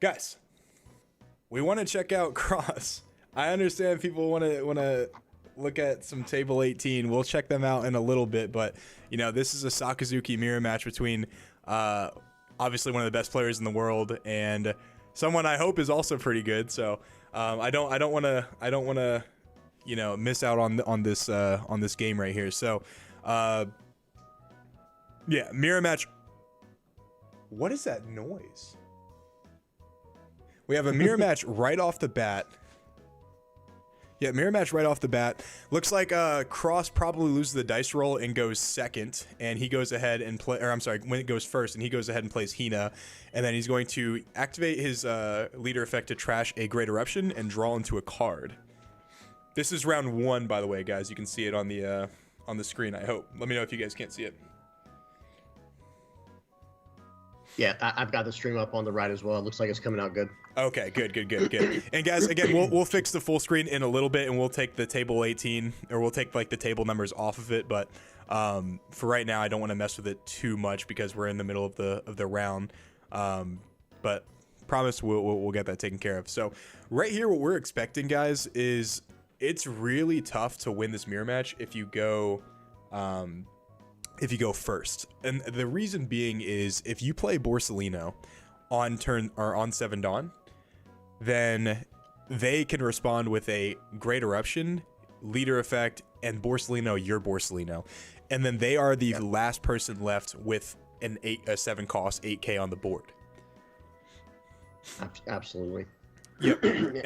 Guys, we want to check out Cross. I understand people want to look at some table 18. We'll check them out in a little bit, but you know, this is a Sakazuki mirror match between obviously one of the best players in the world and someone I hope is also pretty good. So I don't want to you know, miss out on this game right here. So yeah, mirror match. What is that noise? We have a mirror match right off the bat. Yeah, mirror match right off the bat. Looks like Cross probably loses the dice roll and goes second, and he goes ahead and play. Or I'm sorry, when it goes first, and he goes ahead and plays Hina, and then he's going to activate his leader effect to trash a Great Eruption and draw into a card. This is round 1, by the way, guys. You can see it on the screen. I hope. Let me know if you guys can't see it. Yeah, I've got the stream up on the right as well. It looks like it's coming out good. Okay, good. And guys, again, we'll fix the full screen in a little bit, and we'll take the table 18, or we'll take like the table numbers off of it. But for right now, I don't want to mess with it too much because we're in the middle of the round. But promise we'll get that taken care of. So right here, what we're expecting, guys, is it's really tough to win this mirror match if you go first. And the reason being is if you play Borsellino on turn or on 7 Dawn, then they can respond with a Great Eruption, leader effect, and Borsellino your Borsellino. And then they are the last person left with a 7 cost 8k on the board. Absolutely. Yep.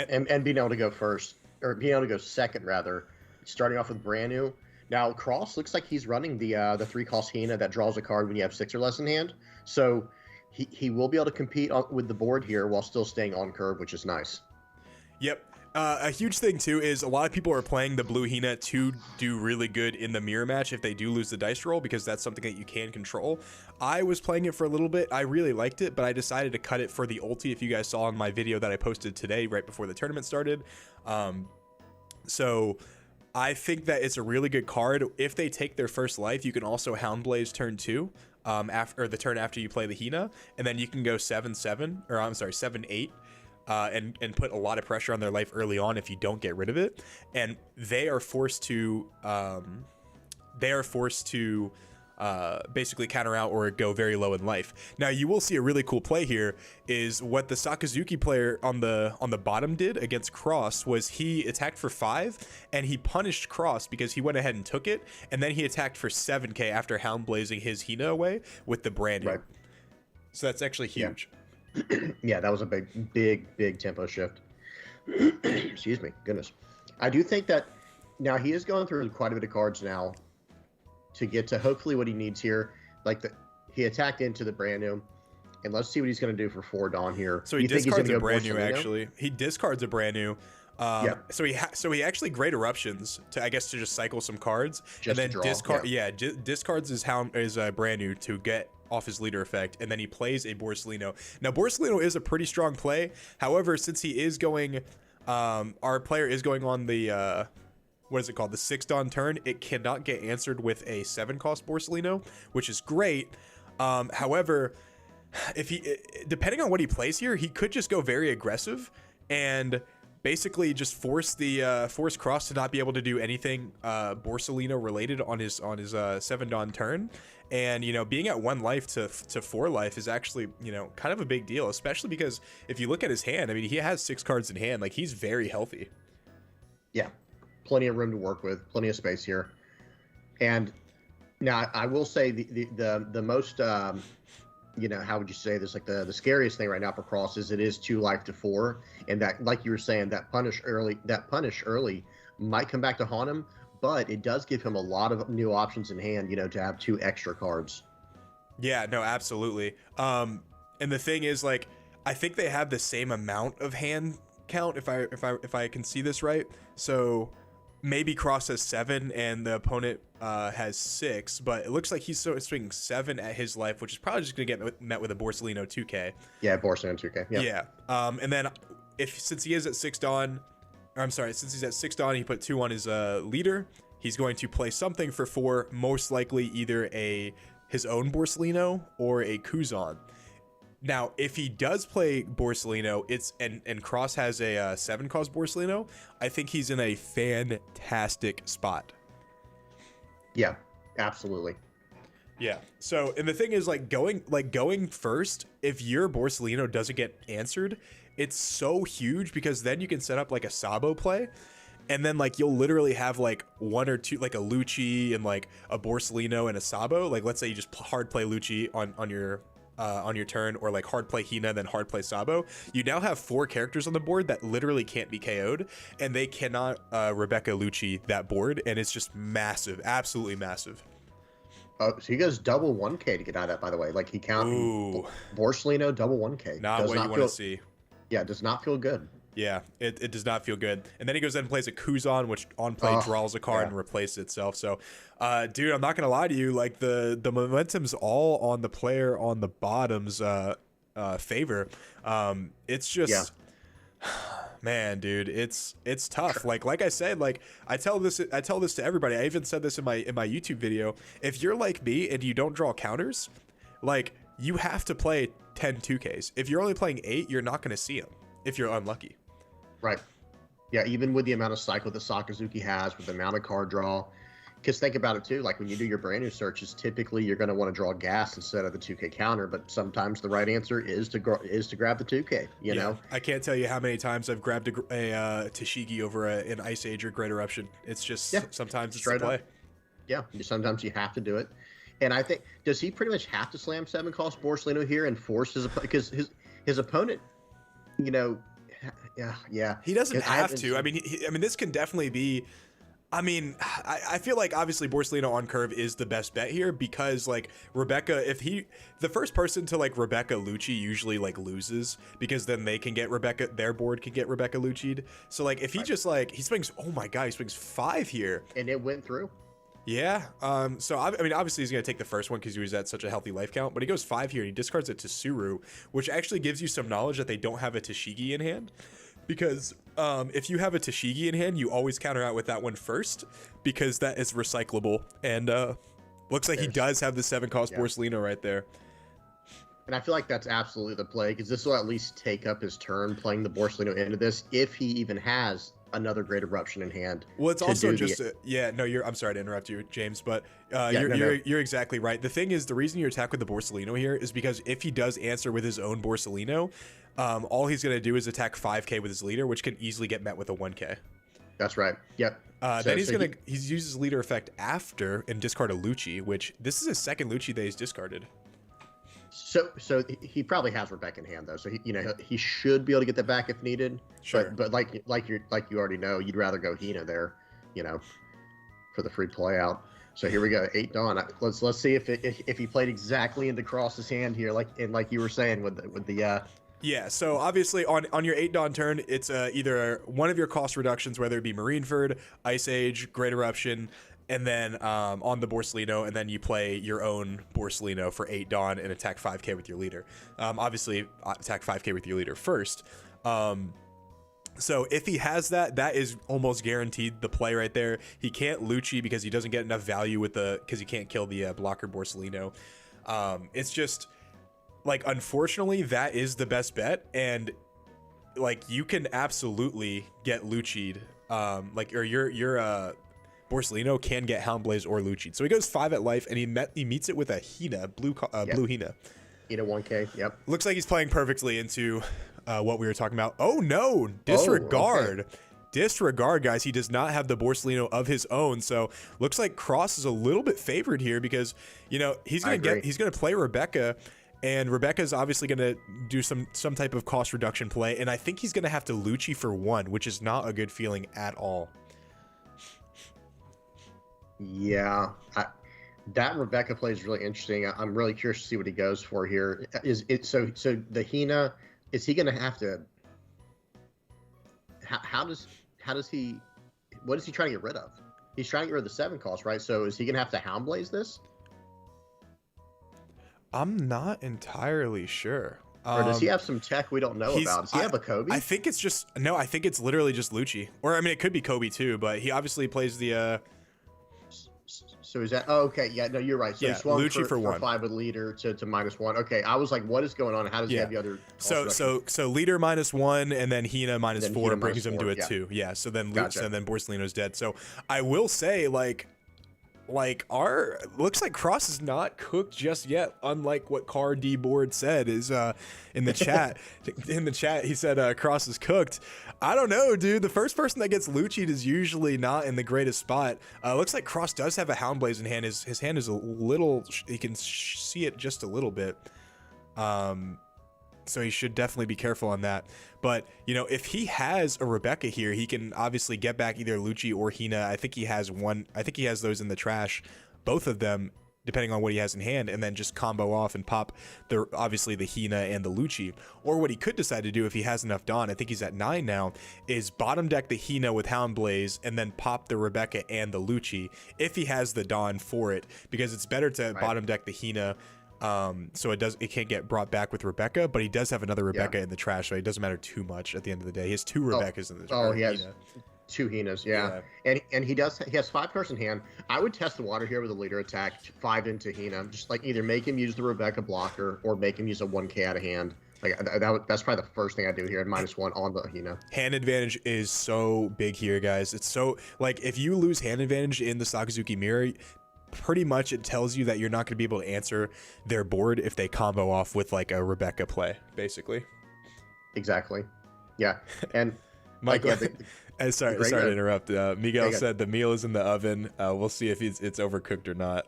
and being able to go first, or being able to go second rather, starting off with brand new. Now, Cross looks like he's running the 3 cost Hina that draws a card when you have 6 or less in hand. So he will be able to compete with the board here while still staying on curve, which is nice. Yep. A huge thing, too, is a lot of people are playing the blue Hina to do really good in the mirror match if they do lose the dice roll, because that's something that you can control. I was playing it for a little bit. I really liked it, but I decided to cut it for the ulti, if you guys saw in my video that I posted today right before the tournament started. So I think that it's a really good card. If they take their first life, you can also Houndblaze turn 2, after the turn after you play the Hina, and then you can go 7-7, or I'm sorry, 7-8, and put a lot of pressure on their life early on if you don't get rid of it, and they are forced to basically counter out or go very low in life. Now you will see a really cool play here is what the Sakazuki player on the bottom did against Cross was he attacked for 5 and he punished Cross because he went ahead and took it, and then he attacked for 7k after Houndblazing his Hina away with the brand new. Right. So that's actually huge. Yeah, that was a big tempo shift. Excuse me, goodness. I do think that now he is going through quite a bit of cards now to get to hopefully what he needs here. Like he attacked into the brand new, and let's see what he's going to do for 4 Dawn here. So he discards a brand new. Actually, he discards a brand new. So he actually Great Eruptions to, I guess, to just cycle some cards, just and then discards his brand new to get off his leader effect, and then he plays a Borsellino. Now Borsellino is a pretty strong play. However, since he is going, our player is going on the what is it called? The 6 Dawn turn. It cannot get answered with a 7 cost Borsellino, which is great. However, if he, depending on what he plays here, he could just go very aggressive and basically just force Cross to not be able to do anything Borsellino related on his 7 Dawn turn. And you know, being at 1 life to 4 life is actually, you know, kind of a big deal, especially because if you look at his hand, I mean, he has 6 cards in hand. Like, he's very healthy. Yeah. Plenty of room to work with, plenty of space here. And now I will say the most, you know, how would you say this? Like the scariest thing right now for Cross is it is 2 life to 4. And that, like you were saying, that punish early might come back to haunt him, but it does give him a lot of new options in hand, you know, to have 2 extra cards. Yeah, no, absolutely. And the thing is, like, I think they have the same amount of hand count if I can see this right. So maybe Cross has 7 and the opponent has 6, but it looks like he's swinging 7 at his life, which is probably just going to get met with a Borsellino 2k. Yeah, Borsellino 2k. Yeah. And then since he is at 6 Dawn, or I'm sorry, since he's at 6 Dawn, he put 2 on his leader. He's going to play something for 4, most likely either his own Borsellino or a Kuzan. Now, if he does play Borsalino, and Cross has a 7-cost Borsalino, I think he's in a fantastic spot. Yeah, absolutely. Yeah. So, and the thing is, going first, if your Borsalino doesn't get answered, it's so huge because then you can set up like a Sabo play, and then like you'll literally have like one or two, like a Lucci and like a Borsalino and a Sabo. Like let's say you just hard play Lucci on your turn, or like hard play Hina, then hard play Sabo. You now have 4 characters on the board that literally can't be KO'd, and they cannot Rebecca Lucci that board, and it's just massive, absolutely massive. Oh, so he goes double 1K to get out of that, by the way. Like he counted Borsalino double 1K. Not what you want to see. Yeah, it does not feel good. Yeah, it does not feel good. And then he goes in and plays a Kuzan, which on play draws a card and replaces itself. So, dude, I'm not going to lie to you. Like, the momentum's all on the player on the bottom's favor. It's just... Man, dude, it's tough. Like I said, like I tell this to everybody. I even said this in my YouTube video. If you're like me and you don't draw counters, like you have to play 10 2Ks. If you're only playing 8, you're not going to see them if you're unlucky. Right. Yeah, even with the amount of cycle that Sakazuki has, with the amount of card draw. Because think about it too, like when you do your brand new searches, typically you're going to want to draw gas instead of the 2K counter, but sometimes the right answer is to grab the 2K. You know, I can't tell you how many times I've grabbed a Tashigi over an Ice Age or Great Eruption. It's just sometimes it's the play. Up. Yeah, sometimes you have to do it, and I think does he pretty much have to slam 7-cost Borsalino here and force because his opponent, you know, yeah, he doesn't have to. I mean, this can definitely be. I mean, I feel like obviously Borsalino on curve is the best bet here because like Rebecca, the first person to like Rebecca Lucci usually like loses because then they can get their board can get Rebecca Lucci'd. So like if he just like, he swings, oh my God, he swings 5 here. And it went through. Yeah. So I mean, obviously he's going to take the first one because he was at such a healthy life count, but he goes 5 here and he discards it to Suru, which actually gives you some knowledge that they don't have a Tashigi in hand. Because if you have a Tashigi in hand, you always counter out with that one first because that is recyclable. And looks like he does have the 7-cost Borsalino right there. And I feel like that's absolutely the play because this will at least take up his turn playing the Borsalino into this if he even has another Great Eruption in hand. Well, it's also just I'm sorry to interrupt you, James, but you're exactly right. The thing is, the reason you attack with the Borsalino here is because if he does answer with his own Borsalino, all he's going to do is attack 5K with his leader, which can easily get met with a 1K. That's right. Yep. Then he uses leader effect after and discard a Lucci, which this is his second Lucci that he's discarded. So he probably has Rebecca in hand though, so he should be able to get that back if needed. Sure. But like you already know, you'd rather go Hina there, for the free play out. So here we go, 8 Dawn. Let's see if he played exactly into Cross's hand here, like you were saying with the. Yeah, so obviously on your 8 Dawn turn, it's either one of your cost reductions, whether it be Marineford, Ice Age, Great Eruption, and then on the Borsalino, and then you play your own Borsalino for 8 Dawn and attack 5K with your leader. Obviously, attack 5K with your leader first. So if he has that is almost guaranteed the play right there. He can't Lucci because he doesn't get enough value because he can't kill the blocker Borsalino. It's just... like, unfortunately, that is the best bet, and like you can absolutely get Lucci'd, or your Borsalino can get Houndblaze or Lucci'd. So he goes 5 at life, and he meets it with a Hina, blue Hina. Hina 1K. Yep. Looks like he's playing perfectly into what we were talking about. Oh no, disregard. Okay. Disregard, guys. He does not have the Borsalino of his own, so looks like Cross is a little bit favored here because he's gonna play Rebecca. And Rebecca's obviously going to do some type of cost reduction play. And I think he's going to have to Lucci for 1, which is not a good feeling at all. Yeah. That Rebecca play is really interesting. I'm really curious to see what he goes for here. So the Hina, is he going to have to... How does he... What is he trying to get rid of? He's trying to get rid of the 7 cost, right? So is he going to have to Houndblaze this? I'm not entirely sure. Or does he have some tech we don't know about? Does he have a Kobe? I think it's just... No, I think it's literally just Lucci. Or, I mean, it could be Kobe too, but he obviously plays the... So is that? Oh, okay. Yeah. No, you're right. So Yeah, he swung Lucci for 1. 5 with leader to -1. Okay. I was like, what is going on? How does he have the other? So leader -1 and then Hina -4 Hina brings him to a -4, 2. Yeah. So then Gotcha. and then Borsalino's dead. So I will say like our looks like Cross is not cooked just yet, unlike what Car D board said is in the chat. In the chat he said Cross is cooked. I don't know, dude. The first person that gets Lucci'd is usually not in the greatest spot. Looks like Cross does have a Houndblaze in hand. His hand is a little, he can see it just a little bit, so he should definitely be careful on that. But, you know, if he has a Rebecca here, he can obviously get back either Lucci or Hina. I think he has those in the trash, both of them, depending on what he has in hand, and then just combo off and pop obviously the Hina and the Lucci. Or what he could decide to do if he has enough Dawn, I think he's at 9 now, is bottom deck the Hina with Houndblaze and then pop the Rebecca and the Lucci if he has the Dawn for it, because it's better to bottom deck the Hina, so it can't get brought back with Rebecca, but he does have another Rebecca in the trash, so it doesn't matter too much at the end of the day. He has 2 Rebeccas in the trash. Oh, he has 2 Hinas, and he has 5 cards in hand. I would test the water here with a leader attack, 5 into Hina, just like either make him use the Rebecca blocker or make him use a 1K out of hand. Like that's probably the first thing I do here at -1 on the Hina. Hand advantage is so big here, guys. It's so, like, if you lose hand advantage in the Sakazuki Mirror, pretty much it tells you that you're not going to be able to answer their board if they combo off with like a Rebecca play, basically. Exactly. Yeah. And Michael, like, sorry to interrupt. Miguel said the meal is in the oven. We'll see if it's overcooked or not.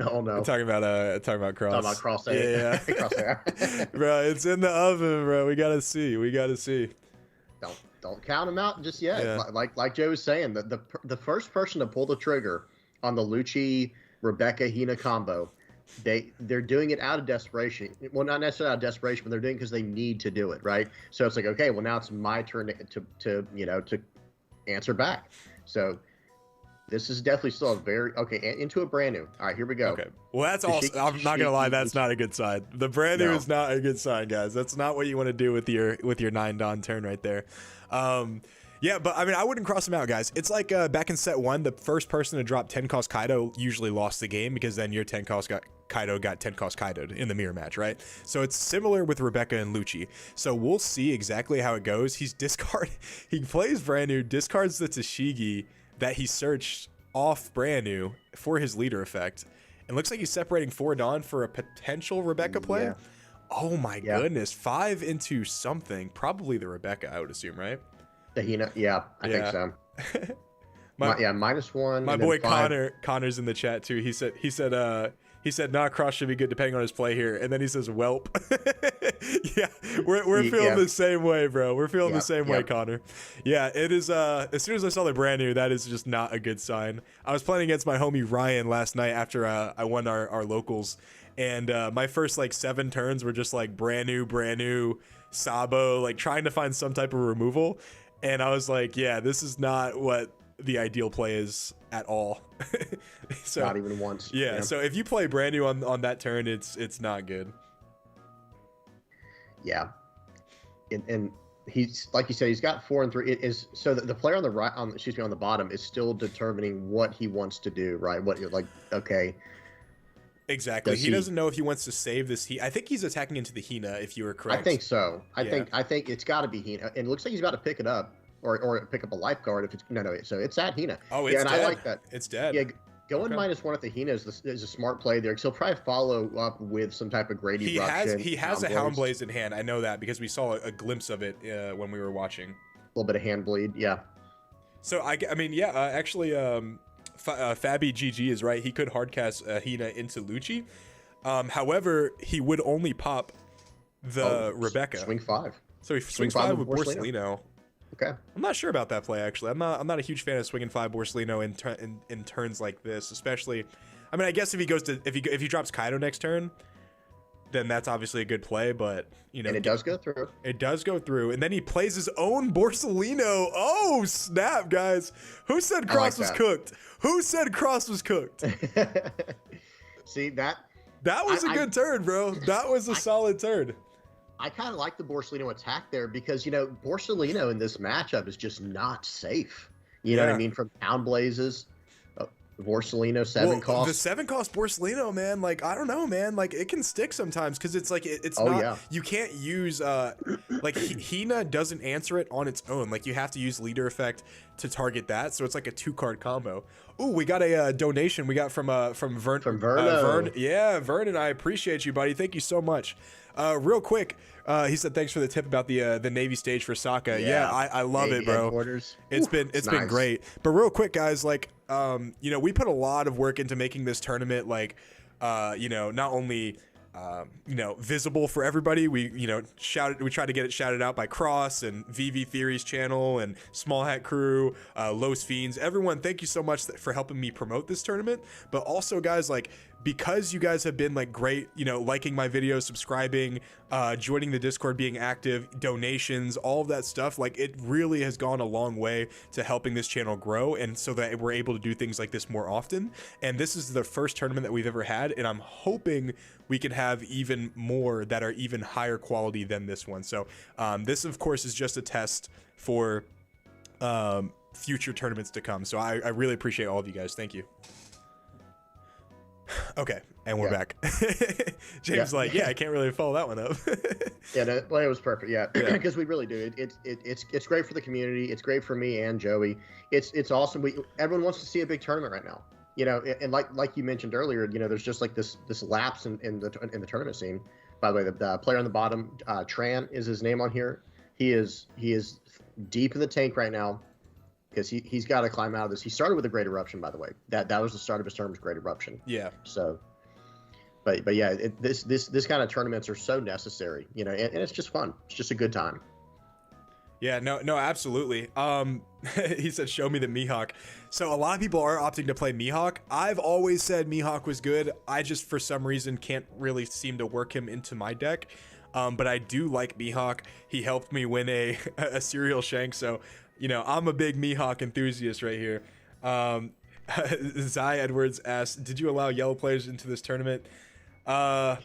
Oh no. I'm talking about Cross. Talking about Cross. Yeah. Cross. Bro, it's in the oven, bro. We gotta see. Don't count him out just yet. Yeah. Like Joe was saying, the first person to pull the trigger on the Lucci Rebecca Hina combo, they're doing it out of desperation. Well, not necessarily out of desperation, but they're doing it because they need to do it, right? So it's like, okay, well now it's my turn to answer back. So this is definitely still a very into a brand new. All right, here we go. Okay. Well, that's also, I'm not gonna lie, that's not a good sign. The brand new is not a good sign, guys. That's not what you want to do with your 9 Dawn turn right there. Yeah, but I mean, I wouldn't cross him out, guys. It's like back in set 1, the first person to drop 10 cost Kaido usually lost the game, because then your 10 cost Kaido got 10 cost Kaido'd in the mirror match, right? So it's similar with Rebecca and Lucci. So we'll see exactly how it goes. He plays brand new, discards the Tashigi that he searched off brand new for his leader effect, and looks like he's separating 4 Dawn for a potential Rebecca play. Yeah. Oh my goodness, 5 into something, probably the Rebecca, I would assume, right? The Hina, I think so. -1. My boy Connor's in the chat too. He said nah, Cross should be good depending on his play here, and then he says whelp. Yeah, we're feeling the same way, bro. We're feeling the same way, Connor. Yeah, it is. As soon as I saw the brand new, that is just not a good sign. I was playing against my homie Ryan last night after I won our locals, and my first like 7 turns were just like brand new Sabo, like trying to find some type of removal. And I was like, yeah, this is not what the ideal play is at all. So, not even once. Yeah, so if you play brand new on that turn, it's not good. Yeah. And he's, like you said, he's got 4 and 3. It is so that the player on the right, on the bottom, is still determining what he wants to do, right? What you're like, okay. Exactly. He doesn't know if he wants to save this. I think he's attacking into the Hina, if you were correct. I think so. I think it's got to be Hina. And it looks like he's about to pick it up, or pick up a life card if it's no. So it's at Hina. Oh, it's dead. I like that. It's dead. Yeah, going -1 at the Hina is a smart play there, because he'll probably follow up with some type of Grady. He has a Houndblaze in hand. I know that because we saw a glimpse of it when we were watching. A little bit of hand bleed, yeah. So I mean, yeah, actually, Fabi GG is right. He could hardcast Hina into Lucci. However, he would only pop the Rebecca. Swing 5. So he swings 5 with Borsalino. Okay. I'm not sure about that play, actually. I'm not a huge fan of swinging 5 Borsalino in turns like this, especially. I mean, I guess if he drops Kaido next turn, then that's obviously a good play. But you know, and it does go through. It does go through, and then he plays his own Borsalino. Oh snap, guys! Who said Cross was cooked? Who said Cross was cooked? See that? That was a good turn, bro. That was a solid turn. I kind of like the Borsalino attack there, because, you know, Borsalino in this matchup is just not safe. You know what I mean? From Houndblazes. Oh, Borsalino 7 cost. The 7 cost Borsalino, man, like I don't know, man, like it can stick sometimes because it's like it's Oh, not yeah. you can't use like Hina doesn't answer it on its own. Like you have to use leader effect to target that, so it's like a 2-card combo. Ooh, we got a donation we got from Vern. From Verno. Vern, yeah, Vernon, I appreciate you, buddy. Thank you so much. Real quick, he said thanks for the tip about the Navy stage for Sokka. Yeah, I love Navy it, bro. headquarters. It's been nice. great. But real quick, guys, like you know, we put a lot of work into making this tournament like you know, not only you know, visible for everybody. We, you know, we tried to get it shouted out by Cross and VVTheory's channel and Small Hat Crew, Los Fiends, everyone. Thank you so much for helping me promote this tournament. But also, guys, like, because you guys have been like great, you know, liking my videos, subscribing, joining the Discord, being active, donations, all of that stuff, like it really has gone a long way to helping this channel grow, and so that we're able to do things like this more often. And this is the first tournament that we've ever had, and I'm hoping we can have even more that are even higher quality than this one. So this of course is just a test for future tournaments to come. So I really appreciate all of you guys. Thank you. Okay, and we're back. James like, yeah, I can't really follow that one up. Yeah, no, well, it was perfect. Yeah, because we really do. It's great for the community. It's great for me and Joey. It's awesome. Everyone wants to see a big tournament right now. You know, and like you mentioned earlier, you know, there's just like this lapse in the tournament scene. By the way, the player on the bottom, Tran is his name on here. He is deep in the tank right now, because he's got to climb out of this. He started with a Great Eruption, by the way. That was the start of his tournament's Great Eruption. Yeah. So, but yeah, this kind of tournaments are so necessary, you know, and it's just fun. It's just a good time. Yeah, no, absolutely. He said, show me the Mihawk. So a lot of people are opting to play Mihawk. I've always said Mihawk was good. I just, for some reason, can't really seem to work him into my deck. But I do like Mihawk. He helped me win a serial shank. So, you know, I'm a big Mihawk enthusiast right here. Zai Edwards asked, did you allow yellow players into this tournament? No,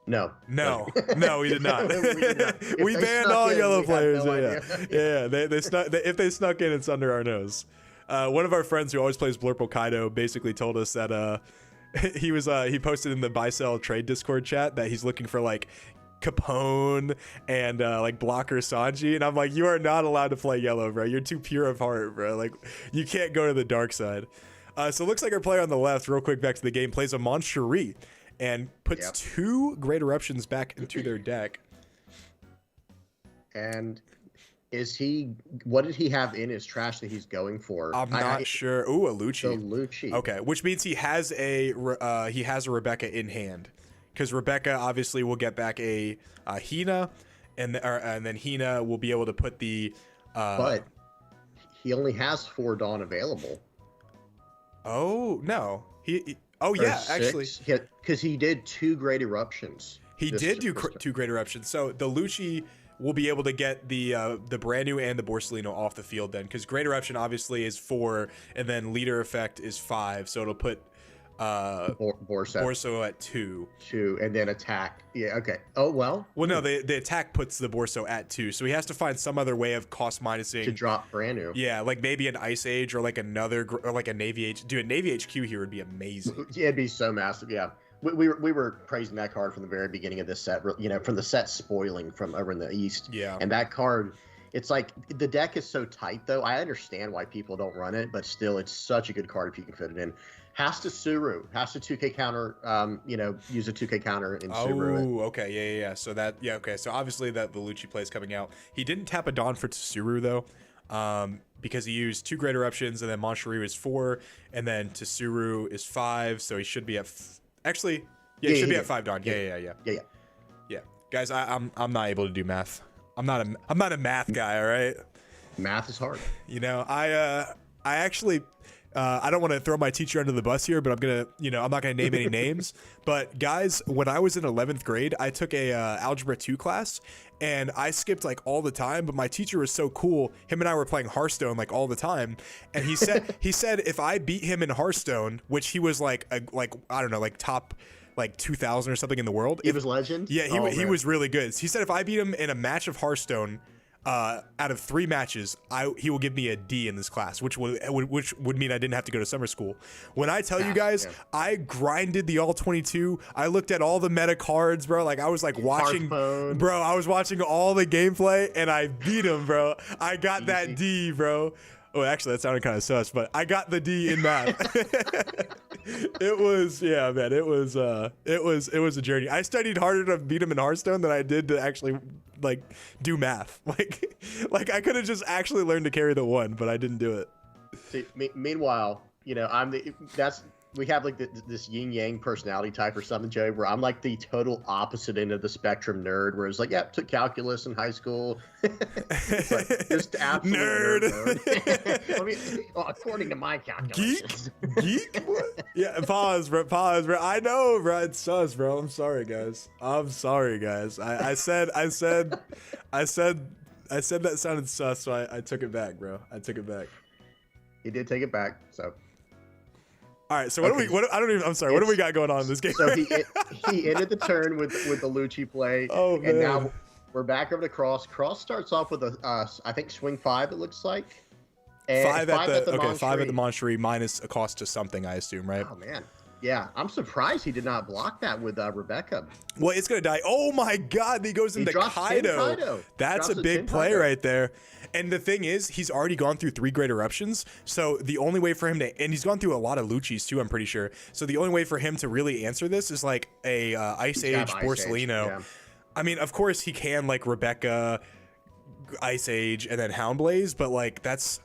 we did not. We did not. We banned all yellow players. Yeah. They snuck. If they snuck in, it's under our nose. One of our friends who always plays Blurple Kaido basically told us that he posted in the buy sell trade Discord chat that he's looking for like Capone and like Blocker Sanji, and I'm like, you are not allowed to play yellow, bro. You're too pure of heart, bro. Like, you can't go to the dark side. So it looks like our player on the left, real quick back to the game, plays a Moncherie and puts 2 Great Eruptions back into their deck. And what did he have in his trash that he's going for? I'm not sure. Ooh, a Lucci. The Lucci. Okay, which means he has a Rebecca in hand, because Rebecca obviously will get back a Hina, and then Hina will be able to put the. But he only has 4 Dawn available. Oh no, oh yeah, 6. actually, because he did 2 Great Eruptions. He did do 2 Great Eruptions. So the Lucci will be able to get the brand new and the Borsalino off the field then, because Great Eruption obviously is 4, and then Leader Effect is 5, so it'll put Borso at 2, and then attack. Yeah, okay. Oh well. Well, no, the attack puts the Borso at 2, so he has to find some other way of cost minusing to drop brand new. Yeah, like maybe an Ice Age or like or like a Navy H. Dude, a Navy HQ here would be amazing. Yeah, it'd be so massive. Yeah. We were praising that card from the very beginning of this set, you know, from the set spoiling from over in the East. Yeah. And that card, it's like, the deck is so tight, though. I understand why people don't run it, but still, it's such a good card if you can fit it in. Has to Suru, has to 2K counter, you know, use a 2K counter in Suru. Oh, okay, yeah. So okay. So obviously the Lucci play is coming out. He didn't tap a Dawn for Tsuru though, because he used 2 Great Eruptions, and then Moncherie is 4, and then Tsuru is 5, so he should be at. Actually, he should be at 5 Dawn. Yeah. Guys, I'm not able to do math. I'm not a math guy. All right. Math is hard. You know, I actually. I don't want to throw my teacher under the bus here, but I'm not gonna name any names. But guys, when I was in 11th grade, I took a Algebra 2 class, and I skipped like all the time. But my teacher was so cool. Him and I were playing Hearthstone like all the time, and he said if I beat him in Hearthstone, which he was like I don't know, like top like 2000 or something in the world. He was legend. Yeah, he was really good. He said if I beat him in a match of Hearthstone, out of 3 matches, he will give me a D in this class, which would mean I didn't have to go to summer school. When I tell you guys, I grinded the all 22. I looked at all the meta cards, bro. Like I was like watching, bro. I was watching all the gameplay, and I beat him, bro. I got that D, bro. Oh, actually, that sounded kind of sus, but I got the D in math. It was, yeah, man. It was a journey. I studied harder to beat him in Hearthstone than I did to actually like do math. Like I could have just actually learned to carry the 1, but I didn't do it. See, meanwhile, you know, we have like this yin yang personality type or something, Joey, where I'm like the total opposite end of the spectrum nerd, where it's like, yeah, took calculus in high school. It's like, just absolute nerd. I mean, well, according to my calculations. Geek? What? Yeah, pause, bro. I know, bro. It's sus, bro. I'm sorry, guys. I said that sounded sus, so I took it back, bro. I took it back. He did take it back, so. All right, so I'm sorry. What do we got going on in this game? So he ended the turn with the Lucci play. Oh, man. And now we're back over to Cross. Cross starts off with I think swing 5, it looks like. And 5 at the Moncherie minus a cost to something, I assume, right? Oh man. Yeah, I'm surprised he did not block that with Rebecca. Well, it's gonna die. Oh my God, he goes into Kaido. That's a big play right there. And the thing is, he's already gone through 3 Great Eruptions. So the only way for him to, and he's gone through a lot of Luccis too, I'm pretty sure. So the only way for him to really answer this is like a Ice Age Borsalino. Yeah. I mean, of course he can like Rebecca, Ice Age, and then Houndblaze, but like that's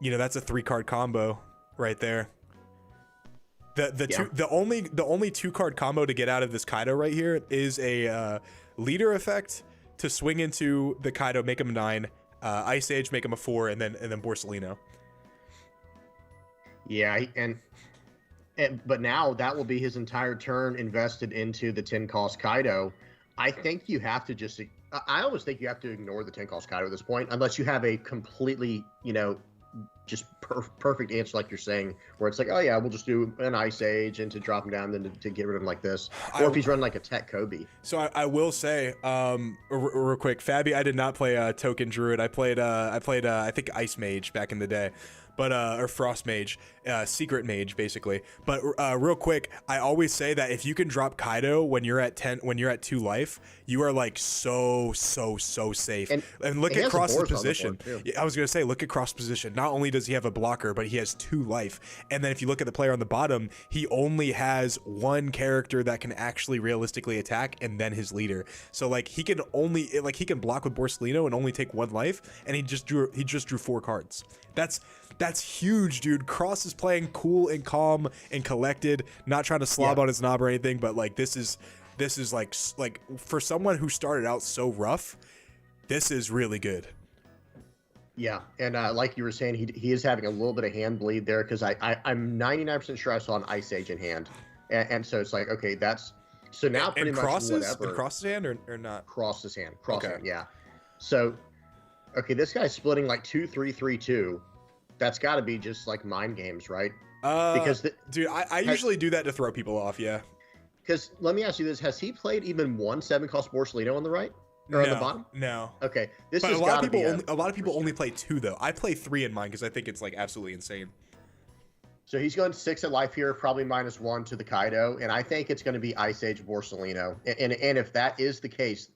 a 3-card combo right there. The only 2-card combo to get out of this Kaido right here is a leader effect to swing into the Kaido, make him a 9, Ice Age, make him a 4, and then Borsalino. Yeah, but now that will be his entire turn invested into the 10-cost Kaido. I think you have to just. I always think you have to ignore the 10-cost Kaido at this point, unless you have a completely, just perfect answer like you're saying, where it's like, oh yeah, we'll just do an Ice Age and to drop him down, then to get rid of him like this, or if he's running like a Tech Kobe. So I will say, real quick, Fabi, I did not play Token Druid. I played I think Ice Mage back in the day. But or Frost Mage, Secret Mage basically. But real quick, I always say that if you can drop Kaido when you're at 2 life, you are like so safe. And look at Cross's position. I was gonna say, look at Cross's position. Not only does he have a blocker, but he has 2 life. And then if you look at the player on the bottom, he only has 1 character that can actually realistically attack, and then his leader. So like he can block with Borsalino and only take 1 life, and he just drew 4 cards. That's huge, dude. Cross is playing cool and calm and collected, not trying to slob on his knob or anything, but like this is like for someone who started out so rough, this is really good. Yeah, and like you were saying, he is having a little bit of hand bleed there, because I'm 99% sure I saw an Ice Age in hand, and so it's like, okay, that's so now pretty much whatever. In Cross's hand or not? Cross's hand, yeah. So, okay, this guy's splitting like 2-3-3-2. That's got to be just like mind games, right? Because dude, I usually do that to throw people off, yeah. Because let me ask you this: has he played even 1 7-cost Borsalino on the right or on the bottom? No. Okay, a lot of people only play 2 though. I play 3 in mine because I think it's like absolutely insane. So he's going 6 at life here, probably -1 to the Kaido, and I think it's going to be Ice Age Borsalino. And if that is the case,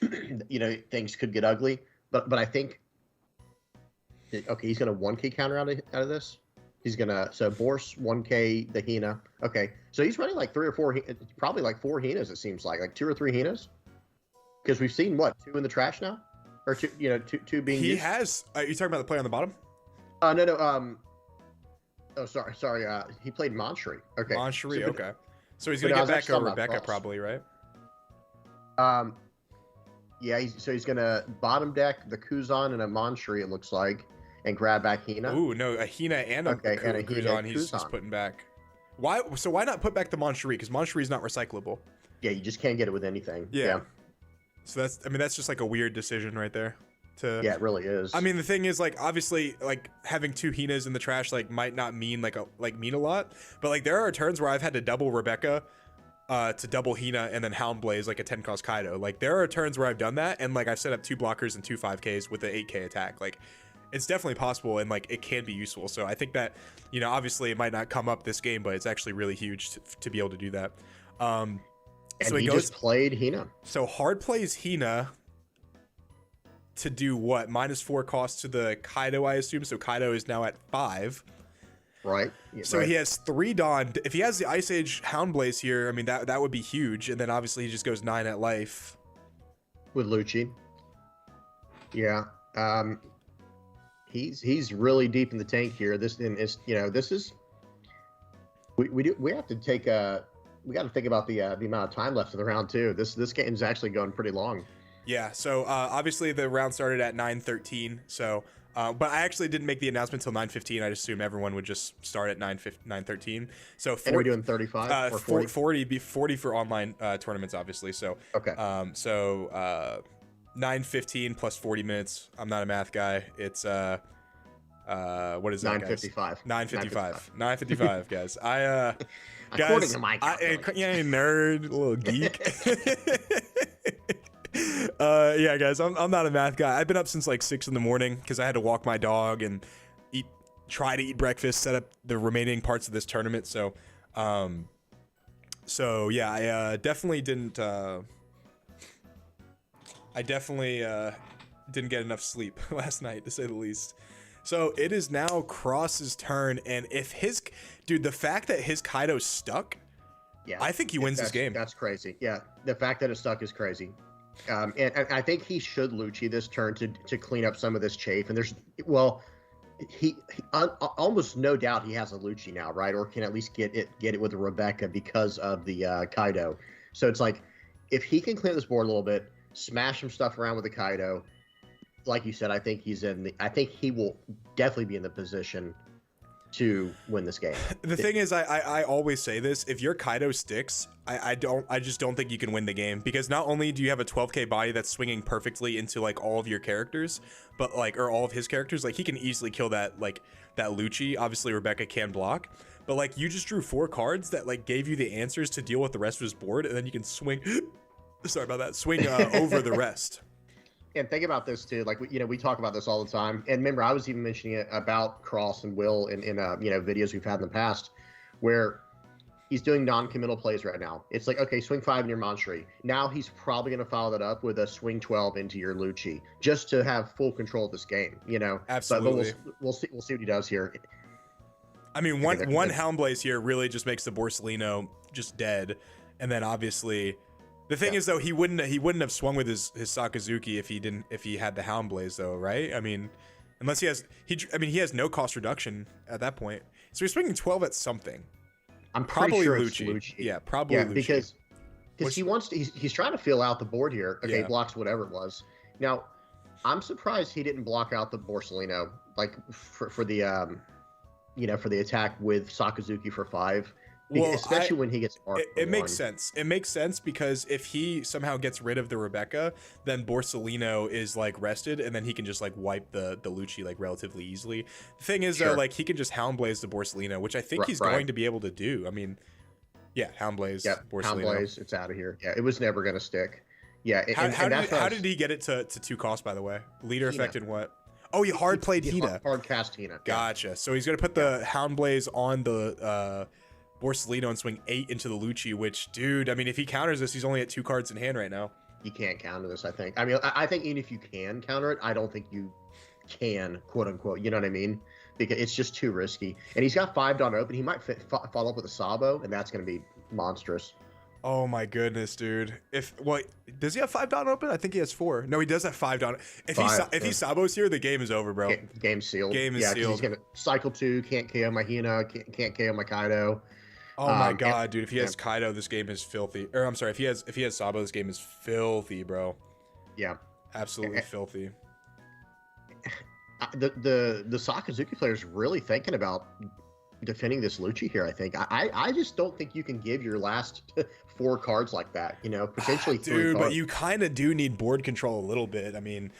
things could get ugly. But I think. Okay, he's gonna 1K counter out of this. He's gonna Bors 1K the Hina. Okay, so he's running like 3 or 4, probably like 4 Hinas. It seems like 2 or 3 Hinas, because we've seen 2 in the trash now, or 2 being. He used. has. Are you talking about the player on the bottom? No. Oh, sorry. He played Moncherie. Okay. Moncherie. Okay. So he's gonna get back to Rebecca probably, right? Yeah. He's gonna bottom deck the Kuzan and a Moncherie, it looks like, and grab back Hina. Ooh, no, a Hina and a Kuzan he's putting back. Why not put back the Moncherie? Because Moncherie is not recyclable. Yeah, you just can't get it with anything. Yeah. So that's just like a weird decision right there. Yeah, it really is. I mean, the thing is, like, obviously, like, having 2 Hinas in the trash, like, might not mean, mean a lot. But, like, there are turns where I've had to double Rebecca to double Hina and then Hound Blaze like a 10 cost Kaido. Like there are turns where I've done that and like I've set up 2 blockers and 2 5Ks with an 8K attack. Like it's definitely possible and like it can be useful. So I think that, you know, obviously it might not come up this game, but it's actually really huge to be able to do that. And so he just played Hina. So hard plays Hina to do what? -4 cost to the Kaido, I assume. So Kaido is now at 5. Right. Yeah, so right. he has 3 Dawn. If he has the Ice Age Hound Blaze here, I mean, that would be huge. And then obviously he just goes 9 at life. With Lucci. Yeah. He's really deep in the tank here. This is, you know, this is, we have to take we got to think about the amount of time left in the round too. This game's actually going pretty long. Yeah. So obviously the round started at 9:13. So, but I actually didn't make the announcement until 9:15. I just assumed everyone would just start at 9:13. So 40, and we're doing 35 or 40? 40 for online tournaments, obviously. So okay. 9:15 plus 40 minutes. I'm not a math guy. It's what is that, 9:55. 9:55. 9:55, guys. Guys, according to my yeah, nerd, little geek. Yeah, guys, I'm not a math guy. I've been up since like 6 in the morning because I had to walk my dog and try to eat breakfast, set up the remaining parts of this tournament. So, yeah, I definitely didn't. I definitely didn't get enough sleep last night, to say the least. So it is now Cross's turn, and if the fact that his Kaido's stuck, yeah, I think he wins this game. That's crazy. Yeah, the fact that it's stuck is crazy. And I think he should Lucci this turn to clean up some of this chafe. And there's, well, he almost no doubt he has a Lucci now, right? Or can at least get it with a Rebecca because of the Kaido. So it's like, if he can clear this board a little bit, smash some stuff around with the Kaido, like you said, I think he will definitely be in the position to win this game. The thing is, I always say this: if your Kaido sticks, I just don't think you can win the game, because not only do you have a 12k body that's swinging perfectly into like all of your characters, but like, or all of his characters, like he can easily kill that Lucci. Obviously Rebecca can block, but like you just drew 4 cards that like gave you the answers to deal with the rest of his board, and then you can swing. Sorry about that. Swing over the rest. And think about this too, like we talk about this all the time. And remember, I was even mentioning it about Cross and Will in videos we've had in the past, where he's doing non-committal plays right now. It's like, okay, swing 5 in your Monstri. Now he's probably going to follow that up with a swing 12 into your Lucci, just to have full control of this game. Absolutely. But we'll see what he does here. I mean, one Hound Blaze here really just makes the Borsellino just dead, and then obviously. The thing is, though, he wouldn't have swung with his Sakazuki if he had the Hound Blaze, though, right? I mean, unless he has no cost reduction at that point. So he's swinging 12 at something. I'm probably sure Lucci. Lucci. Yeah, probably Lucci. because he's trying to feel out the board here. Okay, yeah. Blocks whatever it was. Now, I'm surprised he didn't block out the Borsellino, like for the for the attack with Sakazuki for 5. Well, especially when he gets marked. It makes sense. It makes sense because if he somehow gets rid of the Rebecca, then Borsellino is like rested, and then he can just like wipe the Lucci like relatively easily. The thing is, though, like he can just Hound Blaze the Borsellino, which I think he's going to be able to do. I mean, yeah, Hound Blaze. Yeah, Hound Blaze. It's out of here. Yeah, it was never going to stick. Yeah. How did he get it to 2 costs, by the way? Leader effect and what? Oh, he hard played Hina. Hard cast Hina. Gotcha. Yeah. So he's going to put the Hound Blaze on the Borsellino and swing 8 into the Lucci, which, dude, I mean, if he counters this, he's only at 2 cards in hand right now. You can't counter this, I think. I mean, I think even if you can counter it, I don't think you can, quote unquote. You know what I mean? Because it's just too risky. And he's got 5 Dawn open. He might follow up with a Sabo, and that's going to be monstrous. Oh my goodness, dude. Does he have 5 Dawn open? I think he has 4. No, he does have 5 Dawn. If he Sabos here, the game is over, bro. Game's sealed. Game is sealed. He's going to cycle 2, can't KO my Hina, can't KO my Kaido. Oh my god, dude! If he has Kaido, this game is filthy. Or I'm sorry, if he has Sabo, this game is filthy, bro. Yeah, absolutely filthy. The Sakazuki player is really thinking about defending this Lucci here. I think I just don't think you can give your last 4 cards like that. Potentially 3 dude, cards. but you kind of do need board control a little bit. I mean,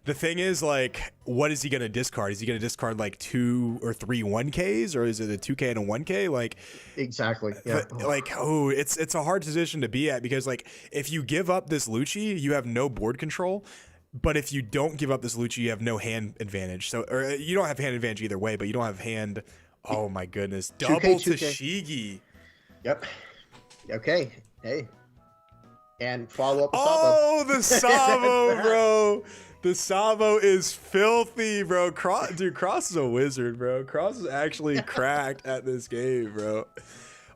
The thing is, like, what is he going to discard? Is he going to discard like 2 or 3 1Ks, or is it a 2K and a 1K? Like, exactly. Yeah. like, oh, it's a hard position to be at, because like if you give up this Lucci, you have no board control. But if you don't give up this Lucci, you have no hand advantage. So, or you don't have hand advantage either way, but you don't have hand. Oh my goodness. Double 2K. Tashigi. Yep. Okay. Hey. And follow up with Oh, the Sabo, bro. The Sabo is filthy, bro. Dude, Cross is a wizard, bro. Cross is actually cracked at this game, bro.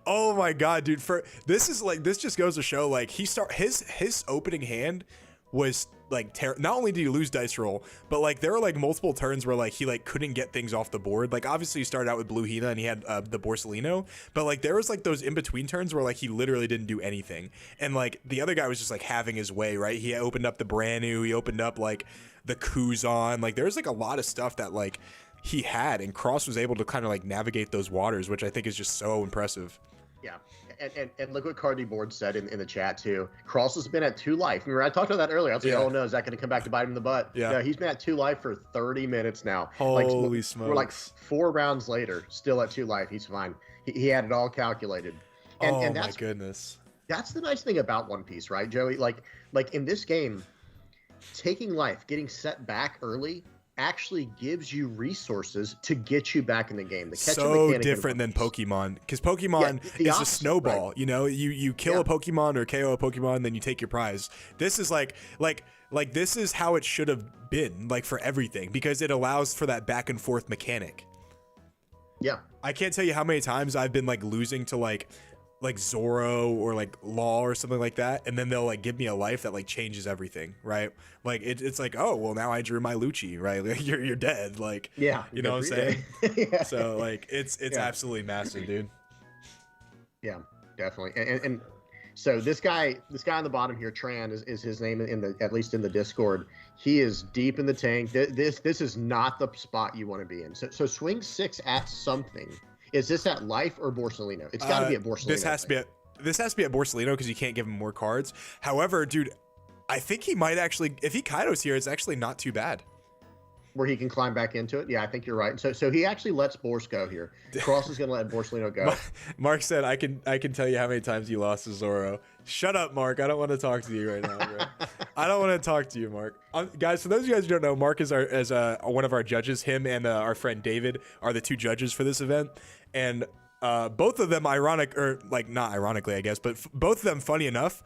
Oh my god, dude. This just goes to show, like, his opening hand was like not only did he lose dice roll, but like there were like multiple turns where like he like couldn't get things off the board. Like obviously he started out with blue Hina and he had the Borsellino, but like there was like those in between turns where like he literally didn't do anything, and like the other guy was just like having his way, right? He opened up the brand new, he opened up like the Kuzan, like there's like a lot of stuff that like he had, and Cross was able to kind of like navigate those waters, which I think is just so impressive. Yeah, and look what Cardi Board said in the chat too. Cross has been at 2 life. Remember, I talked about that earlier. I was like, oh no, is that going to come back to bite him in the butt? Yeah. No, he's been at 2 life for 30 minutes now. Holy smokes. We're like 4 rounds later, still at 2 life. He's fine. He had it all calculated. And my goodness. That's the nice thing about One Piece, right, Joey? Like in this game, taking life, getting set back early, actually gives you resources to get you back in the game. The so different than Pokemon, because Pokemon is a snowball, right? You know, you kill a Pokemon or KO a Pokemon, then you take your prize. This is like this is how it should have been, like, for everything, because it allows for that back and forth mechanic. Yeah, I can't tell you how many times I've been like losing to like Zoro or like Law or something like that, and then they'll like give me a life that like changes everything, right? Like it's like, oh well, now I drew my Lucci, right? Like you're dead, like, yeah, you know what I'm saying? Yeah. So like it's absolutely massive, dude. Yeah, definitely. And so this guy on the bottom here, Tran is his name at least in the Discord. He is deep in the tank. This is not the spot you want to be in. So swing 6 at something. Is this at life or Borsellino? It's got to be at Borsellino. This has to be at Borsellino, because you can't give him more cards. However, dude, I think he might actually, if he Kaido's here, it's actually not too bad. Where he can climb back into it. Yeah, I think you're right. So he actually lets Bors go here. Cross is going to let Borsellino go. Mark said, I can tell you how many times you lost to Zoro. Shut up, Mark. I don't want to talk to you right now, bro. I don't want to talk to you, Mark. Guys, for those of you guys who don't know, Mark is one of our judges. Him and our friend David are the 2 judges for this event. And both of them, not ironically, I guess, but both of them, funny enough,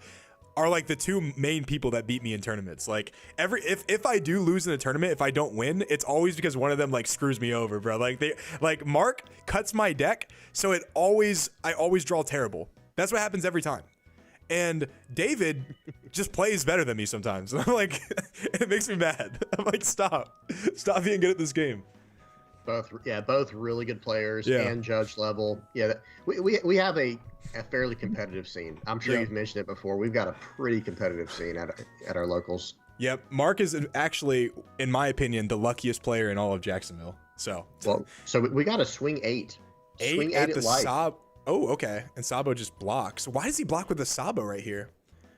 are like the 2 main people that beat me in tournaments. Like if I do lose in a tournament, if I don't win, it's always because one of them like screws me over, bro. Like Mark cuts my deck, so I always draw terrible. That's what happens every time. And David just plays better than me sometimes. I'm like, it makes me mad. I'm like, stop being good at this game. Both really good players and judge level. Yeah, we have a fairly competitive scene. I'm sure you've mentioned it before. We've got a pretty competitive scene at our locals. Yep, Mark is actually, in my opinion, the luckiest player in all of Jacksonville. So we got a swing 8. Swing 8 at the Sabo. Oh, okay. And Sabo just blocks. Why does he block with the Sabo right here?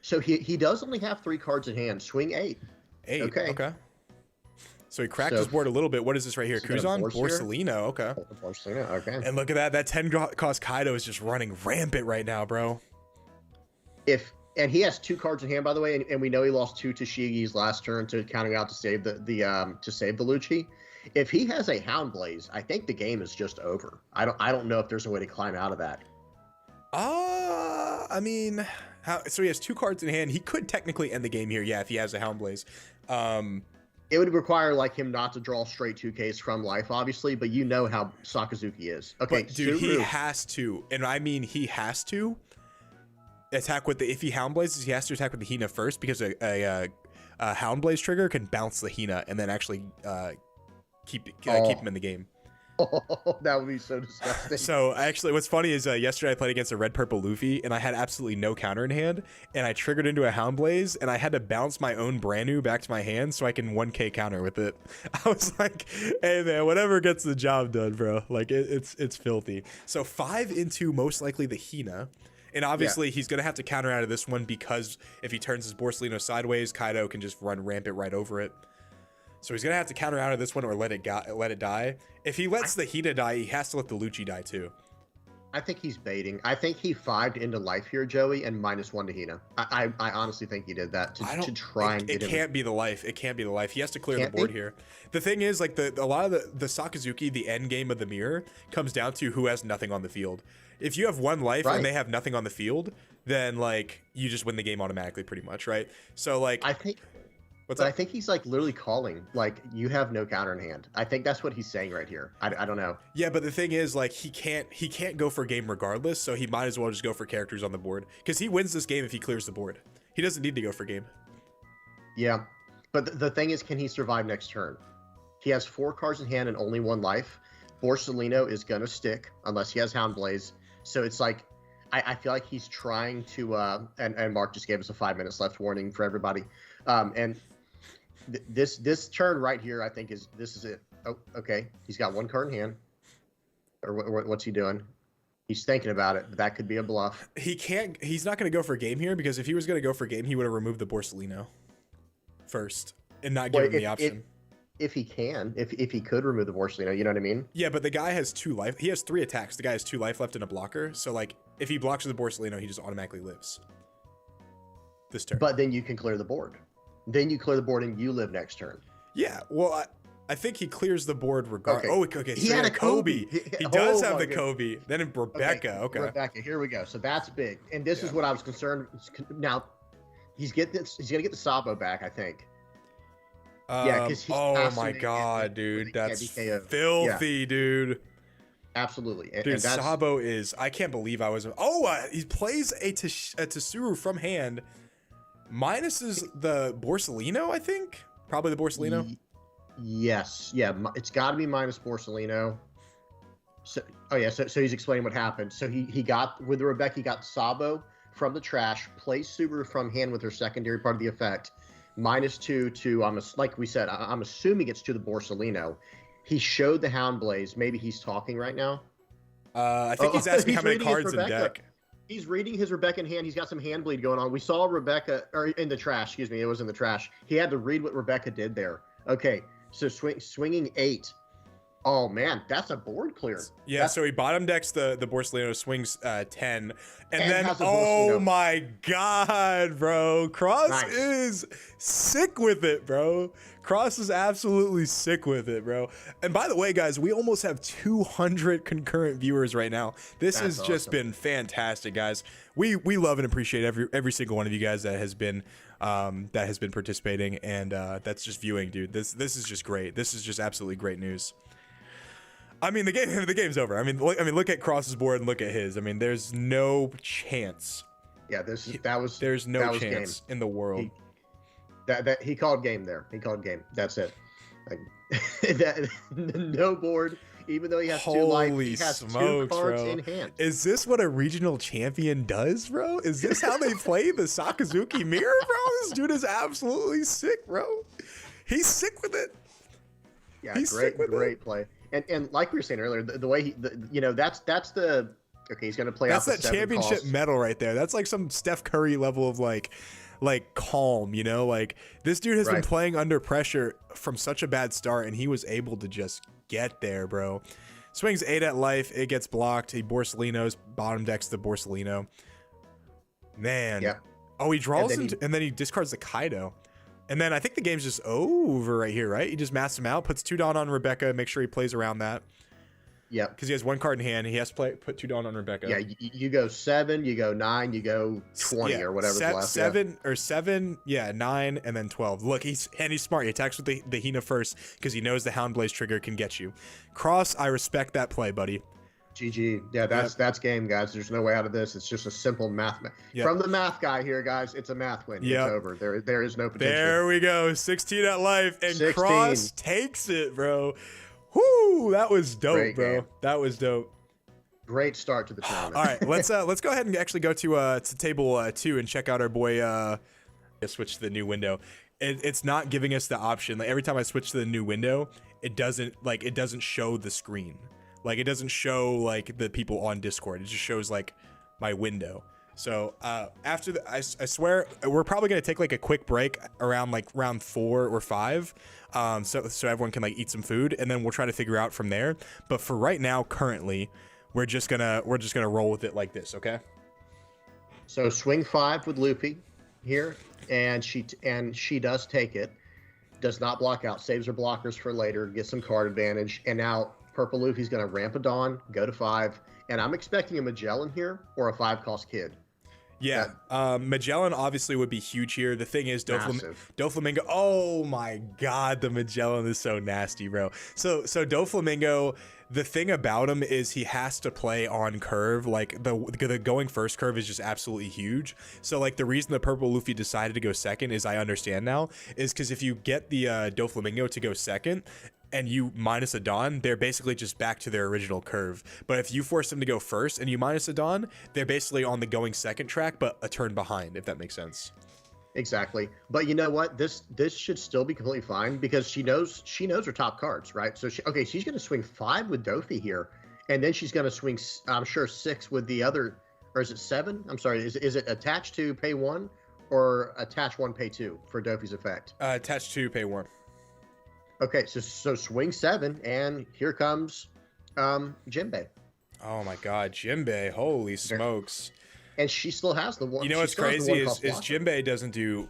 So he does only have 3 cards in hand. Swing 8. 8. Okay. So he cracked his board a little bit. What is this right here? Kuzan? Borsellino. Okay. Borsellino, okay. And look at that. That 10 cost Kaido is just running rampant right now, bro. And he has 2 cards in hand, by the way, and we know he lost 2 Tashigi's last turn to counting out to save the Lucci. If he has a Hound Blaze, I think the game is just over. I don't know if there's a way to climb out of that. I mean, so he has 2 cards in hand. He could technically end the game here, yeah, if he has a Hound Blaze. It would require like him not to draw straight 2Ks from life, obviously, but you know how Sakazuki is. Okay, but dude, he has to, and I mean he has to attack with if he Hound Blazes, he has to attack with the Hina first, because a Hound Blaze trigger can bounce the Hina and then actually keep him in the game. Oh, that would be so disgusting. So actually, what's funny is yesterday I played against a red purple Luffy, and I had absolutely no counter in hand, and I triggered into a Hound Blaze, and I had to bounce my own brand new back to my hand so I can 1K counter with it. I was like, hey man, whatever gets the job done, bro. Like it's filthy. So 5 into most likely the Hina. And obviously he's going to have to counter out of this one, because if he turns his Borsellino sideways, Kaido can just run rampant right over it. So he's gonna have to counter out of this one or let it die. If he lets the Hina die, he has to let the Lucci die too. I think he's baiting. I think he 5'd into life here, Joey, and -1 to Hina. I honestly think he did that to try and get him. It can't be the life. It can't be the life. He has to clear the Can't board be? here. The thing is, like a lot of the Sakazuki, the end game of the mirror comes down to who has nothing on the field. If you have 1 life Right. and they have nothing on the field, then like you just win the game automatically, pretty much, right? So like, I think. what's But up? I think he's like literally calling, like, you have no counter in hand. I think that's what he's saying right here. I don't know. Yeah, but the thing is, like, he can't go for a game regardless, so he might as well just go for characters on the board because he wins this game if he clears the board. He doesn't need to go for game. Yeah. But the thing is, can he survive next turn? He has 4 cards in hand and only 1 life. Borsellino is going to stick unless he has Hound Blaze. So it's like, I feel like he's trying to, and Mark just gave us a 5 minutes left warning for everybody. And this turn right here, I think this is it. Oh, okay. He's got 1 card in hand. Or what's he doing? He's thinking about it, but that could be a bluff. He's not going to go for game here because if he was going to go for game, he would have removed the Borsellino first and not give him the option. If he can, if he could remove the Borsellino, you know what I mean? Yeah, but the guy has 2 life. He has 3 attacks. The guy has 2 life left in a blocker. So like, if he blocks with the Borsellino, he just automatically lives this turn. But then you can clear the board. Then you clear the board and you live next turn. Yeah, well, I think he clears the board regardless. Okay. Oh, okay. He So had a Kobe. Kobe. He does Oh have my the goodness. Kobe. Then in Rebecca. Okay. Rebecca, here we go. So that's big. And this is what I was concerned. Now, he's gonna get the Sabo back, I think. Yeah, because he's oh passing my it god, with dude, the that's DKO. filthy, dude. Absolutely. Dude, and that's, Sabo is. I can't believe I was. He plays a Tsuru from hand, minuses the Borsellino. I think probably the Borsellino. Yes. Yeah. It's got to be minus Borsellino. So, so he's explaining what happened. So he got with the Rebecca, he got Sabo from the trash, plays Subaru from hand with her secondary part of the effect, -2 to like we said, I'm assuming it's to the Borsellino. He showed the Hound Blaze. Maybe he's talking right now. I think he's asking how many reading his cards in Rebecca. deck. He's reading his Rebecca in hand. He's got some hand bleed going on. We saw Rebecca, or in the trash, excuse me. It was in the trash. He had to read what Rebecca did there. Okay, so swinging 8. Oh, man, that's a board clear. Yeah, so he bottom decks the Borsellino, swings 10, and then, has a oh Borsellino. my god, bro. Cross Nice. is sick with it, bro. Cross is absolutely sick with it, bro. And by the way, guys, we almost have 200 concurrent viewers right now. This has That's just awesome. been fantastic, guys. We love and appreciate every single one of you guys that has been participating, and that's just viewing, dude. This is just great. This is just absolutely great news. I mean, the game's over. I mean, look at Cross's board and look at his. I mean, there's no chance. Yeah, There's no chance in the world. He called game there. He called game. That's it. Like, no board. Even though he has 2 life, he has Smokes, 2 cards bro. in hand. Is this what a regional champion does, bro? Is this how they play the Sakazuki mirror, bro? This dude is absolutely sick, bro. He's sick with it. Yeah, He's sick with great play. And like we were saying earlier, the way that's the okay. He's gonna play. That's off the that 7 championship cost. medal right there. That's like some Steph Curry level of like calm, you know? Like this dude has been Right. playing under pressure from such a bad start, and he was able to just get there, bro. Swings 8 at life. It gets blocked. He Borsellino's bottom decks the Borsellino. Man. Yeah. Oh, he draws And then and then he discards the Kaido. And then I think the game's just over right here, right? He just masks him out, puts 2 Dawn on Rebecca, make sure he plays around that. Yeah. Because he has 1 card in hand. He has to put 2 Dawn on Rebecca. Yeah. You go 7, you go 9, you go 20 or whatever's left. Seven, 9, and then 12. Look, he's smart. He attacks with the Hina first because he knows the Hound Blaze trigger can get you. Cross, I respect that play, buddy. GG. Yeah, that's game, guys. There's no way out of this. It's just a simple math. Yep. From the math guy here, guys, it's a math win. Yep. It's over. There is no potential. There we go. 16 at life, and 16. Cross takes it, bro. Whoo, that was dope, Great bro. game. That was dope. Great start to the tournament. All right, let's go ahead and actually go to table 2 and check out our boy. Switch to the new window. It's not giving us the option. Like every time I switch to the new window, it doesn't show the screen. Like it doesn't show like the people on Discord. It just shows like my window. So after I swear we're probably gonna take like a quick break around like round 4 or 5, so everyone can like eat some food, and then we'll try to figure out from there. But for right now, currently, we're just gonna roll with it like this, okay? So swing 5 with Luffy here, and she does take it. Does not block out, saves her blockers for later, gets some card advantage, and now Purple Luffy's going to ramp a Dawn, go to 5, and I'm expecting a Magellan here or a 5-cost kid. Yeah, Magellan obviously would be huge here. The thing is, Doflamingo. Oh my God, the Magellan is so nasty, bro. So Doflamingo, the thing about him is he has to play on curve. Like the going first curve is just absolutely huge. So like the reason the Purple Luffy decided to go second is, I understand now, is because if you get the Doflamingo to go second, and you minus a Dawn, they're basically just back to their original curve. But if you force them to go first and you minus a Dawn, they're basically on the going second track, but a turn behind, if that makes sense. Exactly. But you know what? This should still be completely fine because she knows her top cards, right? So she's going to swing 5 with Dofi here, and then she's going to swing, I'm sure, 6 with the other, or is it 7? I'm sorry, is it attached to pay 1 or attach 1 pay 2 for Dofi's effect? Attached to pay 1. Okay, so swing 7, and here comes Jinbei. Oh my God, Jinbei! Holy smokes! And she still has the one. You know what's crazy is Jinbei doesn't do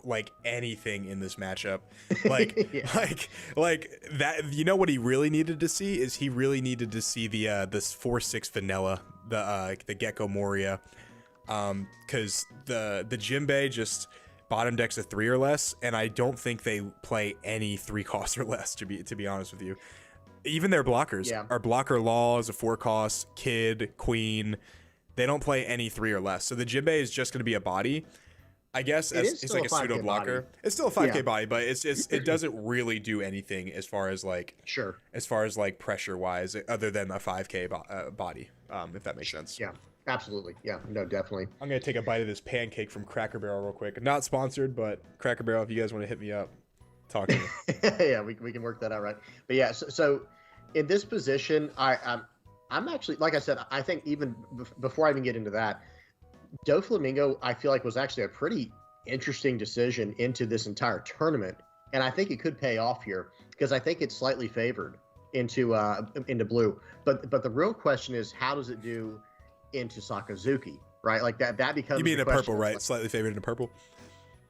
like anything in this matchup. Like Yeah. like that. You know what he really needed to see is he really needed to see the this 4/6 vanilla, the Gecko Moria, because the Jinbei just bottom decks a 3 or less, and I don't think they play any 3 costs or less, to be honest with you. Even their blockers are blocker Law is a 4 cost, Kid, Queen. They don't play any 3 or less. So the Jinbei is just going to be a body. I guess it's like a pseudo blocker. Body. It's still a 5k body, but it doesn't really do anything as far as like pressure wise, other than a 5k body, if that makes sense. Yeah. Absolutely. Yeah, no, definitely. I'm going to take a bite of this pancake from Cracker Barrel real quick. Not sponsored, but Cracker Barrel, if you guys want to hit me up, talk to me. Yeah, we can work that out, right? But yeah, so in this position, I'm actually, like I said, I think even before I even get into that, Doflamingo, I feel like was actually a pretty interesting decision into this entire tournament. And I think it could pay off here because I think it's slightly favored into blue. But the real question is, how does it do into Sakazuki, right? Like that becomes. You mean in purple, right? Like, slightly favored in purple.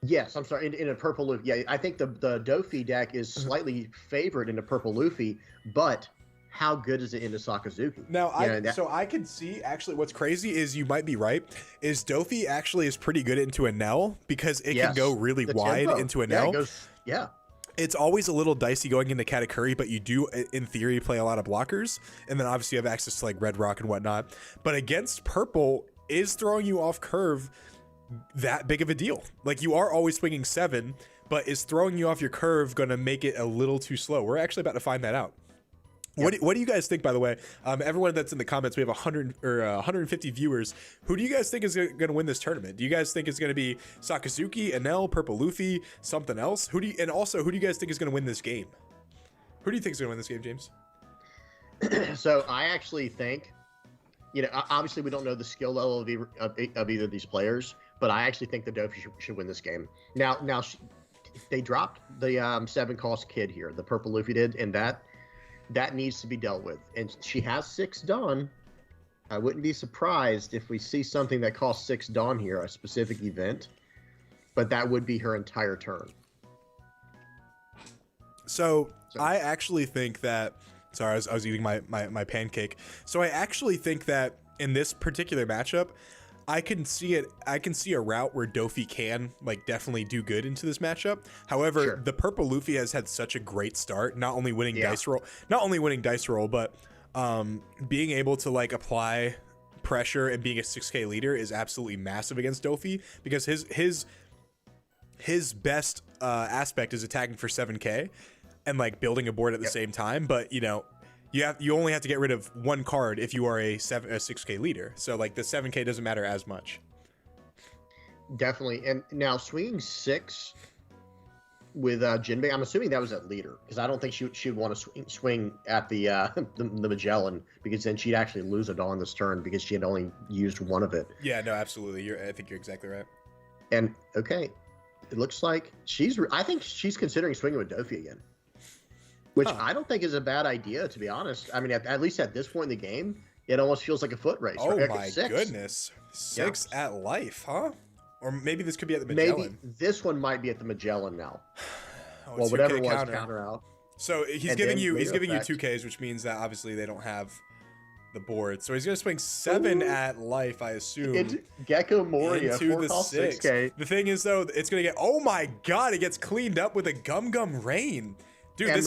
Yes, I'm sorry, in a purple Luffy. Yeah, I think the Dofi deck is slightly favored into purple Luffy, but how good is it into Sakazuki? Now, so I can see, actually, what's crazy is you might be right, is Dofi actually is pretty good into a Nell because it can go really wide into a Nell. Yeah. It's always a little dicey going into Katakuri, but you do, in theory, play a lot of blockers. And then obviously you have access to like Red Rock and whatnot. But against purple, is throwing you off curve that big of a deal? Like, you are always swinging 7, but is throwing you off your curve going to make it a little too slow? We're actually about to find that out. Yep. What do you guys think, by the way? Everyone that's in the comments, we have 150 viewers. Who do you guys think is going to win this tournament? Do you guys think it's going to be Sakazuki, Enel, Purple Luffy, something else? And also, who do you guys think is going to win this game? Who do you think is going to win this game, James? So I actually think, obviously we don't know the skill level of either of these players, but I actually think the Dofi should win this game. Now they dropped the 7-cost Kid here. The Purple Luffy did, and that needs to be dealt with. And she has 6 Dawn. I wouldn't be surprised if we see something that costs 6 Dawn here, a specific event, but that would be her entire turn. So I actually think that, sorry, I was eating my pancake. So I actually think that in this particular matchup, I can see a route where Dofi can like definitely do good into this matchup. However, the Purple Luffy has had such a great start, not only winning dice roll, but being able to like apply pressure and being a 6k leader is absolutely massive against Dofi, because his best aspect is attacking for 7k and like building a board at the same time. But you only have to get rid of 1 card if you are a 6k leader. So like the 7k doesn't matter as much. Definitely. And now swinging 6 Jinbei, I'm assuming that was at leader because I don't think she would want to swing at the, the Magellan because then she'd actually lose a Dawn this turn because she had only used one of it. Yeah, no, absolutely. I think you're exactly right. And okay, it looks like I think she's considering swinging with Dofi again, which I don't think is a bad idea, to be honest. I mean, at least at this point in the game, it almost feels like a foot race. Oh right? my goodness, 6 at life, huh? Or maybe this could be at the Magellan. Maybe this one might be at the Magellan now. Oh, well, whatever it was, counter out. So he's giving you 2Ks, which means that obviously they don't have the board. So he's gonna swing 7 at life, I assume. Gecko Moria into the 6K. The thing is though, it's gonna get. Oh my god! It gets cleaned up with a Gum Gum Rain, dude. And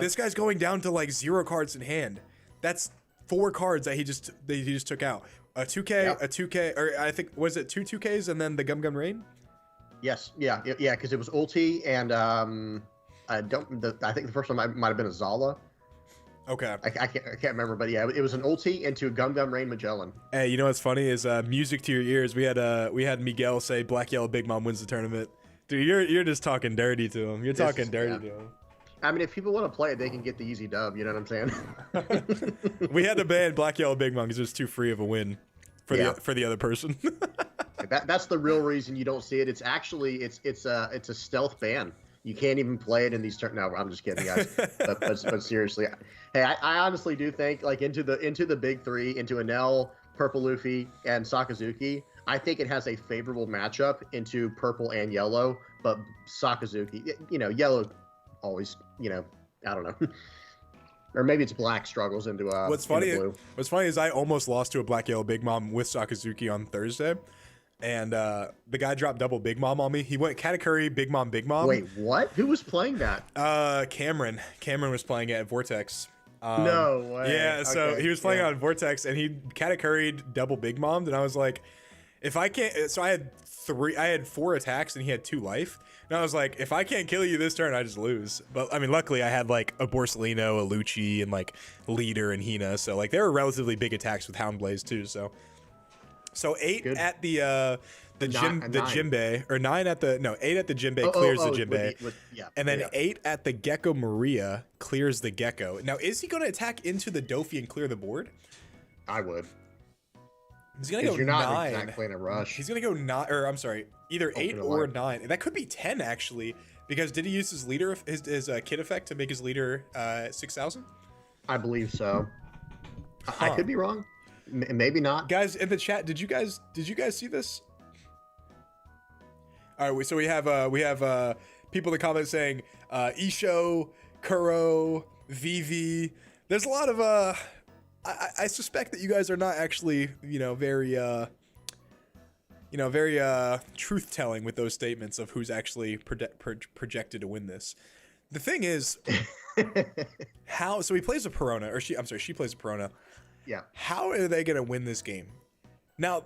this guy's going down to like 0 cards in hand. That's 4 cards that he just took out. A 2K, a 2K, or I think was it 2 2Ks and then the Gum Gum Rain? Yes, yeah, because it was ulti and I think the first one might have been a Zala. Okay. I can't remember, but yeah, it was an ulti into Gum Gum Rain Magellan. Hey, you know what's funny is music to your ears. We had Miguel say Black Yellow Big Mom wins the tournament. Dude, you're just talking dirty to him. You're talking dirty to him. I mean, if people want to play it, they can get the easy dub. You know what I'm saying? We had to ban Black Yellow Big Mom because it was too free of a win for the other person. That's the real reason you don't see it. It's actually it's a stealth ban. You can't even play it in these turns. No, I'm just kidding, guys. but seriously, hey, I honestly do think like into the big 3, into Enel, Purple Luffy, and Sakazuki. I think it has a favorable matchup into purple and yellow, but Sakazuki, yellow always, I don't know. Or maybe it's black struggles into what's funny blue. What's funny is I almost lost to a Black Yellow Big Mom with Sakazuki on Thursday, and the guy dropped double Big Mom on me. He went Katakuri Big Mom Big Mom. Wait, what? Who was playing that? Cameron was playing it at Vortex. No way. Yeah, so he was playing on Vortex and he Katakuri'd double Big Mom'd, and I was like, if I can't, so I had 4 attacks and he had 2 life. And I was like, if I can't kill you this turn, I just lose. But I mean, luckily I had like a Borsalino, a Lucci, and like Leader and Hina. So like they were relatively big attacks with Houndblaze too. So 8 Good. at the Jinbei, or 8 at the Jinbei clears the Jinbei. And then 8 at the Gecko Maria clears the Gecko. Now, is he going to attack into the Dofi and clear the board? I would. He's gonna go you're not 9. exactly in a rush. He's gonna go 9, or I'm sorry, either 8 or 9. That could be 10 actually, because did he use his leader, his kit effect to make his leader 6,000? I believe so. I could be wrong. Maybe not. Guys in the chat, did you guys see this? All right, so we have people in the comments saying Isho, Kuro, VV. There's a lot of I suspect that you guys are not actually, very truth telling with those statements of who's actually projected to win this. The thing is, so he plays a Perona, or she plays a Perona. Yeah. How are they going to win this game? Now,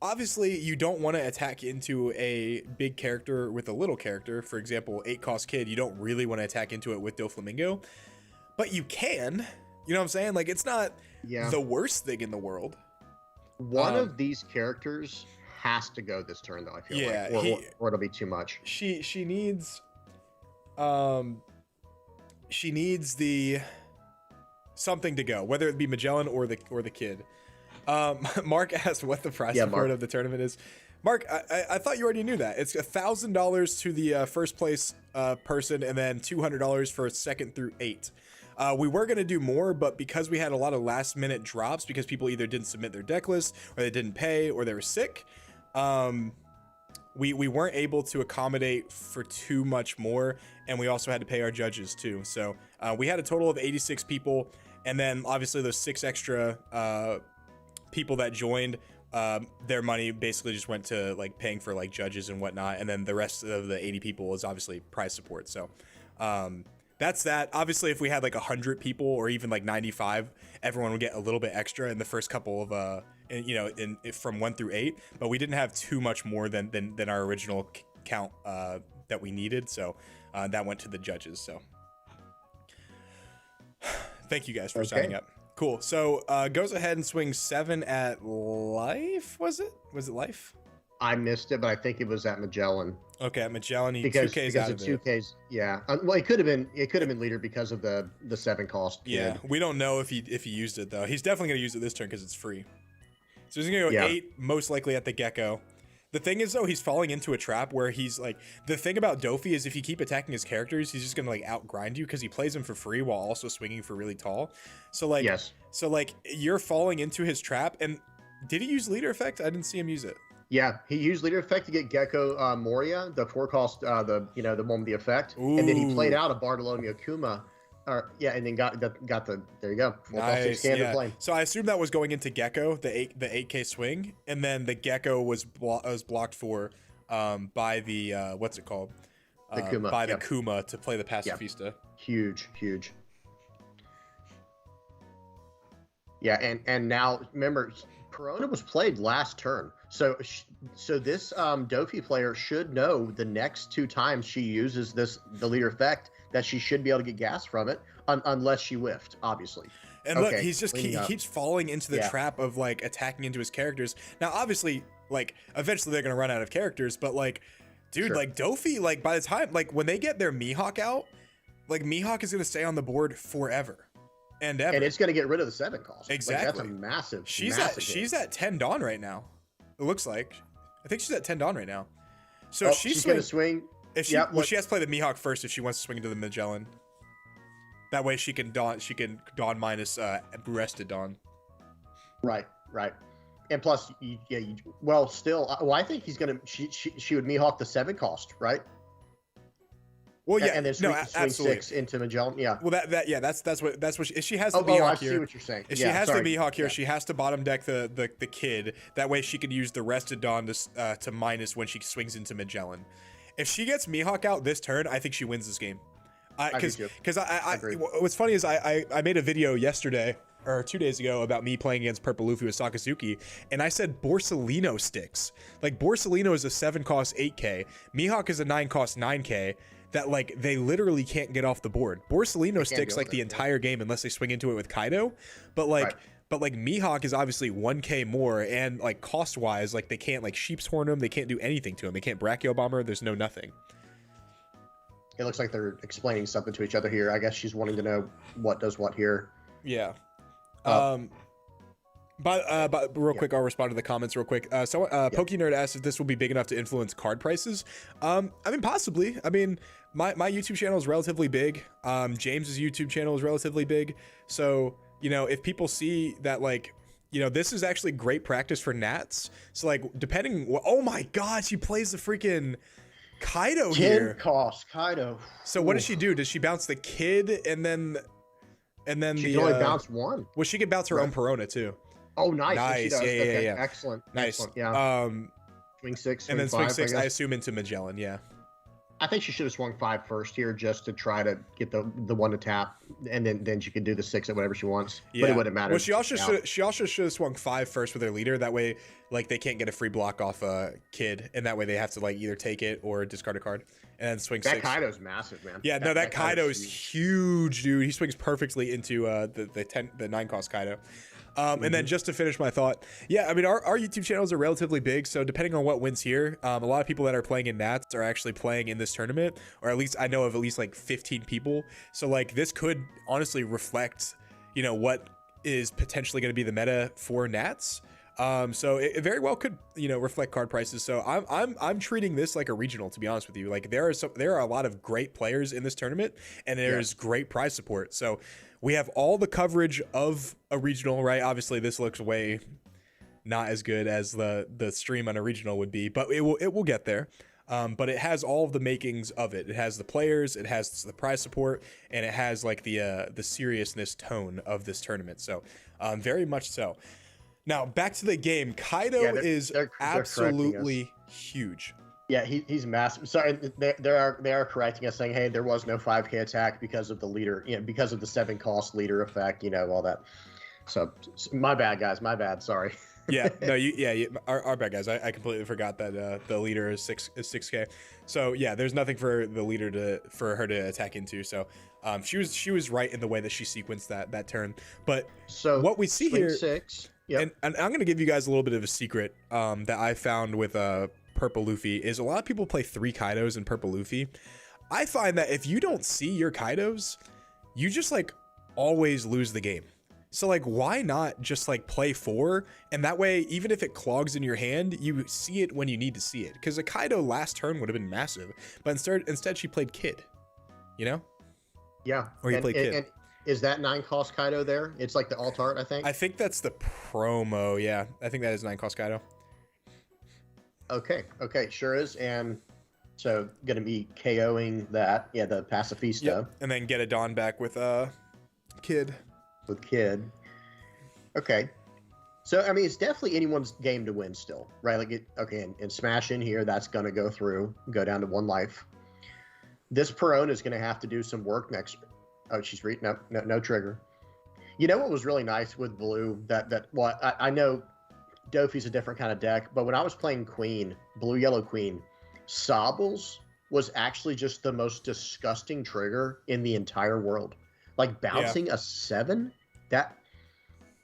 obviously, you don't want to attack into a big character with a little character. For example, 8-cost Kid, you don't really want to attack into it with Doflamingo. But you can. You know what I'm saying? Like, it's not the worst thing in the world. One of these characters has to go this turn, though, I feel like. Or it'll be too much. She needs the something to go, whether it be Magellan or the Kid. Mark asked what the prize support of the tournament is. Mark, I thought you already knew that. It's $1,000 to the first place person, and then $200 for 2nd through 8. We were going to do more, but because we had a lot of last minute drops because people either didn't submit their deck list, or they didn't pay, or they were sick, we weren't able to accommodate for too much more, and we also had to pay our judges too. So we had a total of 86 people, and then obviously those 6 extra people that joined, their money basically just went to like paying for like judges and whatnot, and then the rest of the 80 people is obviously prize support. So that's that. Obviously, if we had like 100 people or even like 95, everyone would get a little bit extra in the first couple of from 1 through 8. But we didn't have too much more than our original count that we needed, so that went to the judges. So thank you guys for signing up. Cool. So goes ahead and swings 7 at life. Was it life? I missed it, but I think it was at Magellan. Okay, Magellan, he because 2Ks because out of of it. 2Ks. Yeah. Well, it could have been leader because of the 7 cost. Yeah, Kid. we don't know if he used it though. He's definitely gonna use it this turn because it's free. So he's gonna go Yeah. 8, most likely at the Gecko. The thing is though, he's falling into a trap where he's like, the thing about Dofi is if you keep attacking his characters, he's just gonna like outgrind you because he plays them for free while also swinging for really tall. So like, Yes. so like you're falling into his trap. And did he use leader effect? I didn't see him use it. Yeah, he used leader effect to get Gecko Moria, the 4 cost, the one with the effect, Ooh. and then he played out a Bartolomeo Kuma, and then got the there you go, 4 cost 6 standard yeah. plane. So I assume that was going into Gecko, the 8K swing, and then the Gecko was blocked for by the what's it called? The Kuma, by the Kuma to play the Pacifista. Yep. Huge. Yeah, and now remember, Perona was played last turn, so this Dofi player should know the next 2 times she uses the leader effect that she should be able to get gas from it, unless she whiffed, obviously. And okay, look, he keeps falling into the trap of like attacking into his characters. Now, obviously, like eventually they're gonna run out of characters, but like, dude, Sure. like Dofi, like by the time like when they get their Mihawk out, like Mihawk is gonna stay on the board forever. And ever. And it's going to get rid of the 7 cost. Exactly. Like, that's a massive. She's at 10 Dawn right now. It looks like. I think she's at 10 Dawn right now. So she's going to swing. If she well, she has to play the Mihawk first if she wants to swing into the Magellan. That way she can Dawn minus rested Dawn. Right. And plus, I think he's going to she would Mihawk the 7 cost, right? Well, yeah, and then swing 6 into Magellan. Yeah. Well, that's what if she has the Mihawk Mihawk here. I see what you're saying. If she has the Mihawk here, she has to bottom deck the kid. That way, she can use the rested Dawn to minus when she swings into Magellan. If she gets Mihawk out this turn, I think she wins this game. Because what's funny is I made a video yesterday or 2 days ago about me playing against Purple Luffy with Sakazuki, and I said Borsalino sticks. Like Borsalino is a 7 cost 8K, Mihawk is a 9 cost 9K. That like they literally can't get off the board. Borsalino sticks like the entire game unless they swing into it with Kaido, but like Mihawk is obviously 1K more, and like cost wise, like they can't like sheep's horn him, they can't do anything to him, they can't brachio bomber. There's no nothing. It looks like they're explaining something to each other here. I guess she's wanting to know what does what here. Yeah. But real quick, I'll respond to the comments real quick. PokeNerd asked if this will be big enough to influence card prices. I mean, possibly. I mean, my YouTube channel is relatively big. James's YouTube channel is relatively big. So, if people see that, like, this is actually great practice for Nats. So, like, oh my God, she plays the freaking Kaido here. 10 cost Kaido. So what does she do? Does she bounce the kid and then she can only bounce 1? Well, she can bounce her own Perona too. Oh, nice. Nice. Yeah. Excellent. Nice. Excellent. Yeah. Swing 6, and then swing 5, 6. I assume into Magellan. Yeah. I think she should have swung 5 first here just to try to get the 1 to tap, and then she can do the 6 at whatever she wants. Yeah. But it wouldn't matter. Well, she also should have swung 5 first with her leader. That way, like they can't get a free block off a kid, and that way they have to like either take it or discard a card and then swing 6. That Kaido's massive, man. Yeah, that Kaido's huge, dude. He swings perfectly into the 9 cost Kaido. And then just to finish my thought, yeah, I mean, our YouTube channels are relatively big, so depending on what wins here, a lot of people that are playing in Nats are actually playing in this tournament, or at least I know of at least like 15 people. So like this could honestly reflect, what is potentially going to be the meta for Nats. So it very well could, reflect card prices. So I'm treating this like a regional, to be honest with you. Like there are a lot of great players in this tournament, and there's great prize support. So we have all the coverage of a regional, right? Obviously, this looks way not as good as the stream on a regional would be, but it will get there. But it has all of the makings of it. It has the players, it has the prize support, and it has like the seriousness tone of this tournament. So very much so. Now back to the game. Kaido is absolutely huge. Yeah, he's massive. Sorry, they are correcting us, saying, hey, there was no 5K attack because of the leader, because of the 7 cost leader effect, all that. So my bad, guys. My bad. Sorry. Yeah, no, our bad, guys. I completely forgot that the leader is 6K. So yeah, there's nothing for the leader for her to attack into. So she was right in the way that she sequenced that turn. But so what we see here, 6. Yep. And I'm gonna give you guys a little bit of a secret that I found with Purple Luffy is a lot of people play 3 Kaidos in Purple Luffy. I find that if you don't see your Kaidos, you just like always lose the game. So like, why not just like play 4? And that way, even if it clogs in your hand, you see it when you need to see it. Because a Kaido last turn would have been massive, but instead she played Kid, you know? Yeah. Or you played Kid. And is that 9-cost Kaido there? It's like the alt art, I think. I think that's the promo. Yeah, I think that is 9-cost Kaido. Okay, sure is. And so gonna be KOing that. Yeah, the Pacifista. Yep. And then get a Dawn back with Kid. With Kid. Okay. So I mean, it's definitely anyone's game to win still, right? Like and Smash in here, that's gonna go down to 1 life. This Perona is gonna have to do some work next. Oh, she's no trigger. You know what was really nice with blue? I know Dofi's a different kind of deck, but when I was playing Queen, blue yellow Queen, Sobbles was actually just the most disgusting trigger in the entire world. Like bouncing a 7,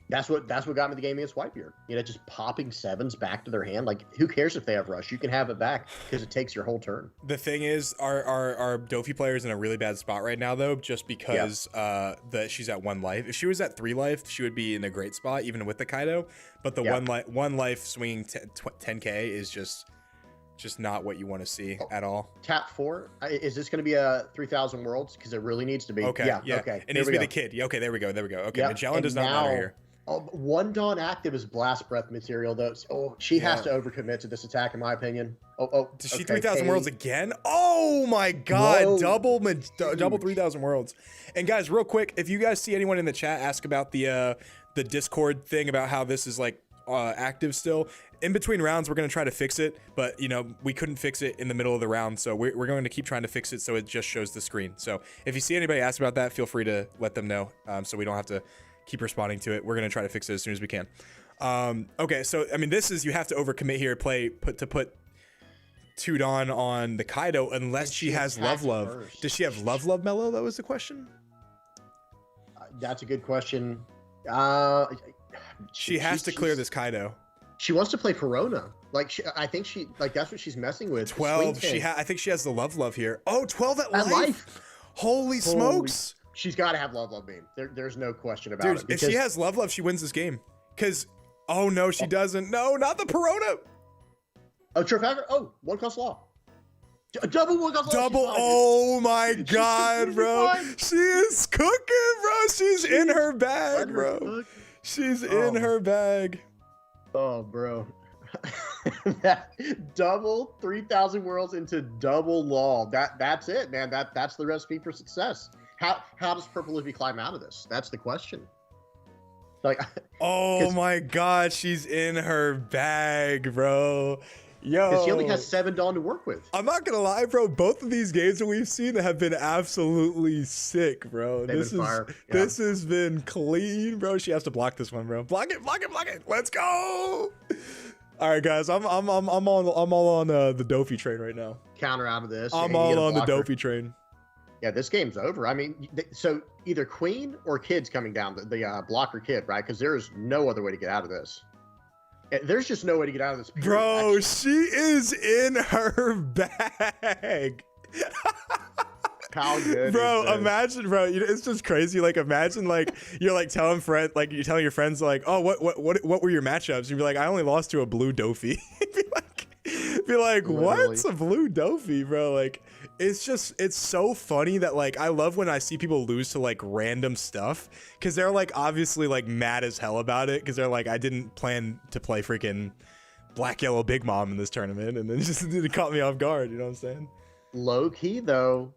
that's what got me the game against Whitebeard. You know, just popping 7s back to their hand. Like, who cares if they have rush? You can have it back because it takes your whole turn. The thing is, our Dofi player is in a really bad spot right now, though, just because that she's at 1 life. If she was at 3 life, she would be in a great spot, even with the Kaido. But the 1 life swinging 10k is just not what you want to see at all. Tap 4. Is this going to be a 3,000 worlds? Because it really needs to be. Okay. Yeah. Okay. It needs to be the Kid. Okay. There we go. Okay. Yep. Magellan does not matter here. 1 Dawn active is Blast Breath material, though. So, she has to overcommit to this attack, in my opinion. Does she 3,000 worlds again? Oh my God! Whoa. Double 3,000 worlds. And guys, real quick, if you guys see anyone in the chat ask about the Discord thing about how this is like active still, in between rounds we're going to try to fix it, but you know, we couldn't fix it in the middle of the round, so we're going to keep trying to fix it so it just shows the screen. So if you see anybody ask about that, feel free to let them know, so we don't have to keep responding to it. We're going to try to fix it as soon as we can. Okay, so I mean, this is, you have to overcommit here, put 2 Dawn on the Kaido unless she has Love. Does she have Love Mellow? That was the question. That's a good question. She has to clear this Kaido. She wants to play Perona. Like, I think that's what she's messing with. 12. I think she has the Love here. Oh, 12 at life. Holy smokes. She's got to have Love Beam. There's no question about it. If she has Love, she wins this game. Because, oh no, she doesn't. No, not the Perona. Oh, Trafalgar. Oh, 1-cost law. Double 1-cost law. Double. Oh my God, bro. She is cooking, bro. She's in her bag, bro. She's in her bag. Oh, bro. That double 3,000 worlds into double law. That's it, man. That's the recipe for success. How does Purple Luffy climb out of this? That's the question. Like, oh my God, she's in her bag, bro. Yo, because she only has 7 Dawn to work with. I'm not gonna lie, bro. Both of these games that we've seen have been absolutely sick, bro. This has been clean, bro. She has to block this one, bro. Block it. Let's go. All right, guys. I'm all on the Dofi train right now. Counter out of this. I'm all on the Dofi train. Yeah, this game's over. I mean, so either Queen or Kid's coming down, the blocker Kid, right? Because there is no other way to get out of this. There's just no way to get out of this. Period, bro, she is in her bag. How good, bro? Imagine, bro. It's just crazy. Like, imagine, like, you're like telling your friends, like, oh, what were your matchups? You'd be like, I only lost to a blue Dofi. be like, what's a blue Dofi, bro? Like, it's so funny that, like, I love when I see people lose to like random stuff, because they're like obviously like mad as hell about it, because they're like, I didn't plan to play freaking Black Yellow Big Mom in this tournament, and then it caught me off guard. You know what I'm saying? Low key though,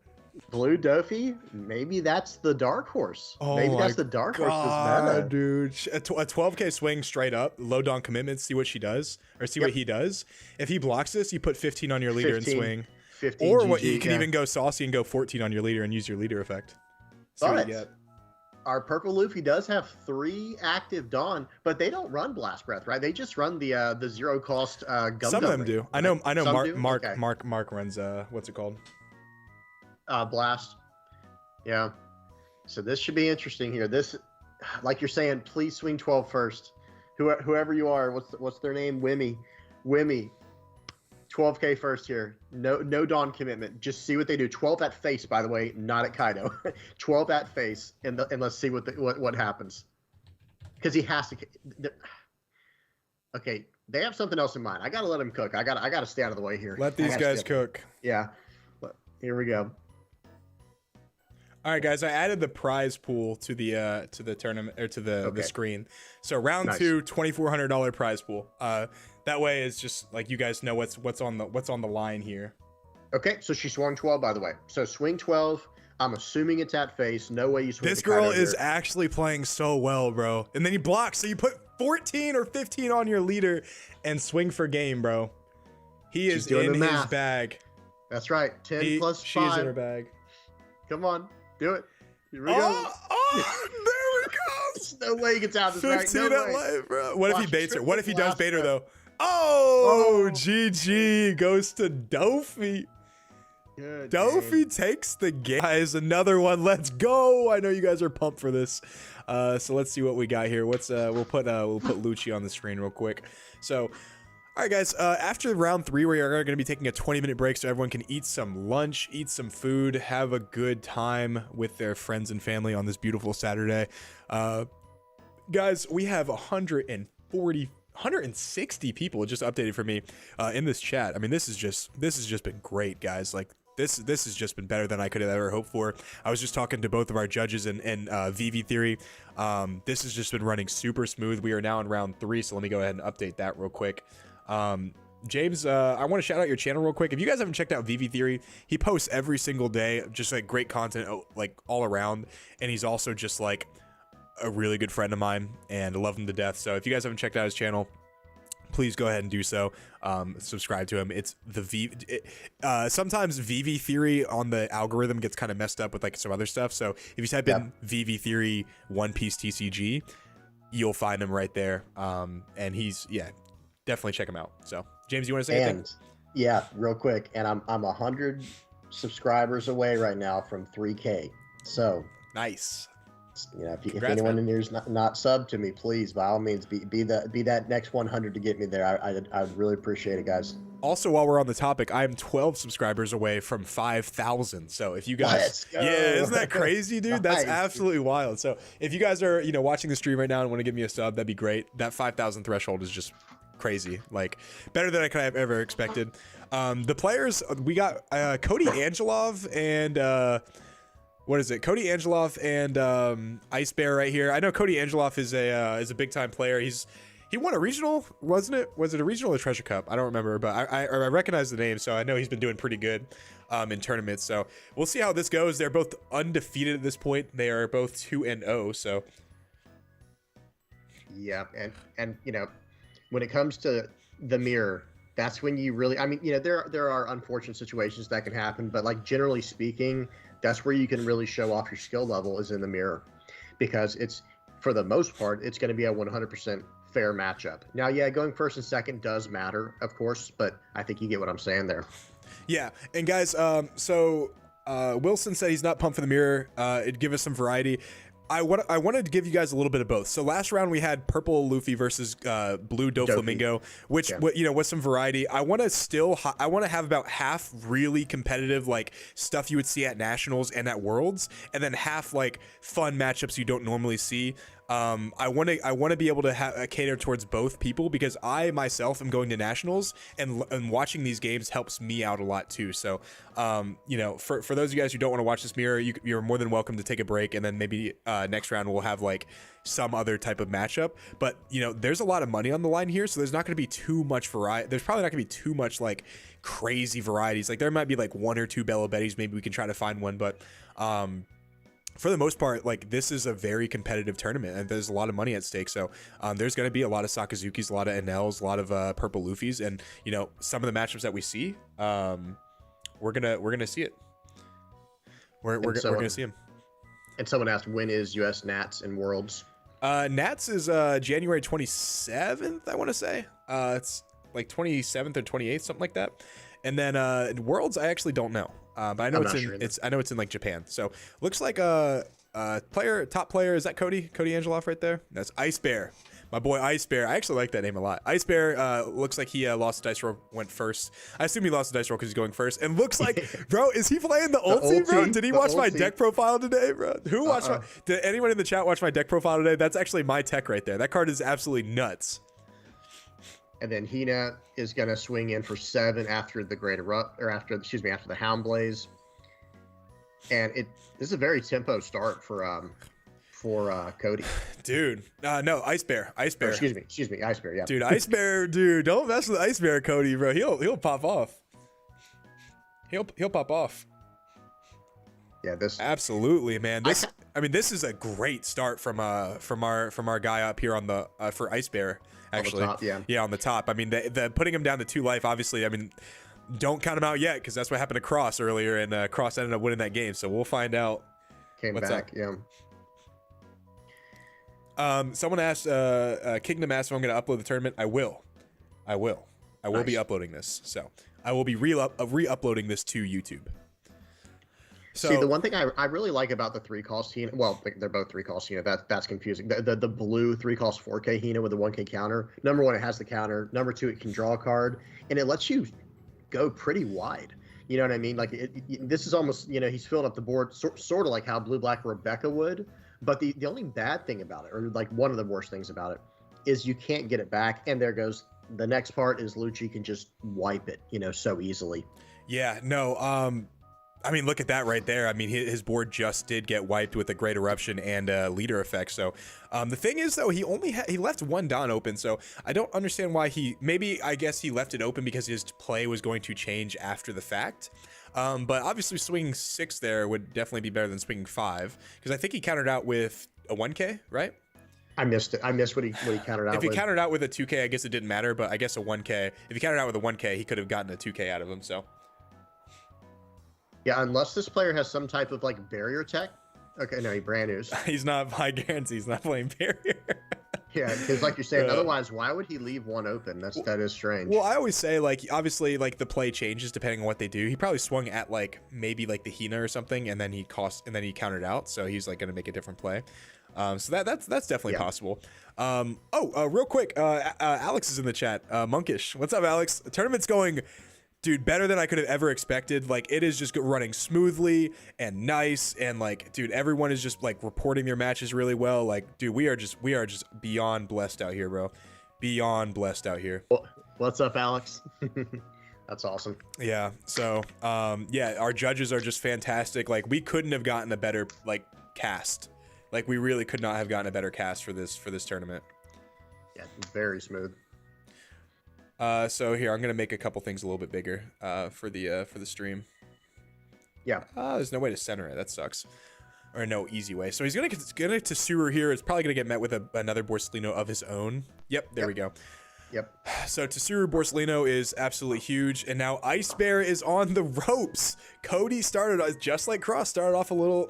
blue Dofi, maybe that's the dark horse. Oh, maybe that's the dark horse this meta, dude. A 12k swing straight up, low Dawn commitment. See what she does, or see what he does. If he blocks this, you put 15 on your leader and swing. 15 or GG, what you can even go saucy and go 14 on your leader and use your leader effect. But our Purple Luffy does have 3 active Dawn, but they don't run Blast Breath, right? They just run the 0-cost Gum. Some of them do. Right? I know. Some Mark runs what's it called? Blast. Yeah. So this should be interesting here. This, like you're saying, please swing 12 first. Whoever you are, what's their name? Wimmy. 12K first here. No Dawn commitment. Just see what they do. 12 at face, by the way, not at Kaido. 12 at face, and let's see what happens. Because he has to. Okay, they have something else in mind. I gotta let him cook. I gotta stay out of the way here. Let these guys cook. Yeah. Here we go. All right, guys. I added the prize pool to the tournament or to the screen. So round two, $2,400 prize pool. That way it's just like you guys know what's on the line here. Okay, so she swung 12, by the way. So swing 12. I'm assuming it's at face. No way you swing. This girl is actually playing so well, bro. And then you block, so you put 14 or 15 on your leader and swing for game, bro. She's in his bag. That's right. 10 plus 5. She's in her bag. Come on, do it. Here we go. Oh, there we go. There's no way he gets out of this. 15 at life, bro. What if he baits her? What if he does bait her though? Oh, GG goes to Dofi. Good Dofi takes the game. Guys, another one. Let's go. I know you guys are pumped for this. So let's see what we got here. We'll put Lucci on the screen real quick. So, all right, guys. After round 3, we are going to be taking a 20-minute break so everyone can eat some lunch, eat some food, have a good time with their friends and family on this beautiful Saturday. Guys, we have 160 people just updated for me in this chat. I mean, this has just been great, guys. Like this has just been better than I could have ever hoped for. I was just talking to both of our judges in VV Theory. This has just been running super smooth. We are now in round 3, so let me go ahead and update that real quick. James, I want to shout out your channel real quick. If you guys haven't checked out VV Theory, he posts every single day, just like great content, like all around. And he's also just like a really good friend of mine, and I love him to death. So if you guys haven't checked out his channel, please go ahead and do so. Subscribe to him. It's sometimes VV Theory on the algorithm gets kind of messed up with like some other stuff. So if you type in VV Theory Piece TCG, you'll find him right there. And he's definitely check him out. So James, you want to say anything? Yeah, real quick. And I'm 100 subscribers away right now from 3K. So nice. You know, if anyone in here is not sub to me, please, by all means, be that next 100 to get me there. I'd really appreciate it, guys. Also, while we're on the topic, I am 12 subscribers away from 5,000. So if you guys, isn't that crazy, dude? That's absolutely wild. So if you guys are, watching the stream right now and want to give me a sub, that'd be great. That 5,000 threshold is just crazy, like better than I could have ever expected. The players, we got Cody Angelov and what is it? Cody Angelov and Ice Bear right here. I know Cody Angelov is a big time player. He won a regional, wasn't it? Was it a regional or Treasure Cup? I don't remember, but I recognize the name, so I know he's been doing pretty good in tournaments. So we'll see how this goes. They're both undefeated at this point. They are both 2-0. So yeah, and when it comes to the mirror, that's when you really, I mean, there are unfortunate situations that can happen, but like generally speaking, that's where you can really show off your skill level is in the mirror, because it's, for the most part, it's going to be a 100% fair matchup. Now, yeah, going first and second does matter, of course, but I think you get what I'm saying there. Yeah, and guys, so Wilson said he's not pumped for the mirror. It'd give us some variety. I wanted to give you guys a little bit of both. So last round we had purple Luffy versus blue Doflamingo, which was some variety. I want to have about half really competitive like stuff you would see at nationals and at worlds, and then half like fun matchups you don't normally see. I want to be able to cater towards both people, because I myself am going to nationals, and watching these games helps me out a lot too. So, for those of you guys who don't want to watch this mirror, you're more than welcome to take a break, and then maybe next round we'll have like some other type of matchup. But there's a lot of money on the line here, so there's not going to be too much variety. There's probably not going to be too much like crazy varieties. Like there might be like 1 or 2 Bella Betties. Maybe we can try to find one, but for the most part, like this is a very competitive tournament, and there's a lot of money at stake. So there's going to be a lot of Sakazukis, a lot of NLs, a lot of purple Luffys, and some of the matchups that we see, we're gonna see it. We're gonna see them. And someone asked, when is US Nats and Worlds? Nats is January 27th, I want to say. It's like 27th or 28th, something like that. And then Worlds, I actually don't know. But I know it's in like Japan. So looks like top player, is that Cody Angelov right there? That's Ice Bear. My boy Ice Bear. I actually like that name a lot. Ice Bear looks like he lost the dice roll, went first. I assume he lost the dice roll because he's going first. And looks like, bro, is he playing the ulti, bro? Did he watch my deck profile today, bro? Who watched my... Did anyone in the chat watch my deck profile today? That's actually my tech right there. That card is absolutely nuts. And then Hina is going to swing in for 7 after the Great Erupt, or after the Hound Blaze. And this is a very tempo start for Cody. Dude, no, Ice Bear. Or, excuse me, Ice Bear, yeah. Dude, Ice Bear, dude, don't mess with Ice Bear, Cody, bro. He'll pop off. He'll pop off. Yeah, this absolutely, man. This is a great start from our guy up here on the for Ice Bear. Actually, on the top, yeah, on the top. I mean, the putting him down to 2 life. Obviously, I mean, don't count him out yet because that's what happened to Cross earlier, and Cross ended up winning that game. So we'll find out. Came back, yeah. Someone asked, Kingdom asked if I'm going to upload the tournament. I will Nice. be uploading this. So I will be re-uploading this to YouTube. So, see, the one thing I really like about the 3-cost Hina, well, they're both 3-cost Hina. That's confusing. The blue 3-cost 4K Hina with the 1K counter. Number 1, it has the counter. Number 2, it can draw a card, and it lets you go pretty wide. You know what I mean? Like this is almost, he's filling up the board sort of like how Blue Black Rebecca would. But the only bad thing about it, or like one of the worst things about it, is you can't get it back. And there goes the next part is Lucci can just wipe it, so easily. Yeah, no. I mean, look at that right there. I mean, his board just did get wiped with a Great Eruption and leader effect. So the thing is, though, he left 1 Dawn open. So I don't understand why I guess he left it open because his play was going to change after the fact. But obviously swinging 6 there would definitely be better than swinging 5 because I think he countered out with a 1K, right? I missed it. I missed what he countered out with. If he countered out with a 2K, I guess it didn't matter, but I guess a 1K. If he countered out with a 1K, he could have gotten a 2K out of him, so. Yeah, unless this player has some type of like barrier tech. Okay, no, he brand new. He's not, I guarantee he's not playing barrier. Yeah, because like you're saying, otherwise, why would he leave 1 open? That is strange. Well, I always say, like, obviously, like, the play changes depending on what they do. He probably swung at, like, maybe, like, the Hina or something, and then he countered out, so he's, like, going to make a different play. So that's definitely possible. Real quick, Alex is in the chat. Monkish. What's up, Alex? The tournament's going... Dude, better than I could have ever expected. Like, it is just running smoothly and nice. And, like, dude, everyone is just, like, reporting their matches really well. Like, dude, we are just beyond blessed out here, bro. Beyond blessed out here. What's up, Alex? That's awesome. Yeah. So, yeah, our judges are just fantastic. Like, we couldn't have gotten a better, like, cast. Like, we really could not have gotten a better cast for this tournament. Yeah, very smooth. So here, I'm gonna make a couple things a little bit bigger for the stream. Yeah. There's no way to center it. That sucks. Or no easy way. So he's gonna to Sewer here. It's probably gonna get met with another Borsellino of his own. Yep, there we go. Yep. So Tsuru Borsellino is absolutely huge, and now Ice Bear is on the ropes. Cody started just like Cross, started off a little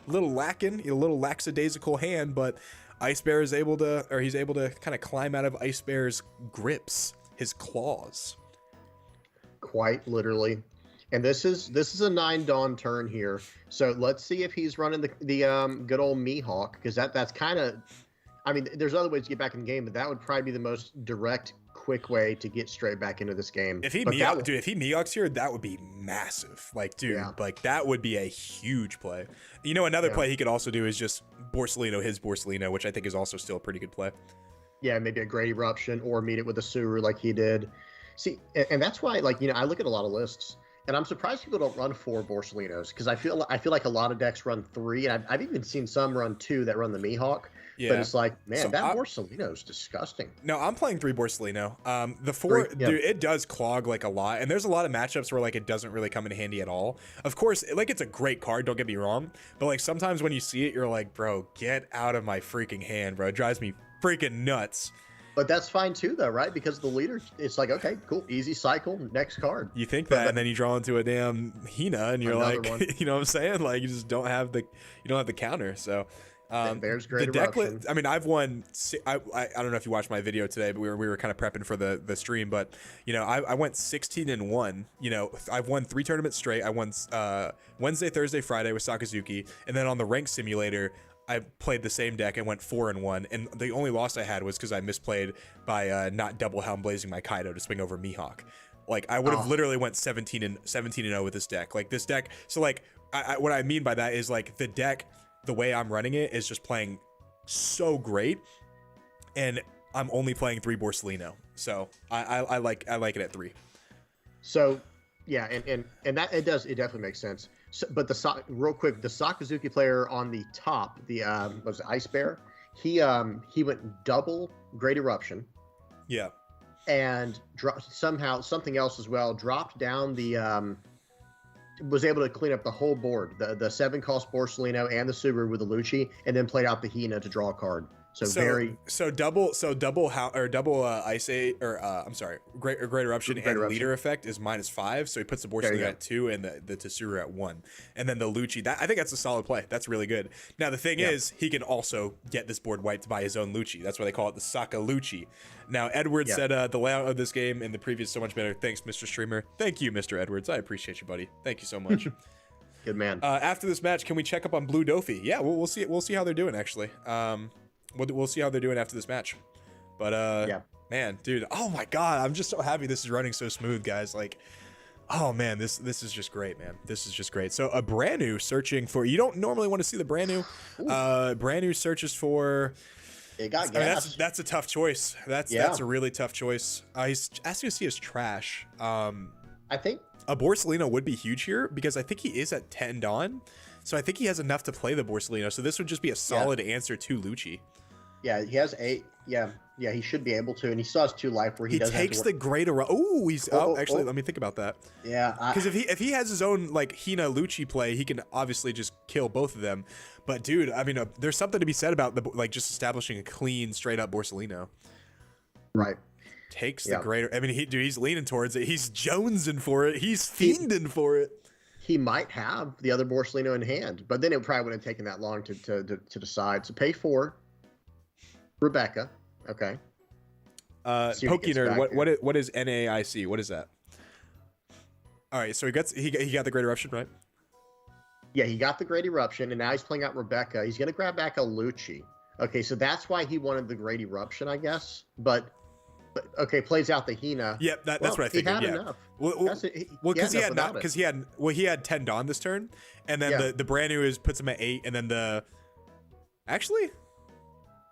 lacking, a little lackadaisical hand, but Ice Bear is able to kind of climb out of Ice Bear's grips, his claws. Quite literally. And this is a 9 Dawn turn here. So let's see if he's running the good old Mihawk, because that's kind of, I mean, there's other ways to get back in the game, but that would probably be the most direct, quick way to get straight back into this game. If he Mihawks here, that would be massive. Like, dude, like that would be a huge play. You know, another play he could also do is just his Borsellino, which I think is also still a pretty good play. Yeah, maybe a Great Eruption or meet it with a Sewer like he did. See, and that's why, like, you know, I look at a lot of lists, and I'm surprised people don't run 4 Borsellinos, because I feel like a lot of decks run 3, and I've even seen some run 2 that run the Mihawk. Yeah. But it's like, man, so that Borsellino is disgusting. No, I'm playing 3 Borsellino. The 4, dude, it does clog like a lot, and there's a lot of matchups where like it doesn't really come in handy at all. Of course, like it's a great card, don't get me wrong, but like sometimes when you see it, you're like, bro, get out of my freaking hand, bro. It drives me freaking nuts. But that's fine too, though, right? Because the leader, it's like, okay, cool, easy cycle, next card. You think that, and then you draw into a damn Hina, and you're like, you know what I'm saying? Like you just don't have the counter. So. There's Great the deck Eruption. I mean, I've won. I don't know if you watched my video today, but we were kind of prepping for the stream. But you know, I went 16-1. You know, I've won 3 tournaments straight. I won Wednesday, Thursday, Friday with Sakazuki, and then on the rank simulator, I played the same deck and went 4-1, and the only loss I had was because I misplayed by not double Helm Blazing my Kaido to swing over Mihawk. Like I would have literally went 17-0 with this deck. Like this deck. So like what I mean by that is like the deck, the way I'm running it is just playing so great, and I'm only playing 3 Borsalino. So I like it at 3. So yeah, and that it definitely makes sense. So, but real quick, the Sakazuki player on the top, the was it Ice Bear? He went double Great Eruption. Yeah. And somehow something else as well, dropped down the was able to clean up the whole board, the 7-cost Borsalino and the Subaru with the Lucci, and then played out the Hina to draw a card. Double Ice Age, or I'm sorry, Great Eruption and Leader effect is -5, so he puts the Borsalino at 2 and the Tsuru at 1, and then the Lucci. I think that's a solid play. That's really good. Now the thing is, he can also get this board wiped by his own Lucci. That's why they call it the Saka Lucci. Now Edward said the layout of this game and the previous so much better. Thanks, Mr. Streamer. Thank you, Mr. Edwards. I appreciate you, buddy. Thank you so much. Good man. After this match, can we check up on Blue Dofi? Yeah, we'll see. We'll see how they're doing actually. We'll see how they're doing after this match. But man, dude, oh my god, I'm just so happy this is running so smooth, guys. Like, oh man, this is just great, man. This is just great. So a brand new searching for, you don't normally want to see the brand new. Brand new searches for. It got gas. Mean, that's a tough choice. That's a really tough choice. He's asking to see his trash. I think a Borsalino would be huge here because I think he is at 10 Dawn. So I think he has enough to play the Borsalino. So this would just be a solid answer to Lucci. Yeah, he has 8. Yeah, he should be able to, and he still has 2 life where he doesn't takes have to the great eruption. Oh, he's actually. Let me think about that. Yeah, because if he has his own like Hina Lucci play, he can obviously just kill both of them. But dude, I mean, there's something to be said about just establishing a clean, straight up Borsalino. Right. Takes the greater. I mean, he's leaning towards it. He's jonesing for it. He's fiending for it. He might have the other Borsalino in hand, but then it probably wouldn't have taken that long to decide. So pay 4. Rebecca, okay. Pokenerd, what is NAIC? What is that? All right, so he got the Great Eruption, right? Yeah, he got the Great Eruption, and now he's playing out Rebecca. He's gonna grab back a Lucci. Okay, so that's why he wanted the Great Eruption, I guess. But okay, plays out the Hina. Yep, that's what I figured. He had enough. Because he had 10 Dawn this turn, and then the brand new puts him at 8, and then actually.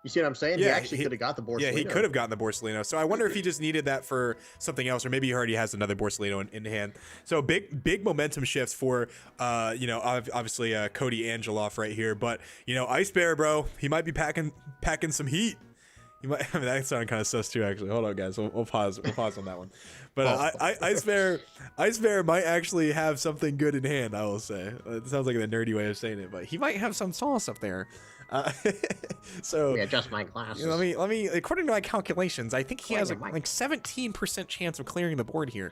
You see what I'm saying? Yeah, he actually could have got the Borsalino. Yeah, he could have gotten the Borsalino. So I wonder if he just needed that for something else, or maybe he already has another Borsalino in hand. So big momentum shifts for, obviously Cody Angeloff right here. But, Ice Bear, bro, he might be packing some heat. He might. I mean, that sounded kind of sus too, actually. Hold on, guys. We'll pause. We'll pause on that one. But Ice Bear might actually have something good in hand. I will say. It sounds like a nerdy way of saying it, but he might have some sauce up there. So let me adjust my glasses. Let me. According to my calculations, I think he has like 17% chance of clearing the board here.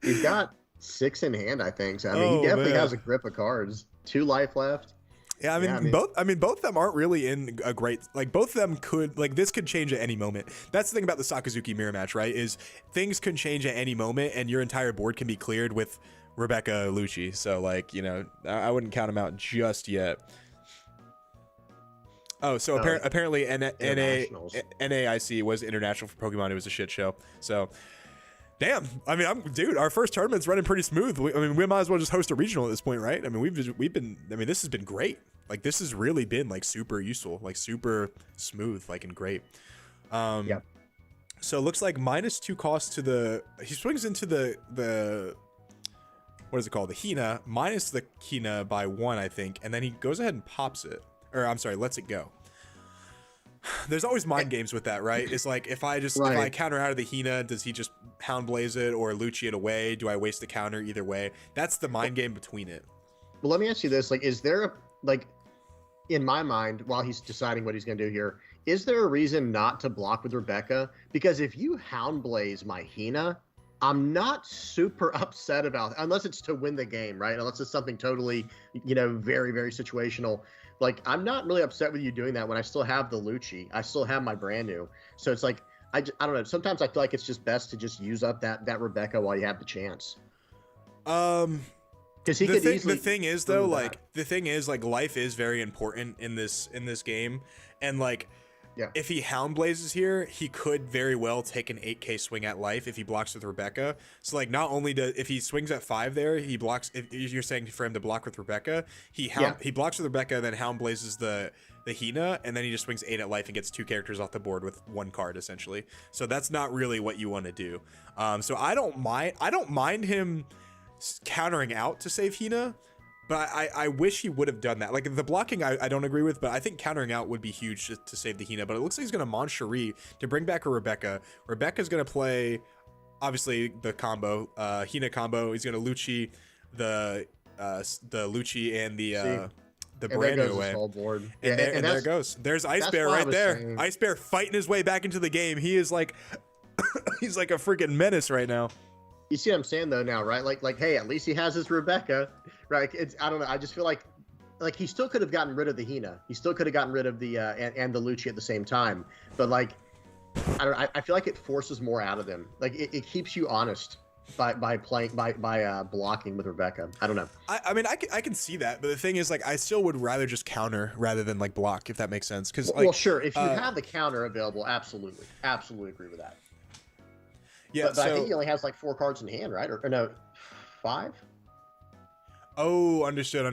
He's got 6 in hand, I think. So he definitely has a grip of cards. 2 life left. Yeah, both of them aren't really in a great, like, both of them could, like, this could change at any moment. That's the thing about the Sakazuki mirror match, right? Is things can change at any moment, and your entire board can be cleared with Rebecca Lucci. So, like, I wouldn't count him out just yet. Oh, so apparently NAIC was international for Pokemon. It was a shit show. So, damn. I mean, dude, our first tournament's running pretty smooth. We might as well just host a regional at this point, right? I mean, we've been. I mean, this has been great. Like, this has really been like super useful, like super smooth, like, and great. Yeah. So it looks like -2 cost to the. He swings into the. What is it called? The Hina minus the Hina by 1, I think, and then he goes ahead and pops it, or I'm sorry, lets it go. There's always mind games with that, right? It's like if I counter out of the Hina, does he just Hound Blaze it or Lucci it away? Do I waste the counter? Either way, that's the mind game between it. Well, let me ask you this: like, is there in my mind, while he's deciding what he's going to do here, is there a reason not to block with Rebecca? Because if you Hound Blaze my Hina, I'm not super upset about it, unless it's to win the game, right? Unless it's something totally, very, very situational. Like, I'm not really upset with you doing that when I still have the Lucci. I still have my brand new. So it's like, I don't know. Sometimes I feel like it's just best to just use up that Rebecca while you have the chance. Because he could easily. The thing is though, like life is very important in this game, and like. Yeah. If he Hound Blazes here, he could very well take an 8k swing at life if he blocks with Rebecca. So like not only if he swings at 5 there, he blocks. If you're saying for him to block with Rebecca, he blocks with Rebecca, then Hound Blazes the Hina, and then he just swings 8 at life and gets 2 characters off the board with 1 card essentially. So that's not really what you want to do. So I don't mind him countering out to save Hina. But I wish he would have done that. Like the blocking, I don't agree with, but I think countering out would be huge to save the Hina. But it looks like he's going to Mon Cherie to bring back a Rebecca. Rebecca's going to play, obviously, the combo, Hina combo. He's going to Lucci the Lucci and the Brand away. And there it goes. There's Ice Bear right there. Saying. Ice Bear fighting his way back into the game. He is like, he's like a freaking menace right now. You see what I'm saying though now, right? Like, hey, at least he has his Rebecca, right? I don't know. I just feel like he still could have gotten rid of the Hina. He still could have gotten rid of the and the Lucci at the same time. But like, I don't know. I feel like it forces more out of them. Like it keeps you honest by blocking with Rebecca. I don't know. I mean, I can see that, but the thing is, like, I still would rather just counter rather than like block, if that makes sense. Because well, sure, if you have the counter available, absolutely agree with that. Yeah, but I think he only has like 4 cards in hand, right? Or no, 5? Oh, understood.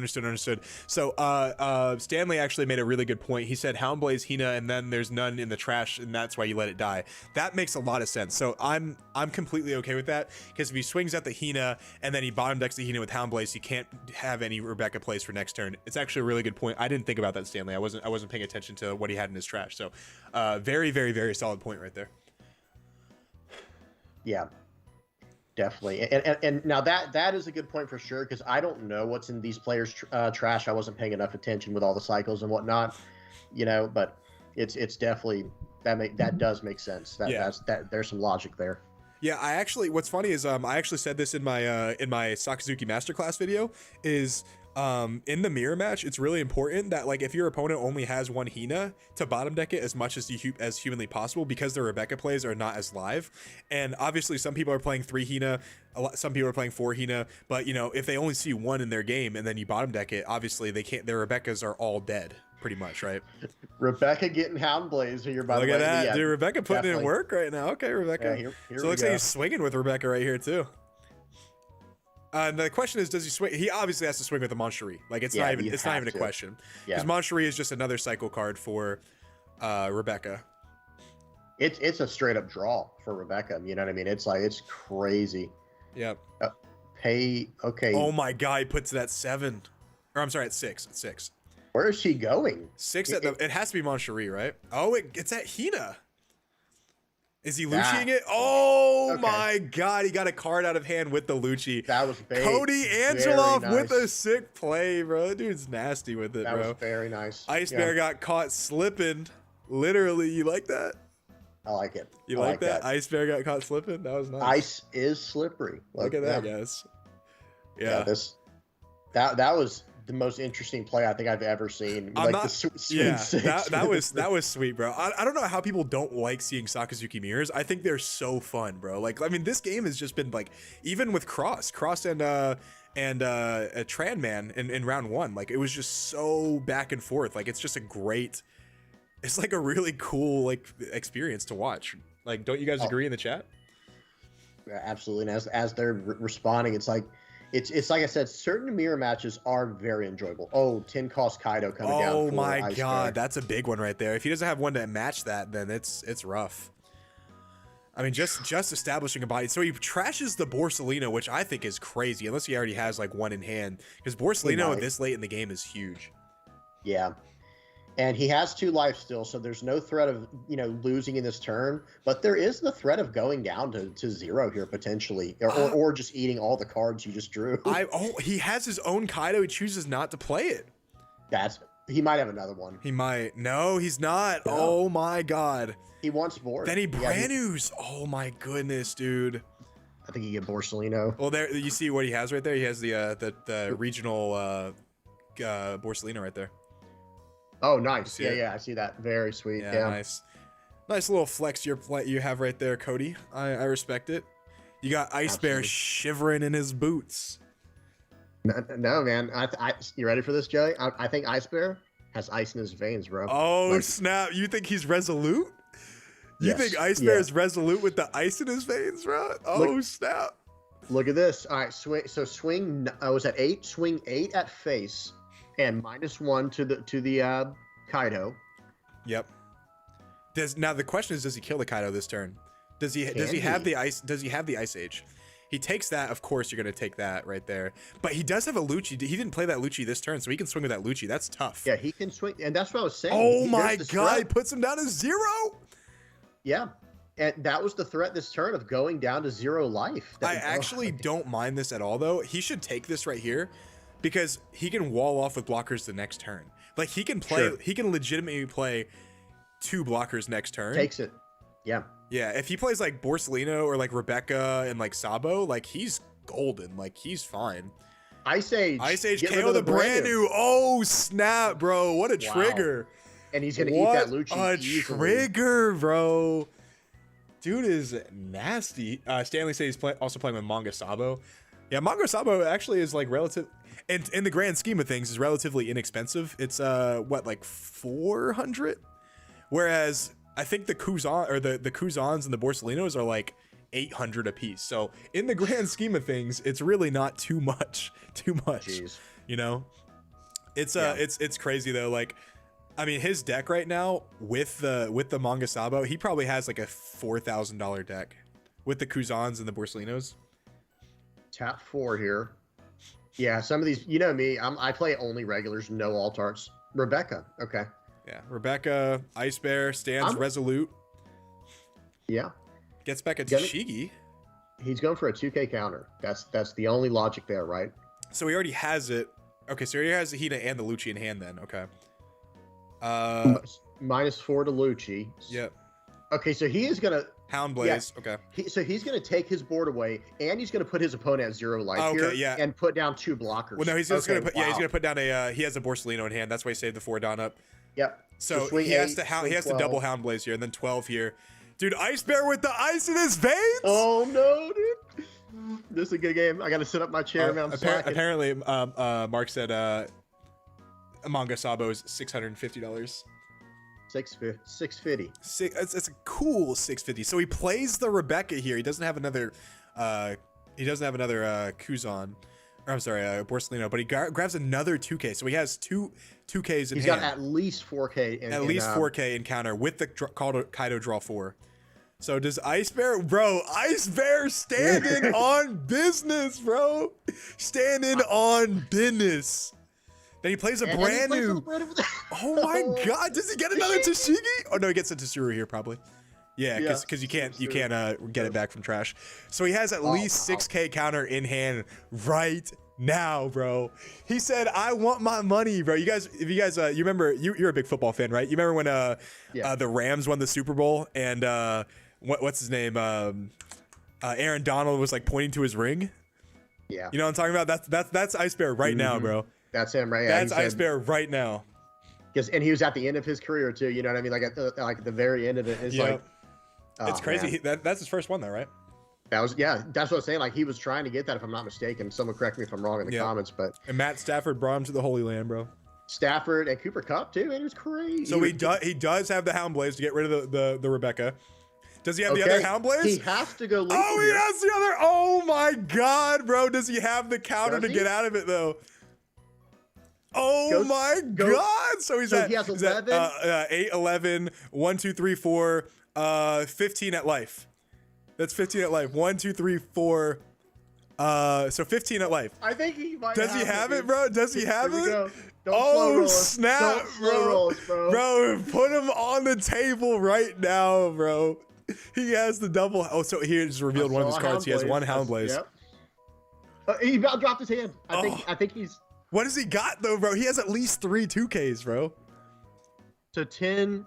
So, Stanley actually made a really good point. He said Houndblaze, Hina, and then there's none in the trash, and that's why you let it die. That makes a lot of sense. So I'm completely okay with that, because if he swings at the Hina and then he bottom decks the Hina with Houndblaze, he can't have any Rebecca plays for next turn. It's actually a really good point. I didn't think about that, Stanley. I wasn't paying attention to what he had in his trash. So, very, very, very solid point right there. Yeah, definitely. And now that is a good point for sure, because I don't know what's in these players' trash. I wasn't paying enough attention with all the cycles and whatnot, but it's definitely that does make sense. That there's some logic there. Yeah, what's funny is I actually said this in my Sakazuki Masterclass video is in the mirror match, it's really important that, like, if your opponent only has 1 Hina, to bottom deck it as much as humanly possible, because the Rebecca plays are not as live. And obviously some people are playing 3 Hina, some people are playing 4 Hina, but if they only see 1 in their game and then you bottom deck it, obviously they can't, their Rebeccas are all dead pretty much, right? Rebecca getting Houndblaze here, by the way. Look at that. Yeah, dude, Rebecca putting in work right now. Okay, Rebecca. Yeah, here so it looks like he's swinging with Rebecca right here too. The question is, does he swing? He obviously has to swing with the Mon Cherie. Like, it's not even a question. Because Mon Cherie is just another cycle card for Rebecca. It's a straight up draw for Rebecca. You know what I mean? It's like, it's crazy. Yep. Okay. Oh my God, he puts it at 7. Or I'm sorry, at 6. At 6. Where is she going? 6 at it has to be Mon Cherie, right? Oh, it's at Hina. Is he Lucciing it? Oh my God, he got a card out of hand with the Lucci. That was bait. Cody Angeloff with a sick play, bro. That dude's nasty with it, bro. That was very nice. Ice Bear got caught slipping. Literally, you like that? I like it. You like that? Ice Bear got caught slipping? That was nice. Ice is slippery. Look at that, guys. Yeah. That was the most interesting play I think I've ever seen. That was sweet, bro. I don't know how people don't like seeing Sakazuki mirrors. I think they're so fun, bro. Like, I mean, this game has just been like, even with Cross and Tran Man in round 1, like, it was just so back and forth. Like, it's just it's like a really cool like experience to watch. Like, don't you guys agree in the chat? Yeah, absolutely. And as they're responding, it's like, it's like I said, certain mirror matches are very enjoyable. Oh, 10 cost Kaido coming down. Oh my God, that's a big one right there. If he doesn't have one to match that, then it's rough. I mean, just establishing a body. So he trashes the Borsellino, which I think is crazy, unless he already has like 1 in hand. Because Borsellino this late in the game is huge. Yeah. And he has 2 life still, so there's no threat of losing in this turn. But there is the threat of going down to 0 here potentially, or just eating all the cards you just drew. He has his own Kaido. He chooses not to play it. He might have another one. He might. No, he's not. No. Oh my God. He wants board. Then he brand news. Oh my goodness, dude. I think you get Borsellino. Well, there you see what he has right there. He has the regional Borsellino right there. Oh, nice. Yeah, I see that. Very sweet. Yeah. Nice little flex you have right there, Cody. I respect it. You got Ice Bear shivering in his boots. No, man. You ready for this, Joey? I think Ice Bear has ice in his veins, bro. Oh, Like, snap. You think he's resolute? You yes. think Ice Bear Yeah. is resolute with the ice in his veins, bro? Oh, snap. Look at this. All right, swing. So swing. I was at 8. Swing 8 at face, and -1 to the Kaido. Yep. Now the question is, does he kill the Kaido this turn? Does he have the ice? Does he have the Ice Age? He takes that. Of course, you're gonna take that right there. But he does have a Lucci. He didn't play that Lucci this turn, so he can swing with that Lucci. That's tough. Yeah, he can swing, and that's what I was saying. Oh my god! He puts him down to 0. Yeah, and that was the threat this turn of going down to 0 life. I actually don't mind this at all, though. He should take this right here because he can wall off with blockers the next turn. Like he can play. Sure. He can legitimately play 2 blockers next turn. Takes it. Yeah. Yeah, if he plays like Borsellino or like Rebecca and like Sabo, like he's golden. Like he's fine. Ice Age KO the brand new. Oh snap, bro! What a trigger! And he's gonna eat that Lucci. A trigger, bro. Dude is nasty. Stanley said he's also playing with Manga Sabo. Yeah, Manga Sabo actually is like relative, and in the grand scheme of things, is relatively inexpensive. It's what, like 400, whereas I think the Kuzan or the Kuzans and the Borsellinos are like 800 a piece. So in the grand scheme of things, it's really not too much. Jeez. You know, it's crazy though. Like, I mean, his deck right now with the Manga Sabo, he probably has like a $4,000 deck with the Kuzans and the Borsellinos. Tap 4 here. Yeah, some of these, you know me, I play only regulars, no alt arts. Rebecca, okay. Yeah, Rebecca, Ice Bear, stands resolute. Yeah. Gets back a Tashigi. He's going for a 2K counter. That's the only logic there, right? So he already has it. Okay, so he already has the Hina and the Lucci in hand then. Okay. -4 to Lucci. Yep. Okay, so he is gonna Hound Blaze. Yeah. Okay. So he's gonna take his board away, and he's gonna put his opponent at 0 life here, yeah. and put down 2 blockers. Well, no, he's just gonna put. Wow. Yeah, he's gonna put down a. He has a Borsellino in hand. That's why he saved the 4 Don up. Yep. So he has to double Hound Blaze here, and then 12 here. Dude, Ice Bear with the ice in his veins. Oh no, dude. This is a good game. I gotta set up my chair, man. Apparently, Mark said Manga Sabo is $650. 650. It's a cool 650. So he plays the Rebecca here. He doesn't have another. Kuzan. Or I'm sorry, Borsellino, but he grabs another 2K. So he has two 2Ks in hand. He's got at least 4K. At least 4K in counter with the Kaido draw 4. So does Ice Bear, bro? Ice Bear standing on business, bro. Standing on business. Then he plays a brand new. Oh my God! Does he get another Tashigi? Oh no, he gets a Tsuru here probably. Yeah, because you can't get it back from trash. So he has at least 6K counter in hand right now, bro. He said, "I want my money, bro." You guys, if you guys, you remember, you're a big football fan, right? You remember when the Rams won the Super Bowl and what's his name? Aaron Donald was like pointing to his ring. Yeah. You know what I'm talking about? That's Ice Bear right now, bro. That's him, right? Yeah, that's Ice Bear right now. And he was at the end of his career too. You know what I mean? Like at the very end of it. It's like. It's crazy. That's his first one, though, right? That's what I was saying. Like he was trying to get that, if I'm not mistaken. Someone correct me if I'm wrong in the comments, but. And Matt Stafford brought him to the Holy Land, bro. Stafford and Cooper Kupp too, and it was crazy. So he does have the Hound Blaze to get rid of the Rebecca. Does he have the other Hound Blaze? He has to go. Oh, he has the other. Oh my God, bro! Does he have the counter to get out of it though? Oh my God! So he has 11? 8, 11, 1, 2, 3, 4, 15 at life. That's 15 at life. 1, 2, 3, 4. So 15 at life. I think he might. Does he have it, bro? Does he have it? Oh snap, bro! Bro, put him on the table right now, bro. He has the double. Oh, so he just revealed one of his cards. He has one Hound Blaze. Yep. He about dropped his hand. I think he's. What has he got though, bro? He has at least 3 2Ks, bro. So 10.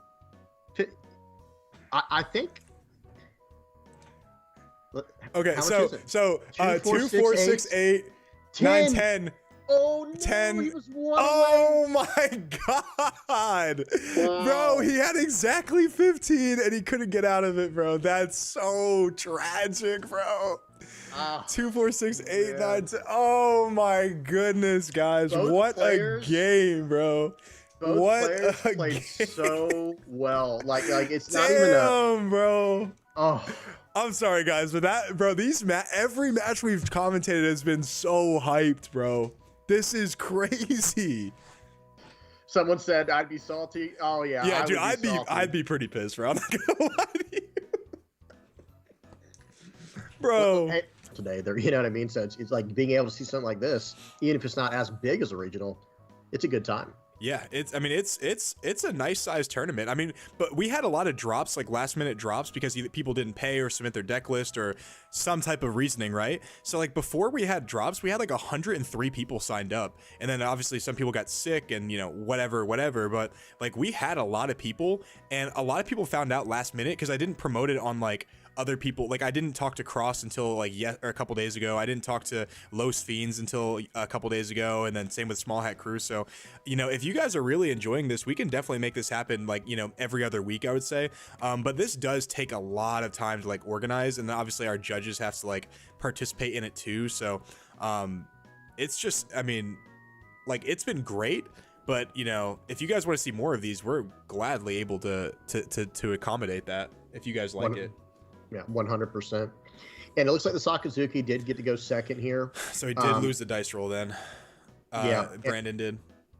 I think. Okay, so 2, 4, 6, 8, 9, 10. Oh no! 10. He was one oh my God, wow. Bro! He had exactly 15 and he couldn't get out of it, bro. That's so tragic, bro. Ah, 2, 4, 6, 8, man. 9, 10. Oh my goodness, guys. Both What players- a game, bro. Both What players a played game. so well. Like it's not even a. Damn, bro. Oh, I'm sorry, guys, but that, bro, every match we've commentated has been so hyped, bro. This is crazy. someone said I'd be salty. Oh yeah. Yeah, dude, salty. I'd be pretty pissed, bro. I'm not gonna lie to you. Bro. Hey, today, there, you know what I mean. So it's like being able to see something like this, even if it's not as big as a regional, it's a good time. Yeah, it's a nice sized tournament. I mean, but we had a lot of drops, like last minute drops, because either people didn't pay or submit their deck list or some type of reasoning, right? So like before we had drops, we had like 103 people signed up, and then obviously some people got sick and whatever. But like we had a lot of people, and a lot of people found out last minute because I didn't promote it on like other people. Like I didn't talk to Cross until like a couple days ago. I didn't talk to Los Fiends until a couple days ago, and then same with Small Hat Crew. So if you guys are really enjoying this, we can definitely make this happen like every other week, I would say. But this does take a lot of time to like organize, and then obviously our judges have to like participate in it too. So it's just, I mean, like it's been great. But if you guys want to see more of these, we're gladly able to accommodate that if you guys like it. Yeah, 100%. And it looks like the Sakazuki did get to go second here. So he did lose the dice roll then. Yeah, Brandon did.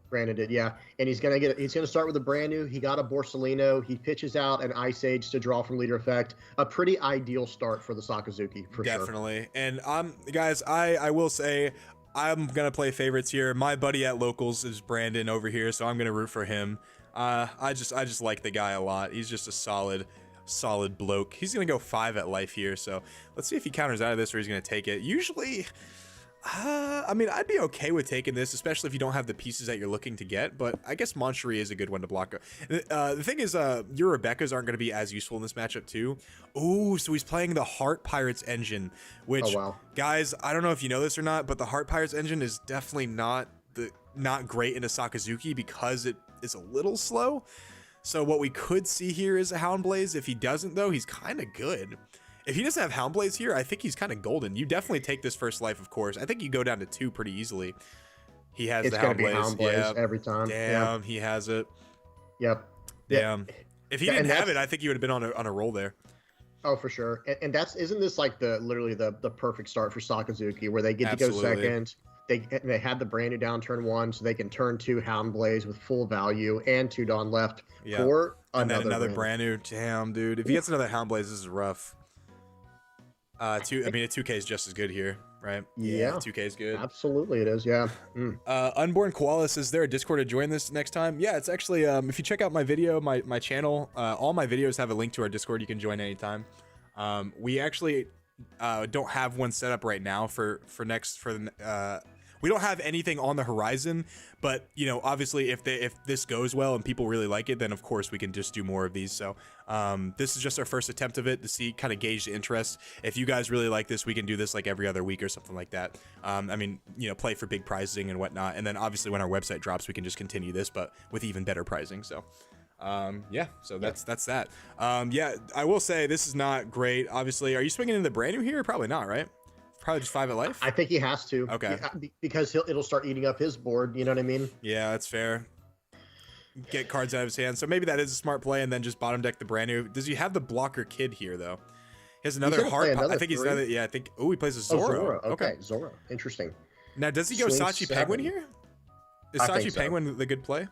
Brandon did, yeah. And he's gonna start with a brand new. He got a Borsellino. He pitches out an Ice Age to draw from leader effect. A pretty ideal start for the Sakazuki, for sure. Definitely. And guys, I will say I'm gonna play favorites here. My buddy at locals is Brandon over here, so I'm gonna root for him. I just like the guy a lot. He's just a solid bloke. He's gonna go 5 at life here, so let's see if he counters out of this or he's gonna take it. Usually I mean, I'd be okay with taking this, especially if you don't have the pieces that you're looking to get, but I guess Moncherie is a good one to block. The thing is, your Rebekahs aren't going to be as useful in this matchup too. Ooh, so he's playing the Heart Pirates engine, which, guys, I don't know if you know this or not, but the Heart Pirates engine is definitely not great in a Sakazuki because it is a little slow. So what we could see here is a Houndblaze. If he doesn't, though, he's kind of good. If he doesn't have Houndblaze here, I think he's kind of golden. You definitely take this first life, of course. I think you go down to 2 pretty easily. He has the Houndblaze. Yep. Every time. Damn, he has it. Yep. Damn. If he didn't have it, I think he would have been on a roll there. Oh, for sure. And isn't this like literally the perfect start for Sakazuki, where they get to go second? They had the brand new down turn 1, so they can turn 2 Houndblaze with full value and 2 Dawn left for another brand new. Damn, dude. If he gets another Houndblaze, this is rough. A 2K is just as good here, right? Yeah, 2K is good. Absolutely, it is. Yeah. Unborn Koalas, is there a Discord to join this next time? Yeah, it's actually if you check out my video, my channel, all my videos have a link to our Discord. You can join anytime. We actually don't have one set up right now we don't have anything on the horizon, but obviously if this goes well and people really like it, then of course we can just do more of these. So this is just our first attempt of it to kind of gauge the interest. If you guys really like this, we can do this like every other week or something like that. I mean, play for big prizing and whatnot, and then obviously when our website drops, we can just continue this, but with even better pricing. So yeah, so that's that. Yeah, I will say this is not great. Obviously, are you swinging in the brand new here? Probably not, right? Probably just 5 at life. I think he has to. Okay. Because it'll start eating up his board. You know what I mean? Yeah, that's fair. Get cards out of his hand. So maybe that is a smart play, and then just bottom deck the brand new. Does he have the blocker kid here though? He has another heart. I think he's another. Yeah, I think. Oh, he plays a Zoro. Okay, Zoro. Interesting. Now, does he go Sachi Penguin here? Is Sachi Penguin the good play?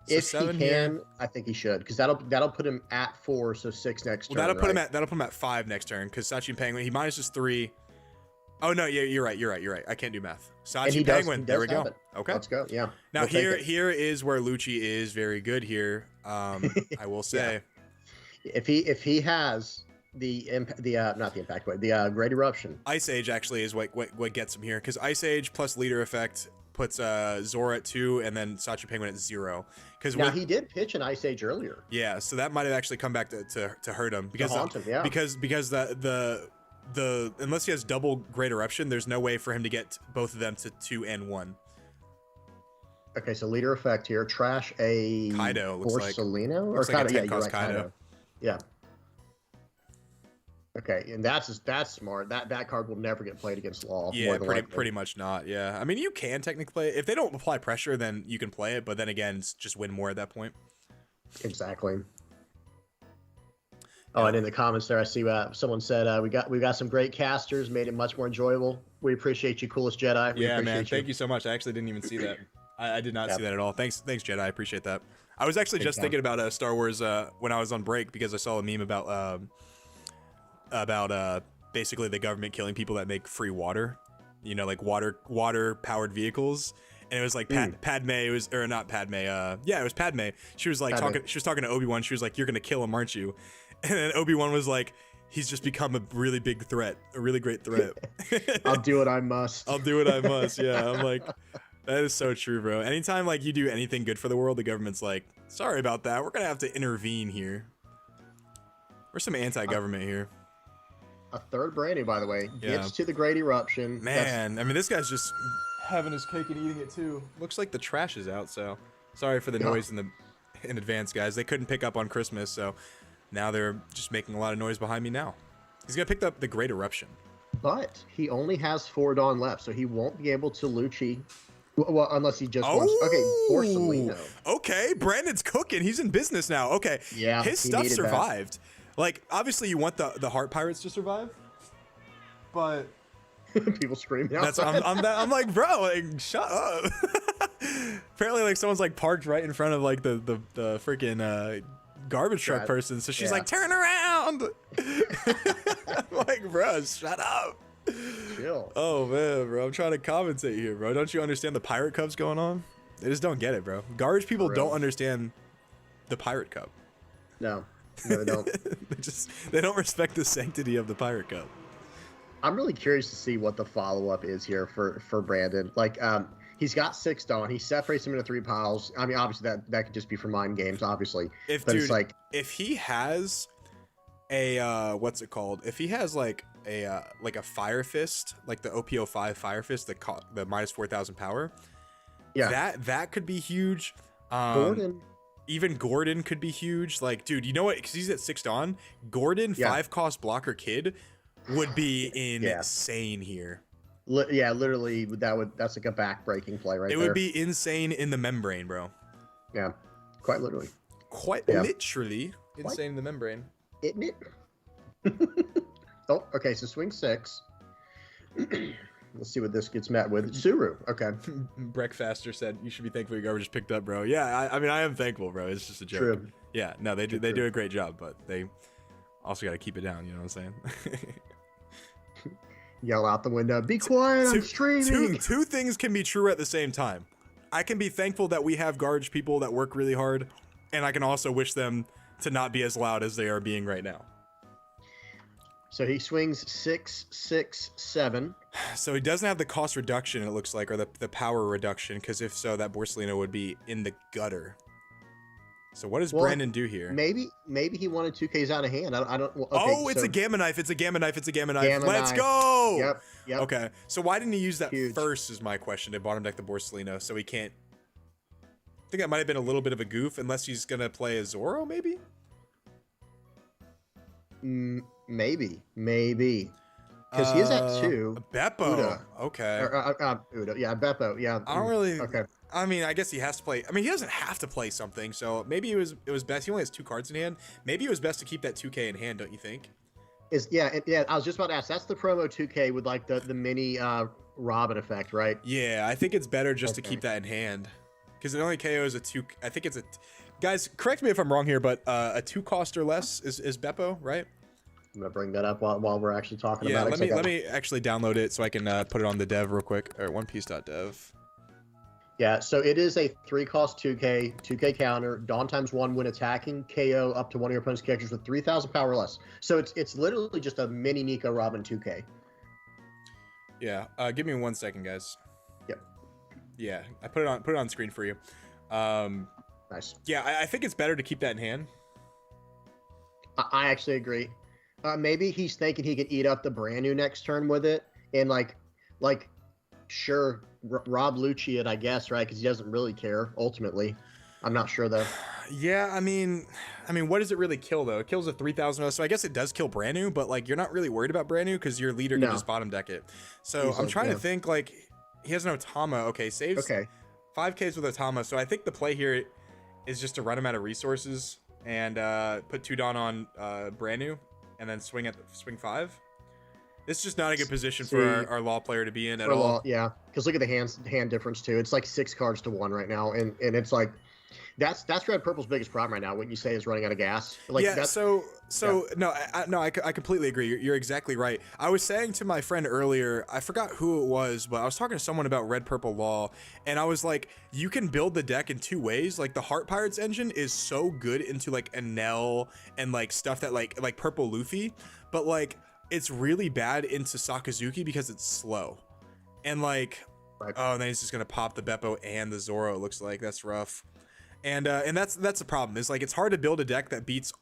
If he can, I think he should, because that'll put him at 4, so 6 next turn. That'll put him at 5 next turn, because Sachi Penguin, he minuses 3. Oh no, yeah, you're right. I can't do math. Sachi Penguin, there we go. Okay, let's go. Yeah. Now here is where Lucci is very good here. I will say, if he has the not the impact, but the Great Eruption. Ice Age actually is what gets him here, because Ice Age plus leader effect puts Zora at 2 and then Sachi Penguin at 0. Because he did pitch an Ice Age earlier. Yeah, so that might have actually come back to hurt him, because because the unless he has double Great Eruption, there's no way for him to get both of them to 2 and 1. Okay, so leader effect here. Trash a Kaido, looks like. Borsellino? Looks like Kaido? a 10 cost Kaido. Yeah. Okay, and that's smart. That card will never get played against Law. Yeah, more than likely. pretty much not. Yeah, I mean you can technically play it. If they don't apply pressure, then you can play it. But then again, it's just win more at that point. Exactly. Oh, and in the comments there, I see someone said we got some great casters, made it much more enjoyable. We appreciate you, Coolest Jedi. We Yeah, man. appreciate Thank you so much. I actually didn't even see that. I did not Yep. see that at all. Thanks, Jedi. I appreciate that. I was actually just thinking about Star Wars when I was on break because I saw a meme about basically the government killing people that make free water. You know, like water powered vehicles. And it was like Padme. It was or not Padme. Yeah, it was Padme. She was like talking. She was talking to Obi-Wan. She was like, "You're gonna kill him, aren't you?" And then Obi-Wan was like, "He's just become a really big threat, a really great threat." I'll do what I must. I'll do what I must. Yeah, I'm like, that is so true, bro. Anytime like you do anything good for the world, the government's like, "Sorry about that. We're gonna have to intervene here." We're some anti-government here. A third brand new, by the way, Yeah. gets to the Great Eruption. Man, I mean, this guy's just having his cake and eating it too. Looks like the trash is out, so sorry for the noise in advance, guys. They couldn't pick up on Christmas, so now they're just making a lot of noise behind me now. He's gonna pick up the Great Eruption. But he only has 4 Dawn left, so he won't be able to Lucci. Well, unless he just wants. Okay, Borsalino. Okay, Brandon's cooking. He's in business now. Okay, Yeah, his he stuff needed that. survived. Like, obviously, you want the Heart Pirates to survive, but People screaming that's outside. I'm like, bro, like, shut up. Apparently, like someone's like parked right in front of like the freaking garbage truck person, so she's like, turn around. I'm like, bro, shut up. Chill. Oh man, bro, I'm trying to commentate here, bro. Don't you understand the pirate cups going on? They just don't get it, bro. Garbage people For real. don't understand the pirate cup. No, they don't. they don't respect the sanctity of the pirate cup. I'm really curious to see what the follow-up is here for Brandon. Like, he's got 6 Dawn. He separates them into 3 piles. I mean, obviously that could just be for mind games, obviously. If but dude, it's like, if he has a what's it called? If he has like a Fire Fist, like the OPO5 Fire Fist, the minus 4,000 power. yeah, that could be huge. Gordon. Even Gordon could be huge. Like, dude, you know what? Because he's at 6 Dawn. Gordon, 5-cost blocker kid, would be insane here. Literally, that's like a back-breaking play right there. It would be insane in the membrane, bro. Yeah, quite literally. Quite literally insane in the membrane. Isn't it? Oh, okay, so swing 6. Let's see what this gets met with. Suru, okay. Breakfaster said, you should be thankful your garbage picked up, bro. Yeah, I mean, I am thankful, bro. It's just a joke. True. Yeah, no, they do a great job, but they also got to keep it down, you know what I'm saying? Yell out the window, be quiet, I'm streaming. Two things can be true at the same time. I can be thankful that we have garbage people that work really hard, and I can also wish them to not be as loud as they are being right now. So he swings 6, 6, 7. So he doesn't have the cost reduction, it looks like, or the power reduction, because if so, that Borsalino would be in the gutter. So what does Brandon do here? Maybe he wanted 2Ks out of hand. I don't. Okay, oh, it's so a gamma knife. It's a gamma knife. It's a gamma knife. Gamma Let's knife. go. Yep. Okay. So why didn't he use that Huge. first is my question to bottom deck the Borsalino, so he can't. I think that might have been a little bit of a goof, unless he's going to play a Zoro, maybe? Maybe. Because he is at 2. Beppo. Uda. Okay. Uda. Yeah, Beppo. Yeah. I don't really. Okay. I mean, I guess he has to play. I mean, he doesn't have to play something, so maybe it was best. He only has 2 cards in hand. Maybe it was best to keep that 2K in hand, don't you think? Yeah. I was just about to ask. That's the promo 2K with like the mini Robin effect, right? Yeah, I think it's better just to keep that in hand, because it only KOs a 2. I think it's a. Guys, correct me if I'm wrong here, but a 2 cost or less is Beppo, right? I'm gonna bring that up while we're actually talking Yeah, about it. let me actually download it so I can put it on the dev real quick. Or onepiece.dev. Yeah, so it is a 3-cost 2K counter. Dawn times 1 when attacking, KO up to one of your opponent's characters with 3,000 power or less. So it's literally just a mini Nico Robin 2K. Yeah, give me 1 second, guys. Yep. Yeah, I put it on screen for you. Nice. Yeah, I think it's better to keep that in hand. I actually agree. Maybe he's thinking he could eat up the brand new next turn with it, and like, sure, Rob Lucci it, I guess, right? Because he doesn't really care ultimately. I'm not sure though. Yeah, I mean, what does it really kill though? It kills a 3,000, so I guess it does kill brand new, but like you're not really worried about brand new because your leader can No, just bottom deck it. So I'm easily. trying to Yeah. think, like, he has an Otama. Okay, saves Okay. 5Ks with Otama. So I think the play here is just to run him out of resources and put 2 Dawn on brand new and then swing swing 5. This is just not a good position for our law player to be in at all. Law, yeah, because look at the hand difference too. It's like 6 cards to 1 right now, and it's like that's red purple's biggest problem right now. What you say is running out of gas. Like, yeah. that's, So no, I completely agree. You're exactly right. I was saying to my friend earlier, I forgot who it was, but I was talking to someone about red purple law, and I was like, you can build the deck in 2 ways. Like the Heart Pirates engine is so good into like Enel and like stuff that like purple Luffy, but like it's really bad into Sakazuki because it's slow. And like, right. oh, and then he's just gonna pop the Beppo and the Zoro. It looks like that's rough. And that's the problem. Is like it's hard to build a deck that beats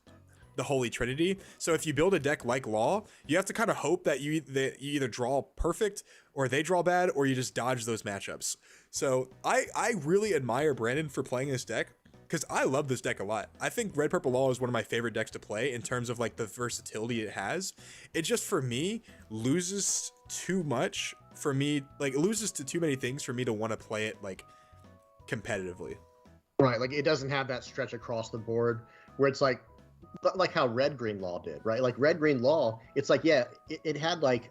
the Holy Trinity. So if you build a deck like Law, you have to kind of hope that you either draw perfect or they draw bad, or you just dodge those matchups. So I really admire Brandon for playing this deck, because I love this deck a lot. I think Red Purple Law is one of my favorite decks to play in terms of like the versatility it has. It just, for me, loses too much for me. Like, it loses to too many things for me to want to play it like competitively. Right, like it doesn't have that stretch across the board where it's like how Red Green Law did, right? Like Red Green Law, it's like, yeah, it had like,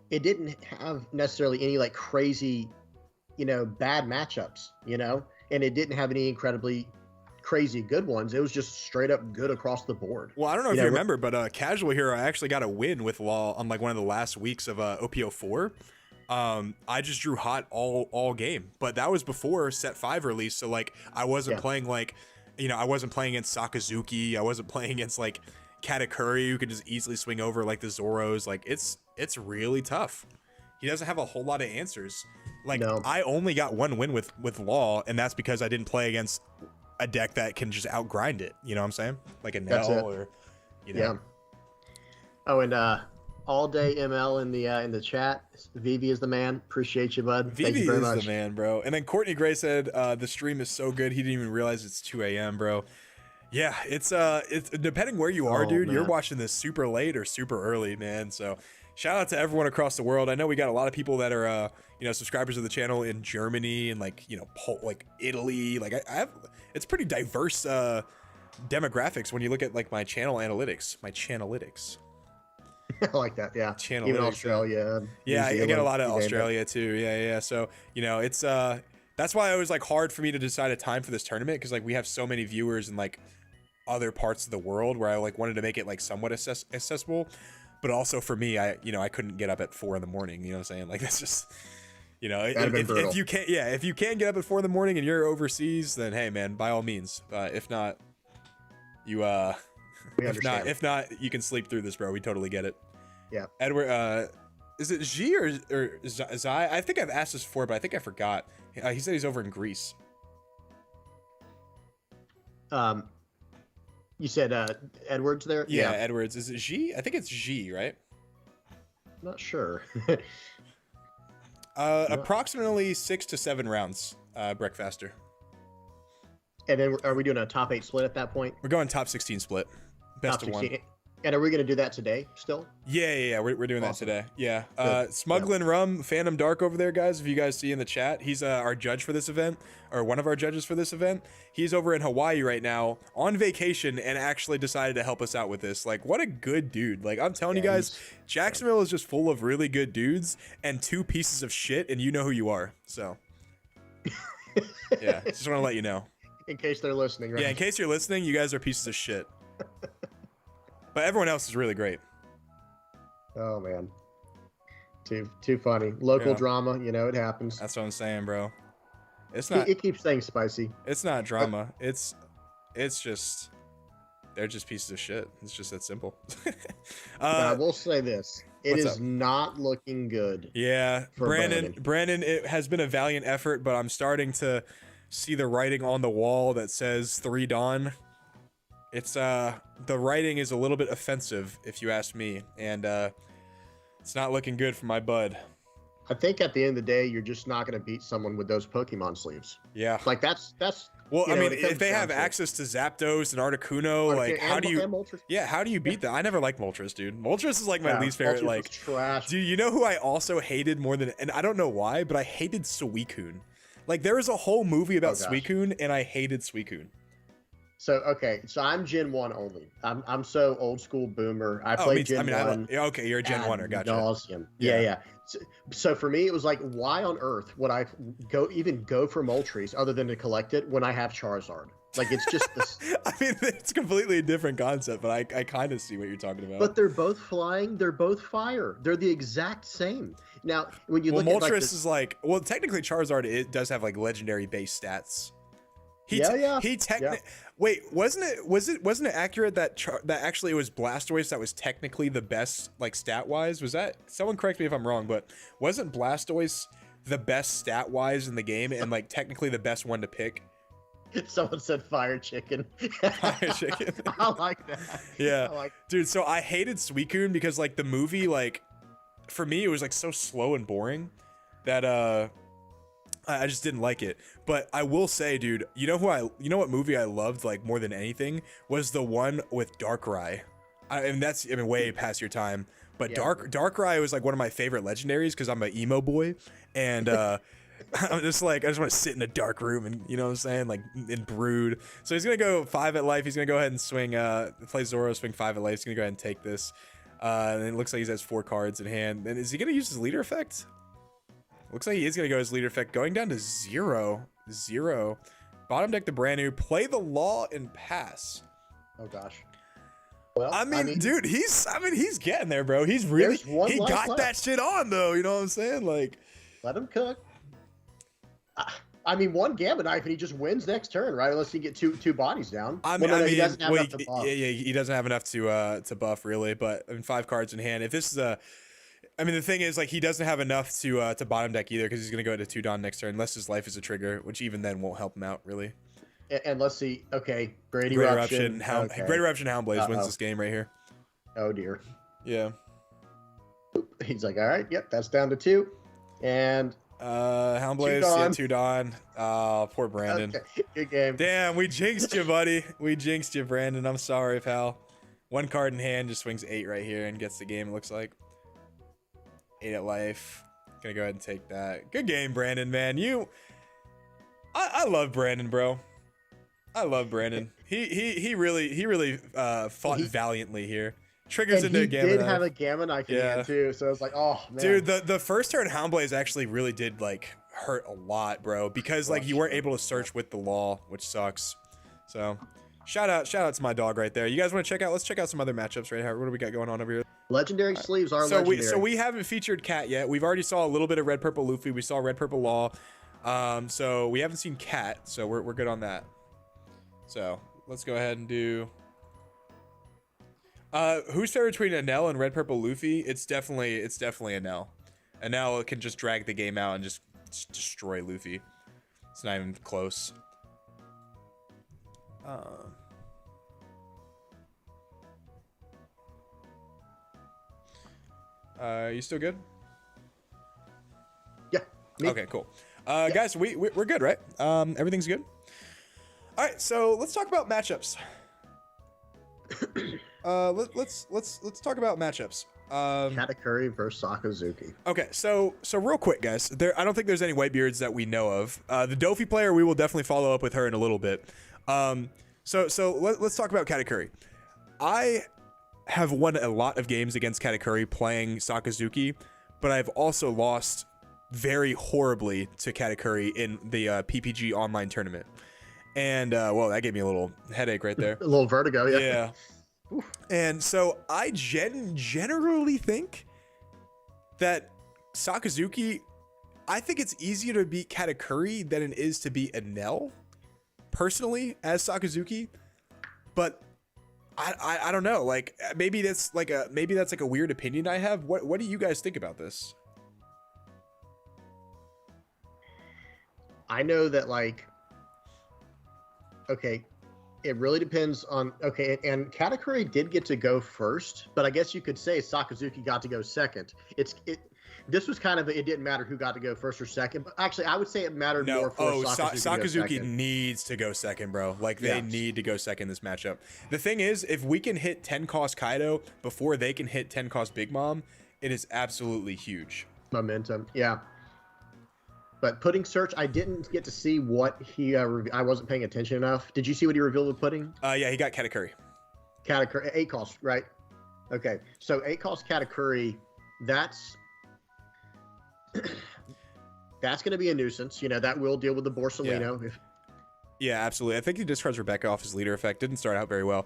it didn't have necessarily any like crazy, bad matchups, and it didn't have any incredibly crazy good ones. It was just straight up good across the board. Well, I don't know if you remember, but Casual Hero, I actually got a win with Law on like one of the last weeks of OPO4. I just drew hot all game, but that was before set 5 release. So like I wasn't playing like, I wasn't playing against Sakazuki. I wasn't playing against like Katakuri, who could just easily swing over like the Zoros. Like it's really tough. He doesn't have a whole lot of answers. Like I only got 1 win with Law, and that's because I didn't play against a deck that can just outgrind it. You know what I'm saying? Like a Nell or, Yeah. Oh, and all day ML in the chat. Vivi is the man. Appreciate you, bud. Thank you very much. Vivi is the man, bro. And then Courtney Gray said the stream is so good he didn't even realize it's 2 a.m., bro. Yeah, it's depending where you are, dude. Man. You're watching this super late or super early, man. So shout out to everyone across the world. I know we got a lot of people that are subscribers of the channel in Germany and like like Italy. Like I have, it's pretty diverse demographics when you look at like my channel analytics. I like that, yeah. Channel even Australia. Yeah, I get a lot of Australia too. Yeah. So it's that's why it was like hard for me to decide a time for this tournament, because like we have so many viewers in like other parts of the world where I like wanted to make it like somewhat accessible, but also for me, I couldn't get up at 4 a.m. You know what I'm saying? Like that's just if you can't get up at 4 a.m. and you're overseas, then hey man, by all means. If not, if not, you can sleep through this, bro. We totally get it. Yeah. Edward, is it G or Zai? I think I've asked this before, but I think I forgot. He said he's over in Greece. You said Edwards there? Yeah, Edwards. Is it G? I think it's G, right? Not sure. Approximately 6 to 7 rounds, Breakfaster. And then are we doing a top 8 split at that point? We're going top 16 split. Best of 1. And are we going to do that today still? Yeah. We're doing that today. Yeah. Smugglin' Rum, Phantom Dark over there, guys. If you guys see in the chat, he's our judge for this event, or one of our judges for this event. He's over in Hawaii right now on vacation and actually decided to help us out with this. Like, what a good dude. Like, I'm telling you guys, Jacksonville is just full of really good dudes and 2 pieces of shit, and you know who you are. So, yeah, just want to let you know. In case they're listening, right? Yeah, in case you're listening, you guys are pieces of shit. But everyone else is really great. Oh man, too funny. Local drama, it happens. That's what I'm saying, bro. It's not. It keeps things spicy. It's not drama. It's just they're just pieces of shit. It's just that simple. I will say this: it is not looking good. Yeah, Brandon, it has been a valiant effort, but I'm starting to see the writing on the wall that says 3 Dawn. It's the writing is a little bit offensive, if you ask me, and it's not looking good for my bud. I think at the end of the day, you're just not going to beat someone with those Pokemon sleeves. Yeah, like that's Well, I When mean, it comes if they down have to it. access to Zapdos and Articuno, like, how do you? And Moltres. Yeah, how do you beat that? I never liked Moltres, dude. Moltres is like my Yeah, least favorite. Moltres Like, was trash. dude, you know who I also hated more than, and I don't know why, but I hated Suicune. Like, there was a whole movie about gosh. Suicune, and I hated Suicune. So okay, so I'm Gen 1 only. I'm so old school boomer. I Oh, played Gen 1. okay, you're a Gen ad 1er, gotcha. nauseam. Yeah. Yeah. So for me, it was like, why on earth would I go for Moltres other than to collect it when I have Charizard? Like, it's just this. I mean, it's completely a different concept, but I kind of see what you're talking about. But they're both flying. They're both fire. They're the exact same. Now, when you look Moltres at like is like, well, technically Charizard it does have like legendary base stats. He Wait, wasn't it accurate that that actually it was Blastoise that was technically the best like stat wise? Was that, someone correct me if I'm wrong, but wasn't Blastoise the best stat wise in the game and like technically the best one to pick? Someone said fire chicken. Fire chicken. I like that. Yeah, dude. So I hated Suicune because like the movie, like for me it was like so slow and boring that I just didn't like it. But I will say, dude, you know what movie I loved like more than anything was the one with Darkrai. And that's, I mean, way past your time. But yeah. Darkrai was like one of my favorite legendaries because I'm an emo boy, and I'm just like, I just want to sit in a dark room and, you know what I'm saying, like, and brood. So he's gonna go 5 at life. He's gonna go ahead and swing, play Zoro, swing 5 at life. He's gonna go ahead and take this. And it looks like he has 4 cards in hand. And is he gonna use his leader effect? Looks like he is going to go his leader effect, going down to 0. Bottom deck the brand new, play the law and pass. Oh gosh. Well, I mean, dude, he's getting there, bro. He's really, he got left. that shit on though. You know what I'm saying? Like, let him cook. I mean, one Gamma Knife and he just wins next turn, right? Unless he get two bodies down. He doesn't have enough to buff. Yeah, he doesn't have enough to buff really. But I mean, 5 cards in hand. If this is a, I mean, the thing is, like, he doesn't have enough to bottom deck either because he's going to go to 2 Dawn next turn, unless his life is a trigger, which even then won't help him out, really. And let's see. Okay, Great Eruption. Great Eruption Houndblaze wins this game right here. Oh, dear. Yeah. He's like, all right, yep, that's down to 2. And... Houndblaze, yeah, 2 Dawn. Oh, poor Brandon. Okay, good game. Damn, we jinxed you, buddy. We jinxed you, Brandon. I'm sorry, pal. 1 card in hand, just swings 8 right here and gets the game, it looks like. 8 at life. Gonna go ahead and take that. Good game, Brandon, man. I love Brandon, bro. I love Brandon. He really fought valiantly here. Triggers into a Gamma Knife. He did have a Gamma Knife in hand too, so it's like, oh man. Dude, the first turn Houndblaze actually really did like hurt a lot, bro, because like you weren't able to search with the law, which sucks. So shout out to my dog right there. You guys want to check out? Let's check out some other matchups right here. What do we got going on over here? Legendary sleeves are legendary. So we haven't featured Cat yet. We've already saw a little bit of Red Purple Luffy. We saw Red Purple Law. So we haven't seen Cat. So we're good on that. So let's go ahead and do. Who's fair between Enel and Red Purple Luffy? It's definitely Enel. Enel can just drag the game out and just destroy Luffy. It's not even close. You still good? Yeah. Me. Okay, cool. Guys, we're good, right? Everything's good. All right, so let's talk about matchups. Let's talk about matchups. Katakuri versus Sakazuki. Okay, so real quick, guys. I don't think there's any Whitebeards that we know of. The Dofi player, we will definitely follow up with her in a little bit. So let's talk about Katakuri. I have won a lot of games against Katakuri playing Sakazuki, but I've also lost very horribly to Katakuri in the PPG online tournament. And well, that gave me a little headache right there. A little vertigo, yeah. Yeah. And so I generally think that Sakazuki, I think it's easier to beat Katakuri than it is to beat Enel, personally, as Sakazuki. But I don't know. Like maybe that's like a weird opinion I have. What do you guys think about this? I know that, like, okay, it really depends on, okay, and Katakuri did get to go first, but I guess you could say Sakazuki got to go second. this was kind of it didn't matter who got to go first or second, but actually I would say it mattered more for Sakazuki needs to go second, bro. Like they need to go second this matchup. The thing is, if we can hit 10 cost Kaido before they can hit 10 cost Big Mom, it is absolutely huge. Momentum, yeah. But Pudding Search, I didn't get to see what he. I wasn't paying attention enough. Did you see what he revealed with Pudding? Yeah, he got Katakuri. Katakuri, 8 cost, right? Okay, so 8 cost Katakuri. That's going to be a nuisance. You know, that will deal with the Borsalino. Yeah. Yeah, absolutely. I think he discards Rebecca off his leader effect. Didn't start out very well.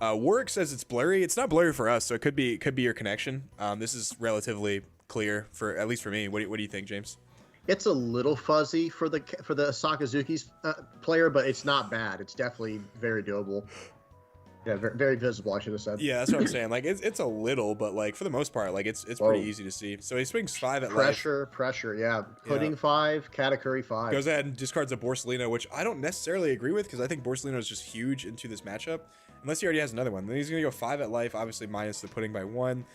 Warwick says it's blurry. It's not blurry for us, so it could be your connection. This is relatively clear for at least for me. What do you think, James? It's a little fuzzy for the Sakazuki's player, but it's not bad. It's definitely very doable. Yeah, very, very visible, I should have said. Yeah, that's what I'm saying. Like it's a little, but like for the most part, like it's pretty easy to see. So he swings 5 at pressure, yeah. Pudding 5, Katakuri 5. Goes ahead and discards a Borsalino, which I don't necessarily agree with because I think Borsalino is just huge into this matchup. Unless he already has another one. Then he's gonna go 5 at life, obviously minus the Pudding by 1.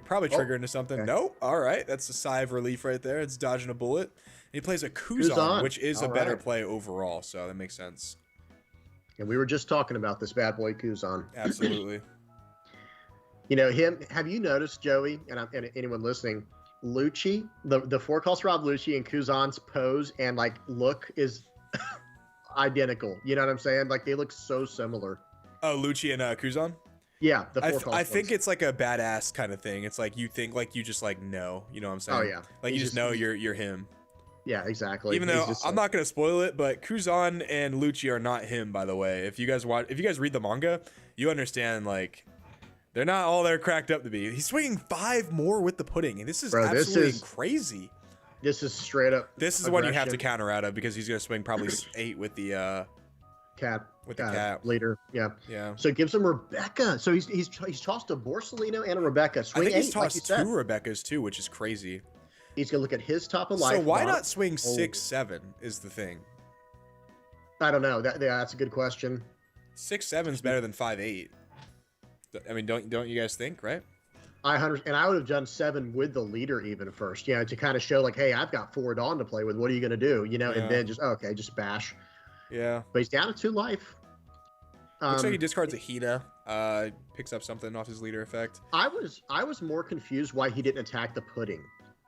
Probably trigger into something. Okay. No, all right, that's a sigh of relief right there. It's dodging a bullet. And he plays a Kuzan, which is a better play overall, so that makes sense. And we were just talking about this bad boy Kuzan. Absolutely. You know him. Have you noticed, Joey, and anyone listening, Lucci, the 4 cost Rob Lucci and Kuzan's pose and like look is identical. You know what I'm saying? Like they look so similar. Oh, Lucci and Kuzan? Yeah, the 4 cost. I think it's like a badass kind of thing. It's like you think like you just like know. You know what I'm saying? Oh yeah. Like you just know you're him. Yeah, exactly. Even though I'm not gonna spoil it, but Kuzan and Lucci are not him, by the way. If you guys read the manga, you understand like they're not all they're cracked up to be. He's swinging 5 more with the Pudding, and this is absolutely crazy. This is straight up. This is one you have to counter out of because he's gonna swing probably 8 with the cat. With the cat later, yeah. Yeah. So it gives him Rebecca. So he's tossed a Borsalino and a Rebecca. Swing I think he's 8, tossed like 2 Rebeccas too, which is crazy. He's gonna look at his top of life. So why not swing 6-7 is the thing? I don't know. That's a good question. 6-7 is better than 5-8. I mean, don't you guys think, right? I would have done 7 with the leader even first, to kind of show like, hey, I've got 4 Dawn to play with. What are you gonna do? And then just just bash. Yeah. But he's down to 2 life. Looks like he discards a Hina, picks up something off his leader effect. I was more confused why he didn't attack the Pudding.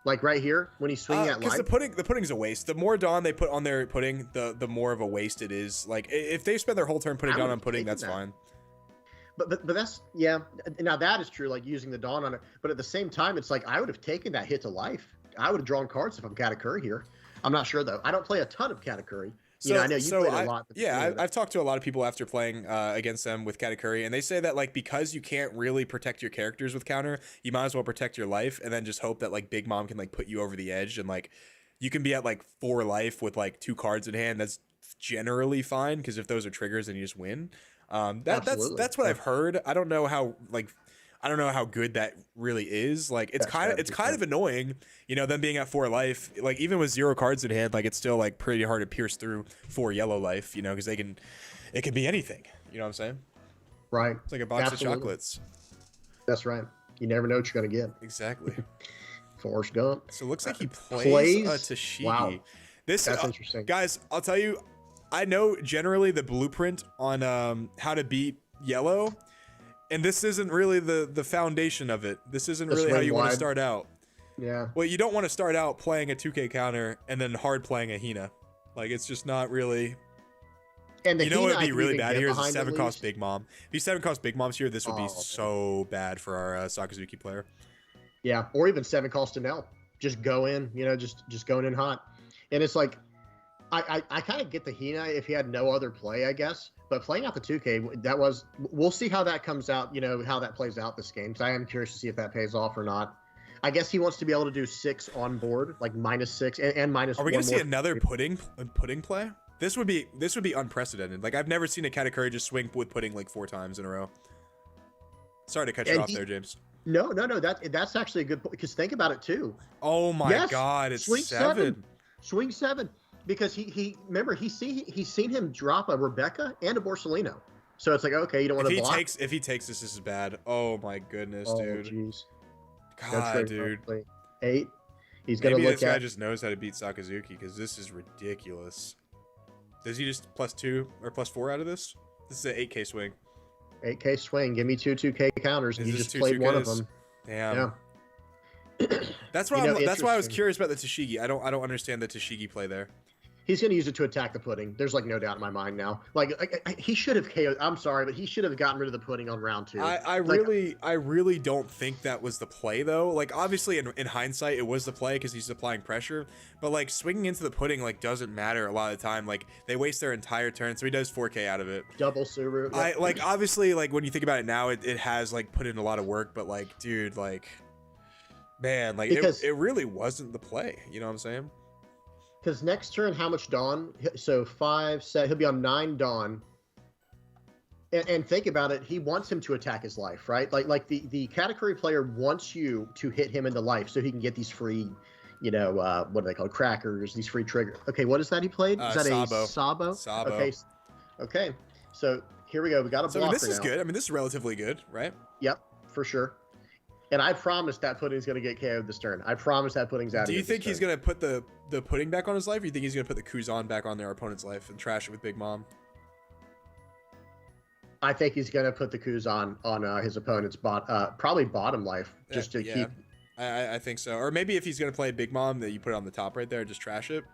Like right here when he's swinging at life. Because the pudding's a waste. The more Dawn they put on their Pudding, the more of a waste it is. Like if they spend their whole turn putting Dawn on Pudding, that's fine. But that's now that is true. Like using the Dawn on it, but at the same time, it's like I would have taken that hit to life. I would have drawn cards if I'm Katakuri here. I'm not sure though. I don't play a ton of Katakuri. I know you played a lot. Yeah, I've talked to a lot of people after playing against them with Katakuri, and they say that like because you can't really protect your characters with counter, you might as well protect your life and then just hope that like Big Mom can like put you over the edge and like you can be at like 4 life with like 2 cards in hand. That's generally fine because if those are triggers, then you just win. That's what I've heard. I don't know how good that really is. Like it's kind of annoying, them being at 4 life. Like even with 0 cards in hand, like it's still like pretty hard to pierce through 4 yellow life, because it can be anything. You know what I'm saying? Right. It's like a box of chocolates. That's right. You never know what you're gonna get. Exactly. Forrest Gump. So it looks like he plays a Tashigi. Wow. That's interesting. Guys, I'll tell you, I know generally the blueprint on how to beat yellow. And this isn't really the foundation of it. This isn't really how you want to start out. Yeah. Well, you don't want to start out playing a 2K counter and then hard playing a Hina. Like, it's just not really... And the what would be really bad here is a 7 cost Big Mom. If you 7 cost Big Moms here, this would be so bad for our Sakazuki player. Yeah, or even 7 cost Nell. Just go in, just going in hot. And it's like, I kind of get the Hina if he had no other play, I guess. But playing out the 2K, we'll see how that comes out, how that plays out this game. So I am curious to see if that pays off or not. I guess he wants to be able to do 6 on board, like -6 and minus. Are we going to see another pudding play? This would be unprecedented. Like I've never seen a Katakuri just swing with pudding like 4 times in a row. Sorry to cut you off there, James. No. That's actually a good point because think about it too. Oh my God, it's swing 7. Swing 7. Because he remember he's seen him drop a Rebecca and a Borsalino, so it's like okay, you don't want to block. If he takes this is bad. Oh my goodness, dude. Jeez. God, dude. 8. He's gonna Maybe look this guy at. just knows how to beat Sakazuki because this is ridiculous. Does he just +2 or +4 out of this? This is an 8K swing. 8K swing. Give me 2K counters, and Is you this just two played one of 2Ks? them. Damn. Yeah. That's why You know, that's why I was interesting. curious about the Tashigi. I don't understand the Tashigi play there. He's going to use it to attack the pudding. There's like no doubt in my mind now. Like he should have KO'd. I'm sorry, but he should have gotten rid of the pudding on round 2. I really don't think that was the play though. Like obviously in hindsight it was the play because he's applying pressure, but like swinging into the pudding like doesn't matter a lot of the time. Like they waste their entire turn, so he does 4K out of it. Double Suru. I like obviously like when you think about it now, it has like put in a lot of work, but like dude, like man, like it really wasn't the play. You know what I'm saying? Because next turn, how much Dawn? So 5 set. He'll be on 9 Dawn. And think about it. He wants him to attack his life, right? Like the category player wants you to hit him in the life so he can get these free, you know, what are they called? Crackers. These free triggers. Okay, what is that he played? Is that Sabo. a Sabo? Sabo. Okay. Okay. So here we go. We got a blocker So this is now. good. I mean, this is relatively good, right? Yep, for sure. And I promise that pudding's going to get KO'd this turn. I promise that pudding's out of Do you here think this he's turn. going to put the pudding back on his life, or you think he's going to put the Kuzan back on their opponent's life and trash it with Big Mom? I think he's going to put the Kuzan on his opponent's probably bottom life, just to keep. I think so. Or maybe if he's going to play Big Mom, that you put it on the top right there, just trash it.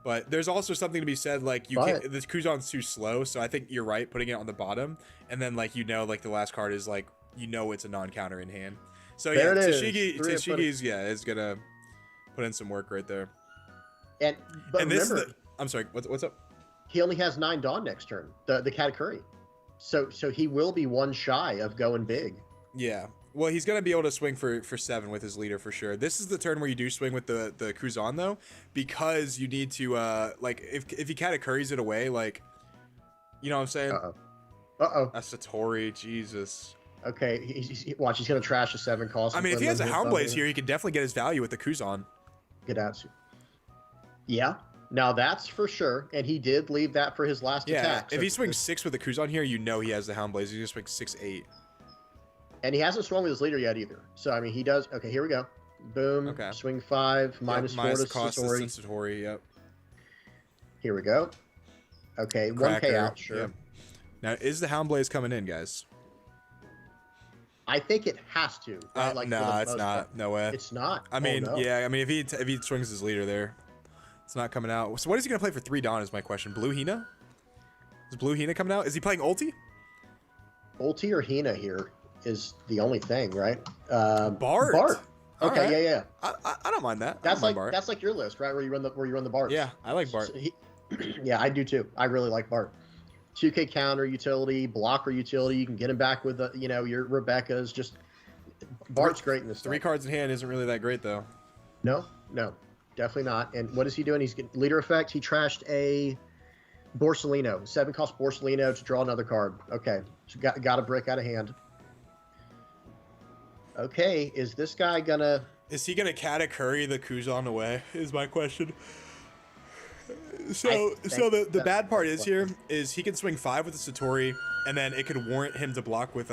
But there's also something to be said, like you can't, this Kuzan's too slow, so I think you're right putting it on the bottom, and then like like the last card is like it's a non-counter in hand. So There yeah, it is. Tashigi's is gonna put in some work right there. But this remember, I'm sorry, what's up? he only has 9 Dawn next turn. The Katakuri, so he will be one shy of going big. Yeah. Well, he's gonna be able to swing for 7 with his leader for sure. This is the turn where you do swing with the Kuzan though, because you need to like if he Katakuris it away, like you know what I'm saying? That's Satori, Jesus. Okay, watch. He's gonna trash a 7 cost. I mean, if he has a Hound Blaze here, he can definitely get his value with the Kuzan. Get out. Yeah. Now that's for sure, and he did leave that for his last attack. If he swings 6 with the Kuzan here, he has the Hound Blaze. He's gonna swing 6-8. And he hasn't swung with his leader yet either. So I mean, he does. Okay, here we go. Boom. Okay. Swing 5 minus 4 to cost Satori. Satori. Yep. Here we go. Okay, Cracker, 1K out. Sure. Yep. Now is the Hound Blaze coming in, guys? I think it has to. Right? No, it's not. No way. It's not. I mean, no. yeah. I mean, if he swings his leader there, it's not coming out. So what is he gonna play for 3 Dawn? Is my question. Blue Hina? Is Blue Hina coming out? Is he playing ulti? Ulti or Hina here is the only thing, right? Bart. Bart. Okay, right. yeah. I don't mind that. That's like Bart. that's like your list, right? Where you run the Bart. Yeah, I like Bart. So yeah, I do too. I really like Bart. 2K counter utility, blocker utility. You can get him back with your Rebecca's. Just Bart's great in this. 3 cards in hand isn't really that great though. No, definitely not. And what is he doing? He's getting leader effect. He trashed a Borsellino, 7 cost Borsellino to draw another card. Okay, so got a brick out of hand. Okay, is this guy gonna? Is he gonna Katakuri the Kuzan away? Is my question. So the bad part is here is he can swing 5 with the Satori, and then it could warrant him to block with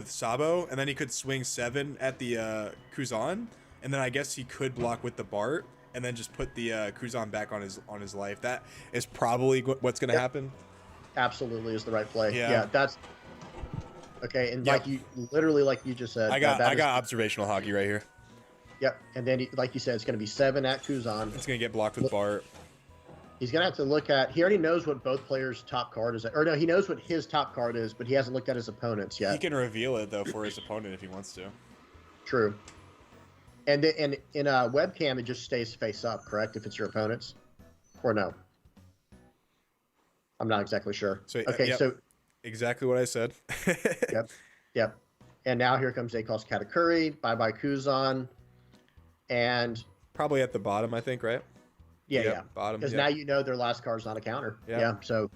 Sabo, and then he could swing 7 at the Kuzan, and then I guess he could block with the Bart, and then just put the Kuzan back on his life. That is probably what's gonna happen. Absolutely is the right play. Yeah. Yeah, that's okay. And like you just said, I got observational hockey right here. Yep. And then like you said, it's going to be 7 at Kuzan. It's gonna get blocked with Bart. He's going to have to look at. He already knows what both players' top card is, or no, he knows what his top card is, but he hasn't looked at his opponent's yet. He can reveal it though for his opponent if he wants to. True. And in a webcam, it just stays face up, correct? If it's your opponent's, or no? I'm not exactly sure. So okay, yep. so exactly what I said. Yep. And now here comes Akos Katakuri, bye Kuzan, and Probably at the bottom, I think, right? yeah. Bottom. Because now you know their last card's not a counter. Yeah. So,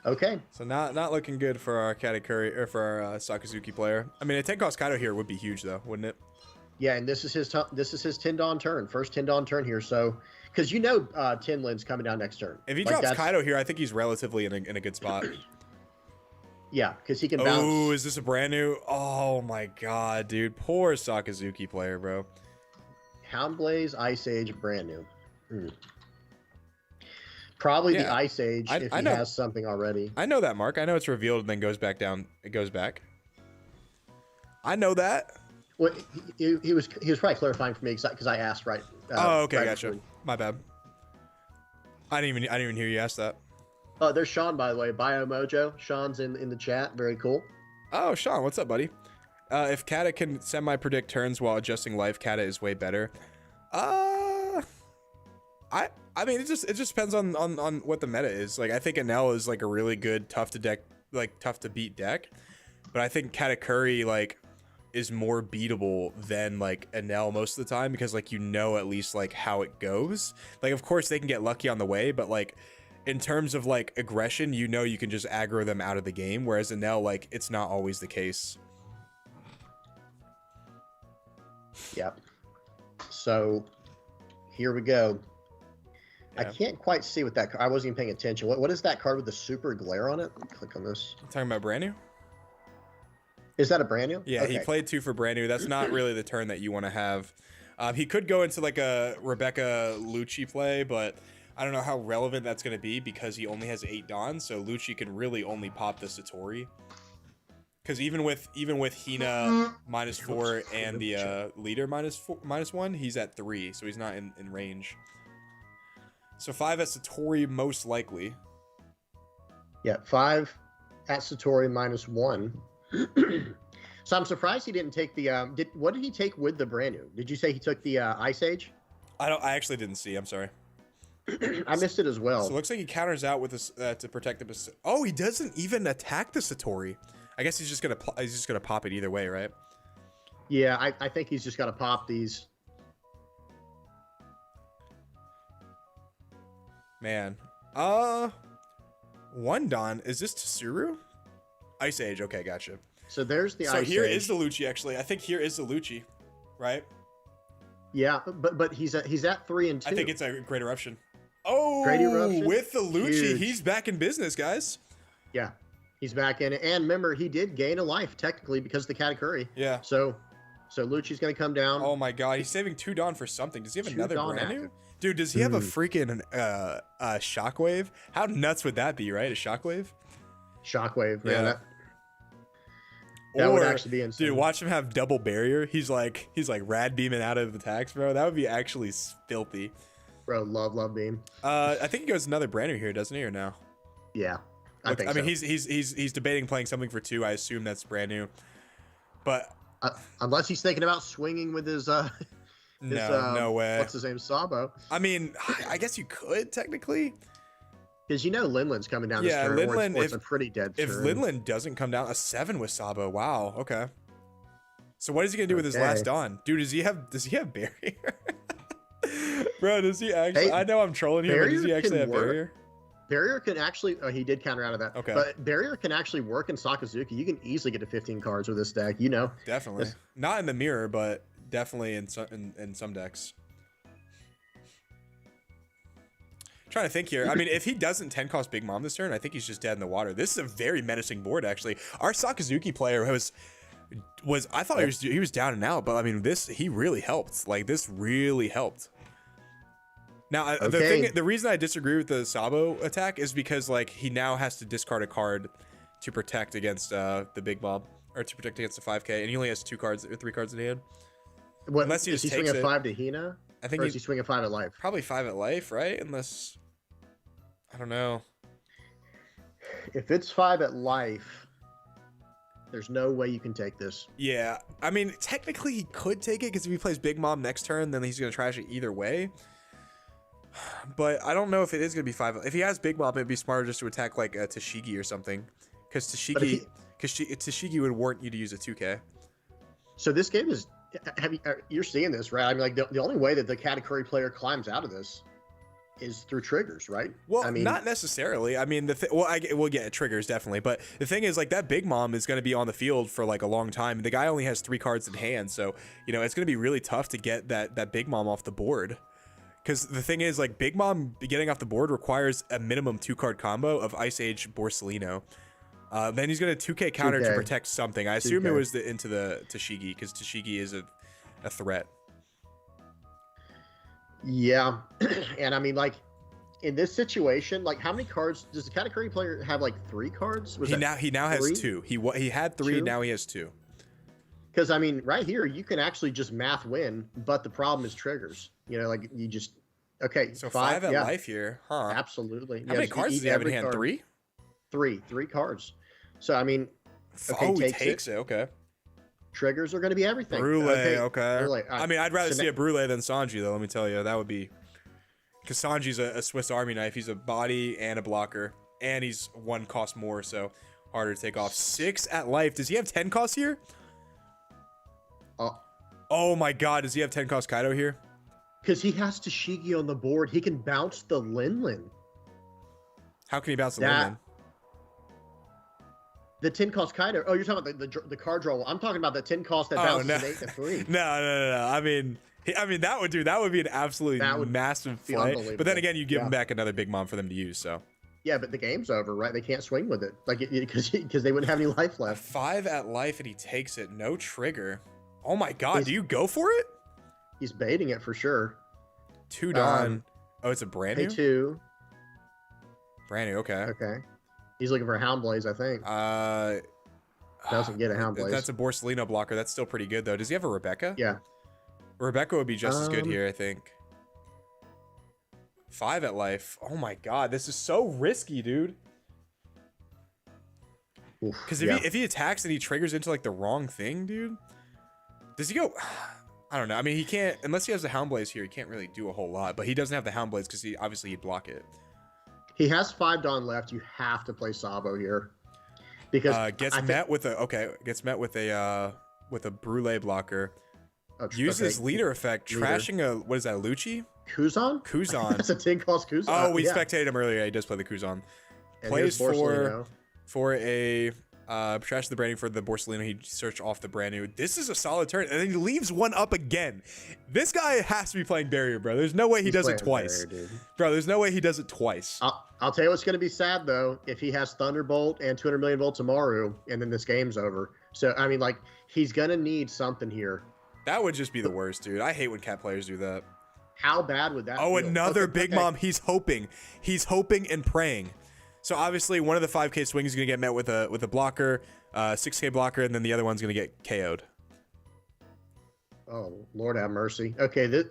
okay. So not looking good for our Katakuri or for our Sakazuki player. I mean, a 10 cost Kaido here would be huge though, wouldn't it? Yeah, and this is his 10 Dawn turn, first 10 Dawn turn here. So, because Tinlin's coming down next turn. If he Like, drops Kaido here, I think he's relatively in a good spot. Yeah, because he can Oh, bounce. is this a brand new? Oh my god, dude. Poor Sakazuki player, bro. Houndblaze, Ice Age, brand new. Hmm. Probably the Yeah, Ice Age if I he know. has something already. I know that, Mark. I know it's revealed and then goes back down. It goes back. I know that. Well, he was probably clarifying for me because I asked right. Oh, okay, right gotcha. before. My bad. I didn't even hear you ask that. Oh, there's Sean, by the way. Bio Mojo. Sean's in the chat. Very cool. Oh, Sean, what's up, buddy? If Kata can semi-predict turns while adjusting life, Kata is way better. I mean, it just depends on what the meta is. Like, I think Enel is like a really good tough to beat deck, but I think Katakuri like is more beatable than like Enel most of the time because like at least like how it goes. Like, of course they can get lucky on the way, but like in terms of like aggression, you can just aggro them out of the game, whereas Enel, like, it's not always the case. Yep. So here we go. Yeah. I can't quite see what that. I wasn't even paying attention. What is that card with the super glare on it? Click on this. You talking about brand new? Is that a brand new? Yeah, okay. He played 2 for brand new. That's not really the turn that you want to have. He could go into like a Rebecca Lucci play, but I don't know how relevant that's going to be because he only has 8 Dons, so Lucci can really only pop the Satori. Because even with Hina -4 and the leader -1, he's at 3, so he's not in range. So 5 at Satori most likely. Yeah, 5 at Satori -1. So I'm surprised he didn't take the. What did he take with the brand new? Did you say he took the Ice Age? I actually didn't see. I'm sorry. I missed it as well. So it looks like he counters out with this to protect the. Oh, he doesn't even attack the Satori. I guess he's just gonna pop it either way, right? Yeah, I think he's just got to pop these. Man, 1 Don. Is this Tsuru? Ice Age. Okay, gotcha. So there's the So Ice here Age. is the Lucci. Actually, I think here is the Lucci, right? Yeah, but he's at 3 and 2. I think it's a Great Eruption. Oh, Great Eruption? with the Lucci, Huge. he's back in business, guys. Yeah, he's back in it. And remember, he did gain a life technically because of the Katakuri. Yeah. So Lucci's gonna come down. Oh my god, he's saving 2 Dawn for something. Does he have 2 another Dawn brand new? active. Dude, does he have a freaking Shockwave? How nuts would that be, right? A Shockwave? Shockwave. Yeah. Man, that would actually be insane. Dude, watch him have double barrier. He's like rad beaming out of attacks, bro. That would be actually filthy. Bro, love beam. I think he goes another brand new here, doesn't he, or no? Yeah, I think. I mean, so. he's debating playing something for 2. I assume that's brand new, but unless he's thinking about swinging with his no way. What's his name? Sabo. I mean, I guess you could technically. Because Linland's coming down Yeah, this turn. Linland, It's a pretty dead If turn. Linland doesn't come down, a 7 with Sabo. Wow. Okay. So what is he gonna do with his last Dawn, dude? Does he have barrier? Bro, does he actually? Hey, I know I'm trolling here, but does he barrier actually can have work. barrier? Barrier can actually. Oh, he did counter out of that. Okay. But barrier can actually work in Sakazuki. You can easily get to 15 cards with this deck. Definitely. Not in the mirror, but definitely in some decks. Trying to think here. I mean, if he doesn't 10 cost Big Mom this turn, I think he's just dead in the water. This is a very menacing board, actually. Our Sakazuki player was I thought he was down and out, but I mean, he really helped. Like, this really helped. Now, the reason I disagree with the Sabo attack is because like he now has to discard a card to protect against the Big Mom, or to protect against the 5K, and he only has 2 cards or 3 cards in hand. What, Unless he is just he takes swinging it. 5 to Hina? I think or is he swinging 5 at life? Probably 5 at life, right? Unless, I don't know. If it's 5 at life, there's no way you can take this. Yeah, I mean, technically he could take it because if he plays Big Mom next turn, then he's gonna trash it either way. But I don't know if it is gonna be 5. If he has Big Mom, it'd be smarter just to attack like a Tashigi or something, because Tashigi would warrant you to use a 2K. So this game is. You're seeing this, right? I mean, like the only way that the Katakuri player climbs out of this is through triggers, right? Well, I mean, not necessarily. I mean, we'll get triggers definitely, but the thing is, like, that Big Mom is going to be on the field for like a long time. The guy only has 3 cards in hand, so it's going to be really tough to get that Big Mom off the board. Because the thing is, like, Big Mom getting off the board requires a minimum 2-card combo of Ice Age Borsellino. Then he's gonna 2K counter to 2K. protect something. I assume it 2K. was into the Tashigi, because Tashigi is a threat. Yeah, and I mean, like, in this situation, like, how many cards does the Katakuri player have? Like 3 cards? He now has 2. He had 3. 2? Now he has 2. Because I mean, right here, you can actually just math win, but the problem is triggers. You know, like you just So 5 at yeah, life here, huh? absolutely. How many cards does he have in hand? 3? 3 cards. So I mean, okay, he takes it. Okay. Triggers are going to be everything. Brule, okay. Brule. I mean, I'd rather see a Brule than Sanji, though. Let me tell you, that would be, because Sanji's a Swiss Army knife. He's a body and a blocker, and he's 1 cost more, so harder to take off. 6 at life. Does he have 10 costs here? Oh my God, does he have 10 cost Kaido here? Because he has Tashigi on the board, he can bounce the Lin. How can he bounce the Lin? The 10 cost Kaido. Oh, you're talking about the card draw. I'm talking about the 10 cost that bounces an 8 to 3. No. I mean that would be an absolutely massive play. But then again, you give him back another big mom for them to use. So yeah, but the game's over, right? They can't swing with it, like because they wouldn't have any life left. 5 at life and he takes it. No trigger. Oh my God, do you go for it? He's baiting it for sure. 2 Dawn. Oh, it's a brand new? Pay 2. Brand new, okay. Okay. He's looking for a Hound Blaze, I think. Doesn't get a Hound Blaze. That's a Borsalino blocker. That's still pretty good, though. Does he have a Rebecca? Yeah. Rebecca would be just as good here, I think. 5 at life. Oh my God, this is so risky, dude. Because if he attacks and he triggers into like the wrong thing, dude. Does he go? I don't know. I mean, he can't, unless he has the Hound Blaze here, he can't really do a whole lot. But he doesn't have the Hound Blaze because obviously he'd block it. He has 5 Dawn left. You have to play Sabo here. Because gets met with a Brule blocker. Uses leader effect, trashing a, what is that, Lucci? Kuzan? Kuzan. That's a 10 cost Kuzan. Oh, we spectated him earlier. He does play the Kuzan. Plays for a trash the brand new for the Borsalino. He searched off the brand new. This is a solid turn, and then he leaves 1 up again. This guy has to be playing barrier, bro. There's no way he does it twice. Barrier, bro, there's no way he does it twice. I'll tell you what's going to be sad, though, if he has Thunderbolt and 200 million volts Amaru, and then this game's over. So, I mean, like, he's going to need something here. That would just be the worst, dude. I hate when cat players do that. How bad would that feel? Another Big Mom. He's hoping and praying. So obviously one of the 5K swings is gonna get met with a blocker, 6K blocker, and then the other one's gonna get KO'd. Oh, Lord have mercy. Okay,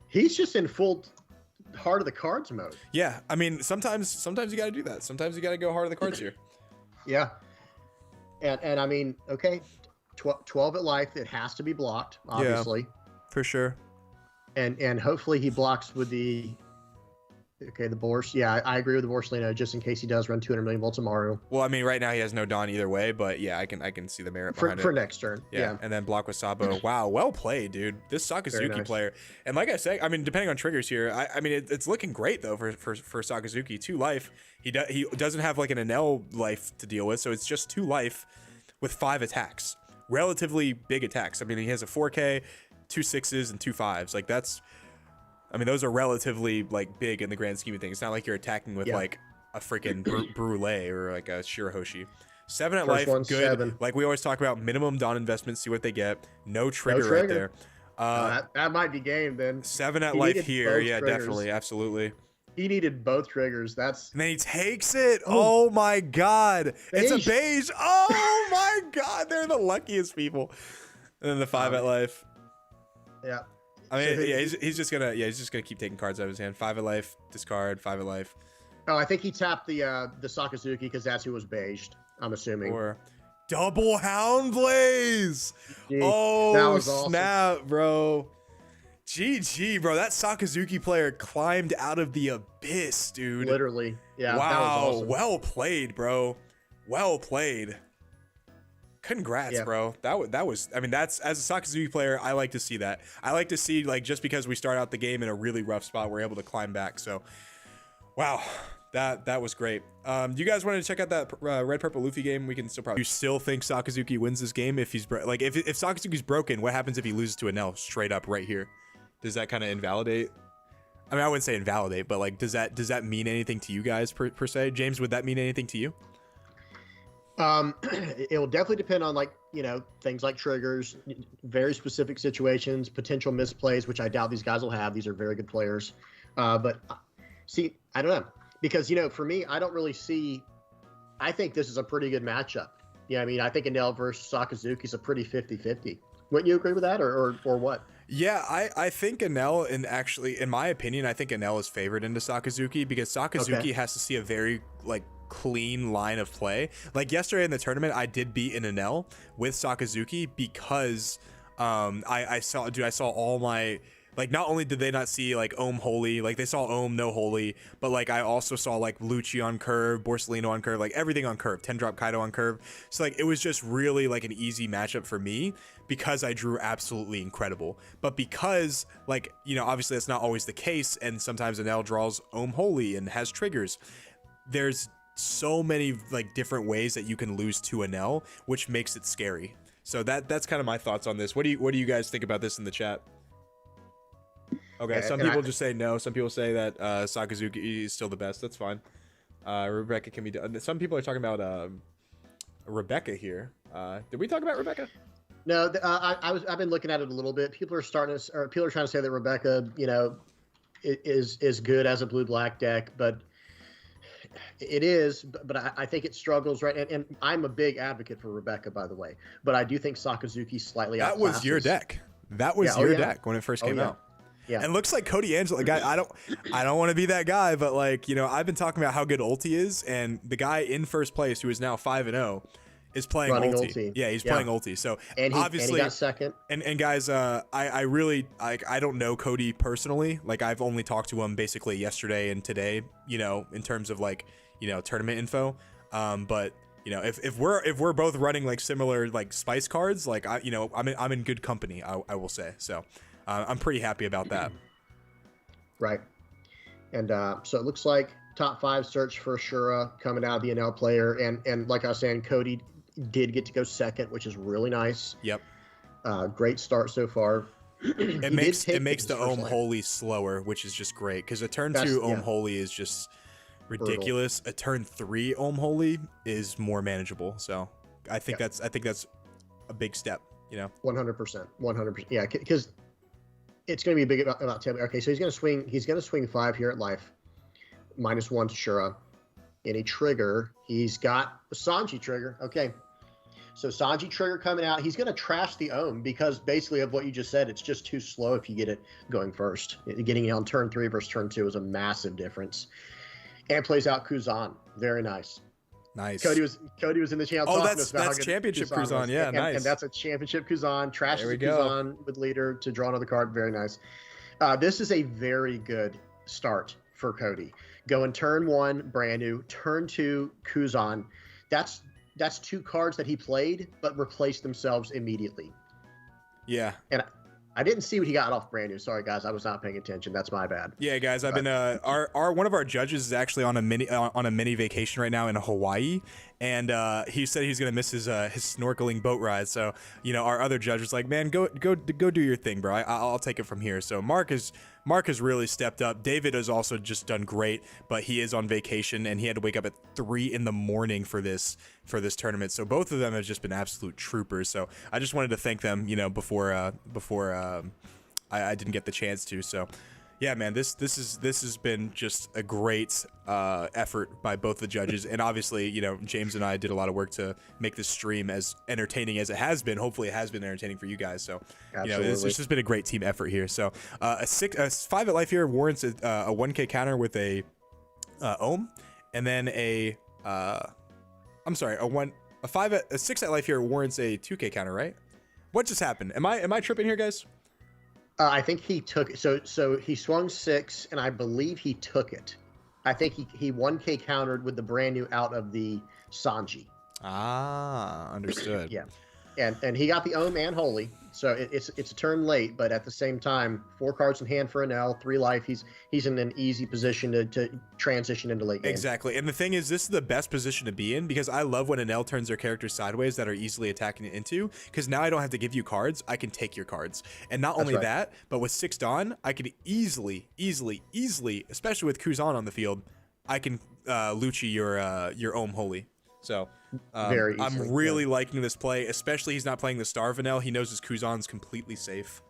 he's just in full heart of the cards mode. Yeah, I mean sometimes you gotta do that. Sometimes you gotta go hard of the cards here. Yeah, and I mean, okay, 12 at life. It has to be blocked, obviously. Yeah, for sure. And hopefully he blocks with the. Okay, the Bors. Yeah, I agree with the Borsalino, just in case he does run 200 million volts Amaru. Well, I mean, right now he has no Dawn either way, but yeah, I can see the merit behind it. For next turn. Yeah. And then block with Sabo. Wow, well played, dude. This Sakazuki player. And like I said, I mean, depending on triggers here, I mean, it's looking great, though, for Sakazuki. 2 life. He doesn't have, like, an Enel life to deal with, so it's just 2 life with 5 attacks. Relatively big attacks. I mean, he has a 4K, 2 6s, and 2 5s. Like, that's... I mean, those are relatively, like, big in the grand scheme of things. It's not like you're attacking with, like, a freaking Brule or, like, a Shirahoshi. 7 at life, good. 7. Like we always talk about, minimum Dawn investment, see what they get. No trigger right there. That might be game, then. 7 at life here. Yeah, definitely. Absolutely. He needed both triggers. That's. And then he takes it. Oh, my God. Beige. It's a beige. Oh, my God. They're the luckiest people. And then the 5 at life. Yeah. I mean, yeah, he's just gonna keep taking cards out of his hand. 5 at life, discard. 5 at life. Oh, I think he tapped the Sakazuki because that's who was beiged. I'm assuming. Or double Hound Blaze. Gee, oh, that was awesome. Snap, bro. GG, bro. That Sakazuki player climbed out of the abyss, dude. Literally. Yeah. Wow. That was awesome. Well played, bro. Well played. Congrats, bro. That was. I mean, that's, as a Sakazuki player, I like to see that. I like to see, like, just because we start out the game in a really rough spot, we're able to climb back. So, wow, that was great. Do you guys want to check out that Red Purple Luffy game? We can still probably. You still think Sakazuki wins this game if he's like if Sakazuki's broken? What happens if he loses to Enel straight up right here? Does that kind of invalidate? I mean, I wouldn't say invalidate, but like, does that mean anything to you guys per se? James, would that mean anything to you? It will definitely depend on, like, things like triggers, very specific situations, potential misplays, which I doubt these guys will have. These are very good players. But see, I don't know, because for me, I don't really see. I think this is a pretty good matchup. Yeah, I mean, I think Enel versus Sakazuki is a pretty 50-50. Wouldn't you agree with that, or what? Yeah, I think Enel, and actually, in my opinion, I think Enel is favored into Sakazuki because Sakazuki has to see a very clean line of play. Like yesterday in the tournament, I did beat an Enel with Sakazuki because I saw all my. Not only did they not see Ohm Holy, they saw Ohm no Holy, but I also saw Lucci on curve, Borsellino on curve, everything on curve, 10 drop Kaido on curve. So it was just really an easy matchup for me because I drew absolutely incredible. But because obviously that's not always the case, and sometimes Enel draws Ohm Holy and has triggers. There's so many different ways that you can lose to Enel, which makes it scary. So that's kind of my thoughts on this. What do you guys think about this in the chat? Okay, Yeah, some people just say no. Some people say that Sakazuki is still the best. That's fine. Rebecca can be done. Some people are talking about Rebecca here. Did we talk about Rebecca? No, I've been looking at it a little bit. People are trying to say that Rebecca, is good as a blue-black deck, but it is. But I think it struggles, right? And I'm a big advocate for Rebecca, by the way. But I do think Sakazuki slightly outclasses. That was your deck. That was your deck when it first came out. Yeah. And looks like Cody Angelo, guy, I don't want to be that guy, but I've been talking about how good ulti is, and the guy in first place who is now 5-0 is playing ulti. Yeah, he's playing ulti. So and obviously, he got second. And guys, I really I don't know Cody personally. I've only talked to him basically yesterday and today. In terms of tournament info. But if we're both running similar spice cards, I'm in good company. I will say so. I'm pretty happy about that. Right. And so it looks like top 5 search for Shura coming out of the NL player. And like I was saying, Cody did get to go second, which is really nice. Yep. Great start so far. It makes the Ohm Holy slower, which is just great because a turn 2 Ohm Holy is just ridiculous. Brutal. A turn 3 Ohm Holy is more manageable. So I think that's a big step. 100%. Yeah, because it's going to be big about 10. Okay, so he's going to swing 5 here at life, -1 to Shura. Any trigger, he's got a Sanji trigger. Okay, so Sanji trigger coming out. He's going to trash the Ohm because basically of what you just said, it's just too slow if you get it going first. Getting it on turn 3 versus turn 2 is a massive difference. And plays out Kuzan. Very nice. Nice. Cody was in the channel. Oh, that's championship Kuzan. Yeah, nice. And that's a championship Kuzan. Trashes Kuzan with leader to draw another card. Very nice. This is a very good start for Cody. Going turn 1, brand new. Turn 2, Kuzan. That's 2 cards that he played, but replaced themselves immediately. Yeah. And I didn't see what he got off brand new. Sorry, guys. I was not paying attention. That's my bad. Yeah, guys. I've been our one of our judges is actually on a mini vacation right now in Hawaii, and he said he's gonna miss his snorkeling boat ride. So our other judge was like, man, go do your thing, bro. I'll take it from here. So Mark has really stepped up. David has also just done great, but he is on vacation and he had to wake up at 3 a.m. for this tournament. So both of them have just been absolute troopers. So I just wanted to thank them, before I didn't get the chance to. So yeah, man, this has been just a great effort by both the judges, and obviously, James and I did a lot of work to make this stream as entertaining as it has been. Hopefully, it has been entertaining for you guys. So, it's just been a great team effort here. So, a 5 at life here warrants a 1K counter with a Ohm, and then a 6 at life here warrants a 2K counter, right? What just happened? Am I tripping here, guys? I think he took it. So he swung 6, and I believe he took it. I think he 1K countered with the brand new out of the Sanji. Ah, understood. Yeah, and he got the Ohm and Holy, so it's a turn late, but at the same time, 4 cards in hand for Enel, 3 life. He's in an easy position to transition into late game. Exactly, and the thing is, this is the best position to be in because I love when Enel turns their characters sideways that are easily attacking it into, because now I don't have to give you cards, I can take your cards. And not only that, but with 6 Dawn, I could easily, especially with Kuzan on the field, I can Lucci your Ohm Holy. So Very easily, I'm really liking this play, especially he's not playing the Star Vanel. He knows his Kuzan's completely safe.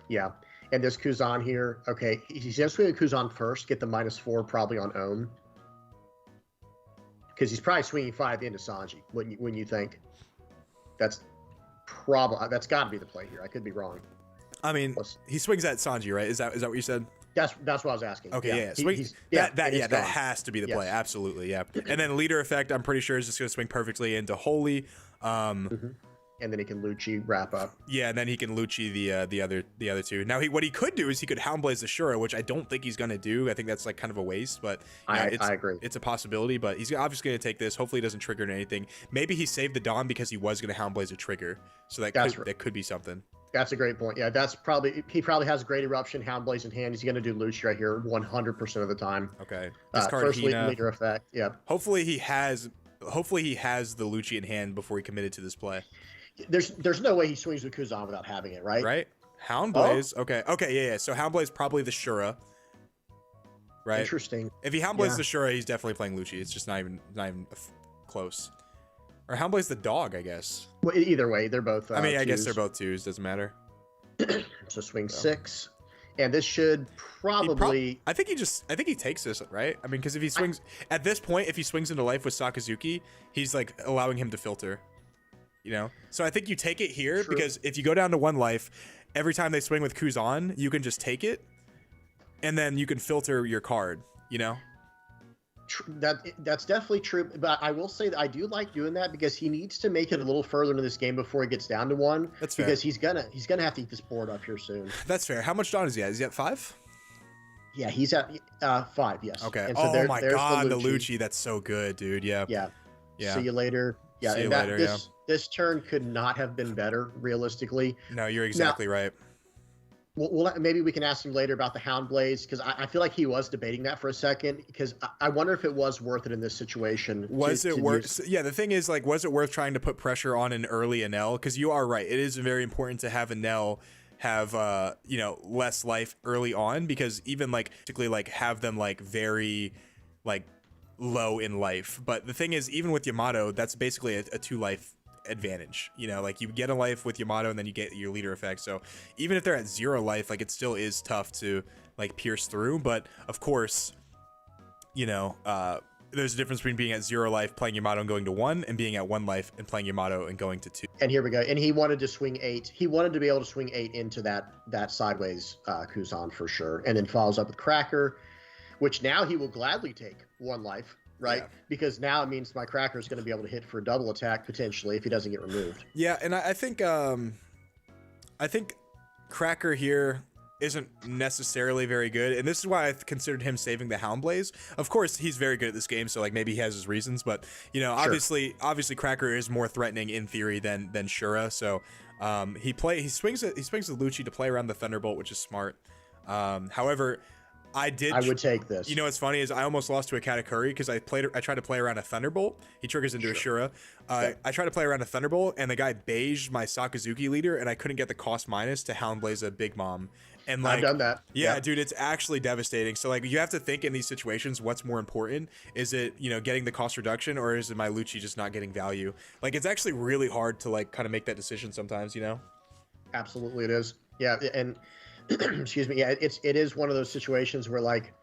Yeah. And this Kuzan here, okay, he's going to swing a Kuzan first, get the -4 probably on Ohm. Because he's probably swinging 5 into Sanji, when you think. That's got to be the play here. I could be wrong. I mean, he swings at Sanji, right? Is that what you said? That's what I was asking. Okay, yeah. That has to be the play. Absolutely, yeah. And then leader effect, I'm pretty sure is just going to swing perfectly into Holy. And then he can Lucci wrap up. Yeah, and then he can Lucci the other two. Now what he could do is he could Houndblaze the Shura, which I don't think he's gonna do. I think that's like kind of a waste, but I agree. It's a possibility, but he's obviously gonna take this. Hopefully, he doesn't trigger anything. Maybe he saved the Dawn because he was gonna Houndblaze a trigger, so that could be something. That's a great point. Yeah, he probably has a great eruption, Houndblaze in hand. He's gonna do Lucci right here 100% of the time. Okay. First leader effect. Yeah. Hopefully he has the Lucci in hand before he committed to this play. There's no way he swings with Kuzan without having it, right? Right? Houndblaze. Oh. Okay, yeah. So Houndblaze probably the Shura. Right? Interesting. If he Houndblaze the Shura, he's definitely playing Lucci. It's just not even close. Or Houndblaze the dog, I guess. Well, either way, they're both I mean, I guess twos. they're both twos, doesn't matter. So swing 6. And this should probably I think he takes this, right? I mean, because if he swings at this point, if he swings into life with Sakazuki, he's like allowing him to filter. You know, so I think you take it here because if you go down to 1 life, every time they swing with Kuzan, you can just take it, and then you can filter your card. You know, that's definitely true. But I will say that I do like doing that because he needs to make it a little further into this game before he gets down to 1. That's fair. Because he's gonna have to eat this board up here soon. That's fair. How much Dawn is he at? Is he at 5? Yeah, he's at 5. Yes. Okay. And so oh my god, the Lucci. That's so good, dude. Yeah. Yeah. See you later. Yeah. See you later. This turn could not have been better, realistically. No, you're exactly right. Well, maybe we can ask him later about the Houndblaze, because I feel like he was debating that for a second, because I wonder if it was worth it in this situation. Was it worth? Yeah, the thing is, like, was it worth trying to put pressure on an early Enel? Because you are right. It is very important to have Enel have less life early on, because even like particularly like have them like very like low in life. But the thing is, even with Yamato, that's basically a 2 life advantage. You know, like you get a life with Yamato and then you get your leader effect. So even if they're at 0 life, like it still is tough to like pierce through. But of course, you know, there's a difference between being at 0 life playing Yamato and going to 1, and being at 1 life and playing Yamato and going to 2. And here we go. And he wanted to swing 8. He wanted to be able to swing 8 into that sideways Kuzan for sure. And then follows up with Cracker, which now he will gladly take 1 life. Right, because now it means my Cracker is going to be able to hit for a double attack potentially if he doesn't get removed. Yeah, and I think Cracker here isn't necessarily very good, and this is why I considered him saving the Houndblaze. Of course, he's very good at this game, so like maybe he has his reasons, but you know, obviously Cracker is more threatening in theory than Shura. So he swings the Lucci to play around the Thunderbolt, which is smart. However, I would take this. You know what's funny is I almost lost to a Katakuri because I tried to play around a Thunderbolt. He triggers into a Shura. I tried to play around a Thunderbolt, and the guy beiged my Sakazuki leader, and I couldn't get the cost minus to Houndblaze a Big Mom. And like, I've done that. Yeah, dude, it's actually devastating. So like, you have to think in these situations, what's more important? Is it, you know, getting the cost reduction, or is it my Lucci just not getting value? Like, it's actually really hard to like kind of make that decision sometimes, you know? Absolutely, it is. Yeah, and. Excuse me. Yeah, it is one of those situations where like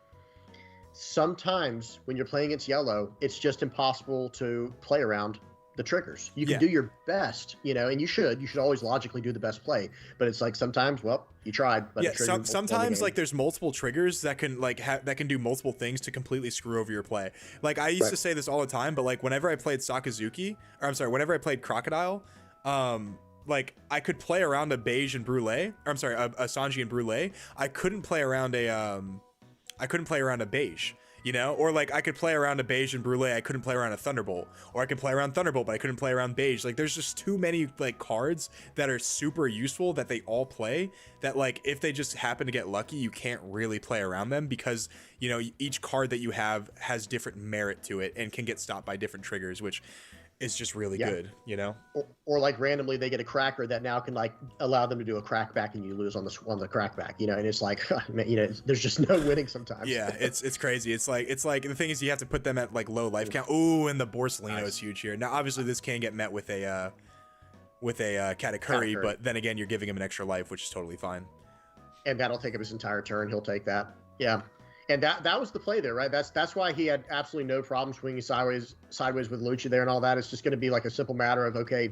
sometimes when you're playing against yellow, it's just impossible to play around the triggers. You can do your best, you know, and you should always logically do the best play. But it's like sometimes, well, you tried. But sometimes like there's multiple triggers that can like that can do multiple things to completely screw over your play. Like I used to say this all the time, but like whenever I played whenever I played Crocodile, like I could play around a beige and brulee, or I'm sorry, a Sanji and brulee. I couldn't play around a beige, you know, or like I could play around a beige and brulee. I couldn't play around a Thunderbolt, or I could play around Thunderbolt, but I couldn't play around beige. Like there's just too many like cards that are super useful that they all play, that like if they just happen to get lucky, you can't really play around them, because you know each card that you have has different merit to it and can get stopped by different triggers, which is just really Yeah. good, you know? Or like randomly they get a cracker that now can like allow them to do a crackback and you lose on the crackback, you know, and it's like, you know, there's just no winning sometimes. Yeah, it's crazy. It's like the thing is you have to put them at like low life count. Ooh, and the Borsalino is huge here. Now obviously this can get met with a Katakuri, but then again you're giving him an extra life, which is totally fine. And that'll take up his entire turn. He'll take that. Yeah. And that was the play there, right? That's why he had absolutely no problem swinging sideways with Lucha there and all that. It's just going to be like a simple matter of, okay,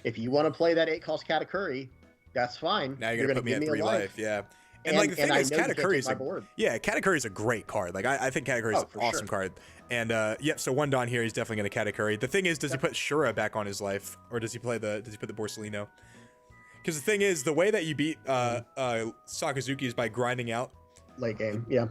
if you want to play that 8-cost Katakuri, that's fine. Now you're gonna put me at 3 life. Yeah. And like the thing is, Katakuri is a great card. Like I think Katakuri is an awesome card. And yep, so 1 Dawn here, he's definitely gonna Katakuri. The thing is, does he put Shura back on his life, or does he put the Borsalino? Because the thing is, the way that you beat Sakazuki is by grinding out late game. Yeah.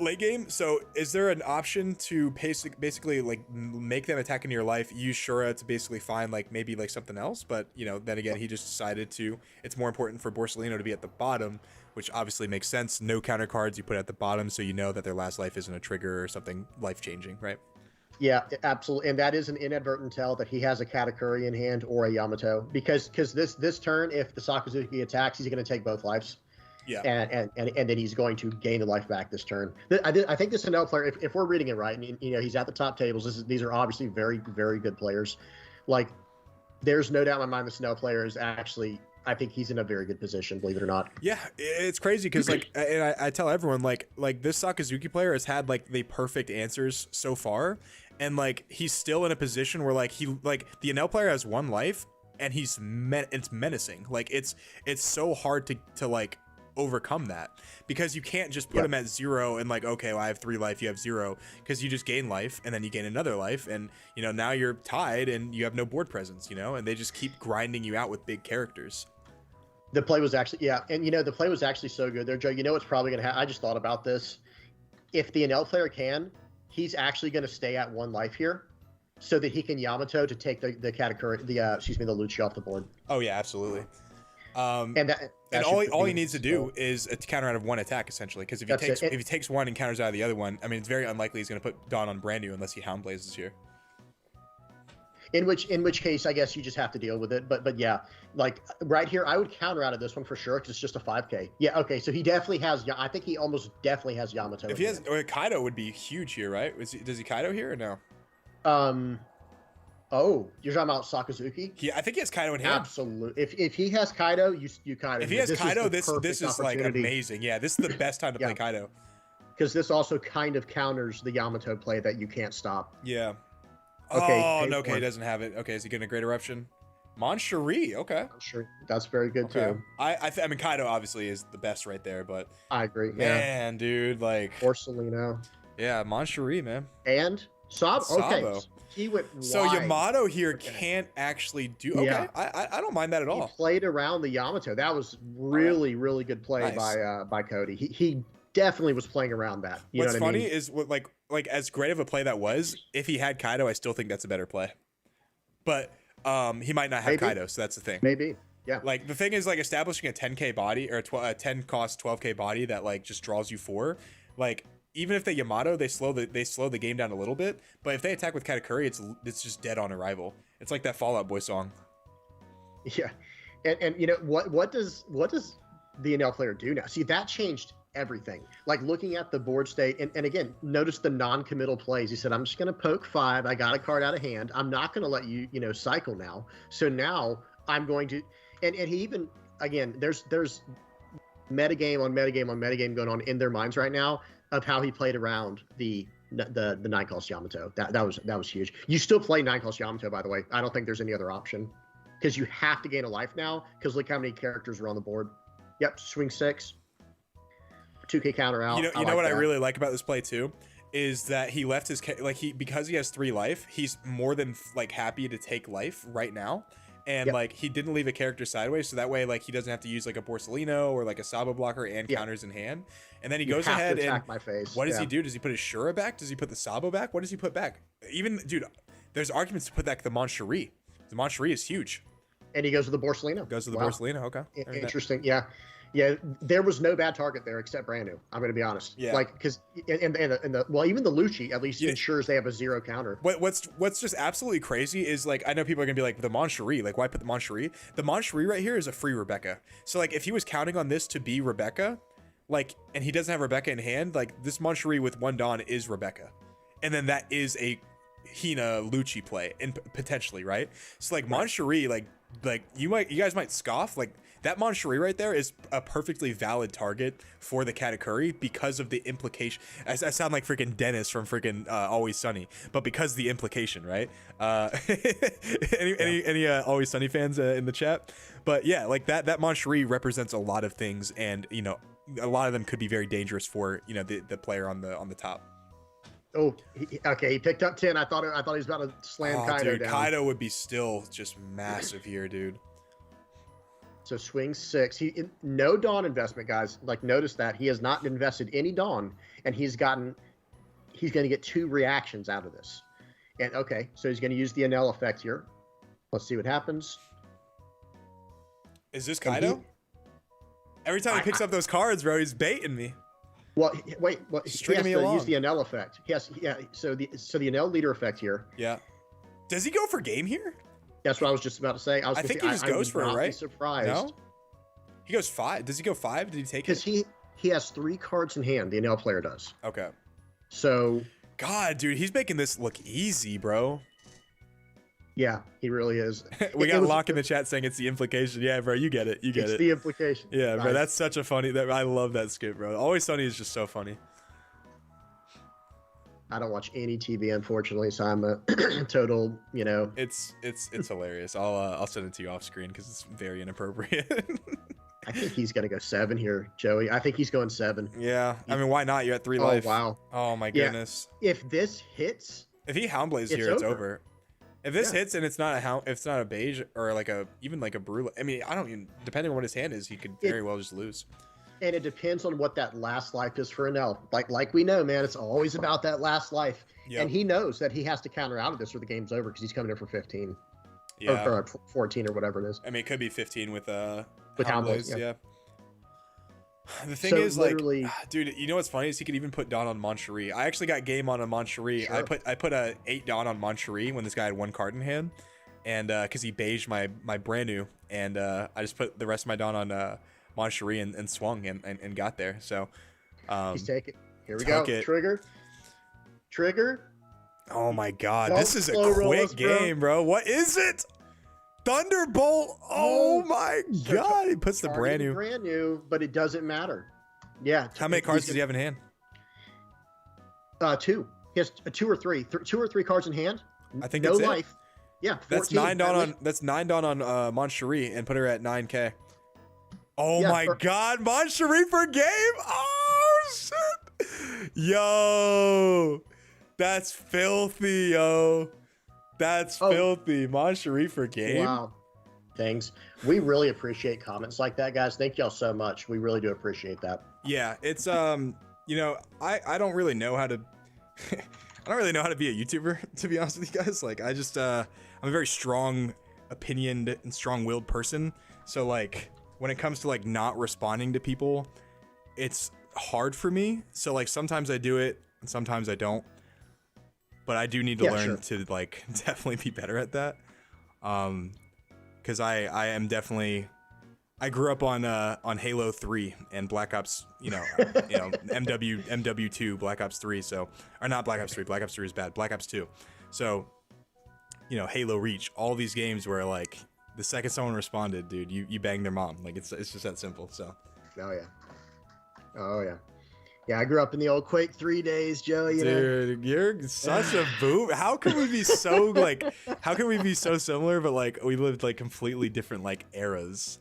Late game. So is there an option to basically like make them attack into your life, use Shura to basically find like maybe like something else? But you know, then again, he just decided to. It's more important for Borsalino to be at the bottom, which obviously makes sense. No counter cards you put at the bottom, so you know that their last life isn't a trigger or something life changing, right? Yeah, absolutely. And that is an inadvertent tell that he has a Katakuri in hand or a Yamato, because this turn, if the Sakazuki attacks, he's going to take both lives. Yeah. And then he's going to gain the life back this turn. I think this Snell player, if we're reading it right, and you know he's at the top tables. These are obviously very, very good players. Like, there's no doubt in my mind the Snell player is actually. I think he's in a very good position, believe it or not. Yeah, it's crazy because like, and I tell everyone like this Sakazuki player has had like the perfect answers so far, and like he's still in a position where like the Enel player has 1 life and it's menacing. Like it's so hard to like overcome that, because you can't just put him at 0 and like, okay, well, I have 3 life, you have 0, because you just gain life and then you gain another life, and you know now you're tied and you have no board presence, you know, and they just keep grinding you out with big characters. The play was actually, and you know, the play was actually so good there, Joe. You know what's probably going to happen? I just thought about this. If the Enel player can, he's actually going to stay at 1 life here so that he can Yamato to take the Katakuri, the Lucha off the board. Oh, yeah, absolutely. And all he needs to do is a counter out of 1 attack, essentially, because if he takes 1 and counters out of the other one, I mean, it's very unlikely he's going to put Dawn on brand new unless he Hound Blazes here. In which case, I guess you just have to deal with it. But yeah, like right here, I would counter out of this one for sure because it's just a 5K. Yeah, okay, so he definitely has. I think he almost definitely has Yamato. If he has, or Kaido would be huge here, right? Does he Kaido here or no? Oh, you're talking about Sakazuki? I think he has Kaido in hand. Absolutely. If he has Kaido, you Kaido. If he has Kaido, this is like amazing. Yeah, this is the best time to play Kaido. Because this also kind of counters the Yamato play that you can't stop. Yeah. Okay. Oh, no, okay, he doesn't have it. Okay, is he getting a Great Eruption? Moncherie, okay. Sure, that's very good too. I mean, Kaido obviously is the best right there, but I agree. Man, dude, like Borsalino. Yeah, Moncherie, man. And Sabo. Okay, he went wide. So Yamato here can't actually do. Okay, yeah. I don't mind that at all. He played around the Yamato. That was really good play by Cody. He definitely was playing around that. What's funny is like as great of a play that was, if he had Kaido, I still think that's a better play. But he might not have Kaido, so that's the thing. Maybe. Yeah. Like the thing is, like establishing a 10k body or a 10 cost 12k body that like just draws you 4. Like even if they Yamato, they slow the game down a little bit. But if they attack with Katakuri, it's just dead on arrival. It's like that Fall Out Boy song. Yeah, and you know what does the Enel player do now? See, that changed everything. Like looking at the board state, and again, notice the non-committal plays. He said, I'm just going to poke 5. I got a card out of hand. I'm not going to let you cycle now. So now I'm going to, and he even, again, there's metagame on metagame on metagame going on in their minds right now of how he played around the 9-cost Yamato. That was huge. You still play 9-cost Yamato, by the way. I don't think there's any other option because you have to gain a life now because look how many characters are on the board. Yep, swing 6. 2k counter out. You know what I really like about this play too is that he left his because he has 3 life, he's more than like happy to take life right now, and like he didn't leave a character sideways, so that way like he doesn't have to use like a Borsalino or like a Sabo blocker and counters in hand, and then he goes ahead and what does he do? Does he put his Shura back? Does he put the Sabo back? What does he put back? Even dude, there's arguments to put back the Moncherie. The Moncherie is huge. And he goes with the Borsalino. Borsalino. Okay. Interesting. Yeah. Yeah, there was no bad target there except brand new. I'm going to be honest. Yeah. Like, because well, even the Lucci at least Yeah. ensures they have a 0 counter. What's just absolutely crazy is like, I know people are gonna be like, the Moncherie, like why put the Moncherie? The Moncherie right here is a free Rebecca. So like if he was counting on this to be Rebecca, like, and he doesn't have Rebecca in hand, like this Moncherie with 1 Dawn is Rebecca, and then that is a Hina Lucci play and potentially, right? So like Moncherie, like you guys might scoff, like that Moncherie right there is a perfectly valid target for the Katakuri because of the implication. I sound like freaking Dennis from freaking Always Sunny, but because the implication, right? Any Always Sunny fans in the chat? But yeah, like that Moncherie represents a lot of things, and you know, a lot of them could be very dangerous for, you know, the player on the top. Oh, okay. He picked up 10. I thought he was about to slam Kaido dude, down. Kaido would be still just massive here, dude. So swing 6. No Dawn investment, guys. Like, notice that he has not invested any Dawn, and he's going to get 2 reactions out of this. And okay, so he's going to use the Enel effect here. Let's see what happens. Is this Kaido? Every time he picks up those cards, bro, he's baiting me. Well, wait. Well, he has to use the Enel effect. Yes, yeah. So the Enel leader effect here. Yeah. Does he go for game here? That's what I was just about to say. I think he just goes for it, right? Surprised. No. He goes 5. Does he go 5? Did he take it? Because he has 3 cards in hand. The Enel player does. Okay. So. God, dude, he's making this look easy, bro. Yeah, he really is. We got Locke in the chat saying it's the implication. Yeah, bro, you get it. You get it. It's the implication. Yeah, nice. Bro, that's such a funny. I love that skit, bro. Always Sunny is just so funny. I don't watch any TV, unfortunately, so I'm a total, you know. It's hilarious. I'll send it to you off screen because it's very inappropriate. I think he's gonna go 7 here, Joey. I think he's going 7. Yeah, I mean, why not? You're at 3 life. Oh wow. Oh my goodness. Yeah. If this hits, if he Houndblades here, it's over. If this hits and it's not a beige or like even like a Brule, I mean, I don't even, depending on what his hand is, he could very well just lose. And it depends on what that last life is for Enel. Like we know, man, it's always about that last life. Yep. And he knows that he has to counter out of this or the game's over because he's coming in for 15. Yeah. Or 14 or whatever it is. I mean, it could be 15 with Houndblades, yeah. The thing is, like, dude, you know what's funny is he could even put Dawn on Moncherie. I actually got game on a Moncherie. Sure. I put a 8 Dawn on Moncherie when this guy had 1 card in hand, and because he beiged my brand new, and I just put the rest of my Dawn on Moncherie and swung and got there. So he's taking. Here we go. Trigger. Oh my God, this is a quick game, bro. What is it? Thunderbolt! Oh my God! He puts the brand new, but it doesn't matter. Yeah. How many cards does he have in hand? 2. He has 2 or 3. 2 or 3 cards in hand. I think no that's life. It. Yeah. 14, that's 9 Dawn on. That's 9 Dawn on Moncherie and put her at 9K. Oh my God! Moncherie for game! Oh shit! Yo, that's filthy, yo. That's filthy. Moncherie for game. Wow. Thanks. We really appreciate comments like that, guys. Thank y'all so much. We really do appreciate that. Yeah, it's you know, I don't really know how to I don't really know how to be a YouTuber, to be honest with you guys. Like I just I'm a very strong opinioned and strong-willed person. So like when it comes to like not responding to people, it's hard for me. So like sometimes I do it and sometimes I don't. But I do need to learn to like definitely be better at that, because I am definitely, I grew up on Halo 3 and Black Ops, MW2 Black Ops 3, so, or not Black Ops 3, Black Ops 3 is bad, Black Ops 2, so, Halo Reach, all these games where like the second someone responded, dude, you bang their mom, like it's just that simple. So. Oh yeah. Yeah, I grew up in the old Quake 3 days, Joe. Dude, you're such a boom. How can we be so like? How can we be so similar, but like we lived like completely different like eras?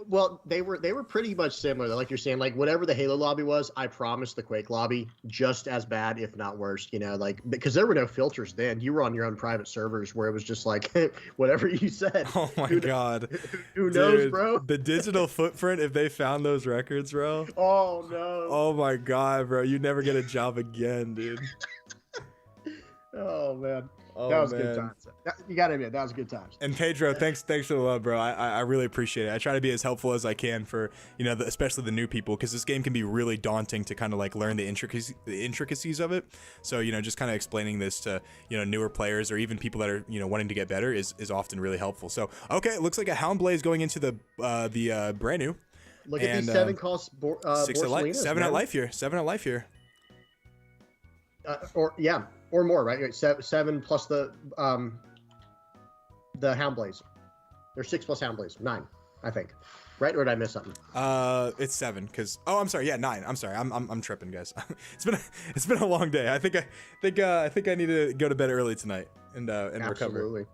Well, they were pretty much similar. Like you're saying, like whatever the Halo lobby was, I promise the Quake lobby just as bad, if not worse. Like because there were no filters then. You were on your own private servers where it was just like whatever you said. Oh my God, who knows, bro? The digital footprint. If they found those records, bro. Oh no. Oh my God, bro. You never get a job again, dude. Oh man. Oh, That was man. good times. You gotta admit, that was good times. And Pedro, thanks for the love, bro. I really appreciate it. I try to be as helpful as I can for, you know, especially the new people, because this game can be really daunting to kind of like learn the intricacies of it. So, you know, just kind of explaining this to, you know, newer players or even people that are, you know, wanting to get better is often really helpful. So, okay, it looks like a Houndblaze going into the brand new. Look at these 7 cost 6 at life, 7 at life here. 7 at life here. Or more, right? 7 plus the Houndblaze. There's 6 plus Houndblaze, 9, I think. Right? Or did I miss something? It's 7 because I'm sorry, yeah, 9. I'm sorry, I'm tripping, guys. it's been a long day. I think I need to go to bed early tonight and recover. Absolutely.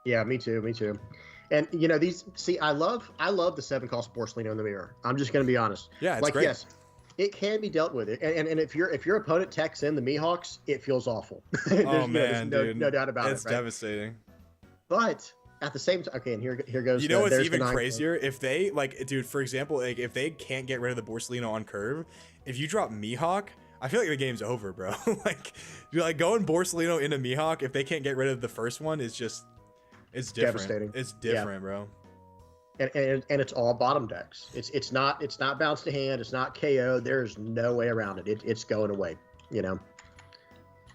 Yeah, me too. And you know I love the 7 cost Borsellino in the mirror. I'm just gonna be honest. Yeah, it's great. Yes, it can be dealt with. And if your opponent techs in the Mihawks, it feels awful. Oh man, there's dude, no doubt about it. It's devastating. But at the same time, okay, and here goes. You know what's even crazier? If they dude, for example, like if they can't get rid of the Borsellino on curve, if you drop Mihawk, I feel like the game's over, bro. like going Borsellino into Mihawk, if they can't get rid of the first one, it's different. Devastating. It's different, bro. And it's all bottom decks. It's not bounce to hand. It's not KO. There's no way around it. It's going away. You know.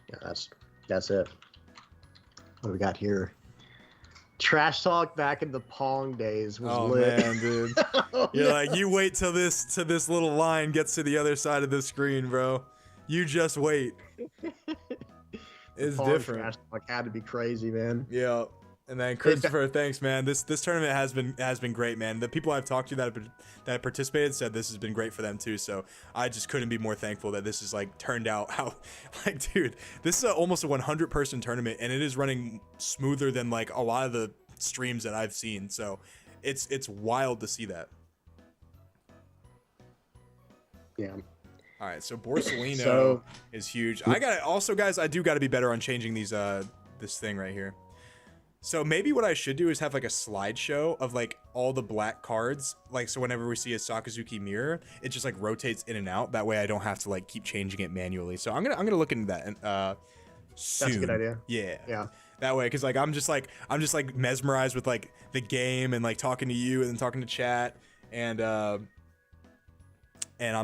Yeah, that's it. What do we got here? Trash talk back in the Pong days was lit. Man, dude. You're like, you wait till this little line gets to the other side of the screen, bro. You just wait. It's different. Trash talk had to be crazy, man. Yeah. And then Christopher, thanks, man. This tournament has been great, man. The people I've talked to that have participated said this has been great for them too. So I just couldn't be more thankful that this is like turned out how, like, dude, this is almost a 100-person tournament, and it is running smoother than like a lot of the streams that I've seen. So it's wild to see that. Yeah. All right, so Borsellino is huge. I do got to be better on changing these this thing right here. So maybe what I should do is have like a slideshow of like all the black cards. Like, so whenever we see a Sakazuki mirror, it just like rotates in and out. That way I don't have to like keep changing it manually. So I'm gonna look into that soon. That's a good idea. Yeah. That way, because like I'm just like mesmerized with like the game and like talking to you and then talking to chat and I'm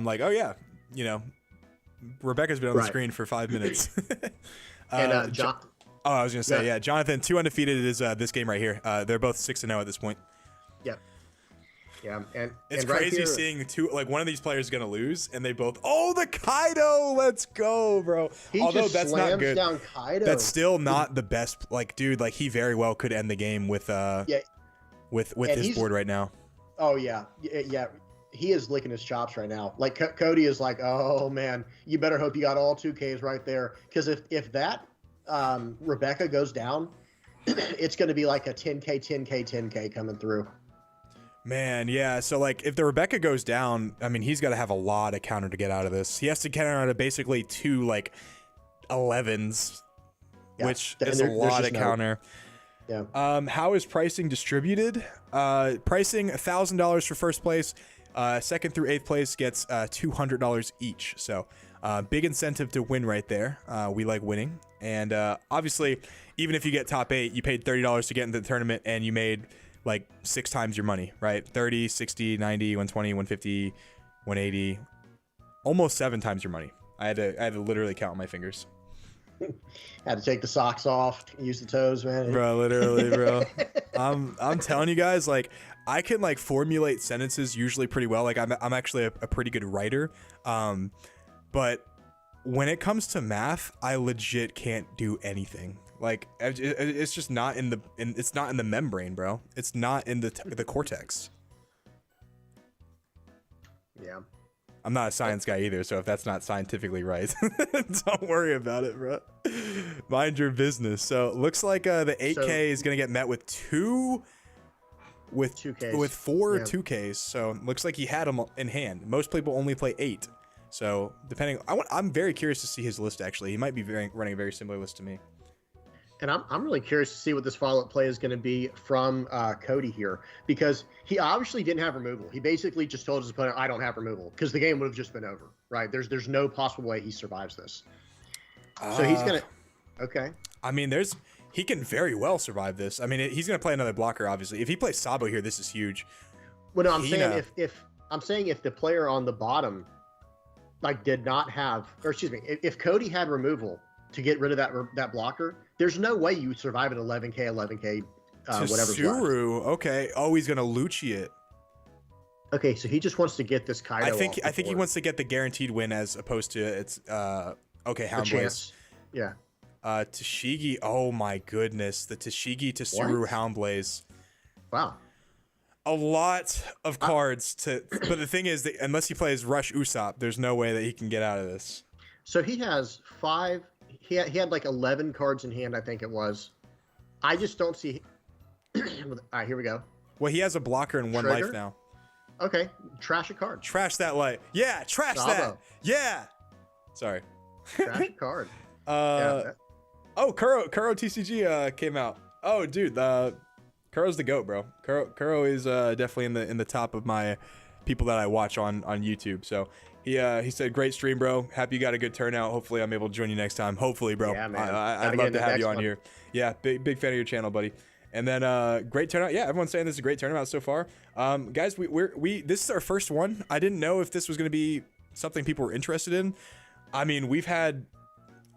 like, oh yeah, you know, Rebecca's been on the screen for 5 minutes. And John. Oh, I was gonna say, yeah, Jonathan, 2 undefeated is this game right here. They're both 6-0 at this point. Yep. Yeah, and it's right crazy here, seeing one of these players is gonna lose, and they both. Oh, the Kaido! Let's go, bro. Although that's not good. Down Kaido. That's still not the best. Like, dude, like he very well could end the game with with this board right now. Oh yeah. He is licking his chops right now. Like Cody is like, oh man, you better hope you got all 2Ks right there, because if that Rebecca goes down, it's going to be like a 10K coming through. Man, yeah. So like if the Rebecca goes down, I mean, he's got to have a lot of counter to get out of this. He has to counter out of basically 2 like 11s, which is a lot of counter. Yeah. How is pricing distributed? Pricing $1,000 for first place. Second through 8th place gets $200 each. So big incentive to win right there. We like winning. And obviously, even if you get top 8, you paid $30 to get into the tournament, and you made like 6 times your money, right? 30, 60, 90, 120, 150, 180, almost 7 times your money. I had to literally count on my fingers. Had to take the socks off, use the toes, man. Bro, literally, bro. I'm telling you guys, like, I can like formulate sentences usually pretty well. Like I'm actually a pretty good writer. But when it comes to math, I legit can't do anything. Like it's just not it's not in the membrane, bro. It's not in the cortex. Yeah. I'm not a science guy either, so if that's not scientifically right, don't worry about it, bro. Mind your business. So looks like the 8K is gonna get met with 2 with 2Ks. with 4 2Ks. So looks like he had them in hand. Most people only play 8. So depending, I'm very curious to see his list. Actually, he might be running a very similar list to me. And I'm really curious to see what this follow-up play is going to be from Cody here, because he obviously didn't have removal. He basically just told his opponent, "I don't have removal," because the game would have just been over, right? There's no possible way he survives this. So he's gonna. Okay. I mean, He can very well survive this. I mean, he's gonna play another blocker, obviously. If he plays Sabo here, this is huge. Well, no, I'm Hina. saying if the player on the bottom, like, did not have, or excuse me, if Cody had removal to get rid of that blocker, there's no way you would survive an 11k, whatever's left. Tsuru, okay. Oh, he's gonna Lucci it. Okay, so he just wants to get this Kaido. I think he wants to get the guaranteed win as opposed to it's okay, Houndblaze. Yeah. Tashigi, oh my goodness. The Tashigi Tsuru Houndblaze. Wow. A lot of cards to but the thing is that unless he plays Rush Usopp, there's no way that he can get out of this. So he has 5, he had like 11 cards in hand, I think it was. I just don't see. All right, here we go. Well, he has a blocker and 1 life now. Okay, trash a card. Trash that light. Yeah, trash that. Yeah. Sorry. Trash a card. Oh, Kuro TCG came out. Oh, dude, Kuro's the GOAT, bro. Kuro is definitely in the top of my people that I watch on YouTube. So he said, great stream, bro. Happy you got a good turnout. Hopefully I'm able to join you next time. Hopefully, bro. Yeah, man. I'd love to have you on here. Yeah, big fan of your channel, buddy. And then great turnout. Yeah, everyone's saying this is a great turnout so far. Guys, we this is our first one. I didn't know if this was going to be something people were interested in. I mean, we've had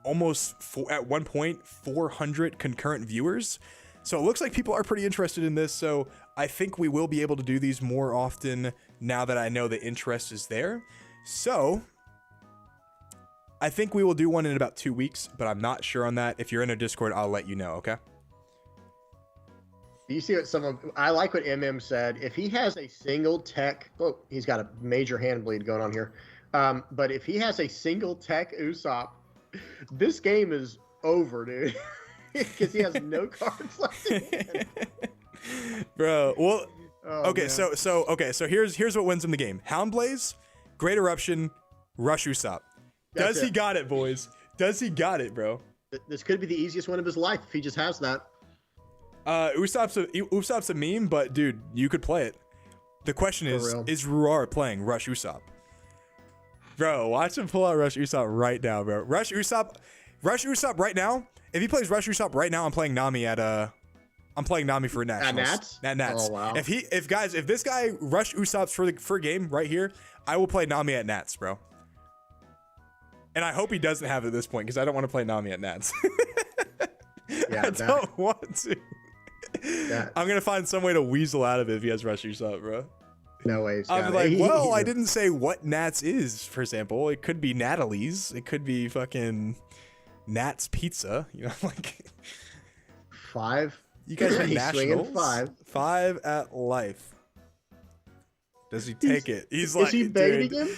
almost at one point 400 concurrent viewers. So it looks like people are pretty interested in this. So I think we will be able to do these more often now that I know the interest is there. So I think we will do one in about 2 weeks, but I'm not sure on that. If you're in a Discord, I'll let you know. Okay. You see what I like what MM said. If he has a single tech, oh, he's got a major hand bleed going on here. But if he has a single tech Usopp, this game is over, dude. Because he has no cards left in hand. Bro, well, okay, man. so here's what wins him the game. Houndblaze, Great Eruption, Rush Usopp. Does he got it, boys? Does he got it, bro? This could be the easiest win of his life if he just has that. Usopp's a meme, but dude, you could play it. The question is Ruar playing Rush Usopp? Bro, watch him pull out Rush Usopp right now, bro. Rush Usopp right now. If he plays Rush Usopp right now, I'm playing Nami for Nationals. At Nats? Oh, wow. If this guy Rush Usopp's for game right here, I will play Nami at Nats, bro. And I hope he doesn't have it at this point because I don't want to play Nami at Nats. I don't want to. I'm gonna find some way to weasel out of it if he has Rush Usopp, bro. No way. I'll be like, I didn't say what Nats is, for example. It could be Natalie's. It could be fucking Nat's Pizza. You know, like 5. You guys are Nationals. 5 at life. Does he take it? He's like, is he baiting him?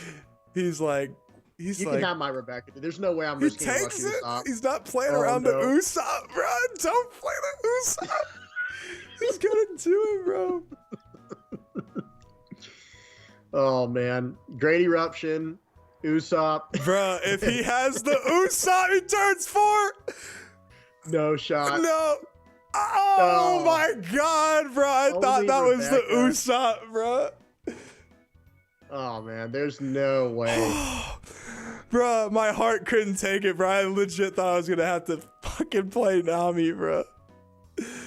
He's like, you can have my Rebecca. There's no way I'm risking He takes it. Usopp. He's not playing around the Usopp, bro. Don't play the Usopp. He's gonna do it, bro. Oh man, Great Eruption, Usopp. Bro, if he has the Usopp, he turns 4. No shot. No. Oh my god, bro. I thought that was the Usopp, bro. Oh man, there's no way. Bro, my heart couldn't take it, bro. I legit thought I was gonna have to fucking play Nami, bro.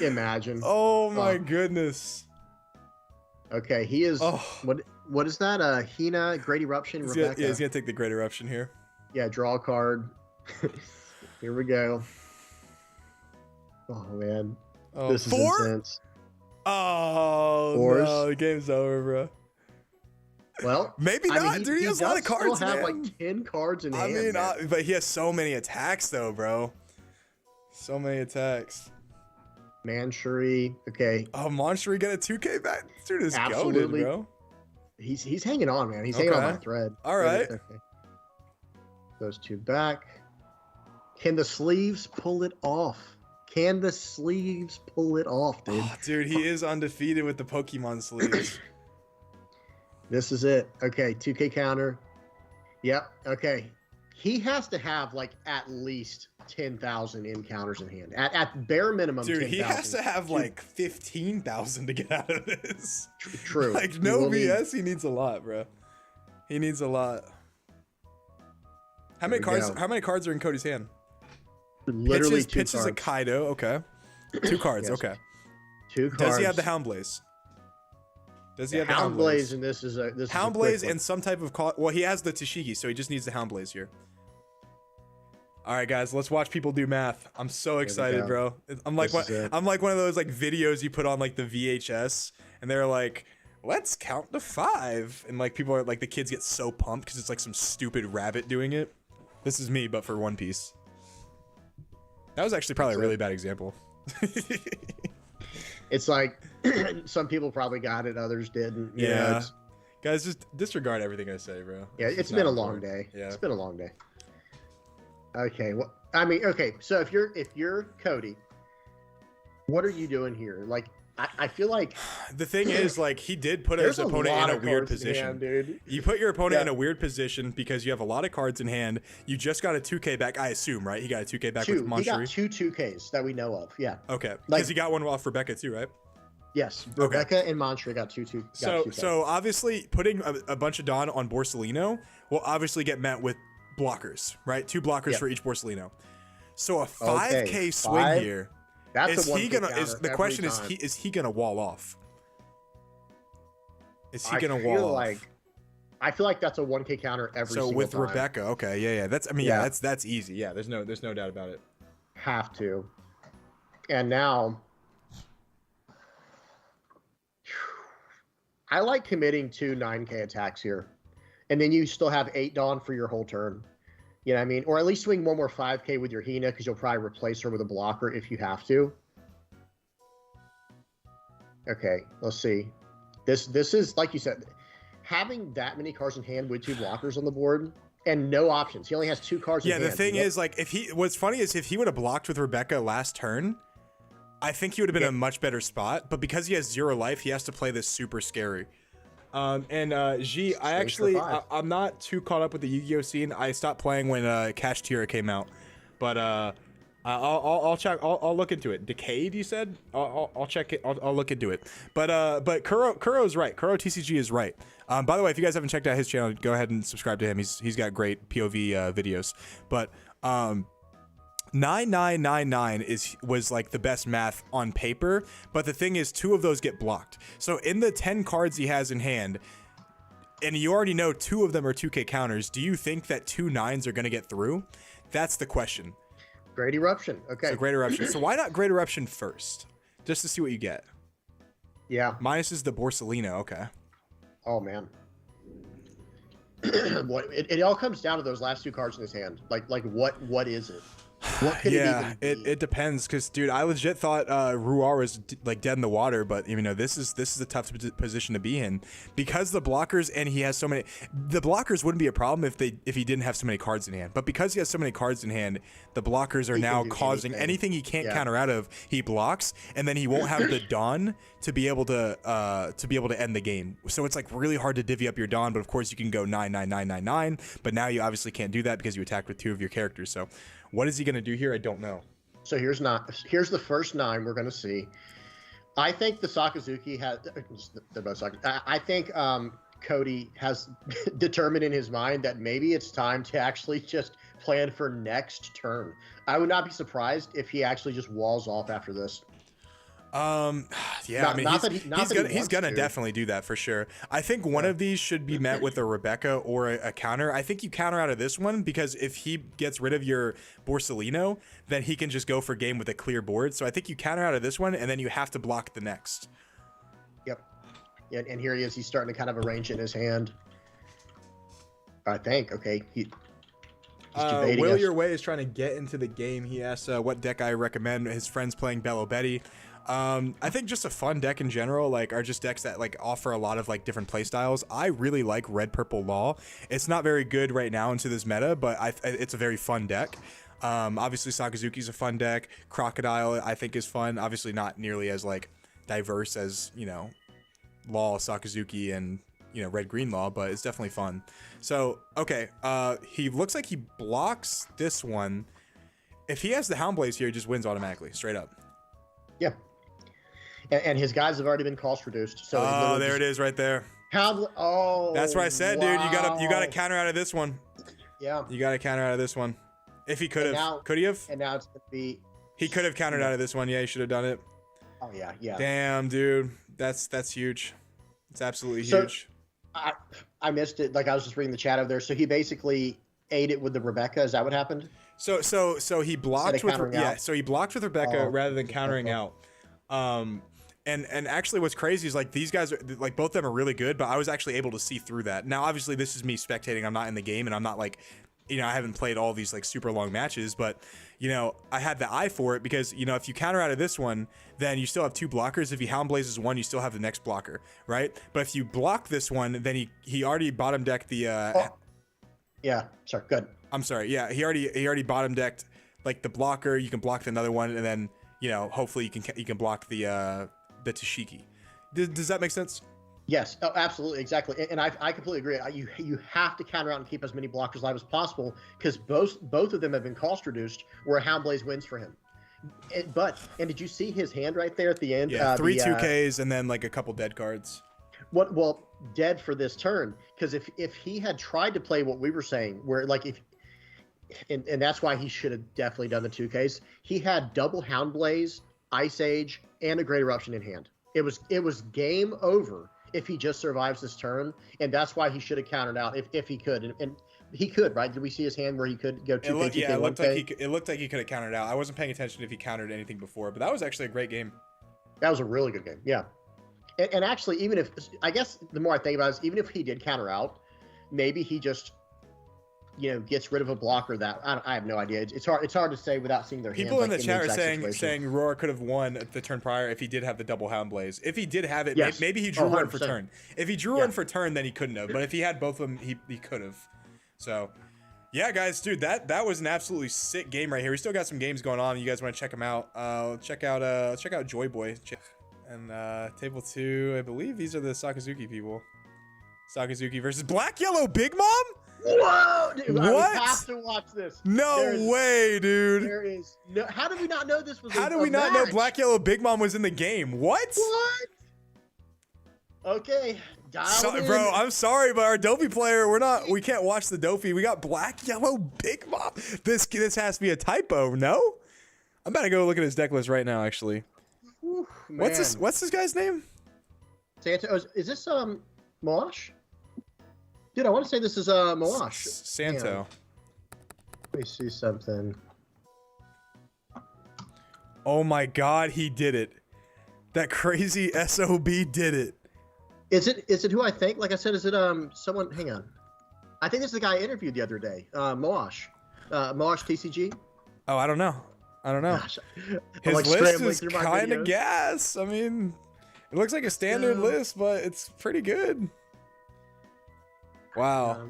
Imagine. Oh my goodness. Okay, he is. What is that? Hina, Great Eruption, Rebecca. He's gonna take the Great Eruption here. Yeah, draw a card. Here we go. Oh man, this is 4? intense. Oh 4s. no, the game's over, bro. Well, maybe not, dude. He has a lot of cards. Still have like 10 cards in hand. I mean, but he has so many attacks, though, bro. So many attacks. Manshuri, okay. Oh, Manshuri got a 2K back. Dude is goated, bro. He's hanging on, man. He's hanging on by a thread. All right. Okay. Those 2 back. Can the sleeves pull it off? Can the sleeves pull it off, dude? Oh, dude, he is undefeated with the Pokemon sleeves. This is it. Okay, 2K counter. Yep. Okay. He has to have like at least 10,000 encounters in hand. At bare minimum, dude, 10,000. he has to have like 15,000 to get out of this. True. Like no BS, he needs a lot, bro. He needs a lot. How many cards? How many cards are in Cody's hand? Literally pitches a Kaido. Okay. 2 cards. Yes. Okay. 2 cards. Does he have the Houndblaze? Does he have the Houndblaze? And this is a Houndblaze and some type of well, he has the Tashigi, so he just needs the Houndblaze here. All right, guys, let's watch people do math. I'm so excited, bro. I'm like one of those like videos you put on like the VHS, and they're like, let's count to 5, and like people are like, the kids get so pumped because it's like some stupid rabbit doing it. This is me, but for One Piece. That was actually probably a really bad example. It's like some people probably got it, others didn't. Yeah. Guys, just disregard everything I say, bro. Yeah, it's been a long day. Yeah. It's been a long day. Okay, well, I mean, okay, so if you're Cody, what are you doing here? Like, I feel like the thing is, like, he did put his opponent in a weird position. Hand, dude. You put your opponent in a weird position because you have a lot of cards in hand. You just got a 2K back, I assume, right? He got a 2K back with Moncherie. He got 2 2Ks that we know of. Yeah. Okay. Because he got one off Rebecca too, right? Yes. Rebecca and Moncherie got 2 So obviously putting a bunch of Dawn on Borsalino will obviously get met with blockers, right? 2 blockers for each Borsalino. So a 5K swing here. That's the question is he gonna wall off? Is he gonna wall off? I feel like that's a 1K counter every single time. So with Rebecca, okay, yeah. That's easy. Yeah, there's no doubt about it. Have to. And now I like committing 2 9K attacks here. And then you still have 8 Dawn for your whole turn. You know what I mean? Or at least swing one more 5K with your Hina, because you'll probably replace her with a blocker if you have to. Okay, let's see. This is, like you said, having that many cards in hand with 2 blockers on the board and no options. He only has 2 cards in hand. Yeah, the thing is, like, what's funny is if he would have blocked with Rebecca last turn, I think he would have been in a much better spot. But because he has 0 life, he has to play this super scary. G, I'm not too caught up with the Yu-Gi-Oh scene. I stopped playing when Cash Tira came out, but I'll check. I'll look into it. Decade, you said? I'll check it. I'll look into it. But Kuro's right. Kuro TCG is right. By the way, if you guys haven't checked out his channel, go ahead and subscribe to him. He's got great POV videos. But 9999 was like the best math on paper, but the thing is 2 of those get blocked. So in the 10 cards he has in hand, and you already know 2 of them are 2K counters, do you think that 2 9s are going to get through? That's the question. Great Eruption. Okay. So Great Eruption. So why not Great Eruption first? Just to see what you get. Yeah. Minus is the Borsalino. Okay. Oh, man. It all comes down to those last 2 cards in his hand. Like what is it? What could it depends, because dude, I legit thought Ruar was like dead in the water, but you know, this is a tough position to be in because the blockers, and he has so many. The blockers wouldn't be a problem if he didn't have so many cards in hand, but because he has so many cards in hand, the blockers are now causing anything he can't counter out of. He blocks, and then he won't have the Dawn to be able to end the game. So it's like really hard to divvy up your Dawn, but of course you can go 99999, but now you obviously can't do that because you attacked with 2 of your characters. So what is he going to do here? I don't know. So here's the first 9 we're going to see. I think the Sakazuki has they're both Sakazuki. I think Cody has determined in his mind that maybe it's time to actually just plan for next turn. I would not be surprised if he actually just walls off after this. Yeah, he's gonna definitely do that for sure. I think one of these should be met with a Rebecca or a counter. I think you counter out of this one because if he gets rid of your Borsalino, then he can just go for game with a clear board. So I think you counter out of this one, and then you have to block the next. Yep. Yeah, and here he is. He's starting to kind of arrange in his hand. I think. Okay. Will Your Way is trying to get into the game. He asks what deck I recommend. His friends playing Bello Betty. I think just a fun deck in general, like, are just decks that like offer a lot of like different play styles. I really like Red Purple Law. It's not very good right now into this meta, but it's a very fun deck. Obviously Sakazuki's a fun deck. Crocodile I think is fun. Obviously not nearly as like diverse as, you know, Law, Sakazuki, and, you know, Red Green Law, but it's definitely fun. So okay, he looks like he blocks this one. If he has the Houndblaze here, he just wins automatically, straight up. Yeah. And his guys have already been cost reduced. So there it is right there. That's what I said, dude. You gotta counter out of this one. Yeah. You gotta counter out of this one. If he could he have? And now it's gonna be He could have countered out of this one. Yeah, he should have done it. Oh yeah, yeah. Damn, dude. That's huge. It's absolutely huge. I missed it. Like I was just reading the chat over there. So he basically ate it with the Rebecca. Is that what happened? So he blocked with so he blocked with Rebecca rather than countering out. And actually what's crazy is like these guys are like both of them are really good, but I was actually able to see through that. Now obviously this is me spectating. I'm not in the game and I'm not like, you know, I haven't played all these like super long matches, but you know, I had the eye for it because, you know, if you counter out of this one, then you still have 2 blockers. If he Hound Blazes one, you still have the next blocker, right? But if you block this one, then he already bottom decked the yeah, sorry, good. I'm sorry. Yeah, he already bottom decked like the blocker. You can block another one, and then you know hopefully you can block the Tashiki. Does that make sense? Yes, oh, absolutely, exactly. And I completely agree. You have to counter out and keep as many blockers alive as possible because both of them have been cost reduced where Hound Blaze wins for him. And did you see his hand right there at the end? Yeah, 3 2Ks and then like a couple dead cards. Well, dead for this turn because if he had tried to play what we were saying, where like and that's why he should have definitely done the 2Ks. He had double Hound Blaze, Ice Age, and a Great Eruption in hand. It was game over if he just survives this turn, and that's why he should have countered out if he could. And he could, right? Did we see his hand where he could go 2K? It looked like he could have countered out. I wasn't paying attention if he countered anything before, but that was actually a great game. That was a really good game. Yeah. And actually, even if I guess the more I think about it, is even if he did counter out, maybe he just gets rid of a blocker that I have no idea. It's hard to say without seeing their people hands, in the chat are saying Roar could have won the turn prior if he did have the double Hound Blaze. If he did have it, yes. Maybe he drew one for turn. If he drew one for turn, then he couldn't have. But if he had both of them, he could have. So yeah, guys, dude, that was an absolutely sick game right here. We still got some games going on. You guys want to check them out? Check out Joy Boy and table 2. I believe these are the Sakazuki people. Sakazuki versus Black Yellow Big Mom. Whoa, dude! What? I have to watch this. No way, dude. There is no. How did we not know this was? How did we not know Black Yellow Big Mom was in the game? What? Okay, bro. I'm sorry, but our Dopey player, we can't watch the Dopey. We got Black Yellow Big Mom. This has to be a typo. No, I'm about to go look at his deck list right now. Actually, what's this guy's name? Santa. Is this Moash? Dude, I want to say this is Moash. Santo. Let me see something. Oh my God, he did it. That crazy SOB did it. Is it who I think? Like I said, is it someone? Hang on. I think this is the guy I interviewed the other day. Moash. Moash TCG. Oh, I don't know. Gosh, his list is kind of gas. I mean, it looks like a standard list, but it's pretty good. Wow.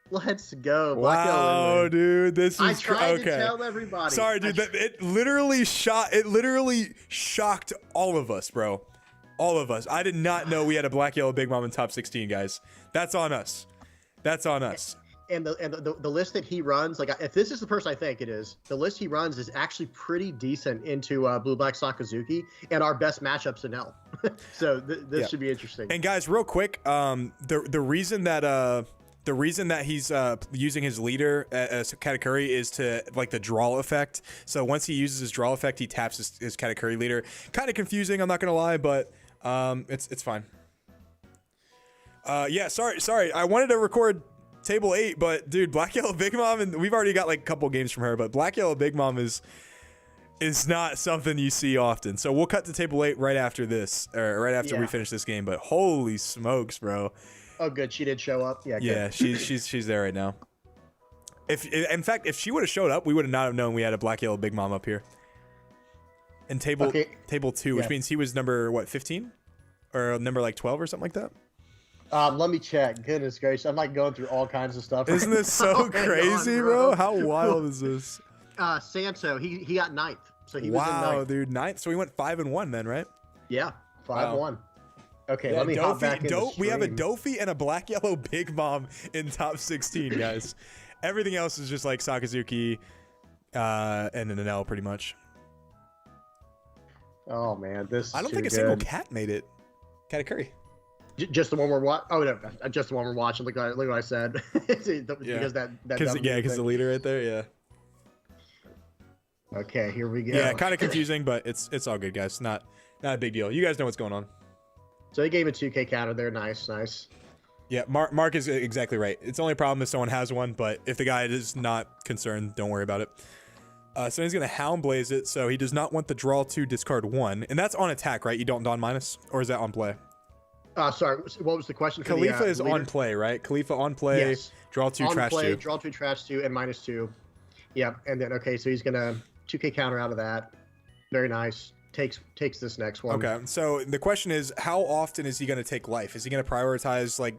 Let's go. Wow, dude. This is I tried to tell everybody. Sorry, dude. It literally shocked all of us, bro. All of us. I did not know we had a Black Yellow Big Mom in top 16, guys. That's on us. That's on us. And the list that he runs, like if this is the person I think it is, the list he runs is actually pretty decent into Blue Black Sakazuki and our best matchups in L. So this should be interesting. And guys, real quick, the reason that he's using his leader as Katakuri is to like the draw effect. So once he uses his draw effect, he taps his Katakuri leader. Kind of confusing, I'm not gonna lie, but it's fine. Yeah, sorry. I wanted to record table 8, but dude, Black Yellow Big Mom, and we've already got like a couple games from her, but Black Yellow Big Mom is not something you see often. So we'll cut to table 8 right after this, or right after we finish this game. But holy smokes, bro! Oh, good, she did show up. Yeah, good. Yeah, she's there right now. In fact, if she would have showed up, we would have not have known we had a Black Yellow Big Mom up here. And table 2, which means he was number what, 15, or number like 12 or something like that. Let me check. Goodness gracious, I'm like going through all kinds of stuff. Isn't this so crazy, bro? How wild is this? Santo, he got 9th, so he was in 9th. Dude, 9th. So he went 5-1 then, right? Yeah, 5-1. Okay, let me hop back in the stream. We have a Dofi and a Black Yellow Big Mom in top 16, guys. Everything else is just like Sakazuki and an L pretty much. Oh man, this. I don't think a single cat made it. Katakuri. Just the one we're watching. Oh no, just the one we're watching. Look what I said. Because that. Because the leader right there. Yeah. Okay, here we go. Yeah, kind of confusing, but it's all good, guys. Not a big deal. You guys know what's going on. So he gave a 2K counter there. Nice. Yeah, Mark is exactly right. It's only a problem if someone has one, but if the guy is not concerned, don't worry about it. So he's going to Hound Blaze it, so he does not want the draw 2, discard 1. And that's on attack, right? You don't Dawn minus? Or is that on play? Sorry, what was the question? For Khalifa the, is leader? on play, right? Khalifa on play, Yes. draw 2, on trash play, 2. Draw 2, trash 2, and -2. Yep, and then, okay, so he's going to 2K counter out of that. Very nice. Takes this next one. Okay, so the question is, how often is he going to take life? Is he going to prioritize, like,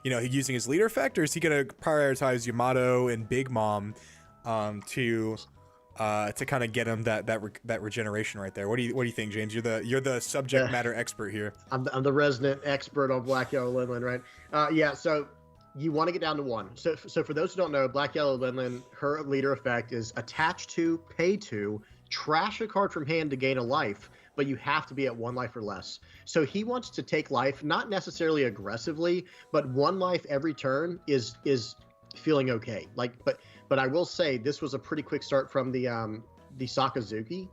you know, using his leader effect, or is he going to prioritize Yamato and Big Mom to kind of get him that regeneration right there? What do you think, James? You're the subject matter expert here. I'm the resident expert on Black Yellow Linlin, right? Yeah, so you want to get down to 1. So for those who don't know, Black Yellow Linlin, her leader effect is attach to, pay to, trash a card from hand to gain a life, but you have to be at 1 life or less. So he wants to take life, not necessarily aggressively, but 1 life every turn is feeling okay. Like, but I will say this was a pretty quick start from the Sakazuki.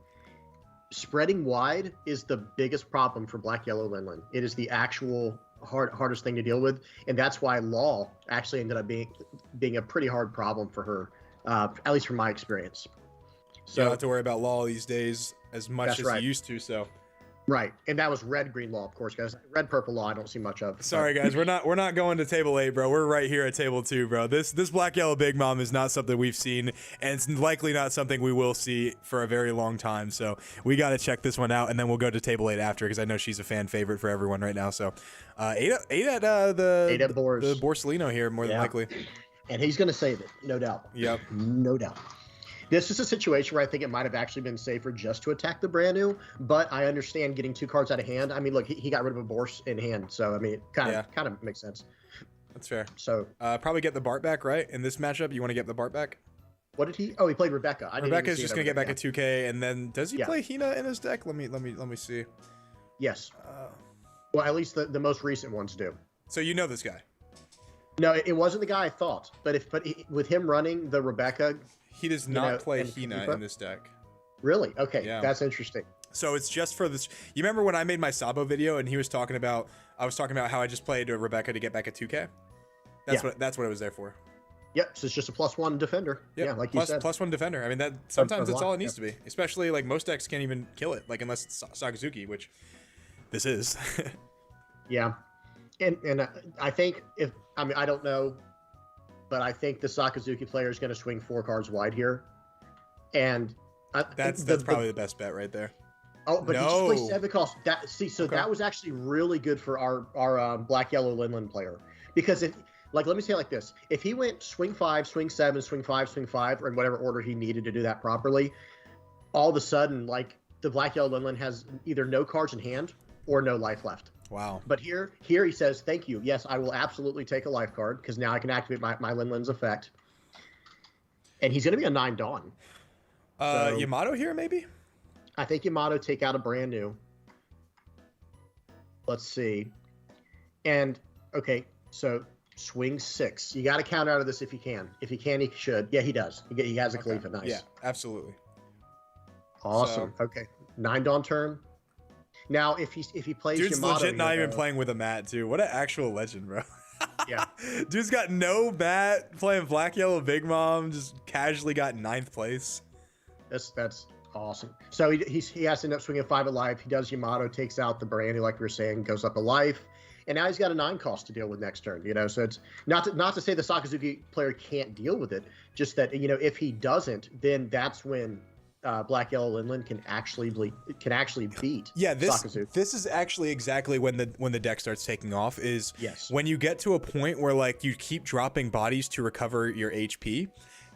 Spreading wide is the biggest problem for Black Yellow Linlin. It is the actual hardest thing to deal with, and that's why Law actually ended up being a pretty hard problem for her, at least from my experience. So you don't have to worry about Law these days as much as you used to. So right, and that was red-green Law, of course, guys. Red-purple Law I don't see much of. Sorry, guys, we're not going to table 8, bro. We're right here at table 2, bro. This Black Yellow Big Mom is not something we've seen, and it's likely not something we will see for a very long time. So we got to check this one out, and then we'll go to table 8 after, because I know she's a fan favorite for everyone right now. So 8 at the Borsellino here, more than likely, and he's going to save it, no doubt. Yep, no doubt. This is a situation where I think it might have actually been safer just to attack the brand new, but I understand getting 2 cards out of hand. I mean, look, he got rid of a Bors in hand, so I mean, it kind of makes sense. That's fair. So probably get the Bart back, right? In this matchup, you want to get the Bart back? What did he? Oh, he played Rebecca. Rebecca's just gonna get back a 2K, and then does he play Hina in his deck? Let me see. Yes. Well, at least the most recent ones do. So you know this guy? No, it wasn't the guy I thought. But with him running the Rebecca, he does not play Hina in this deck. Really? Okay, that's interesting. So it's just for this. You remember when I made my Sabo video and he was talking about? I was talking about how I just played Rebecca to get back a 2K. That's what it was there for. Yep. So it's just a +1 defender. Yep. Yeah, like you said. +1 defender. I mean, that sometimes that's all it needs to be. Especially like most decks can't even kill it, like unless it's Sakazuki, which this is. Yeah, and I think I don't know. But I think the Sakazuki player is going to swing 4 cards wide here, and that's probably the best bet right there. Oh, but he just plays 7 costs. That was actually really good for our Black Yellow Linlin player, because if let me say it like this: if he went swing 5, swing 7, swing 5, swing 5, or in whatever order he needed to do that properly, all of a sudden like the Black Yellow Linlin has either no cards in hand or no life left. Wow. But here he says, thank you. Yes, I will absolutely take a life card because now I can activate my Linlin's effect. And he's going to be a 9 Dawn. So, Yamato here, maybe? I think Yamato take out a brand new. Let's see. And, okay, so swing 6. You got to count out of this if you can. If he can, he should. Yeah, he does. He has a Khalifa. Nice. Yeah, absolutely. Awesome. So, okay. 9 Dawn turn. Now, if he plays Dude's Yamato, legit not even playing with a mat, too. What an actual legend, bro. Yeah. Dude's got no mat, playing Black Yellow Big Mom, just casually got 9th place. That's awesome. So he has to end up swinging 5 at life. He does Yamato, takes out the brand new, like we were saying, goes up a life. And now he's got a 9 cost to deal with next turn, So it's not to say the Sakazuki player can't deal with it, just that, if he doesn't, then that's when Black Yellow Linlin can actually beat Sakazuki. This is actually exactly when the deck starts taking off, is when you get to a point where like you keep dropping bodies to recover your HP.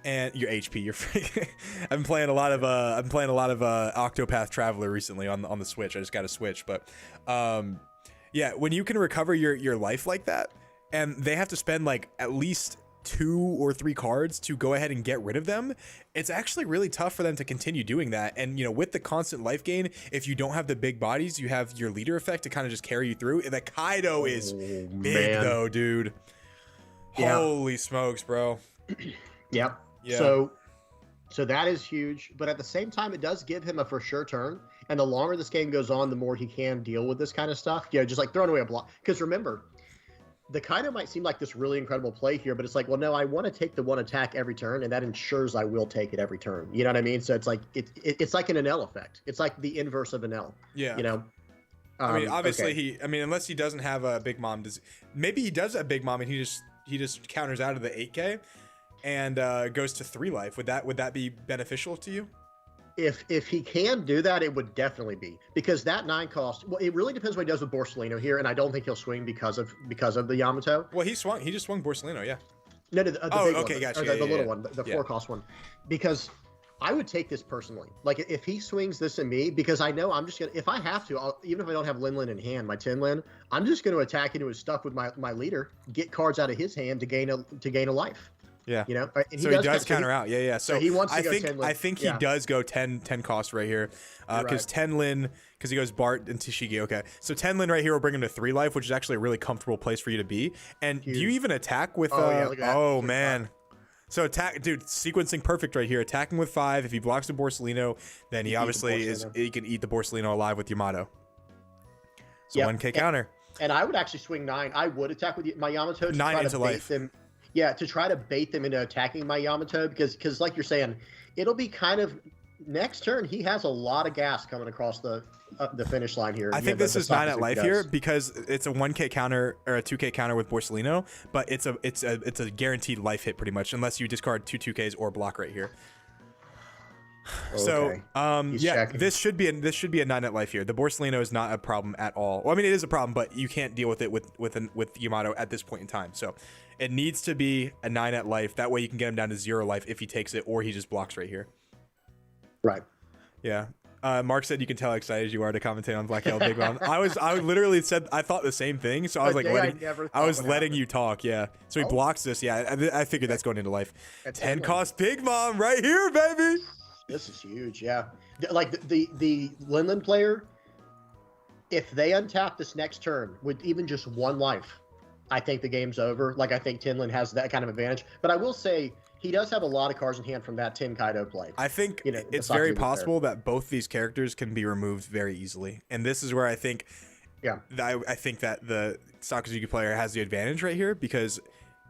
And your HP, I've been playing a lot of Octopath Traveler recently on the Switch. I just got a Switch, but when you can recover your life like that, and they have to spend like at least 2 or 3 cards to go ahead and get rid of them, it's actually really tough for them to continue doing that. And with the constant life gain, if you don't have the big bodies, you have your leader effect to kind of just carry you through. The Kaido is big though, dude. Holy smokes, bro. Yep. Yeah. So So that is huge, but at the same time, it does give him a for sure turn. And the longer this game goes on, the more he can deal with this kind of stuff. You know, just like throwing away a block. Because remember, the Kaido might seem like this really incredible play here, but it's like, well, no, I want to take the one attack every turn, and that ensures I will take it every turn. You know what I mean? So it's like it's like an Enel effect. It's like the inverse of Enel. Yeah. You know. I mean, obviously okay. I mean, unless he doesn't have a Big Mom, maybe he does have Big Mom and he just counters out of the 8K and goes to 3 life. Would that be beneficial to you? If he can do that, it would definitely be, because that 9 cost. Well, it really depends what he does with Borsalino here, and I don't think he'll swing because of the Yamato. Well, he just swung Borsalino, yeah. No, the oh, big okay, one, gotcha. or Yeah, the yeah, little yeah. one, the 4 cost one, because I would take this personally. Like if he swings this at me, because I know I'm just gonna, if I have to, even if I don't have Lin in hand, my Tin Lin, I'm just going to attack into his stuff with my leader, get cards out of his hand to gain a life. Yeah. You know, and so he does counter out. Yeah. So he wants to I go think 10 Lin. I think he does go 10 cost right here, because 10 Lin, because he goes Bart and Tashigi. Okay, so 10 Lin right here will bring him to 3 life, which is actually a really comfortable place for you to be. And Huge. do you even attack with? Look at that. Oh man. So attack, dude. Sequencing perfect right here. Attacking with 5. If he blocks the Borsalino, then he obviously he can eat the Borsalino alive with Yamato. So 1K counter. And I would actually swing 9. I would attack with my Yamato to 9 try into to bait life. them. Yeah, to try to bait them into attacking my Yamato, because like you're saying, it'll be kind of next turn. He has a lot of gas coming across the finish line here. I think this is 9 at life here because it's a 1K counter or a 2K counter with Borsalino, but it's a guaranteed life hit pretty much unless you discard 2 2Ks or block right here. So He's yeah, checking. this should be a 9 at life here. The Borsalino is not a problem at all. Well, I mean it is a problem, but you can't deal with it with Yamato at this point in time. So it needs to be a 9 at life. That way you can get him down to 0 life if he takes it or he just blocks right here. Right. Yeah. Mark said you can tell how excited you are to commentate on Black Yellow Big Mom. I literally said I thought the same thing, so I was like letting you talk. Yeah. So he blocks this. Yeah, I figured that's going into life. 10 cost Big Mom right here, baby. This is huge. Yeah. Like the Lin player, if they untap this next turn with even just 1 life, I think the game's over. Like I think Tin Lin has that kind of advantage. But I will say he does have a lot of cards in hand from that Tin Kaido play. I think it's very possible that both these characters can be removed very easily. And this is where I think I think that the Sakazuki player has the advantage right here, because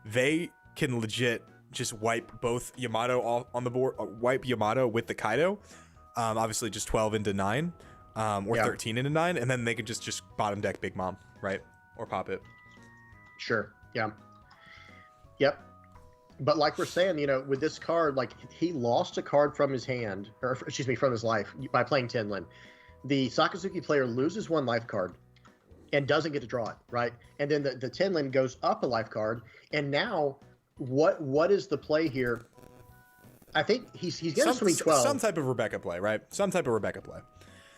they can legit just wipe both Yamato on the board, wipe Yamato with the Kaido. Obviously just 12 into 9 or 13 into 9, and then they could just bottom deck Big Mom, right? Or pop it. Sure. Yeah. Yep. But like we're saying, with this card, like he lost a card from his hand, or excuse me, from his life by playing Tin Lin. The Sakazuki player loses 1 life card and doesn't get to draw it, right? And then the Tin Lin goes up a life card, and now what is the play here? I think he's getting swing 12. Some type of Rebecca play, right? Some type of Rebecca play.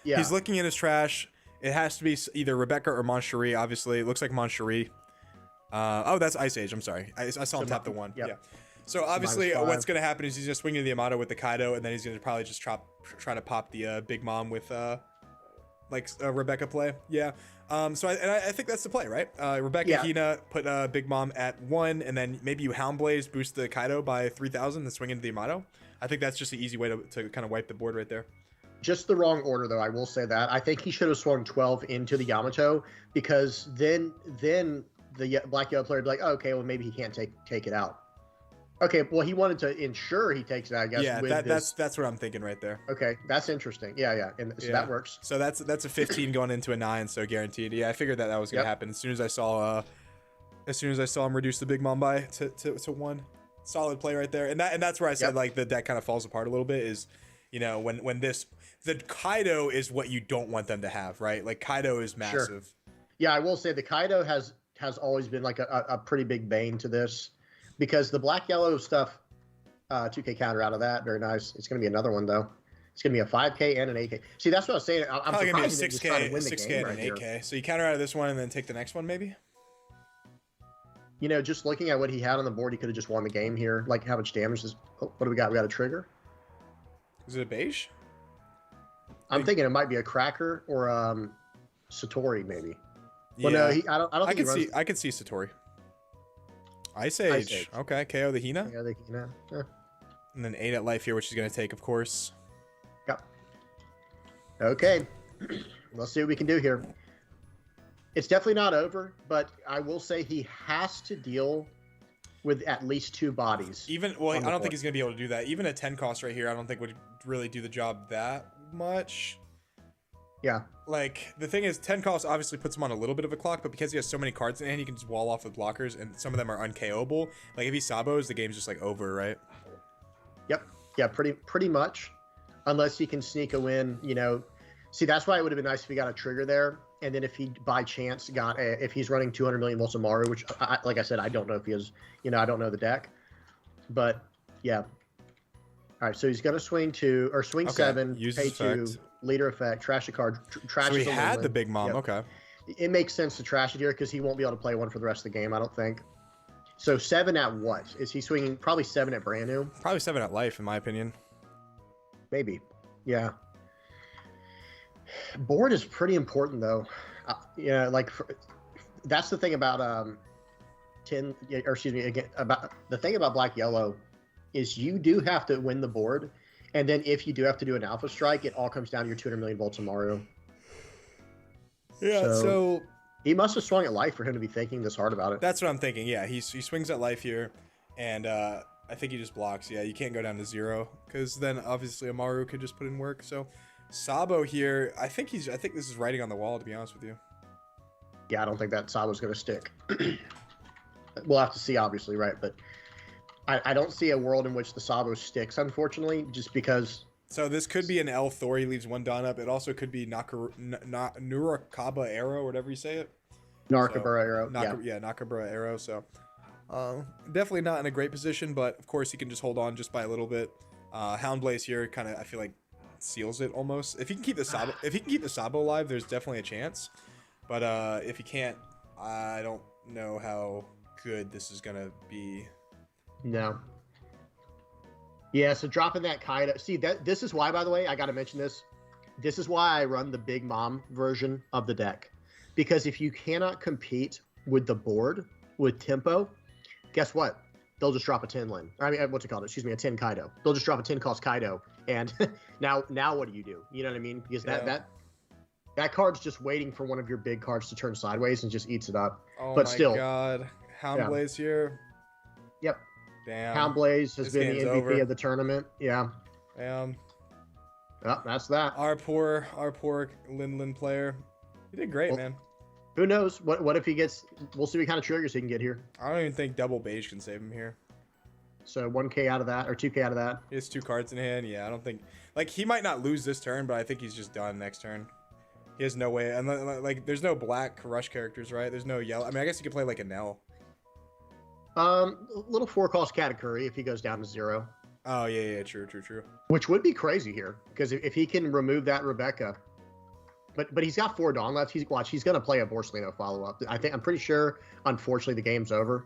Yeah. He's looking at his trash. It has to be either Rebecca or Moncherie. Obviously, it looks like Moncherie. Oh, that's Ice Age. I'm sorry. I saw him tap the 1. Yep. Yeah. So obviously, what's going to happen is he's going to swing into the Yamato with the Kaido, and then he's going to probably just try to pop the Big Mom with like a Rebecca play. Yeah. So I think that's the play, right? Rebecca Hina put Big Mom at 1, and then maybe you Hound Blaze, boost the Kaido by 3,000, and swing into the Yamato. I think that's just an easy way to kind of wipe the board right there. Just the wrong order, though. I will say that. I think he should have swung 12 into the Yamato, because then the Black Yellow player would be like, oh, okay, well, maybe he can't take it out. Okay, well, he wanted to ensure he takes it out, I guess. Yeah, that's what I'm thinking right there. Okay, that's interesting. Yeah, and so that works. So that's a 15 going into a 9, so guaranteed. Yeah, I figured that was gonna happen as soon as I saw him reduce the Big Mom by to 1. Solid play right there, and that's where I said like the deck kind of falls apart a little bit. Is when the Kaido is what you don't want them to have, right? Like Kaido is massive. Sure. Yeah, I will say the Kaido has always been like a pretty big bane to this. Because the Black Yellow stuff, 2K counter out of that, very nice. It's going to be another one though. It's going to be a 5K and an 8K. See, that's what I was saying. I'm probably going to be a surprised 6K and an 8K. So you counter out of this one and then take the next one, maybe. Just looking at what he had on the board, he could have just won the game here. Like how much damage is? Oh, what do we got? We got a trigger. Is it a beige? I'm thinking it might be a Cracker or Satori maybe. Yeah. Well, no, I don't think I could see Satori. Ice Age. Okay, KO the Hina. Yeah, the Hina. Yeah. And then 8 at life here, which he's going to take, of course. Yep. Okay. Let's see what we can do here. It's definitely not over, but I will say he has to deal with at least 2 bodies. Well, I don't think he's going to be able to do that. Even a 10 cost right here, I don't think would really do the job that much. Yeah. Like, the thing is, 10 cost obviously puts him on a little bit of a clock, but because he has so many cards in hand, he can just wall off with blockers, and some of them are un-KO'able. Like, if he sabos, the game's just, like, over, right? Yep. Yeah, pretty much. Unless he can sneak a win, you know. See, that's why it would have been nice if he got a trigger there. And then if he, by chance, if he's running 200 million volts of Maru, which, like I said, I don't know if he is, you know, I don't know the deck. But, yeah. All right, so he's going to swing 7, use pay 2, effect. leader effect, trash a card, trash So he a had win. the big mom, Yep. okay. It makes sense to trash it here because he won't be able to play one for the rest of the game, I don't think. So 7 at what? Is he swinging? Probably 7 at brand new? Probably 7 at life, in my opinion. Maybe. Yeah. Board is pretty important, though. Yeah, like that's the thing about about the thing about black yellow is you do have to win the board, and then if you do have to do an alpha strike, it all comes down to your 200 million volts of Mario. Yeah, so he must have swung at life for him to be thinking this hard about it. that's what I'm thinking. Yeah, he swings at life here, and I think he just blocks. Yeah, you can't go down to 0 because then obviously Amaru could just put in work. So Sabo here, I think this is writing on the wall, to be honest with you. Yeah, I don't think that Sabo's going to stick. We'll have to see, obviously, right? But I don't see a world in which the Sabo sticks, unfortunately, just because. So this could be an L Thor. He leaves 1 Dawn up. It also could be Nurakaba Arrow, whatever you say it. Narkabura Arrow. Yeah, Nakabura Arrow. So definitely not in a great position, but of course he can just hold on just by a little bit. Houndblaze here kind of, I feel like, seals it almost. If he can keep the Sabo alive, there's definitely a chance. But if he can't, I don't know how good this is gonna be. No. Yeah, so dropping that Kaido. See, this is why, by the way, I got to mention this. This is why I run the Big Mom version of the deck. Because if you cannot compete with the board, with tempo, guess what? They'll just drop a 10 Lin. I mean, what's it called? Excuse me, a 10 Kaido. They'll just drop a 10 cost Kaido. And now what do you do? You know what I mean? Because that card's just waiting for one of your big cards to turn sideways and just eats it up. Oh but my still, god. Houndblaze here. Yep. Damn. Houndblaze has been the MVP over. of the tournament. Yeah. Damn. Oh, that's that. Our poor Lin player. He did great, man. Who knows? What if he gets? We'll see what kind of triggers he can get here. I don't even think double beige can save him here. So 1K out of that, or 2K out of that. He has 2 cards in hand. Yeah, I don't think. Like, he might not lose this turn, but I think he's just done next turn. He has no way. And like, there's no black rush characters, right? There's no yellow. I mean, I guess he could play like a Nell. Little 4-cost Katakuri if he goes down to 0. Oh yeah, true. Which would be crazy here, because if he can remove that Rebecca, but he's got 4 Dawn left. He's gonna play a Borsellino follow up. I'm pretty sure. Unfortunately, the game's over.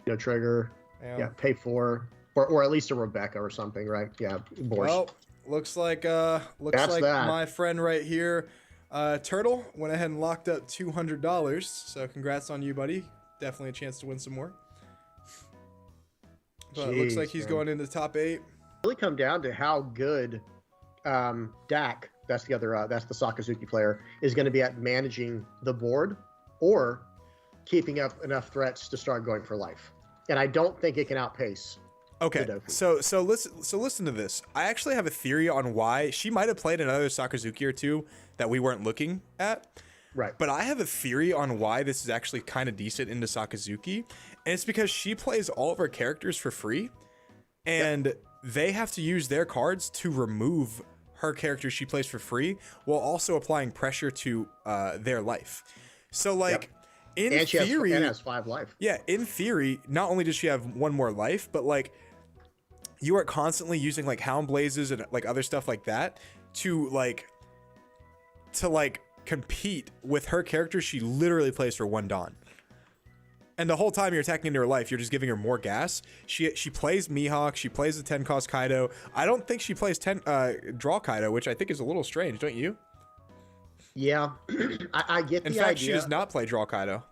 No trigger. Damn. Yeah, pay 4, or at least a Rebecca or something, right? Yeah, Bors. Well, looks like my friend right here, Turtle, went ahead and locked up $200. So congrats on you, buddy. Definitely a chance to win some more. But it looks like he's going into the top 8. Really come down to how good Dak, that's the Sakazuki player, is going to be at managing the board or keeping up enough threats to start going for life. And I don't think it can outpace. Okay, Kudofu. so listen to this. I actually have a theory on why she might have played another Sakazuki or two that we weren't looking at. Right. But I have a theory on why this is actually kind of decent into Sakazuki, and it's because she plays all of her characters for free, and they have to use their cards to remove her characters she plays for free, while also applying pressure to their life. So like, in theory, and has 5 life. Yeah, in theory, not only does she have 1 more life, but like, you are constantly using like Hound Blazes and like other stuff like that to compete with her character she literally plays for 1 Dawn. And the whole time you're attacking into her life, you're just giving her more gas. She plays Mihawk, she plays the 10 cost Kaido. I don't think she plays 10 draw Kaido, which I think is a little strange, don't you? Yeah, I get the idea. In fact, she does not play draw Kaido.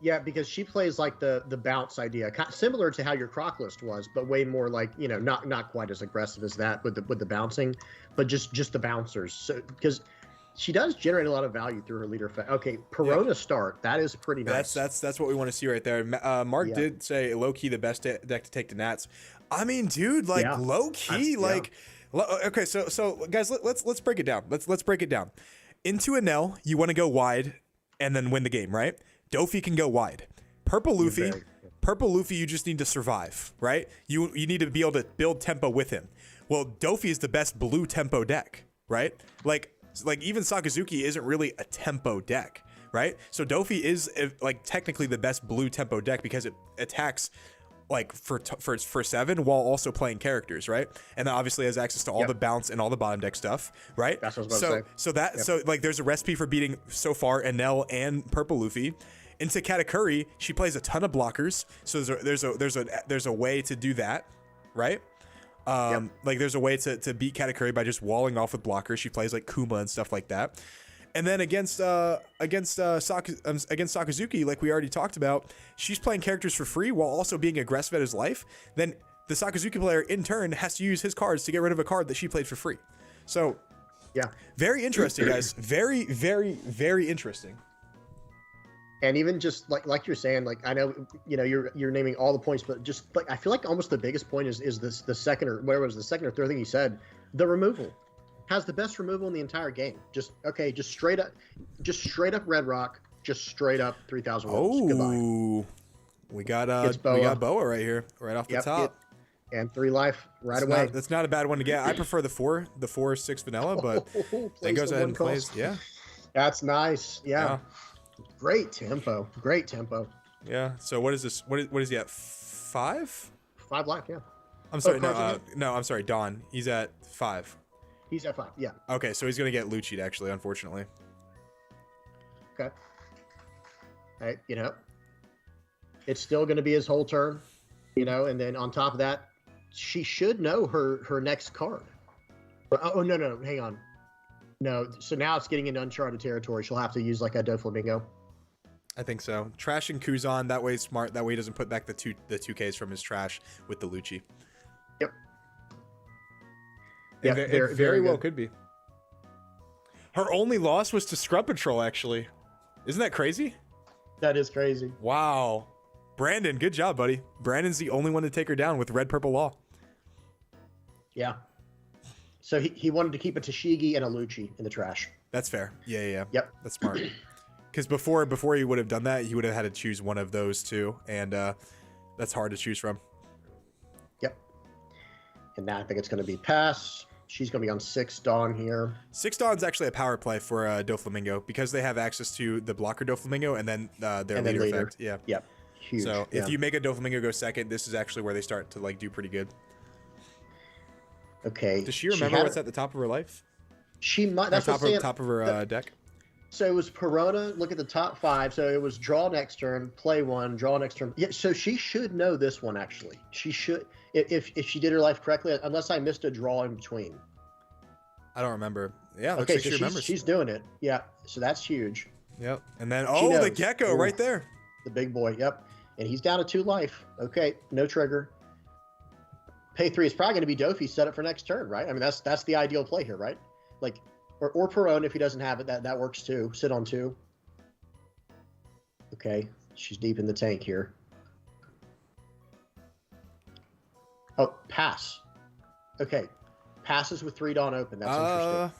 Yeah, because she plays like the bounce idea, similar to how your croc list was, but way more like, you know, not quite as aggressive as that with the bouncing, but just the bouncers. So because she does generate a lot of value through her leader effect. Okay, Perona start, that is pretty nice. That's what we want to see right there. Mark did say low key the best deck to take the Nats. I mean, dude, like low key, like okay, so guys, let's break it down. Let's break it down. Into a Nell, you want to go wide and then win the game, right? Dofi can go wide. Purple Luffy, you just need to survive, right? You need to be able to build tempo with him. Well, Dofi is the best blue tempo deck, right? Like even Sakazuki isn't really a tempo deck, right? So Dofi is like technically the best blue tempo deck because it attacks like for 7 while also playing characters, right? And then obviously has access to all the bounce and all the bottom deck stuff, right? That's what I was about to say. So like there's a recipe for beating so far Enel and Purple Luffy. Into Katakuri, she plays a ton of blockers, so there's a way to do that, right? Like there's a way to beat Katakuri by just walling off with blockers. She plays like Kuma and stuff like that. And then against Sakazuki, like we already talked about, she's playing characters for free while also being aggressive at his life. Then the Sakazuki player in turn has to use his cards to get rid of a card that she played for free. So very interesting, guys. Very, very, very interesting. And even just like you're saying, like I know, you know, you're naming all the points, but just like I feel like almost the biggest point is this the second or whatever was the second or third thing you said, the removal. Has the best removal in the entire game. Just straight up Red Rock, just straight up 3,000 wolves. Goodbye. We got Boa right here, right off the top. And 3 life away. That's not a bad one to get. I prefer the 4/6 vanilla, but then goes ahead and plays. Yeah. That's nice. Yeah. Great tempo. Yeah. So what is this? What is he at? 5? 5 life, yeah. I'm sorry, no, I'm sorry, Don. He's at 5. He's at 5, yeah. Okay, so he's gonna get Lucci'd actually, unfortunately. Okay. Hey, you know, it's still gonna be his whole turn, you know, and then on top of that, she should know her next card. Oh no, hang on. No, so now it's getting into uncharted territory. She'll have to use like a Doflamingo. I think so. Trashing Kuzan, that way is smart. That way he doesn't put back the 2Ks from his trash with the Lucci. Yep. Yeah, it very well could be. Her only loss was to Scrub Patrol, actually. Isn't that crazy? That is crazy. Wow. Brandon, good job, buddy. Brandon's the only one to take her down with Red Purple Law. Yeah. So he wanted to keep a Tashigi and a Lucci in the trash. That's fair. Yeah. Yep. That's smart. Because before he would have done that, he would have had to choose one of those two, and that's hard to choose from. Yep. And now I think it's going to be pass. She's going to be on 6 Dawn here. 6 Dawn's actually a power play for Doflamingo because they have access to the blocker Doflamingo and then their leader effect. Yeah. Yep. Huge. So if you make a Doflamingo go second, this is actually where they start to like do pretty good. Okay. Does she remember what's at the top of her life? She might. That's top of her deck. So it was Perona. Look at the top 5. So it was draw next turn, play 1, draw next turn. Yeah. So she should know this one actually. She should, if she did her life correctly, unless I missed a draw in between. I don't remember. Yeah. Okay. Like so she's doing it. Yeah. So that's huge. Yep. And then the gecko right there. The big boy. Yep. And he's down to 2 life. Okay. No trigger. Pay 3 is probably going to be Dofi set up for next turn, right? I mean, that's the ideal play here, right? Like, or Perone if he doesn't have it, that works too. Sit on 2. Okay, she's deep in the tank here. Oh, pass. Okay, passes with 3 Dawn open. That's interesting.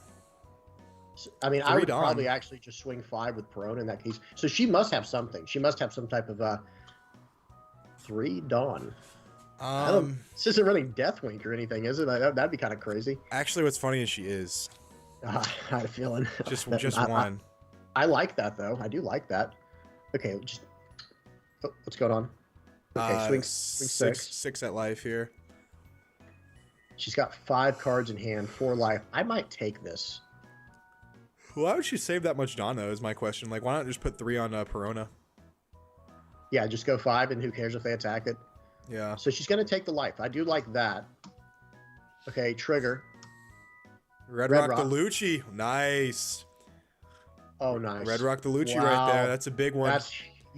So, I mean, I would probably actually just swing 5 with Perone in that case. So she must have something. She must have some type of 3 Dawn. This isn't really Deathwink or anything, is it? That'd be kind of crazy. Actually, what's funny is she is. I had a feeling. Just one. I like that though. I do like that. Okay, what's going on? Okay, swing 6. 6 at life here. She's got 5 cards in hand, 4 life. I might take this. Why would she save that much Dawn though? Is my question. Like, why not just put 3 on Perona? Yeah, just go 5, and who cares if they attack it? Yeah. So she's going to take the life. I do like that. Okay, trigger. Red Rock the Lucci. Nice. Oh, nice. Red Rock the Lucci right there. That's a big one.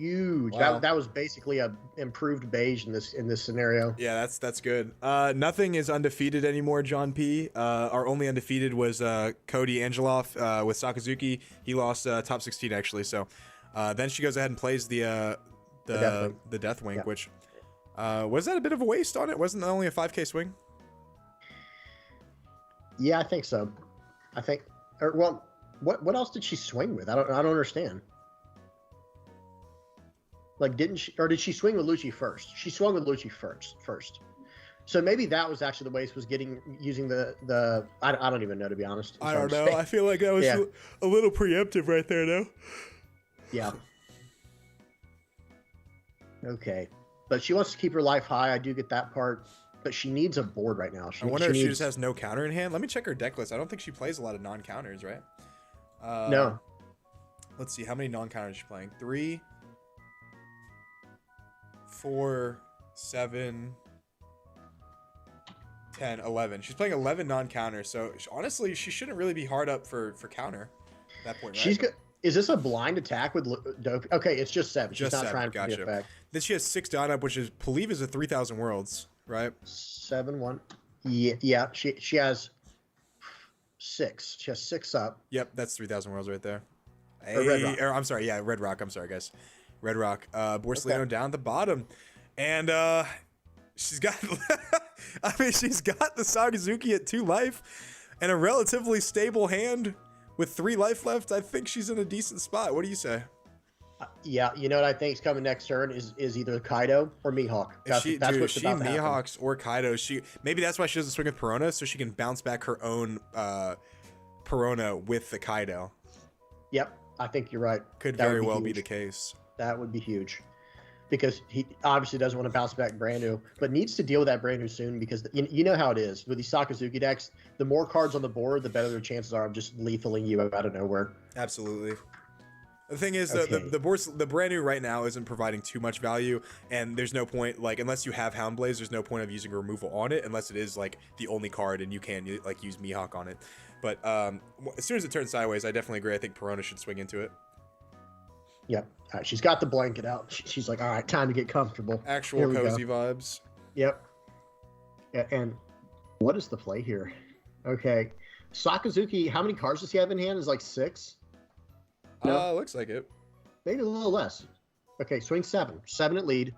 huge. Wow. That was basically a improved beige in this scenario. Yeah, that's good. Nothing is undefeated anymore, John P. Our only undefeated was Cody Angeloff with Sakazuki. He lost top 16 actually. So then she goes ahead and plays the Deathwing, Yeah. which was that a bit of a waste on it? Wasn't that only a 5K swing? Yeah, I think so. I think. Or, well, what else did she swing with? I don't understand. Like, did she swing with Lucci first? She swung with Lucci first. So maybe that was actually the waste, was using the I don't even know, to be honest. I don't know. I feel like that was a little preemptive right there, though. Yeah. Okay. But she wants to keep her life high. I do get that part. But she needs a board right now. I wonder if she just has no counter in hand. Let me check her deck list. I don't think she plays a lot of non-counters, right? No. Let's see. How many non-counters is she playing? 3, 4, 7, 10, 11. She's playing 11 non-counters. So honestly, she shouldn't really be hard up for counter at that point, right? She's good. Is this a blind attack with Dope? Okay, it's just 7. She's not 7. trying Gotcha. for the effect. Then she has 6 down up, which is believe is a 3,000 worlds, right? 7-1. Yeah. She has 6. She has 6 up. Yep, that's 3,000 worlds right there. Red Rock. I'm sorry, yeah, Red Rock. I'm sorry, guys. Red Rock. Borsellino down at the bottom, and she's got. I mean, she's got the Sakazuki at 2 life, and a relatively stable hand with 3 life left. I think she's in a decent spot. What do you say? Yeah, you know what I think is coming next turn is either Kaido or Mihawk. That's She Mihawks or Kaido. Maybe that's why she doesn't swing with Perona, so she can bounce back her own Perona with the Kaido. Yep, I think you're right. Could very well be the case. That would be huge, because he obviously doesn't want to bounce back brand new, but needs to deal with that brand new soon, because you know how it is with these Sakazuki decks. The more cards on the board, the better their chances are of just lethaling you out of nowhere. Absolutely. The thing is, the brand new right now isn't providing too much value, and there's no point, like, unless you have Houndblaze, there's no point of using removal on it, unless it is, like, the only card, and you can, like, use Mihawk on it. But as soon as it turns sideways, I definitely agree. I think Perona should swing into it. Yep. All right, she's got the blanket out. She's like, all right, time to get comfortable. Actual cozy vibes. Yep. Yeah, and what is the play here? Okay. Sakazuki, how many cards does he have in hand? Is like 6? No? Looks like it. Maybe a little less. Okay, swing 7. 7 at lead.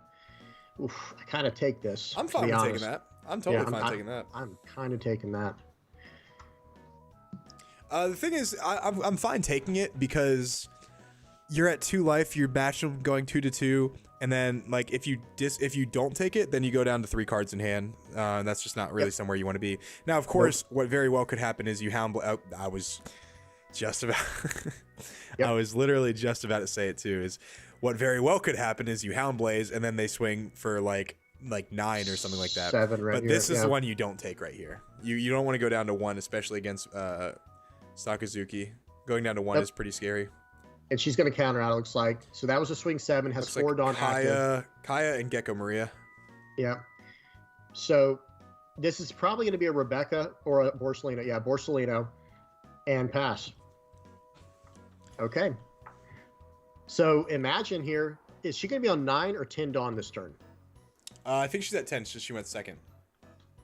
Oof, I kind of take this. I'm fine with taking that. I'm totally fine taking that. I'm kind of taking that. The thing is, I'm fine taking it because you're at 2 life. You're batching going 2-2, and then like if you don't take it, then you go down to 3 cards in hand. And that's just not really somewhere you want to be. Now, of course, what very well could happen is you hound. I was just about. I was literally just about to say it too. Is what very well could happen is you Houndblaze and then they swing for like 9 or something like that. 7 right but here. This is the one you don't take right here. You don't want to go down to 1, especially against Sakazuki. Going down to 1 is pretty scary. And she's going to counter out, it looks like. So that was a swing 7, has 4 Dawn active. Kaya and Gecko Maria. Yeah. So this is probably going to be a Rebecca or a Borsellino. Yeah, Borsellino. And pass. Okay. So imagine here, is she going to be on 9 or 10 Dawn this turn? I think she's at 10, so she went second.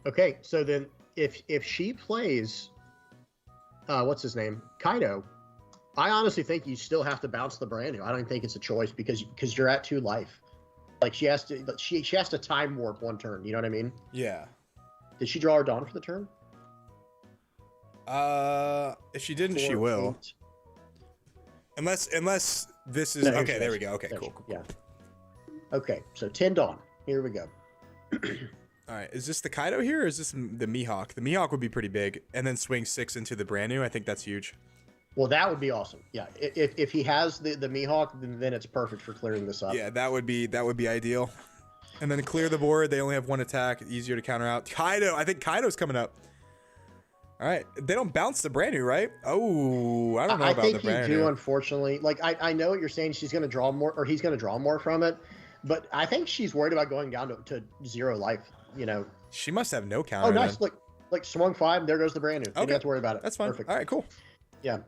Okay, so then if she plays, what's his name? Kaido, I honestly think you still have to bounce the brand new. I don't think it's a choice because you're at 2 life. Like she has to time warp 1 turn. You know what I mean? Yeah. Did she draw her Dawn for the turn? If she didn't, she will. 8. Unless this is okay. There we go. Okay, cool. Yeah. Okay, so 10 Dawn. Here we go. All right, is this the Kaido here, or is this the Mihawk? The Mihawk would be pretty big, and then swing 6 into the brand new. I think that's huge. Well, that would be awesome. Yeah, if he has the Mihawk, then it's perfect for clearing this up. Yeah, that would be ideal. And then clear the board. They only have 1 attack, easier to counter out. Kaido, I think Kaido's coming up. All right, they don't bounce the brand new, right? Oh, I don't know about the brand new. I think you do, unfortunately. Like I know what you're saying. She's going to draw more, or he's going to draw more from it. But I think she's worried about going down to 0 life. You know, she must have no counter. Oh, nice! Then. Look, like swung 5. There goes the brand new. Okay. You don't have to worry about it. That's fine. Perfect. All right, cool. Yeah.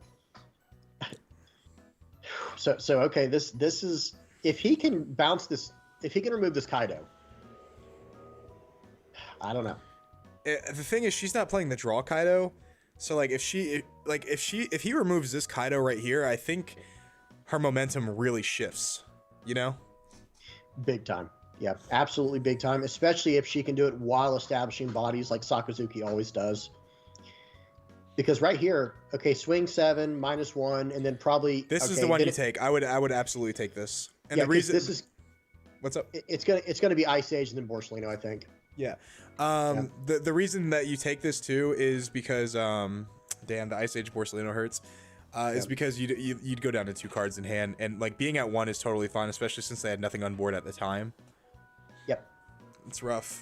So okay. This is if he can bounce this, if he can remove this Kaido, I don't know. The thing is, she's not playing the draw Kaido, so like if he removes this Kaido right here, I think her momentum really shifts. You know? Big time. Yeah, absolutely big time. Especially if she can do it while establishing bodies like Sakazuki always does. Because right here, okay, swing 7 -1, and then probably this is the one you take. I would absolutely take this. And yeah, the reason this is what's up? It's gonna be Ice Age and then Borsalino, I think. Yeah. The reason that you take this too is because damn, the Ice Age Borsalino hurts. Is because you'd go down to 2 cards in hand, and like being at 1 is totally fine, especially since they had nothing on board at the time. Yep. It's rough.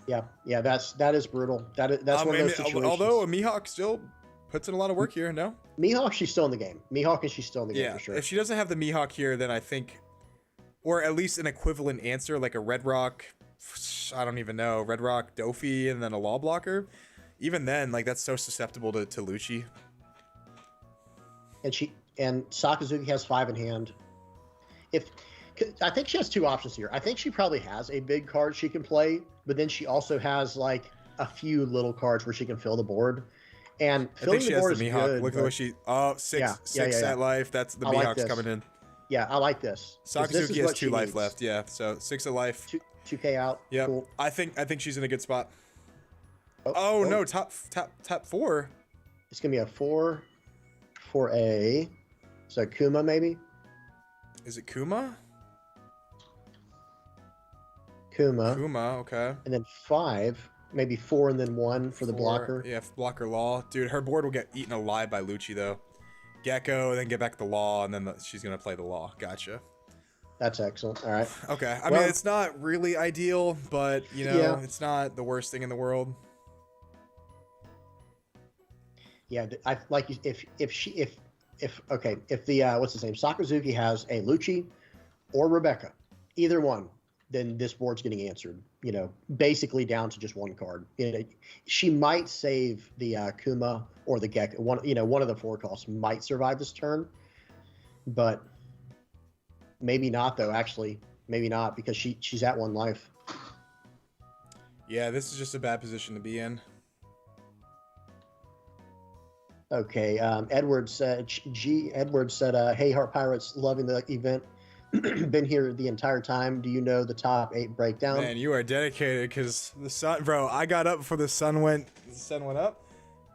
Yeah, that is brutal. That's one of those situations. Although a Mihawk still puts in a lot of work here, no? Mihawk, she's still in the game. Mihawk, and she's still in the game for sure. If she doesn't have the Mihawk here, then I think, or at least an equivalent answer like a Red Rock, I don't even know, Red Rock, Dofi, and then a Law Blocker. Even then, like that's so susceptible to Lucci. And Sakazuki has 5 in hand. I think she has 2 options here. I think she probably has a big card she can play, but then she also has like a few little cards where she can fill the board. And filling the board is good. Look at what she six at life. That's the Mihawk's coming in. Yeah, I like this. Sakazuki has 2 life left. Yeah, so 6 of life. 2K out. Yeah, cool. I think she's in a good spot. Oh no, top 4. It's gonna be a 4 for a. So Kuma maybe. Is it Kuma? Kuma, okay. And then 5, maybe 4, and then 1 for the blocker. Yeah, blocker Law. Dude, her board will get eaten alive by Lucci, though. Gecko, then get back the Law, and then she's going to play the Law. Gotcha. That's excellent. All right. Okay. I mean, it's not really ideal, but, you know, it's not the worst thing in the world. Yeah, I like if the what's his name, Sakazuki has a Lucci or Rebecca, either one, then this board's getting answered, you know, basically down to just 1 card. You know, she might save the Kuma or the Gecko. One of the 4 costs might survive this turn, but maybe not though. Actually, maybe not because she's at 1 life. Yeah, this is just a bad position to be in. Okay, Edward said, hey, Heart Pirates, loving the event. Been here the entire time. Do you know the top 8 breakdown? Man, you are dedicated because the sun, bro. I got up before the sun went up,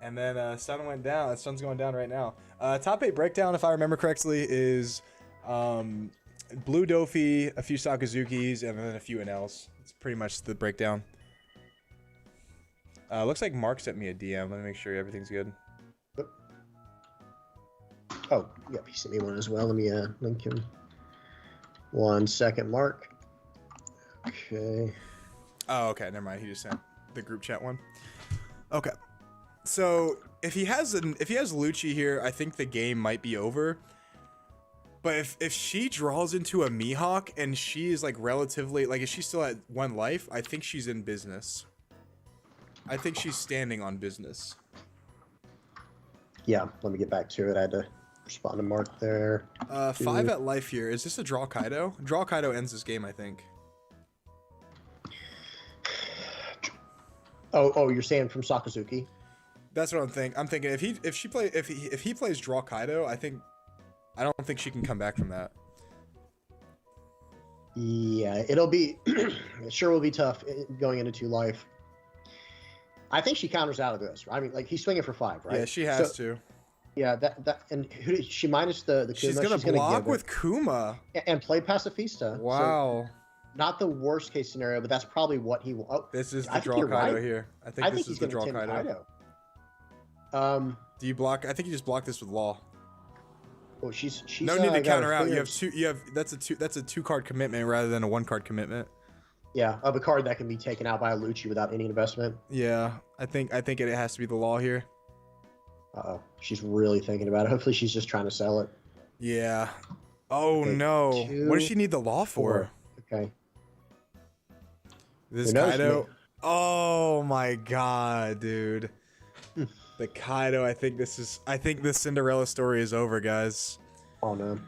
and then sun went down. The sun's going down right now. Top 8 breakdown, if I remember correctly, is Blue Dofi, a few Sakazukis, and then a few NLs. It's pretty much the breakdown. Looks like Mark sent me a DM. Let me make sure everything's good. Oh, yep, he sent me one as well. Let me link him. 1 second, Mark. Okay. Oh, okay. Never mind. He just sent the group chat one. Okay. So if he has Lucci here, I think the game might be over. But if she draws into a Mihawk and she is like relatively like if she's still at 1 life, I think she's in business. I think she's standing on business. Yeah, let me get back to it. I had to respond to Mark there. 5 at life here. Is this a draw Kaido? Draw Kaido ends this game, I think. Oh, you're saying from Sakazuki? That's what I'm thinking. I'm thinking if he plays draw Kaido, I don't think she can come back from that. Yeah, it'll be it sure will be tough going into 2 life. I think she counters out of this. I mean, like he's swinging for 5, right? Yeah, she has to. Yeah, and she minus the Kuma. She's gonna block with Kuma and play Pacifista. Wow. So not the worst case scenario, but that's probably what he will. Oh, this is the draw Kaido here. I think this is the draw Kaido. Do you block? I think you just block this with Law. Well, she's no need to counter out. You have 2. You have that's a 2 card commitment rather than a 1 card commitment. Yeah, of a card that can be taken out by a Lucci without any investment. Yeah, I think it has to be the Law here. Uh-oh. She's really thinking about it. Hopefully she's just trying to sell it. Yeah. Oh, okay, no. 2, what does she need the Law for? 4. Okay. This Kaido. Oh my god, dude. The Kaido, I think the Cinderella story is over, guys. Oh no.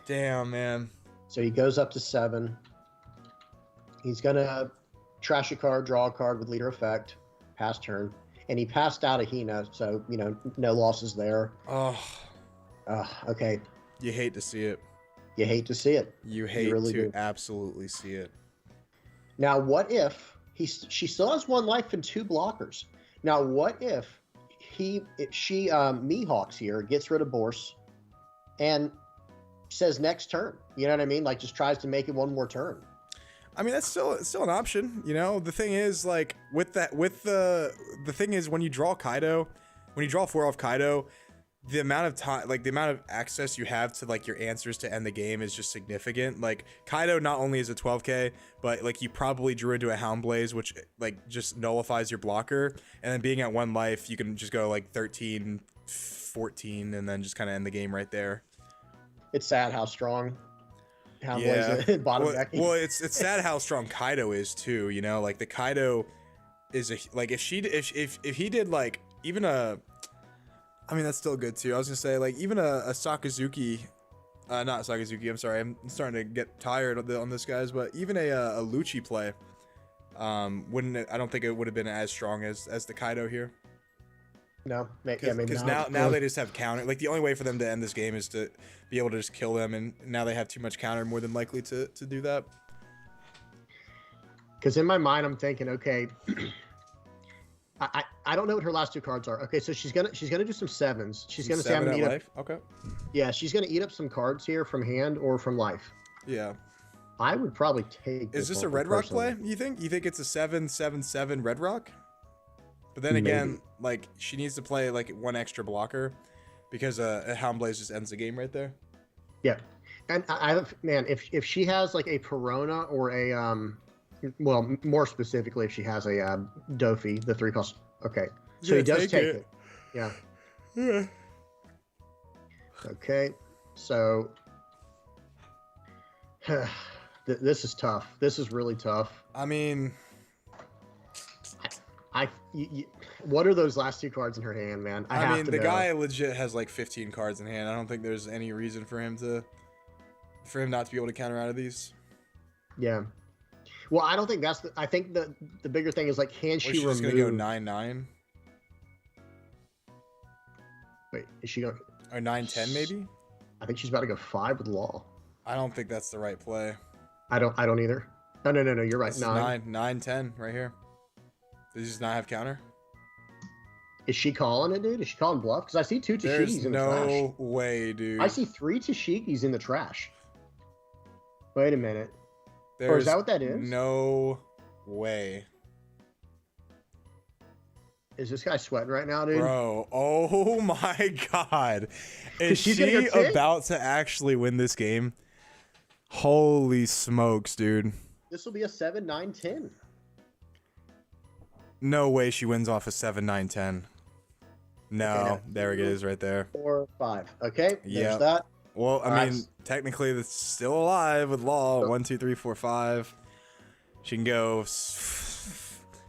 Damn, man. So he goes up to 7. He's gonna trash a card, draw a card with leader effect, pass turn, and he passed out a Hina, so no losses there. Oh, Okay. you hate to see it. You hate to see it. You hate really to do. absolutely see it. Now, what if she still has 1 life and 2 blockers? Now, what if she Mihawks here, gets rid of Borse, and says next turn? You know what I mean? Like, just tries to make it 1 more turn. I mean, that's still an option, you know. The thing is, like, the thing is, when you draw Kaido, when you draw 4 off Kaido, the amount of time, like the amount of access you have to like your answers to end the game is just significant. Like Kaido not only is a 12k, but like you probably drew into a Hound Blaze, which like just nullifies your blocker, and then being at 1 life, you can just go like 13, 14, and then just kind of end the game right there. It's sad how strong Hound Yeah. Blaze bottom decking. Well, it's sad how strong Kaido is too. You know, like the Kaido is like if he did like even a. I mean, that's still good too. I was gonna say, like, even a Sakazuki, not Sakazuki, I'm sorry, I'm starting to get tired on this, guys, but even a Lucci play, I don't think it would have been as strong as the Kaido here. No, maybe Because now they just have counter. Like, the only way for them to end this game is to be able to just kill them, and now they have too much counter, more than likely to do that. Because in my mind, I'm thinking, okay, I don't know what her last 2 cards are. Okay, so she's gonna do some 7s. She's gonna say I'm gonna eat up. Okay. Yeah, she's gonna eat up some cards here from hand or from life. Yeah. I would probably take. Is this a Red Rock play? You think? You think it's a 7/7/7 Red Rock? But then again, like she needs to play like 1 extra blocker, because a Hound Blaze just ends the game right there. Yeah, and man, if she has like a Perona or a well, more specifically, if she has a Dofi, the 3 cost. Okay, so he does take it. Yeah. Yeah. Okay, so this is tough. This is really tough. I mean, what are those last 2 cards in her hand, man? I mean, the guy legit has like 15 cards in hand. I don't think there's any reason for him not to be able to counter out of these. Yeah. Well, I don't think that's I think the bigger thing is like, can she remove? She's gonna go 9/9. Wait, is she going? Or 9/10 maybe? I think she's about to go 5 with Law. I don't think that's the right play. I don't either. No, you're right. This 9/10 right here. Does he just not have counter? Is she calling it, dude? Is she calling bluff? Because I see 2 Tashigis in the trash. There's no way, dude. I see 3 Tashigis in the trash. Wait a minute. There's or is that what that is? No way. Is this guy sweating right now, dude? Bro, oh my God. Is she's she gonna go about to actually win this game? Holy smokes, dude. This will be a 7/9/10. No way she wins off a 7/9/10. No, Okay, there it is right there. 4, 5. Okay, Yeah. there's that. Well, I mean, Nice. technically, that's still alive with Law. 1, 2, 3, 4, 5. She can go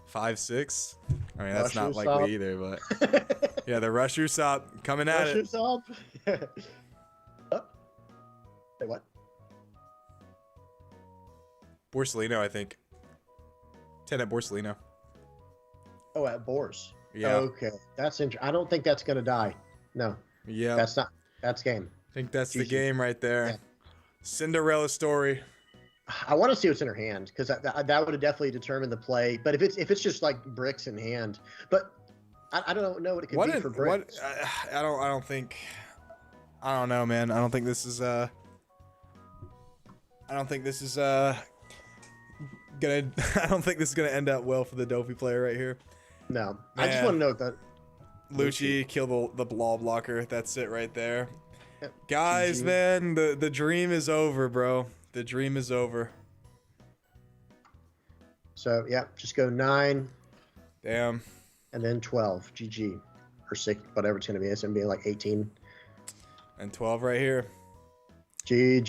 5, 6. I mean, that's not likely either, but yeah, the Rush Usopp coming at it. Usopp. Oh. Wait, what? Borsalino, I think. 10 at Borsalino. Oh, at Boars. Yeah. Okay, that's interesting. I don't think that's gonna die. No. Yeah. That's game. I think that's the GG. game right there. Yeah. Cinderella story. I want to see what's in her hand, because that would have definitely determined the play. But if it's just like bricks in hand, but I don't know what it could be for bricks. I don't know, man. I don't think this is gonna I don't think this is gonna end up well for the Dofi player right here. No, Man. I just want to know that Lucci kill the ball blocker. That's it right there. Yep. Guys, GG. man, the dream is over, bro. The dream is over. So yeah, just go 9 Damn. and then 12. GG or 6, whatever it's gonna be. It's gonna be like 18. And 12 right here. GG.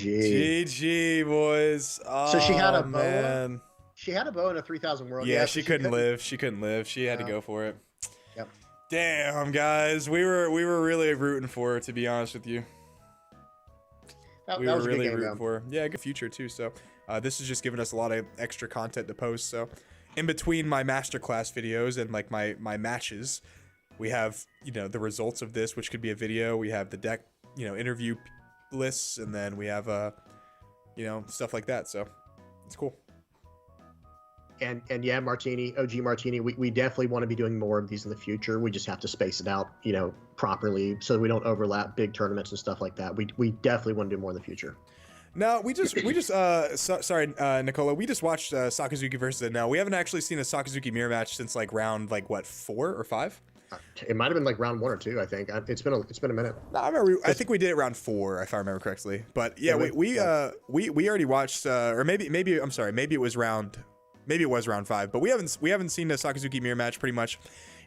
GG, boys. Oh, So she had a boa? man. She had a bow in a 3,000 world. Yeah, so she couldn't live. She couldn't live. She had to No. go for it. Yep. Damn, guys, we were really rooting for her, to be honest with you. That we was were a good really game, rooting though. for. Yeah, good future too. So this has just given us a lot of extra content to post. So in between my masterclass videos and like my matches, we have the results of this, which could be a video. We have the deck, interview lists, and then we have stuff like that. So it's cool. And yeah, Martini, OG Martini, we definitely want to be doing more of these in the future. We just have to space it out, properly so we don't overlap big tournaments and stuff like that. We definitely want to do more in the future. No, sorry, Nicola. We just watched Sakazuki versus Adnel. We haven't actually seen a Sakazuki mirror match since like round 4 or 5. It might have been like round 1 or 2. I think it's been a minute. No, I think we did it round 4 if I remember correctly. But yeah, we already watched, or maybe I'm sorry, maybe it was round 5. But we haven't seen a Sakazuki mirror match pretty much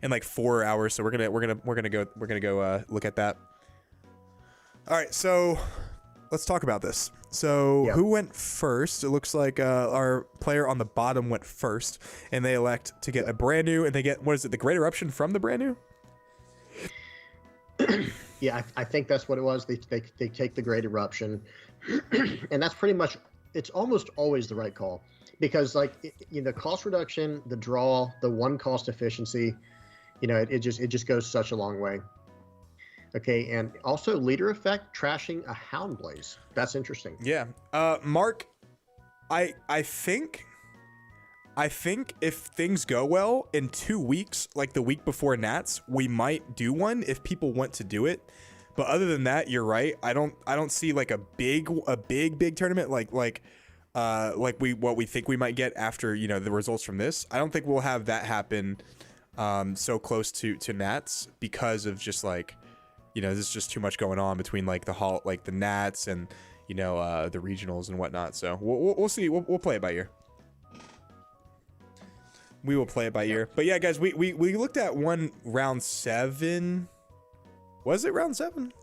in like 4 hours. So we're gonna go look at that. All right, so let's talk about this. So who went first? It looks like our player on the bottom went first, and they elect to get a brand new, and they get, what is it, the Great Eruption from the brand new? Yeah, I think that's what it was. They take the Great Eruption, and that's pretty much, it's almost always the right call, because like cost reduction, the draw, the 1 cost efficiency, it just goes such a long way. Okay, and also leader effect, trashing a Houndblaze. That's interesting. Yeah. Mark, I think if things go well in 2 weeks, like the week before Nats, we might do one if people want to do it. But other than that, you're right. I don't see like a big tournament like what we think we might get after the results from this. I don't think we'll have that happen so close to Nats, because of just like there's just too much going on between like the Nats and the regionals and whatnot. So we'll see. We'll play it by ear. We will play it by ear. But yeah, guys, we looked at round 7. Was it round 7?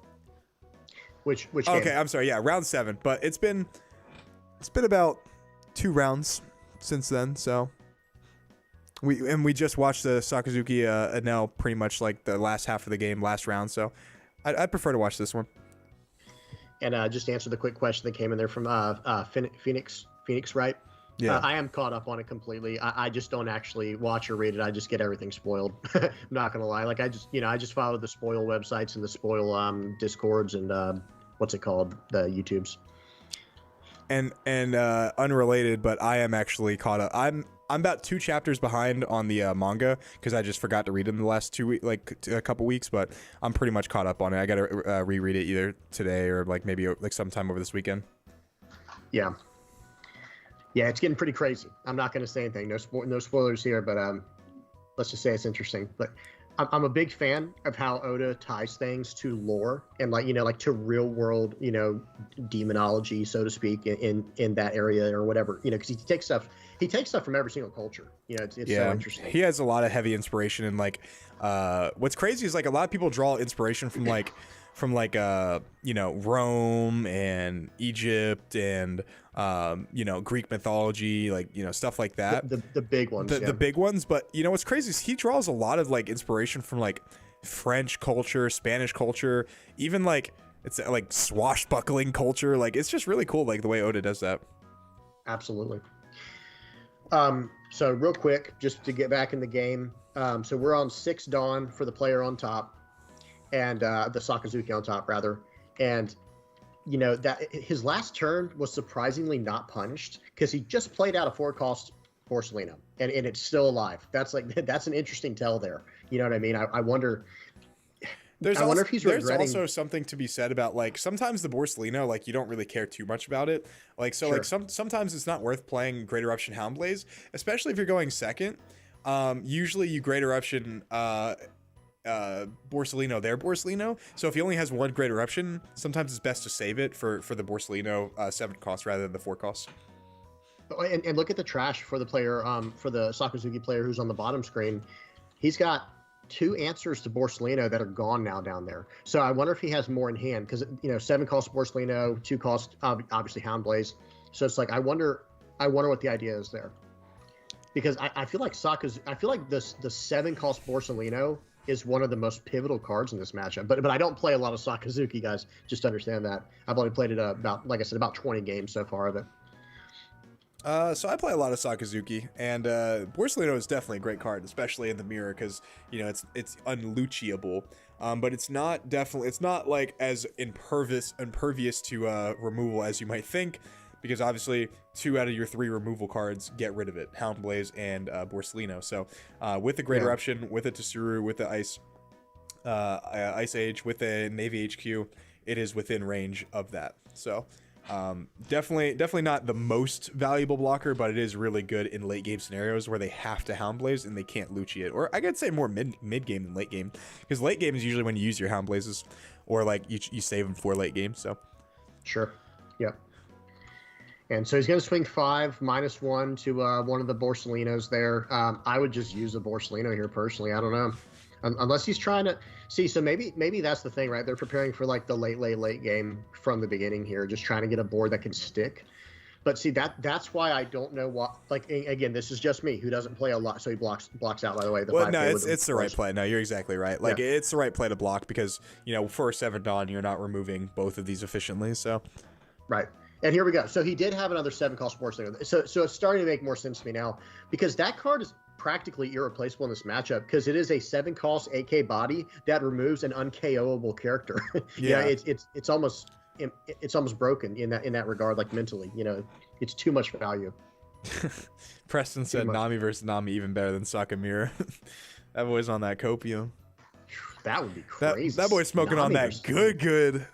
Which okay, game? I'm sorry. Yeah, round 7. But it's been about 2 rounds since then. So we just watched the Sakazuki Adnel pretty much like the last half of the game, last round. So I'd prefer to watch this one. And just to answer the quick question that came in there from Phoenix, right? Yeah. I am caught up on it completely. I just don't actually watch or read it. I just get everything spoiled. I'm not gonna lie. Like I just follow the spoil websites and the spoil discords and what's it called, the YouTubes. And unrelated, but I am actually caught up. I'm about 2 chapters behind on the manga, because I just forgot to read it in the last 2 weeks, like a couple weeks. But I'm pretty much caught up on it. I gotta reread it either today or like maybe like sometime over this weekend. Yeah, it's getting pretty crazy. I'm not going to say anything. No spoilers here, but let's just say it's interesting. But I'm a big fan of how Oda ties things to lore and like to real world, demonology, so to speak, in that area or whatever. Because he takes stuff from every single culture. It's so interesting. He has a lot of heavy inspiration, and like what's crazy is like a lot of people draw inspiration from Rome and Egypt and Greek mythology, like stuff like that. The big ones. The big ones. But what's crazy is he draws a lot of like inspiration from like French culture, Spanish culture, even like it's like swashbuckling culture. Like it's just really cool, like the way Oda does that. Absolutely. So real quick, just to get back in the game. So we're on 6 Dawn for the player on top, and the Sakazuki on top rather. And that his last turn was surprisingly not punished, because he just played out a 4-cost Porcelino, and it's still alive. That's an interesting tell there. You know what I mean? I wonder. I wonder if he's regretting. There's also something to be said about like sometimes the Borsalino, like you don't really care too much about it. Like so, Sure. like sometimes it's not worth playing Great Eruption Houndblaze, especially if you're going second. Usually you Great Eruption Borsalino their Borsalino. So if he only has 1 Great Eruption, sometimes it's best to save it for the Borsalino 7 cost rather than the 4 cost. And look at the trash for the player, for the Sakazuki player who's on the bottom screen. He's got 2 answers to Borsalino that are gone now down there. So I wonder if he has more in hand, because 7 cost Borsalino, 2 cost obviously Houndblaze. So it's like I wonder what the idea is there, because I feel like the 7 cost Borsalino is one of the most pivotal cards in this matchup. But I don't play a lot of Sakazuki, guys. Just understand that. I've only played it about, like I said, about 20 games so far of it. So I play a lot of Sakazuki, and Borsalino is definitely a great card, especially in the mirror, because it's unluchiable. But it's not like as impervious to removal as you might think, because obviously 2 out of your 3 removal cards get rid of it: Houndblaze and Borsalino. So with the Great Eruption, with the Tsuru, with the Ice Age, with the Navy HQ, it is within range of that. So definitely not the most valuable blocker, but it is really good in late game scenarios where they have to Houndblaze and they can't Lucci it. Or I could say more mid game than late game, because late game is usually when you use your Houndblazes, or like you save them for late game. So sure, yep. And so he's going to swing 5 -1 to one of the Borsalinos there. I would just use a Borsalino here personally. I don't know. Unless he's trying to see, so maybe that's the thing, right? They're preparing for like the late game from the beginning here, just trying to get a board that can stick. But see, that's why I don't know what, like, again, this is just me who doesn't play a lot, so he blocks out, by the way. Well, no, it's the right play. No, you're exactly right. Like, it's the right play to block, because for a 7 Dawn, you're not removing both of these efficiently. So right. And here we go. So he did have another 7-cost Borsalino. So it's starting to make more sense to me now, because that card is practically irreplaceable in this matchup, because it is a 7-cost 8K body that removes an unKOable character. Yeah, it's almost broken in that regard, like mentally. It's too much value. Preston said Nami versus Nami even better than Sakamura. That boy's on that copium. That would be crazy. That boy's smoking Nami on that good.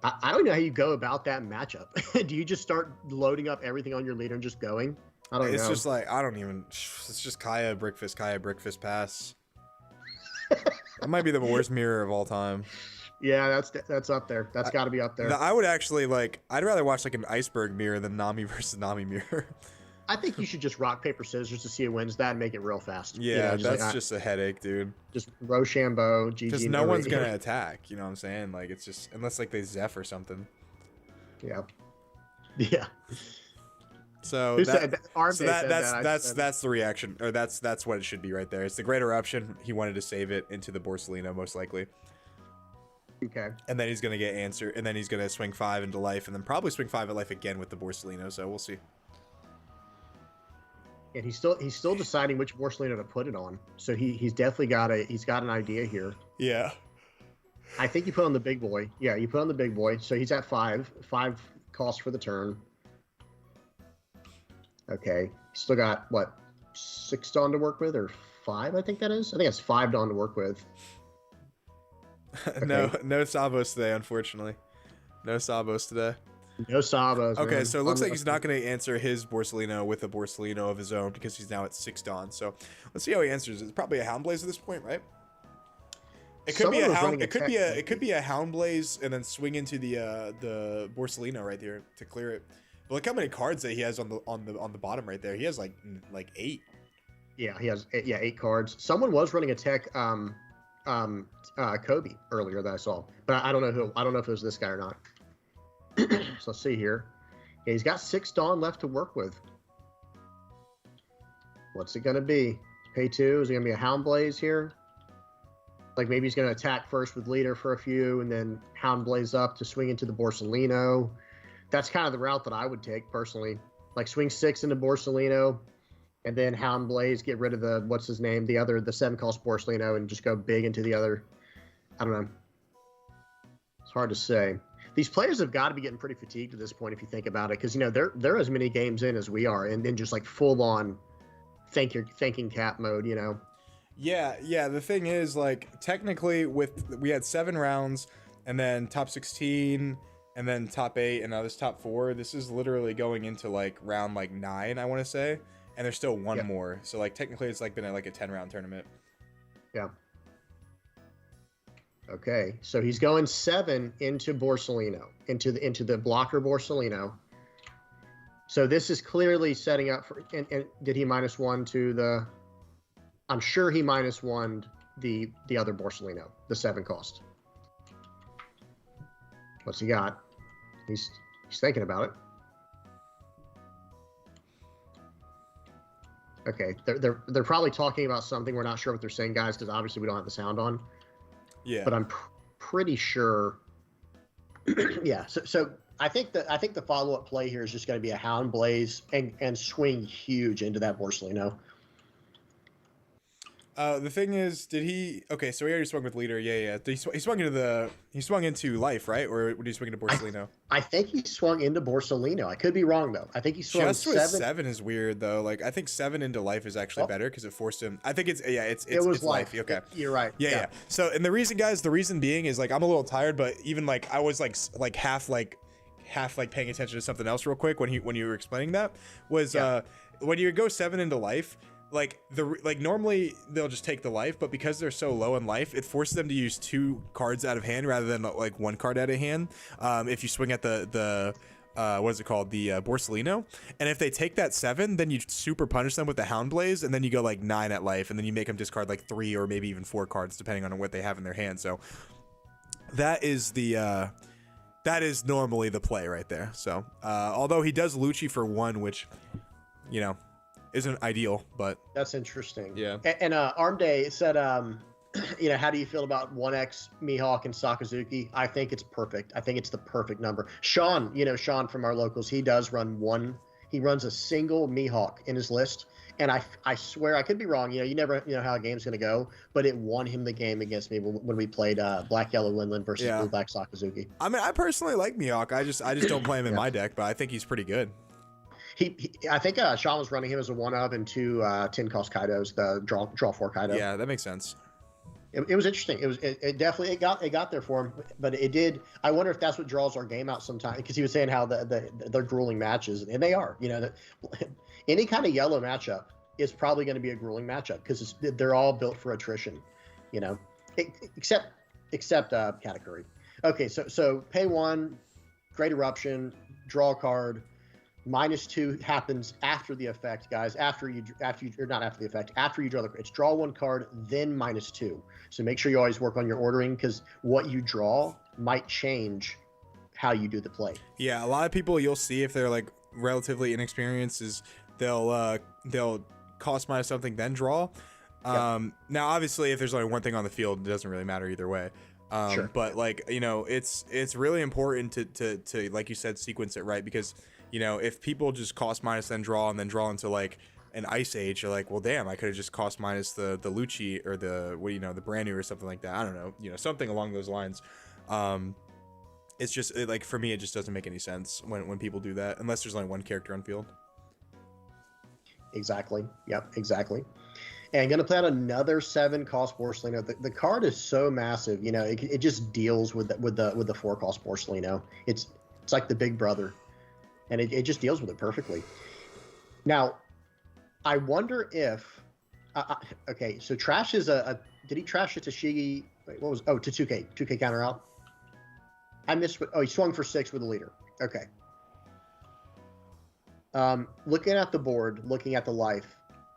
I don't know how you go about that matchup. Do you just start loading up everything on your leader and just going? I don't know. It's just like, it's just Kaya, Brickfist, pass. That might be the worst mirror of all time. Yeah, that's up there. That's got to be up there. I would actually I'd rather watch like an iceberg mirror than Nami versus Nami mirror. I think you should just rock, paper, scissors to see who wins that and make it real fast. Yeah, that's just a headache, dude. Just Rochambeau, GG. Because no one's going to attack, you know what I'm saying? Like, it's just, unless like they Zeph or something. Yeah. Yeah. So that's the reaction, or that's what it should be right there. It's the Great Eruption. He wanted to save it into the Borsalino, most likely. Okay. And then he's going to get answer, and then he's going to swing 5 into life, and then probably swing 5 at life again with the Borsalino, so we'll see. And he's still deciding which Borsalino to put it on. So he's definitely got an idea here. Yeah. I think you put on the big boy. Yeah, you put on the big boy. So he's at 5 cost for the turn. Okay. Still got what, 6 Dawn to work with, or 5? I think that is. I think it's 5 Dawn to work with. Okay. No Sabos today, unfortunately. No Sabos today. No Sabos. Okay, man. so it looks like he's not going to answer his Borsalino with a Borsalino of his own, because he's now at 6 Dawn. So let's see how he answers. It's probably a Houndblaze at this point, right? It could be a Houndblaze and then swing into the Borsalino right there to clear it. But look how many cards that he has on the bottom right there. He has like 8. Yeah, he has 8 cards. Someone was running a tech Kobe earlier that I saw, but I don't know who. I don't know if it was this guy or not. So let's see here. Yeah, he's got 6 Dawn left to work with. What's it gonna be? Pay 2? Is it gonna be a Houndblaze here? Like maybe he's gonna attack first with leader for a few, and then Houndblaze up to swing into the Borsalino. That's kind of the route that I would take personally. Like swing 6 into Borsalino, and then Houndblaze, get rid of the the 7-cost Borsalino, and just go big into the other. I don't know. It's hard to say. These players have got to be getting pretty fatigued at this point if you think about it, because they're as many games in as we are, and then just like full on thinking cap mode. Yeah. The thing is, like, technically we had 7 rounds, and then top 16, and then top 8, and now this top 4. This is literally going into like round like 9, I want to say, and there's still one more. So like technically it's like been like a 10-round tournament. Yeah. Okay, so he's going 7 into Borsalino, into the blocker Borsalino. So this is clearly setting up for. And did he -1 to the? I'm sure he -1 the other Borsalino, the 7-cost. What's he got? He's thinking about it. Okay, they're probably talking about something. We're not sure what they're saying, guys, because obviously we don't have the sound on. Yeah. But I'm pretty sure. Yeah. So I think the follow up play here is just going to be a Hound Blaze and swing huge into that Borsellino. The thing is, did he? Okay, so he already swung with leader. Yeah. He swung into life, right? Or did he swing into Borsellino? I think he swung into Borsellino. I could be wrong though. I think he swung Just with 7. 7 is weird though. Like I think 7 into life is actually better because it forced him. I think it's It was it's life. Okay, you're right. Yeah. So and the reason, guys, the reason being is like I'm a little tired, but even like I was like half paying attention to something else real quick when you were explaining that was when you go 7 into life. Like normally they'll just take the life, but because they're so low in life, it forces them to use 2 cards out of hand rather than like 1 card out of hand. If you swing at the what is it called, the Borsellino, and if they take that 7, then you super punish them with the Hound Blaze, and then you go like 9 at life, and then you make them discard like 3 or maybe even 4 cards depending on what they have in their hand. So that is normally the play right there. So although he does Lucci for 1, which isn't ideal, but that's interesting. Yeah. And Arm Day said, how do you feel about 1x Mihawk and Sakazuki? I think it's perfect. I think it's the perfect number. Sean from our locals, he does run 1. He runs a single Mihawk in his list, and I swear I could be wrong. You never know how a game's gonna go, but it won him the game against me when we played Black Yellow Linland versus Blue Black Sakazuki. I mean, I personally like Mihawk. I just don't play him in my deck, but I think he's pretty good. I think Sean was running him as a 1-of and 2 10-cost Kaidos, the draw 4 Kaido. Yeah, that makes sense. It was interesting. It definitely got there for him, but it did. I wonder if that's what draws our game out sometimes, because he was saying how they're grueling matches, and they are. Any kind of yellow matchup is probably going to be a grueling matchup because they're all built for attrition, except Katakuri. Okay, so pay 1, Great Eruption, draw a card. -2 happens after the effect, guys. After you draw it's draw 1 card, then -2. So make sure you always work on your ordering, because what you draw might change how you do the play. Yeah, a lot of people you'll see, if they're like relatively inexperienced, is they'll cost minus something then draw. Now obviously if there's only one thing on the field, it doesn't really matter either way. Sure. But like it's really important to like you said, sequence it right, because if people just cost minus then draw and then draw into like an Ice Age, you're like, well, damn, I could have just cost minus the Lucci or the brand new or something like that. I don't know, something along those lines. It's just like, for me, it just doesn't make any sense when people do that, unless there's only one character on field. Exactly. Yep. Exactly. And going to play out another 7-cost Borsellino. The card is so massive, it just deals with the 4-cost Borsellino. It's like the big brother. And it just deals with it perfectly. Now, I wonder if... okay, so Trash is did he trash it to Shigi? Wait, what was... Oh, to 2K. 2K counter out? I missed... he swung for 6 with the leader. Okay. Looking at the board, looking at the life,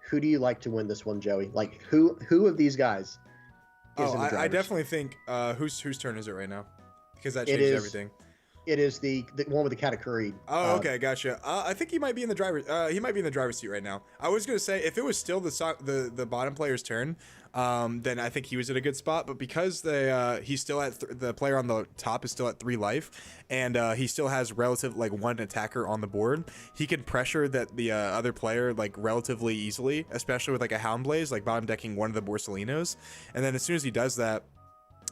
who do you like to win this one, Joey? Like, who of these guys is in the drivers? I definitely think... whose turn is it right now? Because that changes everything. It is the one with the Katakuri. Oh, okay, gotcha. I think he might be in the driver's seat right now. I was gonna say, if it was still the bottom player's turn, then I think he was in a good spot. But because he's still at the player on the top is still at 3 life, and he still has relative 1 attacker on the board, he can pressure the other player relatively easily, especially with a Hound Blaze, bottom decking one of the Borsellinos, and then as soon as he does that,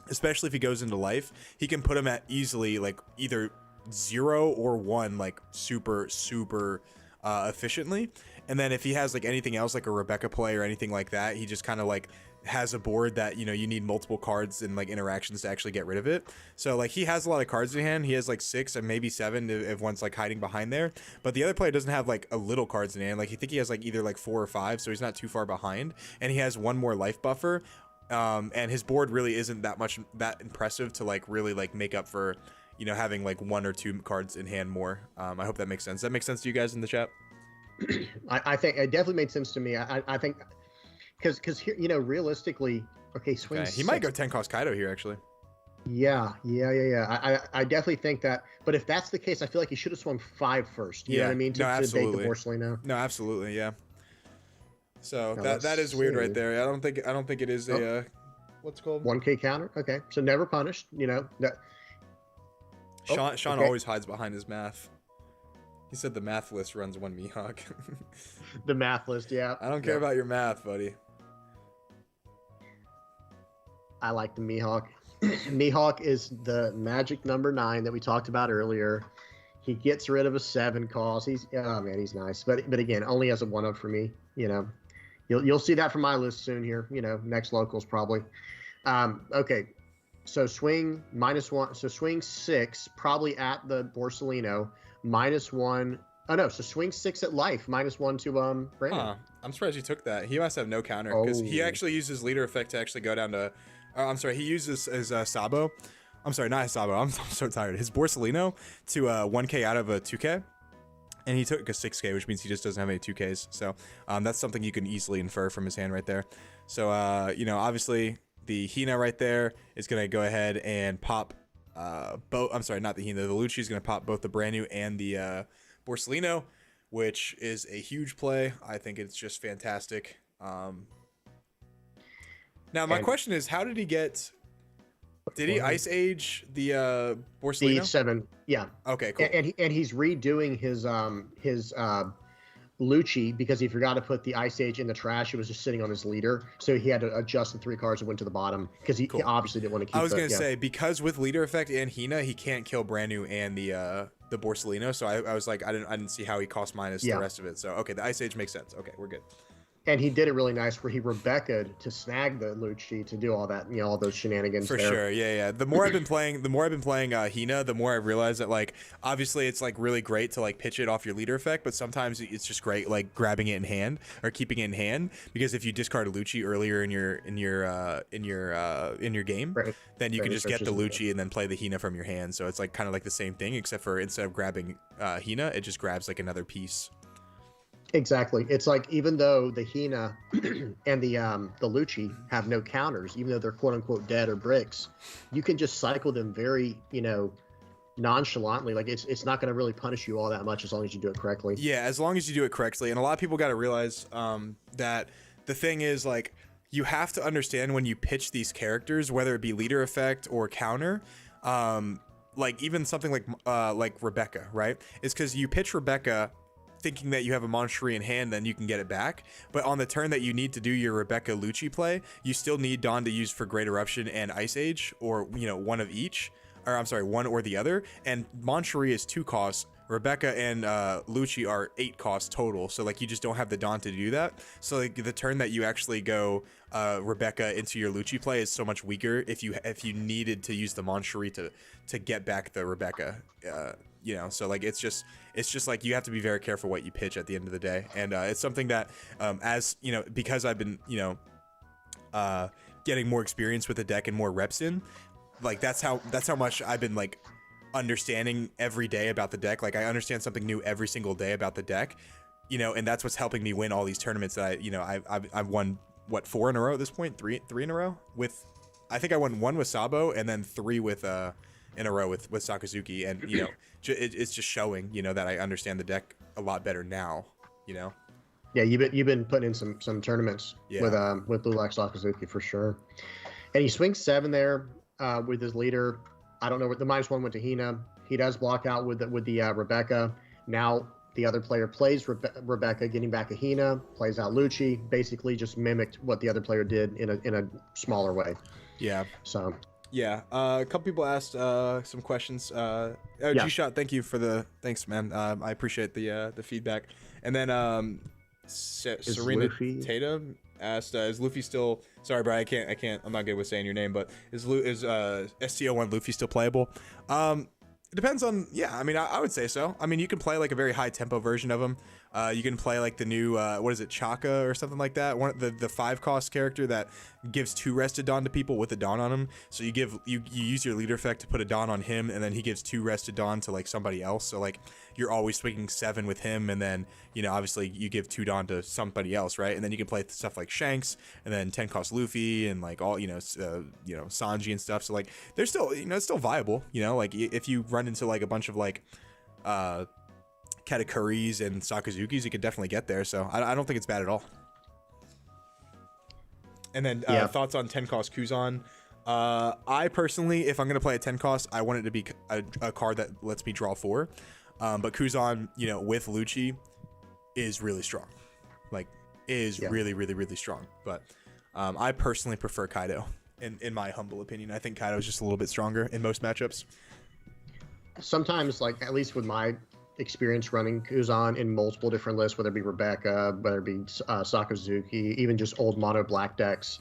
especially if he goes into life, he can put him at easily either 0 or 1 super efficiently. And then if he has anything else, like a Rebecca play or anything like that, he just kind of has a board that you need multiple cards and interactions to actually get rid of it. So he has a lot of cards in hand. He has 6 and maybe 7 if one's hiding behind there, but the other player doesn't have a little cards in hand. I think he has either 4 or 5, so he's not too far behind, and he has 1 more life buffer. And his board really isn't that impressive to really make up for having 1 or 2 cards in hand more. I hope that makes sense. Does that make sense to you guys in the chat? I think it definitely made sense to me. I think because here, realistically, swing. Okay, he might go 10-cost Kaido here actually. Yeah. I definitely think that. But if that's the case, I feel like he should have swung 5 first. You know what I mean? To bait the Borsellino. No, absolutely, yeah. So Now, that is weird right see. there. I don't think it is a what's it called? 1K counter. Okay, so never punished. You know that. Sean okay. always hides behind his math. He said the math list runs one Mihawk. The math list, yeah. I don't care about your math, buddy. I like the Mihawk. Mihawk is the magic number 9 that we talked about earlier. He gets rid of a 7 cost. He's he's nice. But again, only as a 1-up for me. You know, you'll see that from my list soon here. You know, next locals probably. Okay, so swing -1. So swing 6 probably at the Borsellino, -1. Oh no, so swing 6 at life, -1 to Brandon. Huh. I'm surprised he took that. He must have no counter because he Oh. actually uses leader effect to actually go down to. I'm sorry, he uses his Sabo. I'm sorry, not his Sabo. I'm so tired. His Borsellino to 1K out of a 2K. And he took a 6K, which means he just doesn't have any 2Ks. So that's something you can easily infer from his hand right there. So, you know, obviously the Hina right there is going to go ahead and pop both. I'm sorry, not the Hina. The Lucci is going to pop both the brand new and the Borsellino, which is a huge play. I think it's just fantastic. Now, my question is, how did he get... Did he Ice Age the Borsellino? The 7, yeah. Okay, cool. And he's redoing his Lucci because he forgot to put the Ice Age in the trash. It was just sitting on his leader, so he had to adjust the 3 cards that went to the bottom because he obviously didn't want to keep. I was gonna say, because with leader effect and Hina, he can't kill brand new and the Borsellino. So I was like, I didn't see how he cost minus the rest of it. So okay, the Ice Age makes sense. Okay, we're good. And he did it really nice where he Rebecca to snag the Lucci to do all that, you know, all those shenanigans. For sure, yeah. The more I've been playing, Hina, the more I realize that, like, obviously it's like really great to like pitch it off your leader effect, but sometimes it's just great like grabbing it in hand or keeping it in hand, because if you discard a Lucci earlier in your game, Right. then you can just get the Lucci and then play the Hina from your hand. So it's like kind of like the same thing, except for instead of grabbing Hina, it just grabs like another piece. Exactly. It's like, even though the Hina and the Lucci have no counters, even though they're quote unquote dead or bricks, you can just cycle them very, you know, nonchalantly. Like it's not going to really punish you all that much as long as you do it correctly. Yeah, as long as you do it correctly. And a lot of people got to realize that the thing is, like, you have to understand when you pitch these characters, whether it be leader effect or counter, like even something like Rebecca, right? It's because you pitch Rebecca thinking that you have a Moncherie in hand, then you can get it back. But on the turn that you need to do your Rebecca Lucci play, you still need Dawn to use for Great Eruption and Ice Age, or, you know, one of each. Or I'm sorry, one or the other. And Moncherie is 2 costs. Rebecca and Lucci are 8 costs total. So like you just don't have the Dawn to do that. So like the turn that you actually go Rebecca into your Lucci play is so much weaker if you needed to use the Moncherie to get back the Rebecca. You know, so like it's just like you have to be very careful what you pitch at the end of the day. And it's something that as you know, because I've been, you know, getting more experience with the deck and more reps in, like that's how much I've been like understanding every day about the deck. Like I understand something new every single day about the deck, you know, and that's what's helping me win all these tournaments that I've won, what, 4 in a row at this point, three in a row with, I think I won 1 with Sabo and then 3 with in a row with Sakazuki. And you know, it's just showing, you know, that I understand the deck a lot better now, you know. Yeah, you've been putting in some tournaments with Blue Black Sakazuki for sure. And he swings 7 there with his leader. I don't know what the -1 went to Hina. He does block out with the Rebecca. Now the other player plays Rebecca, getting back a Hina, plays out Lucci, basically just mimicked what the other player did in a smaller way. Yeah. So. Yeah, a couple people asked some questions. G-Shot, thank you for thanks, man. I appreciate the feedback. And then Serena Tatum asked, is Luffy still? Sorry, bro, I can't. I'm not good with saying your name, but is STO1 Luffy still playable? It depends on. Yeah, I mean, I would say so. I mean, you can play like a very high tempo version of him. You can play like the new what is it, Chaka or something like that. The 5 cost character that gives 2 rested Dawn to people with a Dawn on him. So you use your leader effect to put a Dawn on him, and then he gives 2 rested Dawn to like somebody else. So like you're always swinging 7 with him, and then, you know, obviously you give 2 Dawn to somebody else, right? And then you can play stuff like Shanks, and then 10 cost Luffy, and like all, you know, Sanji and stuff. So like there's still, you know, it's still viable. You know, like if you run into like a bunch of like Katakuris and Sakazukis, you could definitely get there. So I don't think it's bad at all. And then Yeah. thoughts on 10 cost Kuzan. I personally, if I'm going to play a 10 cost, I want it to be a card that lets me draw 4. But Kuzan, you know, with Lucci is really strong. Like, is really, really, really strong. But I personally prefer Kaido, in my humble opinion. I think Kaido is just a little bit stronger in most matchups. Sometimes, like, at least with my experience running Kuzan in multiple different lists, whether it be Rebecca, whether it be Sakazuki, even just old mono black decks,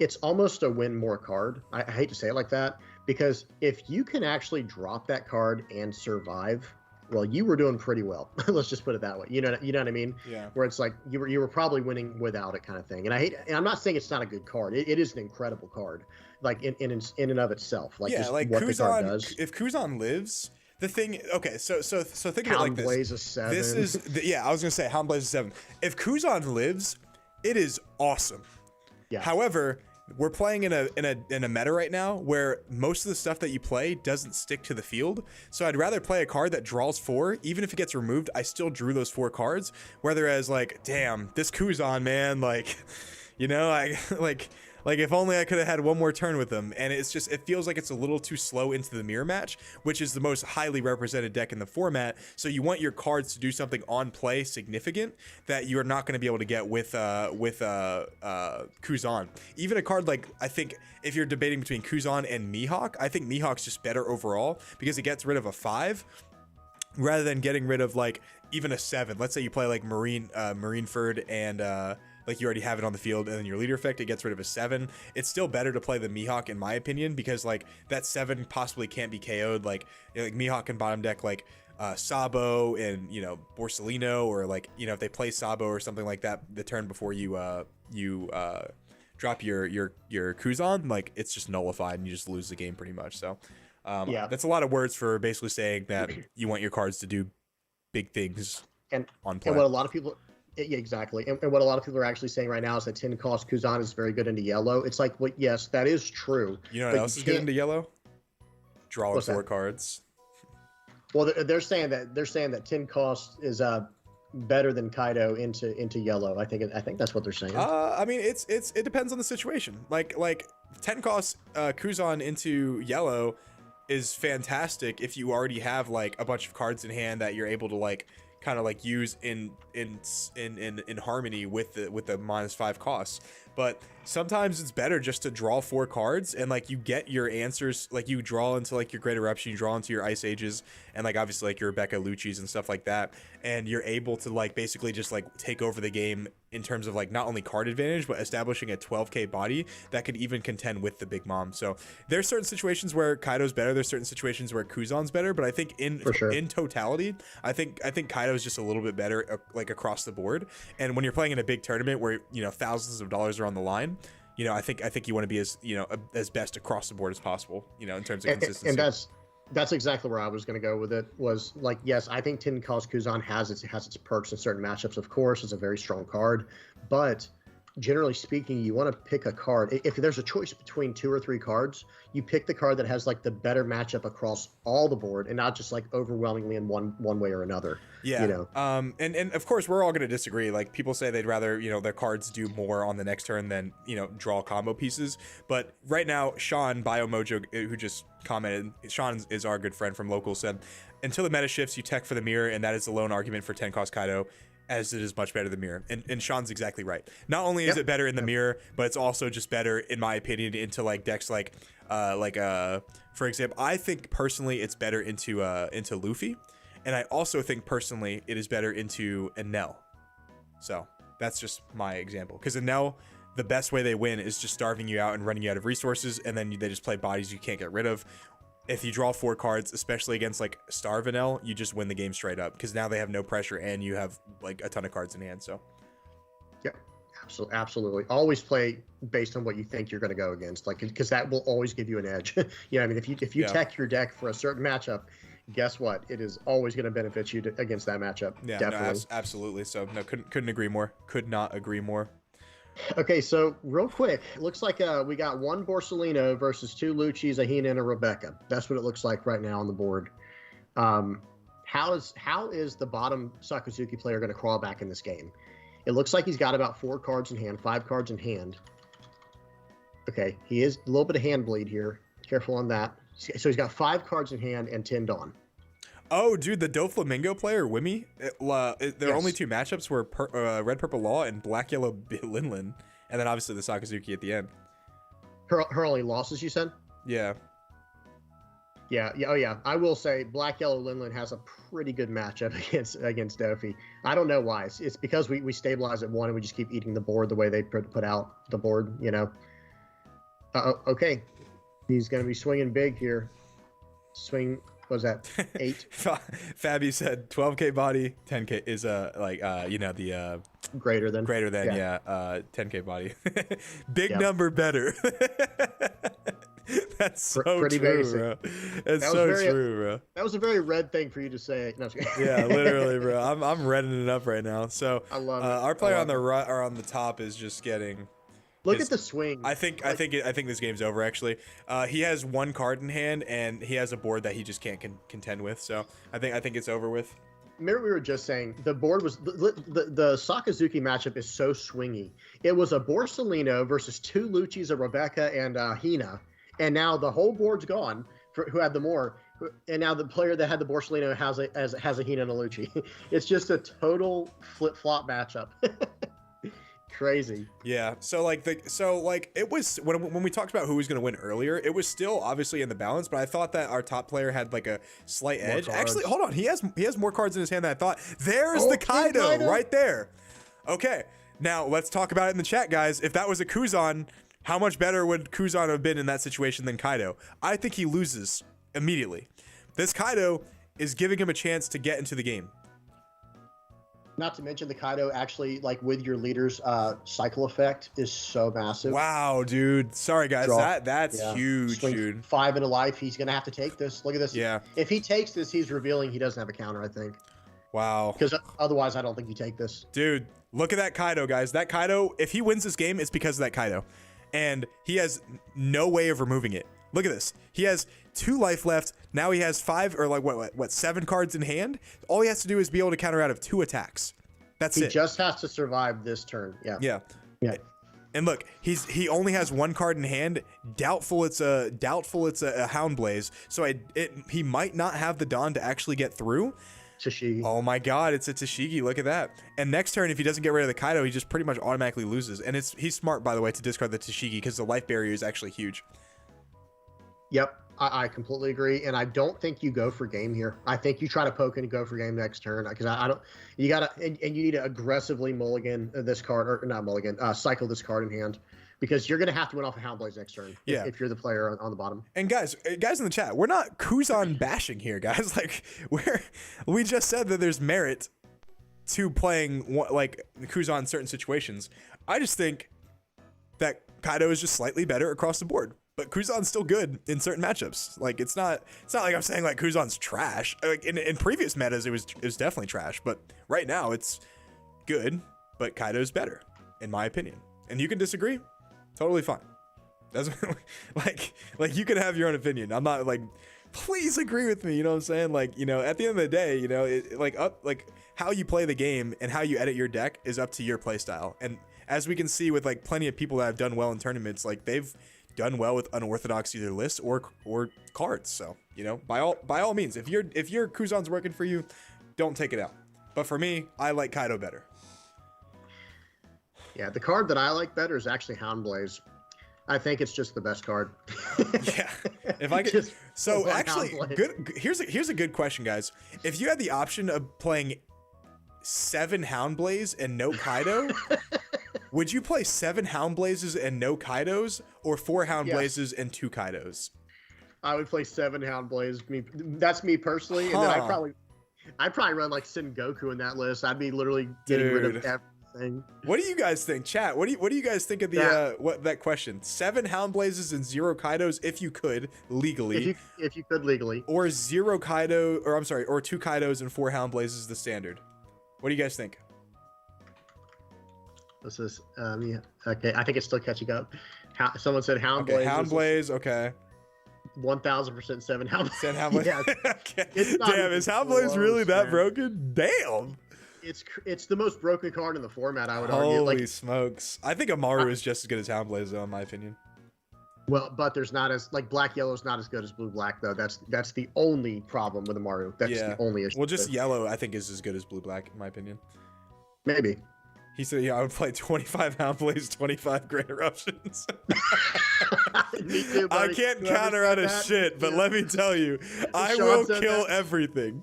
it's almost a win more card. I hate to say it like that, because if you can actually drop that card and survive, well, you were doing pretty well. Let's just put it that way. You know what I mean? Yeah. Where it's like you were probably winning without it, kind of thing. And and I'm not saying it's not a good card. It is an incredible card, like in and of itself. Like, Yeah, just like what the card does. Kuzan, if Kuzan lives, the thing, okay, so think of it Hound like this. Blaze is 7. This is, I was gonna say Hound Blaze is 7. If Kuzan lives, it is awesome. Yeah. However, we're playing in a meta right now where most of the stuff that you play doesn't stick to the field. So I'd rather play a card that draws 4. Even if it gets removed, I still drew those 4 cards. Whereas, like, damn, this Kuzan, man, like, you know, like if only I could have had one more turn with them. And it feels like it's a little too slow into the mirror match, which is the most highly represented deck in the format. So you want your cards to do something on play significant that you are not going to be able to get with Kuzan. Even a card like, I think if you're debating between Kuzan and Mihawk, I think Mihawk's just better overall because it gets rid of a 5 rather than getting rid of like even a 7. Let's say you play like Marineford and like you already have it on the field, and then your leader effect, it gets rid of a 7. It's still better to play the Mihawk, in my opinion, because like that 7 possibly can't be KO'd. Like Mihawk can bottom deck like Sabo and, you know, Borsellino, or like, you know, if they play Sabo or something like that the turn before you drop your Kuzan, like it's just nullified and you just lose the game pretty much. So that's a lot of words for basically saying that you want your cards to do big things on play. And what a lot of people. Yeah, exactly. And what a lot of people are actually saying right now is that 10 cost Kuzan is very good into yellow. It's like, well, yes, that is true. You know what else is good into yellow? Drawing 4 cards. Well, they're saying that 10 cost is better than Kaido into yellow. I think that's what they're saying. I mean, it depends on the situation. Like 10 cost Kuzan into yellow is fantastic if you already have like a bunch of cards in hand that you're able to like kind of like use in harmony with the -5 costs. But sometimes it's better just to draw 4 cards and like you get your answers, like you draw into like your Great Eruption, you draw into your Ice Ages, and like obviously like your Rebecca Lucci's and stuff like that, and you're able to like basically just like take over the game in terms of like not only card advantage but establishing a 12k body that could even contend with the Big Mom. So there's certain situations where Kaido's better, there's certain situations where Kuzan's better, but I think in totality, I think Kaido's just a little bit better like across the board. And when you're playing in a big tournament where, you know, thousands of dollars are on the line, you know, I think you want to be as, you know, as best across the board as possible, you know, in terms of consistency. And that's exactly where I was going to go with it. Was like, yes, I think 10 cost Kuzan has its perks in certain matchups. Of course, it's a very strong card, but generally speaking, you want to pick a card. If there's a choice between 2 or 3 cards, you pick the card that has like the better matchup across all the board, and not just like overwhelmingly in one way or another. Yeah. You know. And of course we're all going to disagree. Like people say they'd rather, you know, their cards do more on the next turn than, you know, draw combo pieces. But right now, Sean BioMojo, who just commented, Sean is our good friend from local, said, until the meta shifts, you tech for the mirror, and that is the lone argument for 10 cost Kaido, as it is much better than mirror. And Sean's exactly right. Not only is it better in the mirror, but it's also just better, in my opinion, into like decks like for example, I think personally it's better into Luffy, and I also think personally it is better into Enel. So that's just my example, because Enel, the best way they win is just starving you out and running you out of resources, and then they just play bodies you can't get rid of. If you draw 4 cards, especially against like Starve Enel, you just win the game straight up, because now they have no pressure and you have like a ton of cards in hand. So yeah, absolutely. Always play based on what you think you're going to go against, like, because that will always give you an edge. You know, I mean, if you tech your deck for a certain matchup, guess what? It is always going to benefit you against that matchup. Yeah, definitely. No, absolutely. So no, couldn't agree more. Could not agree more. Okay, so real quick, it looks like we got 1 Borsellino versus 2 Lucci's, a Hina, and a Rebecca. That's what it looks like right now on the board. How is the bottom Sakazuki player going to crawl back in this game? It looks like he's got about 4 cards in hand, 5 cards in hand. Okay, he is a little bit of hand bleed here. Careful on that. So he's got 5 cards in hand and 10 Dawn. Oh, dude, the Doflamingo player, Wimmy, there are Yes. only 2 matchups were Red Purple Law and Black Yellow Linlin, and then obviously the Sakazuki at the end. Her only losses, you said? Yeah. Yeah. Oh yeah. I will say Black Yellow Linlin has a pretty good matchup against Dofi. I don't know why. It's because we stabilize at 1 and we just keep eating the board the way they put out the board. You know. Okay. He's gonna be swinging big here. Swing. What was that 8? Fabby said 12K body, 10K is the Greater than 10K body. Big Yep. number better. That's so Pretty true, basic. bro. It's That was so very- true, bro. That was a very red thing for you to say. No, I'm just kidding. Yeah, literally, bro. I'm reddening it up right now. So I love it. our player I on the love right or on the top is just getting. Look his- at the swing. I think this game's over actually. He has 1 card in hand and he has a board that he just can't contend with. So I think it's over with. Remember we were just saying the board was the Sakazuki matchup is so swingy. It was a Borsalino versus 2 Luchis, a Rebecca and Hina, and now the whole board's gone for who had the more. And now the player that had the Borsalino has a Hina and a Lucci. It's just a total flip flop matchup. Crazy. Yeah. So it was when we talked about who was going to win earlier, it was still obviously in the balance, but I thought that our top player had like a slight edge. cards. Actually, hold on. He has more cards in his hand than I thought. There's the King Kaido Kaido. right there. Okay. Now let's talk about it in the chat, guys. If that was a Kuzan, how much better would Kuzan have been in that situation than Kaido? I think he loses immediately. This Kaido is giving him a chance to get into the game. Not to mention the Kaido actually, like with your leader's cycle effect, is so massive. Wow, dude. Sorry, guys. Draw. That's Yeah. huge, Swing dude. 5 into life. He's gonna have to take this. Look at this. Yeah. If he takes this, he's revealing he doesn't have a counter. I think Wow. because otherwise, I don't think you take this. Dude, look at that Kaido, guys. That Kaido, if he wins this game, it's because of that Kaido. And he has no way of removing it. Look at this. He has 2 life left. Now he has 5 or like 7 cards in hand. All he has to do is be able to counter out of 2 attacks. That's He it. just has to survive this turn. Yeah. Yeah. Yeah. And look, he only has 1 card in hand. Doubtful it's a Hound Blaze. So he might not have the Dawn to actually get through. Tashigi. Oh my god, it's a Tashigi. Look at that. And next turn, if he doesn't get rid of the Kaido, he just pretty much automatically loses. And he's smart, by the way, to discard the Tashigi because the life barrier is actually huge. Yep. I completely agree, and I don't think you go for game here. I think you try to poke and go for game next turn because I don't. You gotta and you need to aggressively mulligan this card or not mulligan, cycle this card in hand because you're gonna have to win off a Hound Blaze next turn. Yeah. If you're the player on the bottom. And guys in the chat, we're not Kuzan bashing here, guys. Like we just said that there's merit to playing like Kuzan in certain situations. I just think that Kaido is just slightly better across the board. But Kuzan's still good in certain matchups. Like it's not like I'm saying like Kuzan's trash. Like in previous metas it was definitely trash, but right now it's good, but Kaido's better in my opinion. And you can disagree. Totally fine. That's like you can have your own opinion. I'm not like please agree with me, you know what I'm saying? Like, you know, at the end of the day, you know, how you play the game and how you edit your deck is up to your play style. And as we can see with like plenty of people that have done well in tournaments, like they've done well with unorthodox either lists or cards. So, you know, by all means, if your Kuzan's working for you, don't take it out. But for me, I like Kaido better. Yeah, the card that I like better is actually Hound Blaze. I think it's just the best card. Yeah. If I could, so Hound actually, Blaze. here's a good question, guys. If you had the option of playing 7 Hound Blaze and no Kaido, would you play 7 Hound Blazes and no Kaidos, or 4 Hound Yes. Blazes and 2 Kaidos? I would play 7 Hound Blaze. That's me personally, and then Huh. I'd probably run like Sin Goku in that list. I'd be literally getting rid Dude. of everything. What do you guys think, chat? What do you guys think of the that question? 7 Hound Blazes and 0 Kaidos if you could legally, If you could legally. or 0 Kaido, or I'm sorry, or 2 Kaidos and 4 Hound Blazes the standard. What do you guys think? This is yeah. Okay, I think it's still catching up. Someone said Hound Okay, Blaze. Hound Blaze. Okay. 1000% 7 Hound Blaze. 7 Hound Blaze. Yeah, Okay. It's not Damn, even is Hound Blaze close, really that man. broken? Damn. it's the most broken card in the format. I would argue. Holy Like smokes! I think Amaru is just as good as Hound Blaze, though, in my opinion. Well, but there's not as like black yellow is not as good as blue black though. That's the only problem with the Mario. That's Yeah. the only issue. Well, just yellow, I think, is as good as blue black, in my opinion. Maybe. He said, yeah, I would play 25 Houndblaze, 25 Great Eruptions. Me too, I buddy. can't Whoever counter said out a that, shit, but yeah. let me tell you, I Sean will said kill that. everything.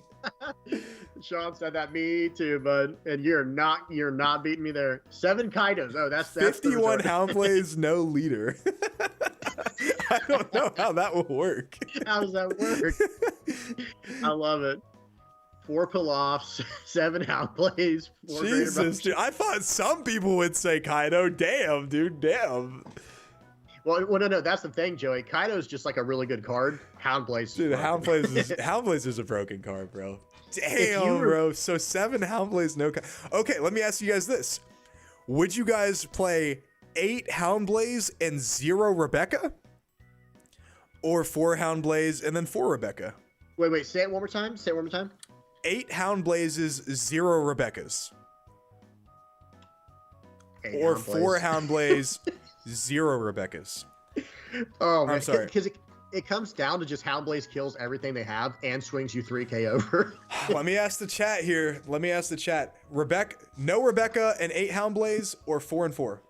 Sean said that. Me too, bud. And you're not beating me there. 7 Kaidos. Oh, that's 51 the Houndblaze, no leader. I don't know how that will work. How does that work? I love it. 4 Pilafs, 7 Houndblaze, 4 Great Jesus, Eruptions. dude. I thought some people would say Kaido. Damn, dude. Damn. Well, no. That's the thing, Joey. Kaido's just like a really good card. Houndblaze. Dude, Houndblaze is a broken card, bro. Damn, bro. So 7 Houndblaze, no. Okay, let me ask you guys this: would you guys play 8 Houndblaze and 0 Rebecca, or 4 Houndblaze and then 4 Rebecca? Wait. Say it one more time. 8 Houndblazes, 0 Rebeccas, 8 or Houndblaze. 4 Houndblaze, 0 Rebeccas. Oh, man. I'm sorry. Because it comes down to just Houndblaze kills everything they have and swings you 3K over. Let me ask the chat here. No Rebecca and 8 Houndblaze, or 4 and 4?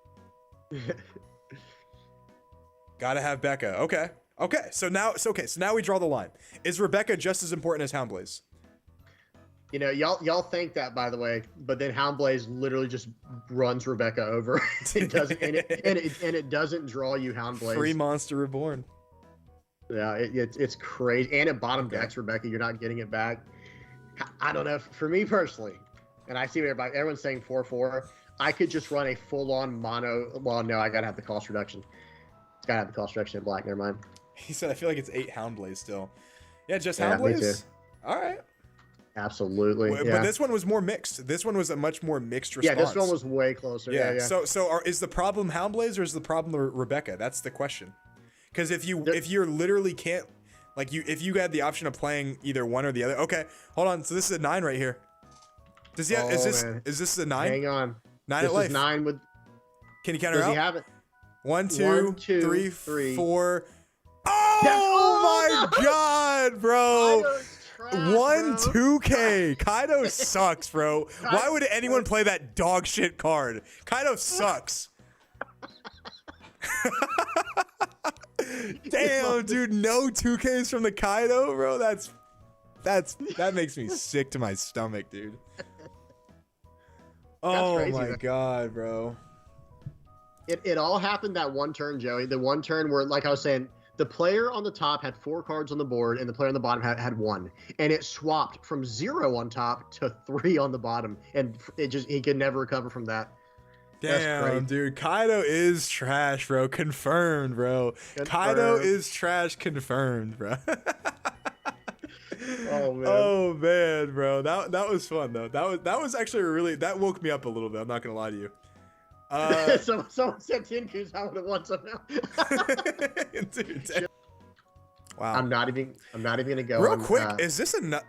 Gotta have Becca. Okay. So now we draw the line. Is Rebecca just as important as Houndblaze? You know, y'all think that, by the way, but then Houndblaze literally just runs Rebecca over. It doesn't, and it doesn't draw you Houndblaze. Free Monster Reborn. Yeah, it's crazy, and it bottom decks Rebecca. You're not getting it back. I don't know. For me personally, and I see everyone's saying 4/4. I could just run a full-on mono. Well, no, I gotta have the cost reduction. It's gotta have the cost reduction in black. Never mind. He said, I feel like it's 8 Houndblaze still. Yeah, just Yeah, me Houndblaze? too. All right. Absolutely. But Yeah. this one was more mixed. This one was a much more mixed response. Yeah, this one was way closer. Yeah. Is the problem Houndblaze or is the problem Rebecca? That's the question. Because if you're literally can't, like, if you had the option of playing either one or the other. Okay, hold on. So this is a 9 right here. Is this a 9? Hang on. 9 This at life. is 9 with. Can you counter Does out? he have it? 1, 2, 3, 3. 4. Yes. Oh my god, bro. Kaido's trash, 1 bro. 2K. Kaido sucks, bro. Why would anyone play that dog shit card? Kaido sucks. Damn, dude, no 2Ks from the Kaido, bro. That makes me sick to my stomach, dude. Oh crazy, my man. god, bro. It all happened that one turn, Joey. The one turn where, like I was saying, the player on the top had 4 cards on the board, and the player on the bottom had 1, and it swapped from 0 on top to 3 on the bottom, and he could never recover from that. Damn, dude, Kaido is trash, bro. Confirmed, bro. Kaido is trash. Confirmed, bro. Oh man. Oh man, bro. That was fun though. That was actually that woke me up a little bit. I'm not gonna lie to you. Someone said Tinku's I would have won somehow. Dude, wow. I'm not even gonna go. Real on, quick, is this a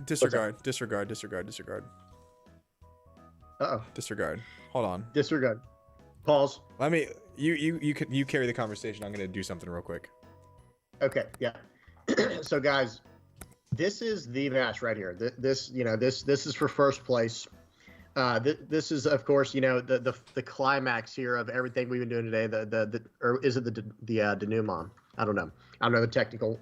disregard? Disregard. Uh-oh. Disregard. Hold on. Disregard. Pause. Let me. You carry the conversation. I'm gonna do something real quick. Okay. Yeah. So guys, this is the match right here. This is for first place. This is, of course, the climax here of everything we've been doing today. Or is it the denouement? I don't know. I don't know the technical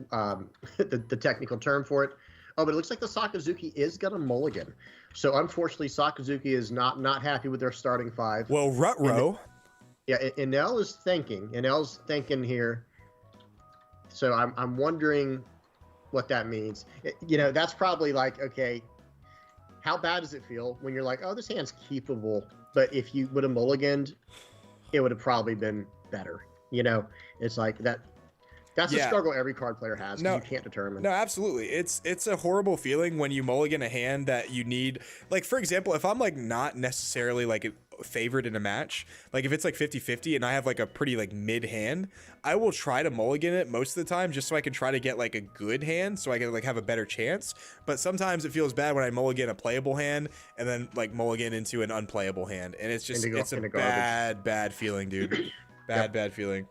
the technical term for it. Oh, but it looks like the Sakazuki is gonna mulligan. So unfortunately, Sakazuki is not happy with their starting 5. Well, Rutro. Yeah, Enel is thinking. Enel's thinking here. So I'm wondering what that means. That's probably like, okay, how bad does it feel when you're like, oh, this hand's keepable, but if you would have mulliganed, it would have probably been better. It's like that. That's a struggle every card player has. You can't determine. No, absolutely. It's a horrible feeling when you mulligan a hand that you need. Like, for example, if I'm like not necessarily like favored in a match, like if it's like 50-50 and I have like a pretty like mid hand, I will try to mulligan it most of the time just so I can try to get like a good hand so I can like have a better chance. But sometimes it feels bad when I mulligan a playable hand and then like mulligan into an unplayable hand, and it's just it's a bad feeling, dude. Bad feeling.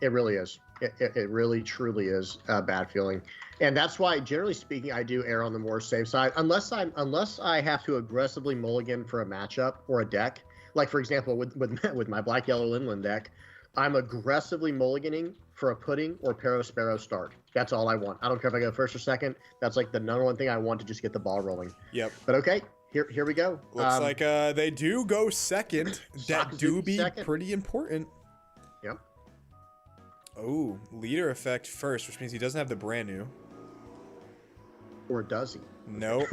It really is. It really truly is a bad feeling, and that's why, generally speaking, I do err on the more safe side, unless I have to aggressively mulligan for a matchup or a deck. Like for example, with my black yellow Linland deck, I'm aggressively mulliganing for a pudding or Sparrow start. That's all I want. I don't care if I go first or second. That's like the number one thing I want to just get the ball rolling. Yep. But okay, here we go. Looks like they do go second. That do be second. pretty important. Yep. Oh, leader effect first, which means he doesn't have the brand new. Or does he? Nope,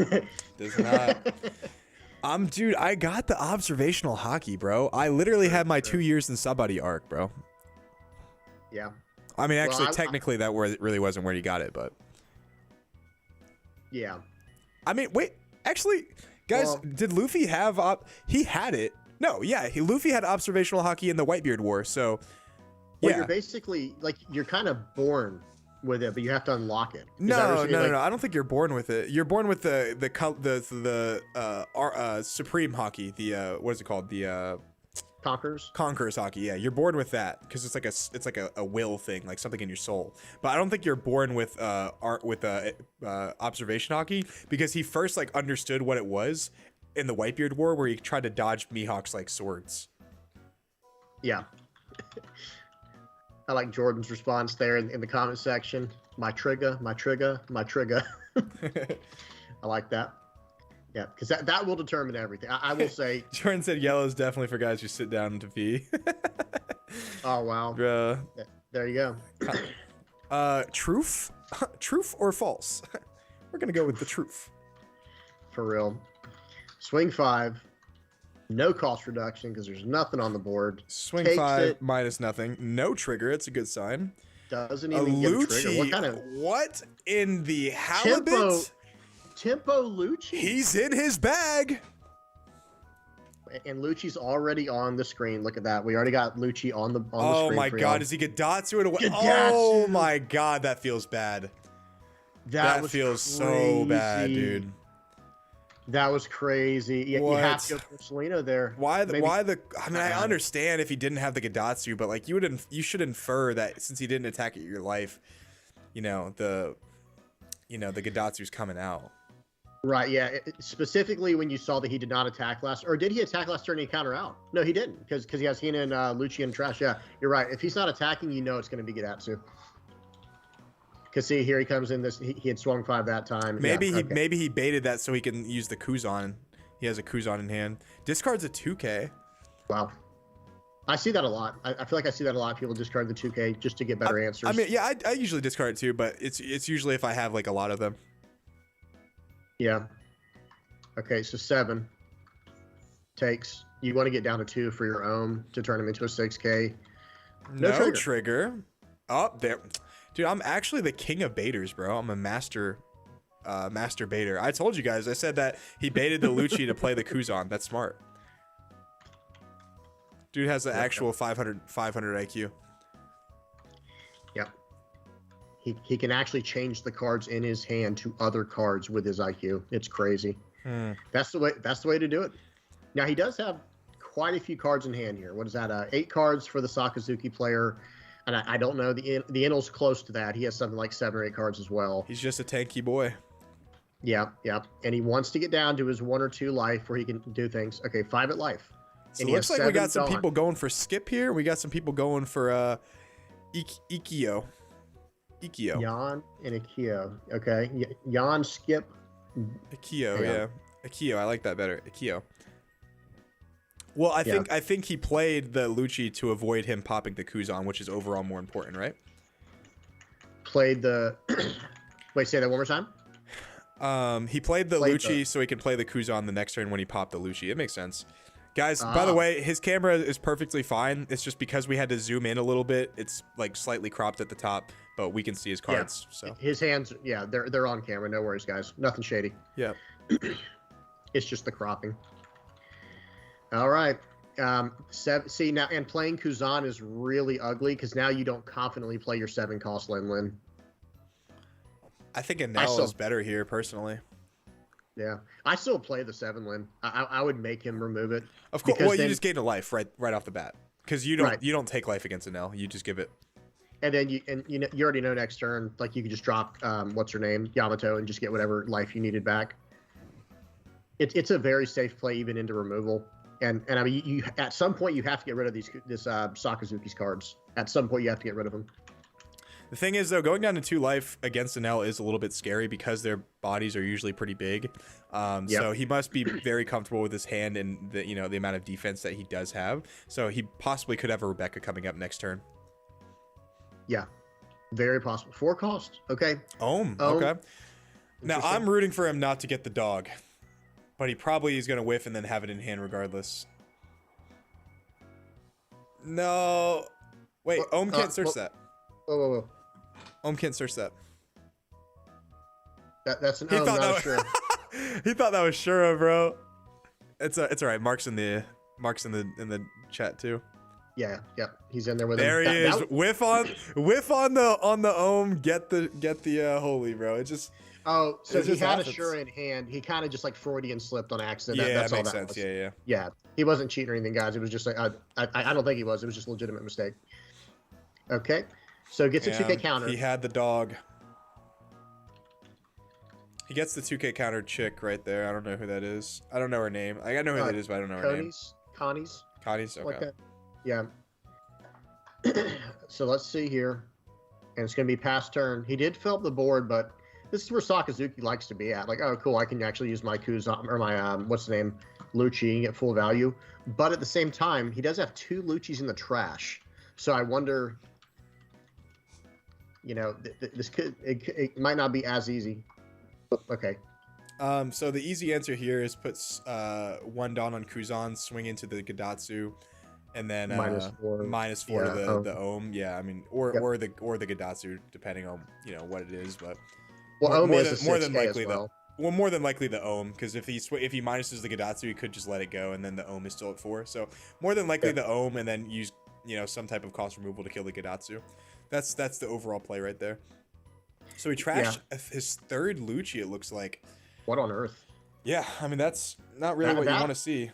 does not. Dude, I got the observational hockey, bro. I literally had my 2 years in Subuddy arc, bro. Yeah. I mean, actually, technically, that really wasn't where you got it, but. Yeah. I mean, wait, actually, guys, did Luffy have he had it? No, yeah, Luffy had observational hockey in the Whitebeard War, so. Well, yeah. you're basically like you're kind of born with it, but you have to unlock it. No. I don't think you're born with it. You're born with the Supreme hockey. The what is it called? The Conquerors hockey. Yeah, you're born with that because it's like a will thing, like something in your soul. But I don't think you're born with observation hockey because he first like understood what it was in the Whitebeard War, where he tried to dodge Mihawk's like swords. Yeah. I like Jordan's response there in the comment section. My trigger. I like that. Yeah, because that will determine everything. I will say. Jordan said yellow is definitely for guys who sit down to pee. Oh, wow. There you go. Truth? Truth or false? We're going to go with the truth. For real. Swing 5. No cost reduction because there's nothing on the board. Swing 5 minus nothing. No trigger. It's a good sign. Doesn't even get a trigger. What kind of? What in the halibut? Tempo Lucci. He's in his bag. And Lucci's already on the screen. Look at that. We already got Lucci on the screen. Oh my god, is he Gadatsu it away? Oh my god, that feels bad. That feels so bad, dude. That was crazy. You have to go for Selena there. Why the I mean, I understand if he didn't have the Gadatsu, but like you should infer that since he didn't attack at your life, the Gadatsu's coming out. Right, yeah. Specifically when you saw that he did not attack last, or did he attack last turn and he counter out? No, he didn't, because he has Hina and Lucci and Trash. Yeah, you're right. If he's not attacking, it's going to be Gadatsu. Because see, here he comes in this. He had swung 5 that time. Maybe he baited that so he can use the Kuzan. He has a Kuzan in hand. Discards a 2K. Wow. I see that a lot. I feel like I see that a lot. People discard the 2K just to get better answers. I mean, yeah, I usually discard it too, but it's usually if I have like a lot of them. Yeah. Okay, so 7 takes. You want to get down to 2 for your own to turn him into a 6K. No trigger. Oh, there. Dude, I'm actually the king of baiters, bro. I'm a master baiter. I told you guys. I said that he baited the Lucci to play the Kuzan. That's smart. Dude has an actual 500 IQ. Yep. He can actually change the cards in his hand to other cards with his IQ. It's crazy. That's the way to do it. Now he does have quite a few cards in hand here. What is that? 8 cards for the Sakazuki player. And I don't know, the Inel's close to that. He has something like 7 or 8 cards as well. He's just a tanky boy. Yeah. And he wants to get down to his 1 or 2 life where he can do things. Okay, 5 at life. So it looks like we got some people going for Skip here. We got some people going for Ikio. Yan and Ikio. Okay. Yan, Skip. Ikio, yeah. Ikio, I like that better. Ikio. Well, I think he played the Lucci to avoid him popping the Kuzan, which is overall more important, right? Played the... Wait, say that one more time? He played the Lucci so he can play the Kuzan the next turn when he popped the Lucci. It makes sense. Guys, by the way, his camera is perfectly fine. It's just because we had to zoom in a little bit. It's like slightly cropped at the top, but we can see his cards. Yeah. So his hands, they're on camera. No worries, guys. Nothing shady. Yeah. It's just the cropping. All right. See now, and playing Kuzan is really ugly because now you don't confidently play your 7 cost Linlin. I think Enel is better here personally. Yeah, I still play the 7 Lin. I would make him remove it. Of course. Well, you just gain a life right off the bat because you don't take life against Enel. You just give it. And then you know you already know next turn, like you could just drop what's her name, Yamato, and just get whatever life you needed back. It's a very safe play even into removal. And I mean you at some point you have to get rid of this Sakazuki's cards. At some point you have to get rid of them. The thing is, though, going down to 2 life against an L is a little bit scary because their bodies are usually pretty big. So he must be very comfortable with his hand and the the amount of defense that he does have. So he possibly could have a Rebecca coming up next turn. Yeah, very possible. 4 cost. Okay. Okay. Now I'm rooting for him not to get the dog, but he probably is going to whiff and then have it in hand regardless. No. Wait, Ohm can't search that. Whoa. Ohm can't search that. That's an Ohm, not sure. He thought that was Shura, bro. It's all right. Mark's in the chat too. Yeah. He's in there with there him. There he is. Whiff on the Ohm. Get the holy, bro. It just. Oh, so he had a Shura in hand. He kind of just like Freudian slipped on accident. Yeah, that's that all makes that sense. Was. Yeah. Yeah, he wasn't cheating or anything, guys. It was just like I don't think he was. It was just a legitimate mistake. Okay, so gets a 2K counter. He had the dog. He gets the 2K counter chick right there. I don't know who that is. I don't know her name. I know who that is, but I don't know her name. Connie's. Okay. Like that. Yeah. So let's see here. And it's going to be past turn. He did fill up the board, but this is where Sakazuki likes to be at. Like, oh, cool, I can actually use my Kuzan, or my, what's the name, Lucci, and get full value. But at the same time, he does have 2 Luccis in the trash. So I wonder, this it might not be as easy. Okay. So the easy answer here is put 1 Dawn on Kuzan, swing into the Gadatsu, and then -4 to the Ohm. Yeah, I mean, or the Gadatsu, depending on what it is, but Ohm is more than likely as well. more than likely the Ohm, because if he minuses the Gadatsu, he could just let it go, and then the Ohm is still at 4. So more than likely the Ohm, and then use some type of cost removal to kill the Gadatsu. That's the overall play right there. So he trashed his 3rd Lucci, it looks like. What on earth? Yeah, I mean, that's not really what you want to see.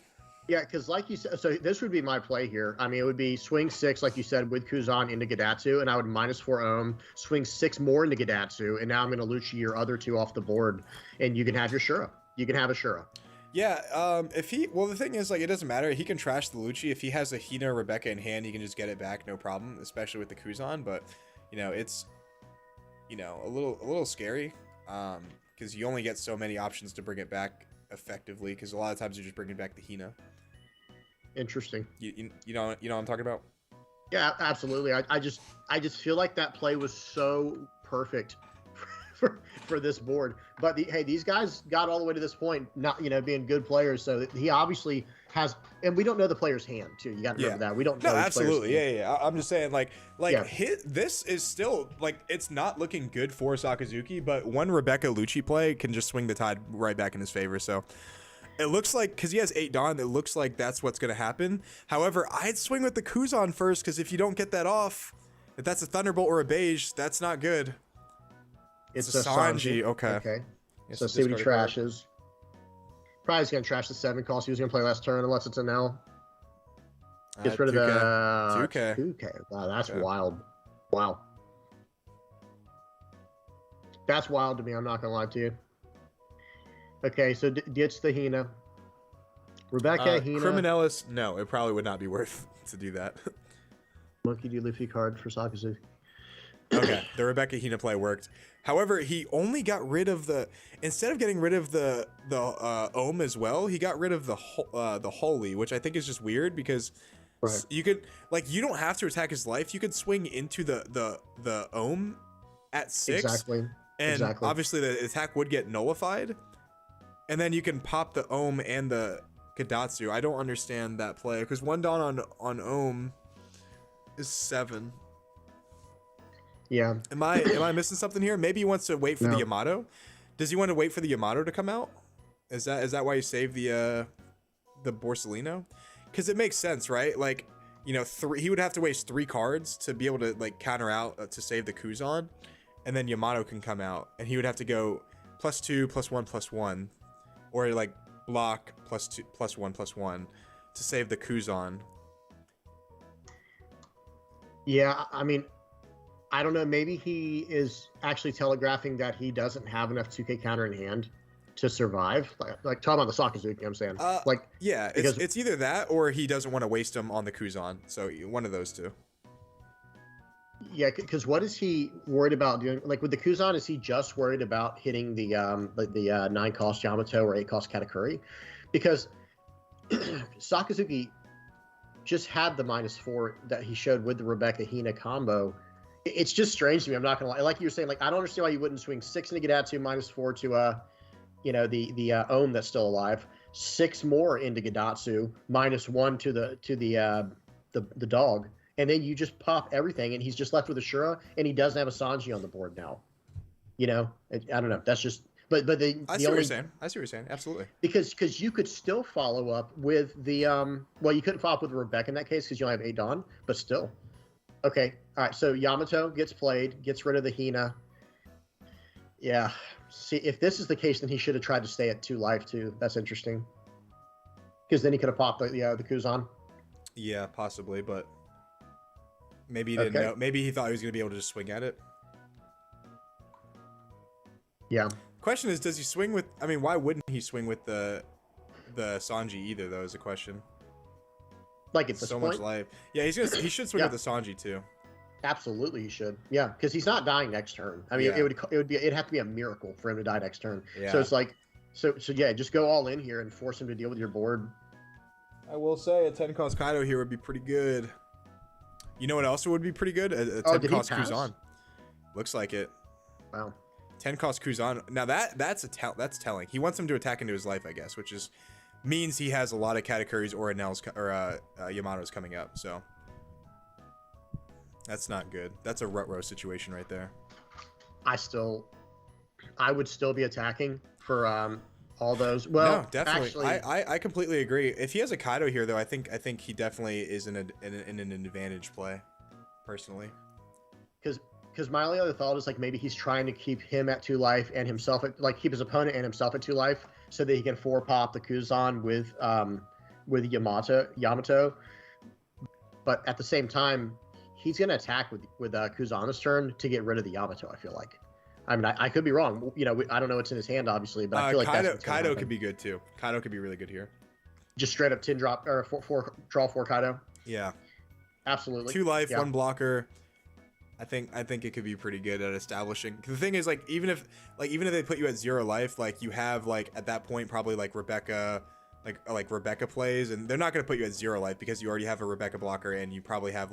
Yeah, because like you said, so this would be my play here. I mean, it would be swing 6, like you said, with Kuzan into Gadatsu, and I would -4 Ohm, swing 6 more into Gadatsu, and now I'm going to Lucci your other 2 off the board, and you can have your Shura. You can have a Shura. Yeah, the thing is, like, it doesn't matter. He can trash the Lucci. If he has a Hina or Rebecca in hand, he can just get it back, no problem, especially with the Kuzan, but, it's, a little scary, because you only get so many options to bring it back effectively, because a lot of times you're just bringing back the Hina. Interesting. You know what I'm talking about? Yeah, absolutely. I just feel like that play was so perfect for this board. But these guys got all the way to this point, not being good players. So he obviously has, and we don't know the player's hand too. You got to remember that we don't know. No, absolutely, yeah. I'm just saying, this is still it's not looking good for Sakazuki, but one Rebecca Lucci play can just swing the tide right back in his favor. So. It looks like, because he has 8 Dawn, it looks like that's what's going to happen. However, I'd swing with the Kuzan first, because if you don't get that off, if that's a Thunderbolt or a Beige, that's not good. It's a Sanji. Okay. So see what he trashes. Probably he's going to trash the 7 cost he was going to play last turn, unless it's an L. Gets rid of the 2K. 2K. Wow, that's wild. Wow. That's wild to me, I'm not going to lie to you. Okay, so gets the Hina. Rebecca, Hina. Criminalis, no, it probably would not be worth to do that. Monkey D. Luffy card for Sakazuki. Okay, the Rebecca Hina play worked. However, he only got rid of instead of getting rid of the Ohm as well, he got rid of the Holy, which I think is just weird, because you could, you don't have to attack his life. You could swing into the Ohm at 6. Exactly. And obviously the attack would get nullified. And then you can pop the Ohm and the Gadatsu. I don't understand that play, because 1 Dawn on Ohm is 7. Yeah. Am I missing something here? Maybe he wants to wait for the Yamato. Does he want to wait for the Yamato to come out? Is that why you save the Borsellino? Because it makes sense, right? He would have to waste 3 cards to be able to counter out to save the Kuzan, and then Yamato can come out, and he would have to go +2, +1, +1. Or block +2, +1, +1 to save the Kuzan. Yeah, I mean, I don't know. Maybe he is actually telegraphing that he doesn't have enough 2K counter in hand to survive. Like talking about the Sakazuki, I'm saying. Yeah, because it's either that or he doesn't want to waste them on the Kuzan. So one of those two. yeah, because what is he worried about doing? Like with the Kuzan, is he just worried about hitting the 9-cost Yamato or 8-cost Katakuri? Because Sakazuki just had the -4 that he showed with the Rebecca Hina combo. It's just strange to me. I'm not gonna lie. Like you were saying, like I don't understand why you wouldn't swing 6 into Gadatsu, -4 to the Ohm that's still alive, 6 more into Gadatsu, -1 to the dog, and then you just pop everything, and he's just left with Ashura, and he doesn't have a Sanji on the board now. I don't know. That's just. But I see what you're saying. I see what you're saying. Absolutely. Because you could still follow up with the well, you couldn't follow up with Rebecca in that case because you only have 8 Dawn, but still. Okay. All right. So Yamato gets played, gets rid of the Hina. Yeah. See, if this is the case, then he should have tried to stay at 2 life too. That's interesting. Because then he could have popped the Kuzan. Yeah, possibly, but maybe he didn't know. Maybe he thought he was going to be able to just swing at it. Yeah. Question is, does he swing with? I mean, why wouldn't he swing with the Sanji either? Though is a question. Like it's so much life. Yeah, he should swing with the Sanji too. Absolutely, he should. Yeah, because he's not dying next turn. I mean, it'd have to be a miracle for him to die next turn. Yeah. So it's like, so yeah, just go all in here and force him to deal with your board. I will say a 10-cost Kaido here would be pretty good. You know what else would be pretty good? A 10-cost Kuzan. Looks like it. Wow. 10-cost Kuzan. Now that's telling. He wants him to attack into his life, I guess, which means he has a lot of Katakuris or Enels or Yamatos coming up. So that's not good. That's a rut row situation right there. I would still be attacking for all those. Well, no, definitely. Actually, I completely agree. If he has a Kaido here, though, I think he definitely is in an advantage play, personally. Because my only other thought is like maybe he's trying to keep him at 2 life and himself keep his opponent and himself at 2 life so that he can 4-pop the Kuzan with Yamato. But at the same time, he's gonna attack with Kuzana's turn to get rid of the Yamato. I feel like. I mean, I could be wrong. I don't know what's in his hand, obviously, but I feel like Kaido could be good too. Kaido could be really good here. Just straight up 10 drop or 4 draw 4 Kaido. Yeah. Absolutely. 2 life, 1 blocker. I think it could be pretty good at establishing. The thing is, like, even if they put you at 0 life, like you have at that point probably Rebecca, like Rebecca plays, and they're not gonna put you at 0 life because you already have a Rebecca blocker and you probably have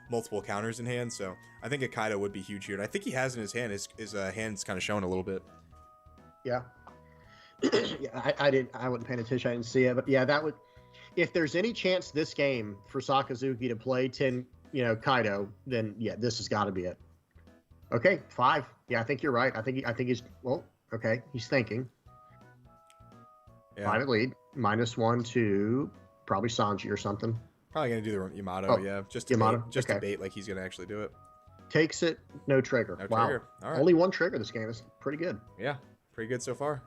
multiple counters in hand. So I think a Kaido would be huge here, and I think he has in his hand. His hand's kind of showing a little bit. Yeah. Yeah, I wasn't paying attention. I didn't see it, but yeah, that would. If there's any chance this game for Sakazuki to play 10. Kaido, then yeah, this has got to be it. Okay, 5. Yeah, I think you're right. I think he's okay. He's thinking. Yeah. 5 at lead, -1 to probably Sanji or something. Probably gonna do the Yamato, yeah, just to bait like he's gonna actually do it. Takes it, no trigger. No wow, trigger. All right. Only 1 trigger this game. Is pretty good. Yeah, pretty good so far.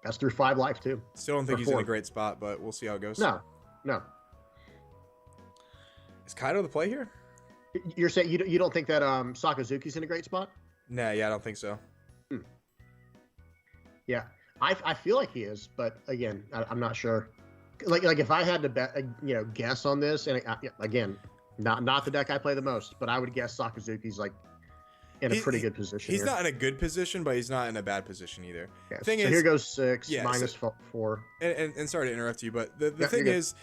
That's through 5 life too. Still don't think he's in a great spot, but we'll see how it goes. No. Is Kaido the play here? You're saying you don't think that Sakazuki's in a great spot? Nah, yeah, I don't think so. Yeah, I feel like he is, but again, I'm not sure. Like if I had to bet, guess on this, and again, not the deck I play the most, but I would guess Sakazuki's in a pretty good position. He's not in a good position, but he's not in a bad position either. Yeah, so here goes 6 -4. And sorry to interrupt you, but the thing is.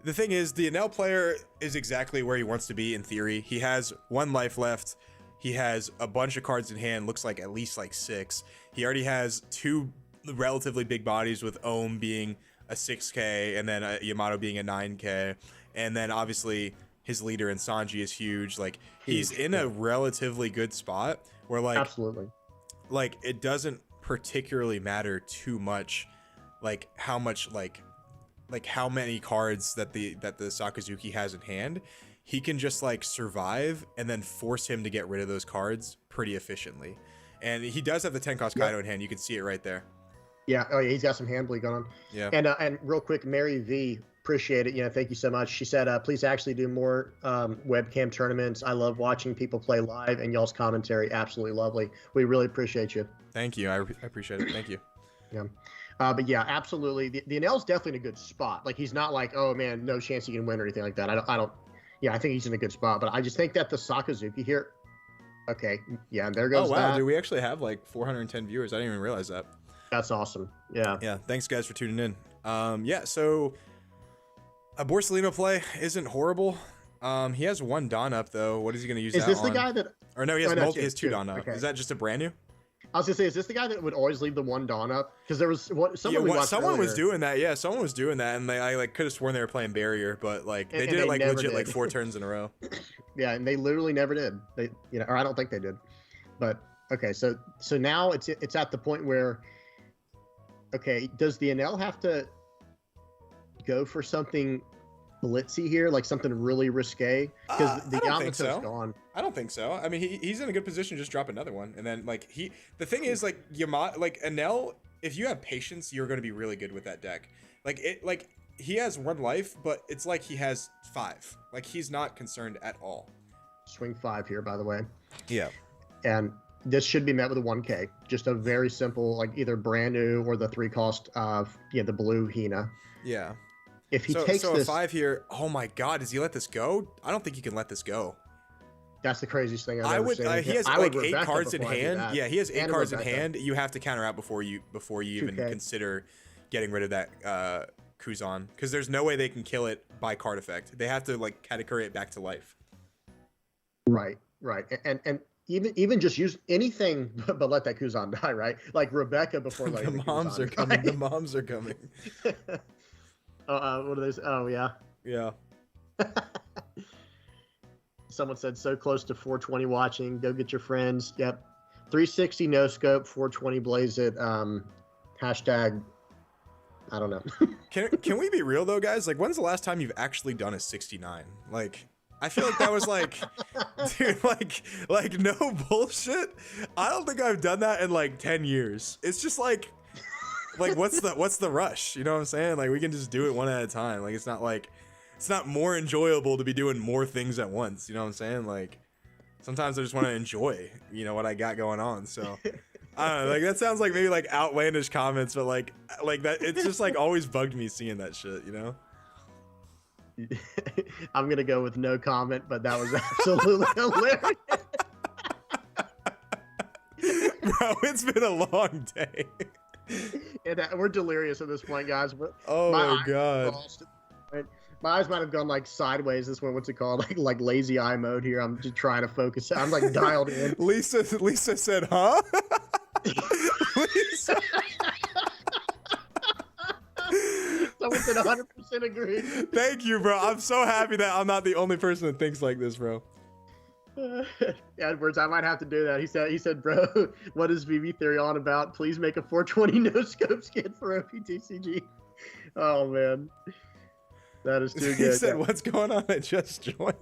The thing is, the Enel player is exactly where he wants to be in theory. He has 1 life left. He has a bunch of cards in hand, looks like at least 6. He already has 2 relatively big bodies, with Ohm being a 6K and then Yamato being a 9K. And then obviously his leader in Sanji is huge. He's in a relatively good spot where absolutely. It doesn't particularly matter too much how much how many cards that the Sakazuki has in hand. He can just survive and then force him to get rid of those cards pretty efficiently. And he does have the 10-cost Kaido in hand. You can see it right there. Yeah. Oh yeah, he's got some hand bleed going on. Yeah. And real quick, Mary V Appreciate it. Thank you so much. She said, please actually do more webcam tournaments. I love watching people play live, and y'all's commentary absolutely lovely. We really appreciate you. Thank you. I appreciate it. Thank you. Yeah. But yeah, absolutely. The Anel's definitely in a good spot. Like, he's not like, oh man, no chance he can win or anything like that. I don't. Yeah, I think he's in a good spot. But I just think that the Sakazuki here. Okay. Yeah, and there goes. Oh wow, that. dude, we actually have like 410 viewers. I didn't even realize that. That's awesome. Yeah. Yeah. Thanks guys for tuning in. Yeah. So a Borsellino play isn't horrible. He has one Dawn up though. What is he going to use? Is that this on? the guy that? Or no, he has no, he has two Dawn up. Okay. Is that just a brand new? I was gonna say, is this the guy that would always leave the one Dawn up? Because there was someone was doing that. Yeah, someone was doing that, and I like could have sworn they were playing barrier, but like they did it like legit like 4 turns in a row. Yeah, and they literally never did. They, or I don't think they did. But okay, so now it's at the point where, okay, does the Anel have to go for something blitzy here, like something really risque? Because the Yamato's gone. I don't think so. I mean, he's in a good position to just drop another one, and then like the thing is like Anel, if you have patience, you're going to be really good with that deck. Like he has 1 life, but it's like he has 5. Like he's not concerned at all. Swing 5 here, by the way. Yeah. And this should be met with a 1K. Just a very simple, like either brand new or the 3 cost of the blue Hina. Yeah. If he takes so this, a 5 here, oh my God, does he let this go? I don't think he can let this go. That's the craziest thing I've ever seen. He has like 8 cards in hand. Yeah, he has 8 cards in Rebecca. hand. You have to counter out before you even 2K. consider getting rid of that Kuzan, because there's no way they can kill it by card effect. They have to like Katakuri it back to life. Right. And even just use anything but let that Kuzan die, right? Like Rebecca before letting The moms are coming. The moms are coming. What are they? Oh yeah. Yeah. Someone said so close to 420 watching. Go get your friends. Yep. 360 no scope, 420 blaze it. Hashtag. I don't know. Can we be real though, guys? Like, when's the last time you've actually done a 69? Like, I feel like that was like, dude, like no bullshit. I don't think I've done that in like 10 years. It's just like what's the rush? You know what I'm saying? Like, we can just do it one at a time. Like, it's not more enjoyable to be doing more things at once. You know what I'm saying? Like, sometimes I just want to enjoy, what I got going on. So I don't know. Like, that sounds like maybe like outlandish comments, but like that, it's just like always bugged me seeing that shit, I'm gonna go with no comment, but that was absolutely hilarious. Bro, it's been a long day. And we're delirious at this point, guys. Oh my God. My eyes might have gone like sideways. This one, what's it called? Like lazy eye mode here. I'm just trying to focus. I'm like dialed in. Lisa said, huh? Lisa. Someone said 100% agree. Thank you, bro. I'm so happy that I'm not the only person that thinks like this, bro. Edwards, I might have to do that. He said, bro, what is VVTheory on about? Please make a 420 no scope skin for OPTCG. Oh man, that is too good. He said, what's going on? I just joined.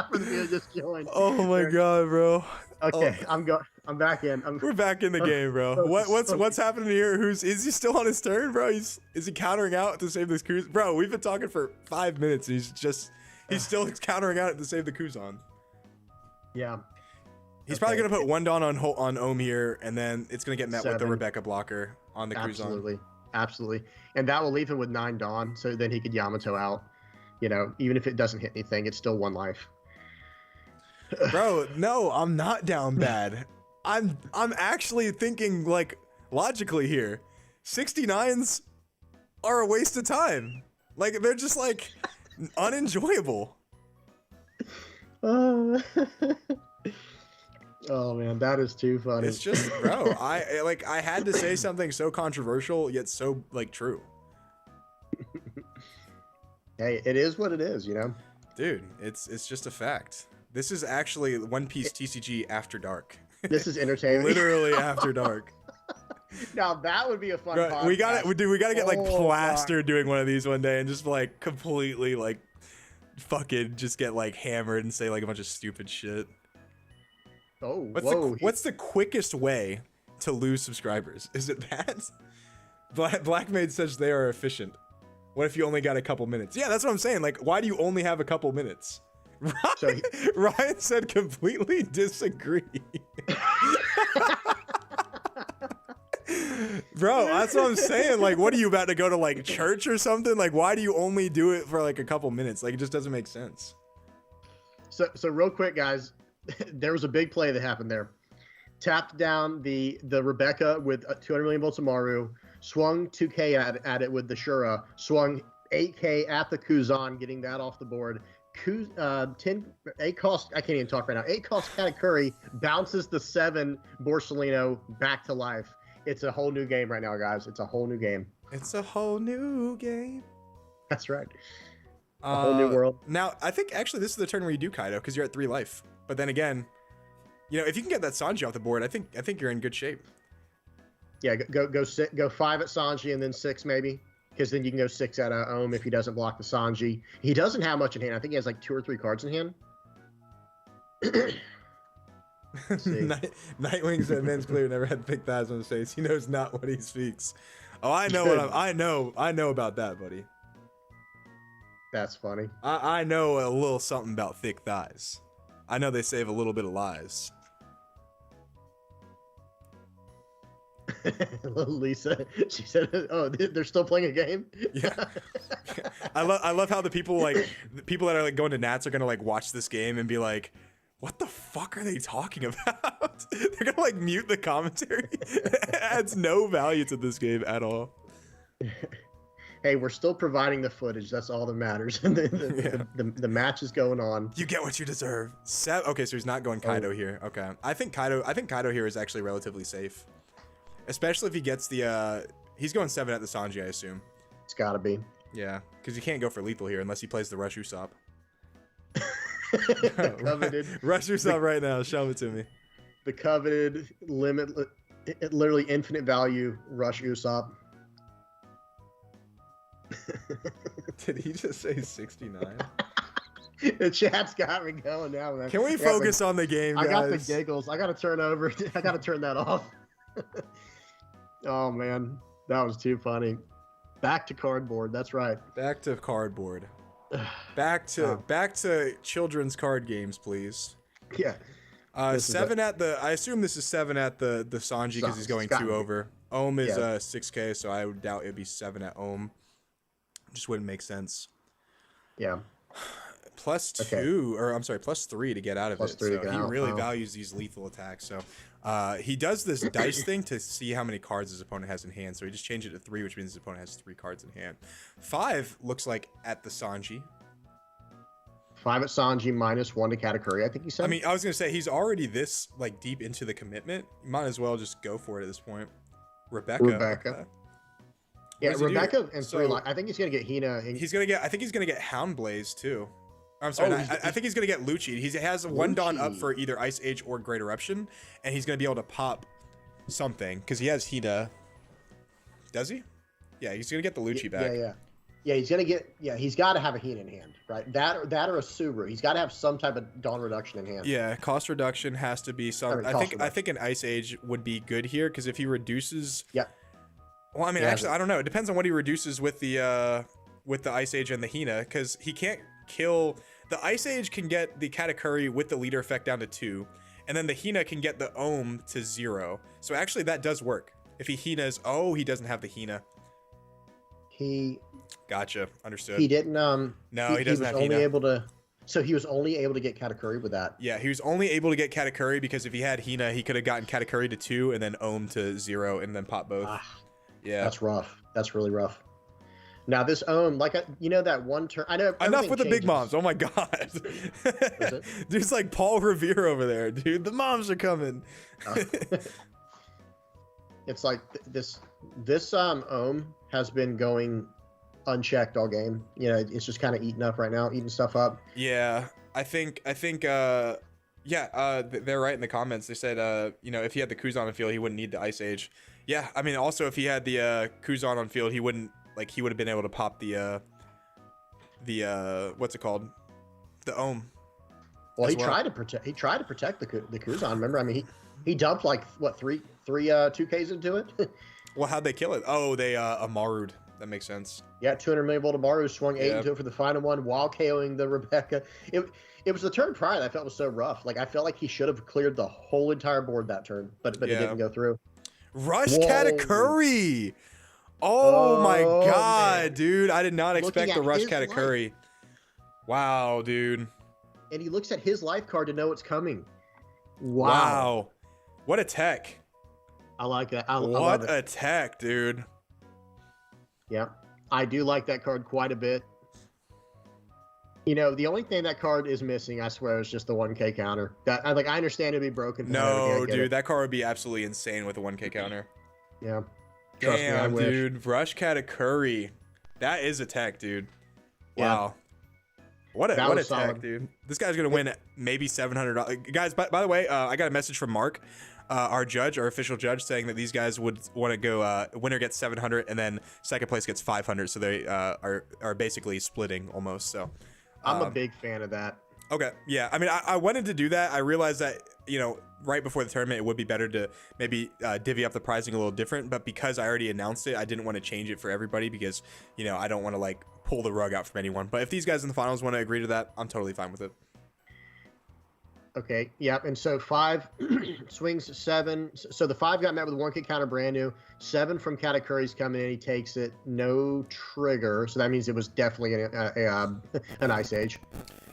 For the video just joined. Oh my God, bro. Okay, I'm back in. We're back in the game, bro. What's happening here? Is he still on his turn, bro? Is he countering out to save this Kuzan? Bro, we've been talking for 5 minutes. And he's still countering out to save the Kuzan. Yeah. He's probably gonna put 1 Dawn on Ohm here, and then it's gonna get met with the Rebecca blocker on the Kuzan. Absolutely. And that will leave him with 9 Dawn, so then he could Yamato out. Even if it doesn't hit anything, it's still 1 life. Bro, no, I'm not down bad. I'm actually thinking like logically here. 69s are a waste of time. Like, they're just like unenjoyable. Oh man, that is too funny. It's just, bro, I had to say something so controversial yet so like true. Hey, it is what it is, Dude, it's just a fact. This is actually One Piece TCG after dark. This is entertainment. Literally after dark. Now that would be a fun podcast. We gotta get like plastered doing one of these one day and just like completely like fucking just get like hammered and say like a bunch of stupid shit. Oh, what's the quickest way to lose subscribers? Is it that? Black Maid says they are efficient. What if you only got a couple minutes? Yeah, that's what I'm saying. Like, why do you only have a couple minutes? Ryan said completely disagree. Bro, that's what I'm saying. Like, what are you about to go to like church or something? Like, why do you only do it for like a couple minutes? Like, it just doesn't make sense. So real quick, guys, there was a big play that happened there. Tapped down the Rebecca with 200 million volts of Maru, swung 2K at it with the Shura, swung 8K at the Kuzan, getting that off the board. 8 cost, I can't even talk right now. 8 cost Katakuri bounces the 7 Borsellino back to life. It's a whole new game right now, guys. It's a whole new game. It's a whole new game. That's right. A whole new world. Now, I think actually this is the turn where you do Kaido because you're at 3 life. But then again, you know, if you can get that Sanji off the board, I think you're in good shape. Yeah, go 5 at Sanji and then 6 maybe, because then you can go 6 at Ohm if he doesn't block the Sanji. He doesn't have much in hand. I think he has like 2 or 3 cards in hand. Nightwing said men's player never had thick thighs on his face. He knows not what he speaks. Oh, I know I know about that, buddy. That's funny. I know a little something about thick thighs. I know they save a little bit of lives. Lisa, she said, "Oh, they're still playing a game." Yeah, I love how the people that are like going to Nats are gonna like watch this game and be like, "What the fuck are they talking about?" They're gonna like mute the commentary. It adds no value to this game at all. Hey, we're still providing the footage. That's all that matters. The match is going on. You get what you deserve. Okay, so he's not going Kaido here. Okay, I think Kaido here is actually relatively safe. Especially if he gets the, he's going 7 at the Sanji, I assume. It's gotta be. Yeah, because you can't go for lethal here unless he plays the Rush Usopp. Coveted. Rush Usopp right now, show it to me. The coveted, literally infinite value Rush Usopp. Did he just say 69? The chat's got me going now, man. Can we focus on the game, guys? I got the giggles. I gotta turn over. I gotta turn that off. Oh man, that was too funny. Back to cardboard. That's right. Back to cardboard. Back to children's card games, please. Yeah. 7 at the. I assume this is 7 at the Sanji because he's going 2 over. Ohm is 6K, so I would doubt it'd be 7 at Ohm. Just wouldn't make sense. Yeah. Plus 2, or I'm sorry, plus 3 to get out of plus it. 3 So to get he out. really values these lethal attacks. So he does this dice thing to see how many cards his opponent has in hand. So he just changed it to 3, which means his opponent has 3 cards in hand. 5 looks like at the Sanji. 5 at Sanji minus 1 to Katakuri, I think you said. I mean, I was gonna say he's already this like deep into the commitment. You might as well just go for it at this point. Rebecca. Yeah, Rebecca and 3 life. I think he's gonna get Hina. I think he's gonna get Houndblaze too. I'm sorry, I think he's gonna get Lucci. He has 1 Dawn up for either Ice Age or Great Eruption, and he's gonna be able to pop something because he has Hina. Does he? Yeah, he's gonna get the Lucci back. Yeah, he's gonna get. Yeah, he's got to have a Hina in hand, right? That or a Suru. He's got to have some type of Dawn reduction in hand. Yeah, cost reduction has to be some. I think an Ice Age would be good here because if he reduces. Yeah. Well, I mean, actually, I don't know. It depends on what he reduces with the Ice Age and the Hina, because he can't kill. The Ice Age can get the Katakuri with the leader effect down to 2, and then the Hina can get the Ohm to 0. So actually, that does work. If he Hinas, he doesn't have the Hina. Gotcha, understood. He didn't. No, he doesn't have Hina. So he was only able to get Katakuri with that. Yeah, he was only able to get Katakuri because if he had Hina, he could have gotten Katakuri to 2 and then Ohm to 0 and then pop both. Yeah, that's rough. That's really rough. Now this Ohm, like that one turn. I know. Enough with the big moms. Oh my god. Dude's like Paul Revere over there, dude. The moms are coming. It's like this Ohm has been going unchecked all game. You know, it's just kind of eating up right now, eating stuff up. Yeah, I think they're right in the comments. They said if he had the Kuzan on field, he wouldn't need the Ice Age. Yeah, I mean, also if he had the Kuzan on field, he would have been able to pop the what's it called, the Ohm. Well, he tried to protect the Kuzan. Remember, I mean, he dumped like what three 2Ks into it. Well, how'd they kill it? Oh, they Amaru'd. That makes sense. Yeah, 200 million volt Amaru swung 8 Yep. into it for the final one while KOing the Rebecca. It was the turn prior that I felt was so rough. Like I felt like he should have cleared the whole entire board that turn, but it Yeah. didn't go through. Rush Whoa. Katakuri. Oh my Oh, god, man. dude. I did not Looking expect the at Rush his Katakuri. Wow, dude. And he looks at his life card to know it's coming. Wow. Wow. What a tech. I like that. I love What it. a tech, dude. Yeah. I do like that card quite a bit. You know, the only thing that card is missing, I swear, is just the 1K counter. That I understand it'd be broken. and everything, I No, get dude, it. that card would be absolutely insane with a 1K counter. Yeah. Trust me, I Damn, wish. dude. Rush Katakuri. That is a tech, dude. Yeah. Wow. What a That tech, was solid. dude. This guy's gonna win maybe $700. Guys, by the way, I got a message from Mark, our judge, our official judge, saying that these guys would want to go. Winner gets 700, and then second place gets 500. So they are basically splitting almost. So I'm a big fan of that. okay, yeah. I mean, I wanted to do that. I realized that, you know, right before the tournament, it would be better to maybe divvy up the pricing a little different. But because I already announced it, I didn't want to change it for everybody because, you know, I don't want to like pull the rug out from anyone. But if these guys in the finals want to agree to that, I'm totally fine with it. Okay, yeah, and so 5 swings 7. So the 5 got met with a 1K counter brand new. 7 from Katakuri's coming in. He takes it. No trigger. So that means it was definitely an Ice Age.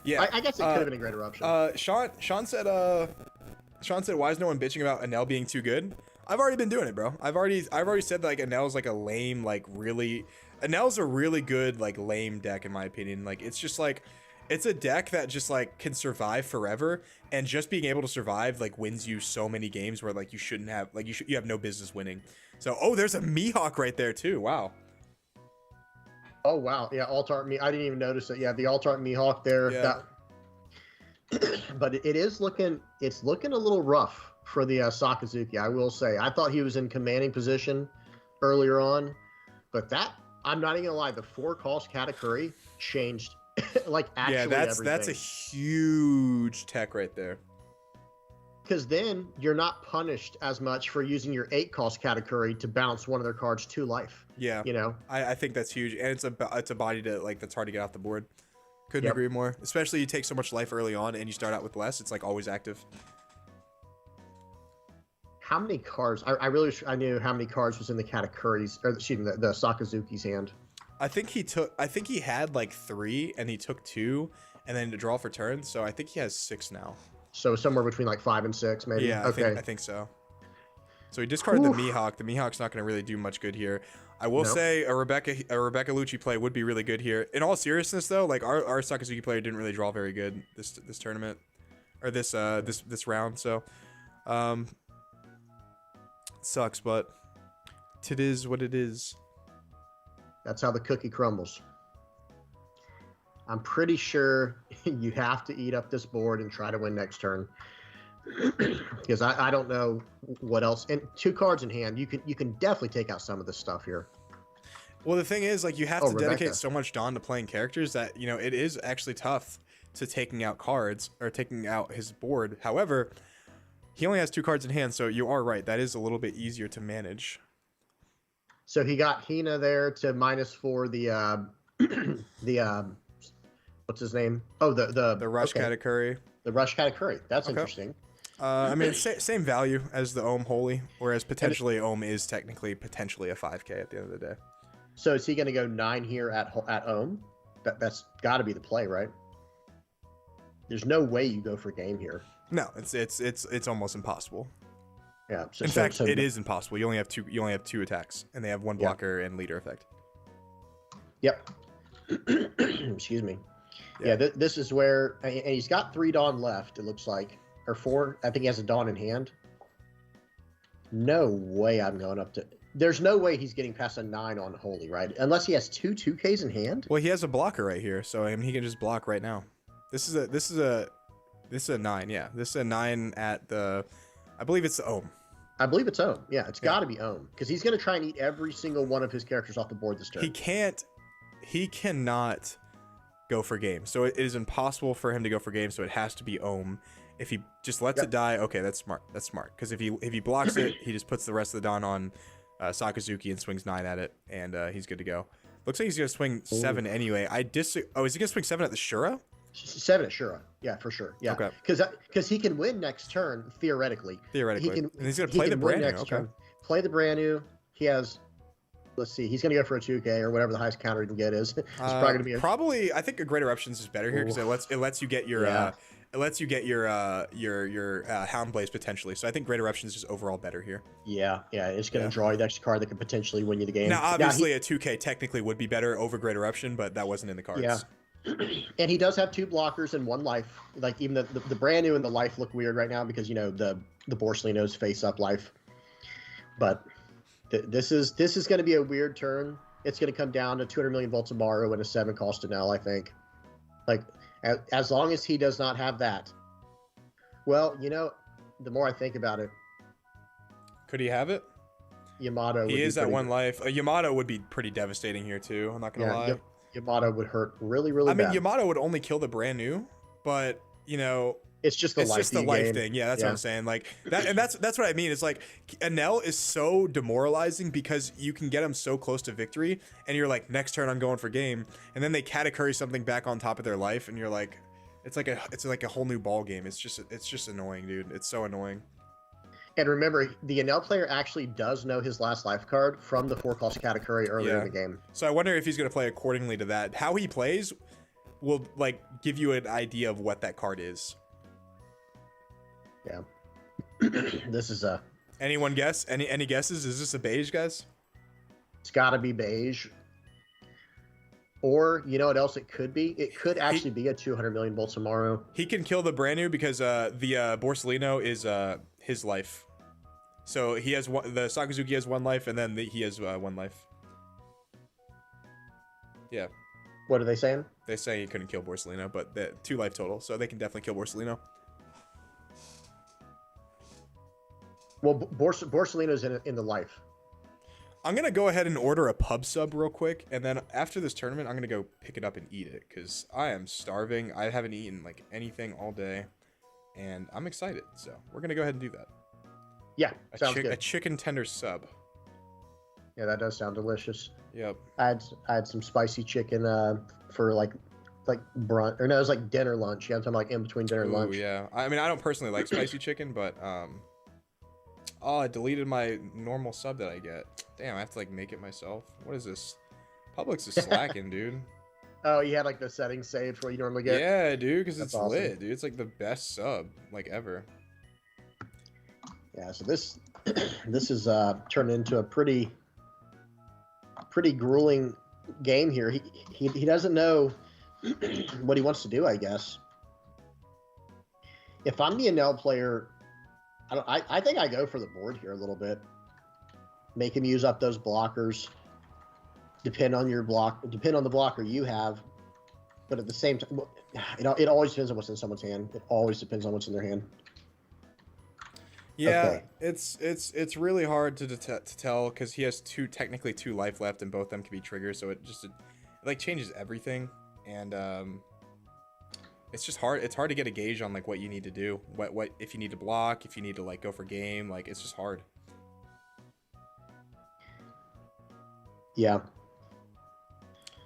Yeah, I guess it could have been a great eruption. Sean said, why is no one bitching about Anel being too good? I've already been doing it, bro. I've already said like Anel's like a lame, like really, Anel's a really good like lame deck in my opinion. Like it's just like, it's a deck that just like can survive forever, and just being able to survive like wins you so many games where like you shouldn't have, like you have no business winning. So, oh, there's a Mihawk right there too. Wow. Oh wow, yeah, Alt Art I didn't even notice it. Yeah, the Alt Art Mihawk there. Yeah. But it's looking a little rough for the Sakazuki. I will say. I thought he was in commanding position earlier on, but that I'm not even gonna lie. The 4 cost Katakuri changed like actually Yeah, that's a huge tech right there. Because then you're not punished as much for using your 8 cost Katakuri to bounce one of their cards to life. Yeah, You know. I think that's huge, and it's a body to like that's hard to get off the board. Couldn't Yep. agree more. Especially you take so much life early on, and you start out with less. It's like always active. How many cards? I really wish I knew how many cards was in the Katakuri's, or excuse me, the Sakazuki's hand. I think he had like 3, and he took 2, and then to draw for turns. So I think he has 6 now. So somewhere between like 5 and 6, maybe. Yeah, Okay. I think so. So he discarded the Mihawk. The Mihawk's not going to really do much good here. I will say a Rebecca Lucci play would be really good here. In all seriousness, though, like our Sakazuki player didn't really draw very good this tournament, or this round. So, sucks, but it is what it is. That's how the cookie crumbles. I'm pretty sure you have to eat up this board and try to win next turn. Because I don't know what else. And 2 cards in hand, you can definitely take out some of this stuff here. Well, the thing is, like, you have to Rebecca. dedicate so much dawn to playing characters that, you know, it is actually tough to taking out cards or taking out his board. However, he only has 2 cards in hand, so you are right. That is a little bit easier to manage. So he got Hina there to -4 the what's his name? Oh, the Rush okay. Katakuri. The Rush Katakuri. That's Okay. interesting. I mean, same value as the Ohm Holy, whereas potentially Ohm is potentially a 5K at the end of the day. So is he going to go 9 here at Ohm? That's got to be the play, right? There's no way you go for game here. No, it's almost impossible. Yeah. So, In fact, it is impossible. You only have 2 attacks, and they have 1 Yeah. blocker and leader effect. Yep. Excuse me. Yeah. Yeah. This is where, and he's got 3 Dawn left. It looks like, or 4. I think he has a Dawn in hand. No way I'm going up to. There's no way he's getting past a 9 on Holy, right? Unless he has 2 2Ks in hand. Well, he has a blocker right here, so I mean, he can just block right now. This is a 9. Yeah, this is a 9 at the. I believe it's the Ohm. I believe it's Ohm. Yeah, it's got to be Ohm because he's going to try and eat every single one of his characters off the board this turn. He cannot go for game. So it is impossible for him to go for game. So it has to be Ohm. If he just lets it die, okay, that's smart. That's smart because if he blocks it, he just puts the rest of the Dawn on Sakazuki and swings 9 at it, and he's good to go. Looks like he's gonna swing 7 anyway. Oh, is he gonna swing 7 at the Shura? 7 at Shura. Yeah, for sure. Yeah. Okay. Because he can win next turn theoretically. Theoretically. He can, and he's gonna play the brand new. Okay. Turn, play the brand new. He has. Let's see. He's gonna go for a 2K or whatever the highest counter he can get is. It's probably gonna be probably. I think a Great Eruptions is better here because it lets you get your Hound Blaze potentially. So I think Great Eruptions is overall better here. Yeah. It's gonna draw you the extra card that could potentially win you the game. Now obviously a 2K technically would be better over Great Eruption, but that wasn't in the cards. Yeah. And he does have 2 blockers and 1 life. Like even the brand new and the life look weird right now because the Borsalino's face up life. But this is going to be a weird turn. It's going to come down to 200 million volts tomorrow and a 7 cost to Nell, I think. Like as long as he does not have that. Well, the more I think about it, could he have it? Yamato. He is at 1 life. Yamato would be pretty devastating here too. I'm not gonna lie. Yamato would hurt really, really bad. I mean, Yamato would only kill the brand new, but it's just the life thing. Yeah, that's what I'm saying. Like that, and that's what I mean. It's like Enel is so demoralizing because you can get him so close to victory, and you're like, next turn I'm going for game, and then they Katakuri something back on top of their life, and you're like, it's like a whole new ball game. It's just annoying, dude. It's so annoying. And remember, the Enel player actually does know his last life card from the 4-cost Katakuri earlier in the game. So I wonder if he's going to play accordingly to that. How he plays will give you an idea of what that card is. Yeah. This is a... Anyone guess? Any guesses? Is this a beige, guys? It's got to be beige. Or, you know what else it could be? It could actually be a 200 million volts tomorrow. He can kill the brand new because the Borsalino is his life. So he has the Sakazuki has 1 life, and then he has 1 life. Yeah. What are they saying? They say he couldn't kill Borsalino, but 2 life total, so they can definitely kill Borsalino. Well, Borsalino's in the life. I'm gonna go ahead and order a pub sub real quick, and then after this tournament, I'm gonna go pick it up and eat it because I am starving. I haven't eaten anything all day, and I'm excited. So we're gonna go ahead and do that. Yeah, sounds good. A chicken tender sub. Yeah, that does sound delicious. Yep. I had some spicy chicken for like brunch, or no, it was like dinner lunch. Yeah, I'm talking like in between dinner and lunch. Yeah. I mean, I don't personally like spicy chicken, but oh, I deleted my normal sub that I get. Damn, I have to make it myself. What is this? Publix is slacking, dude. Oh, you had the settings saved for what you normally get? Yeah, dude, because it's awesome. lit, dude. It's the best sub ever. Yeah, so this is turned into a pretty grueling game here. He doesn't know what he wants to do, I guess. If I'm the Enel player, I think I go for the board here a little bit. Make him use up those blockers. Depend on the blocker you have, but at the same time, it always depends on what's in someone's hand. It always depends on what's in their hand. Yeah, okay. It's really hard to tell because he has technically 2 life left, and both of them can be triggers. So it changes everything, and it's just hard. It's hard to get a gauge on what you need to do. What if you need to block, if you need to go for game. It's just hard. Yeah.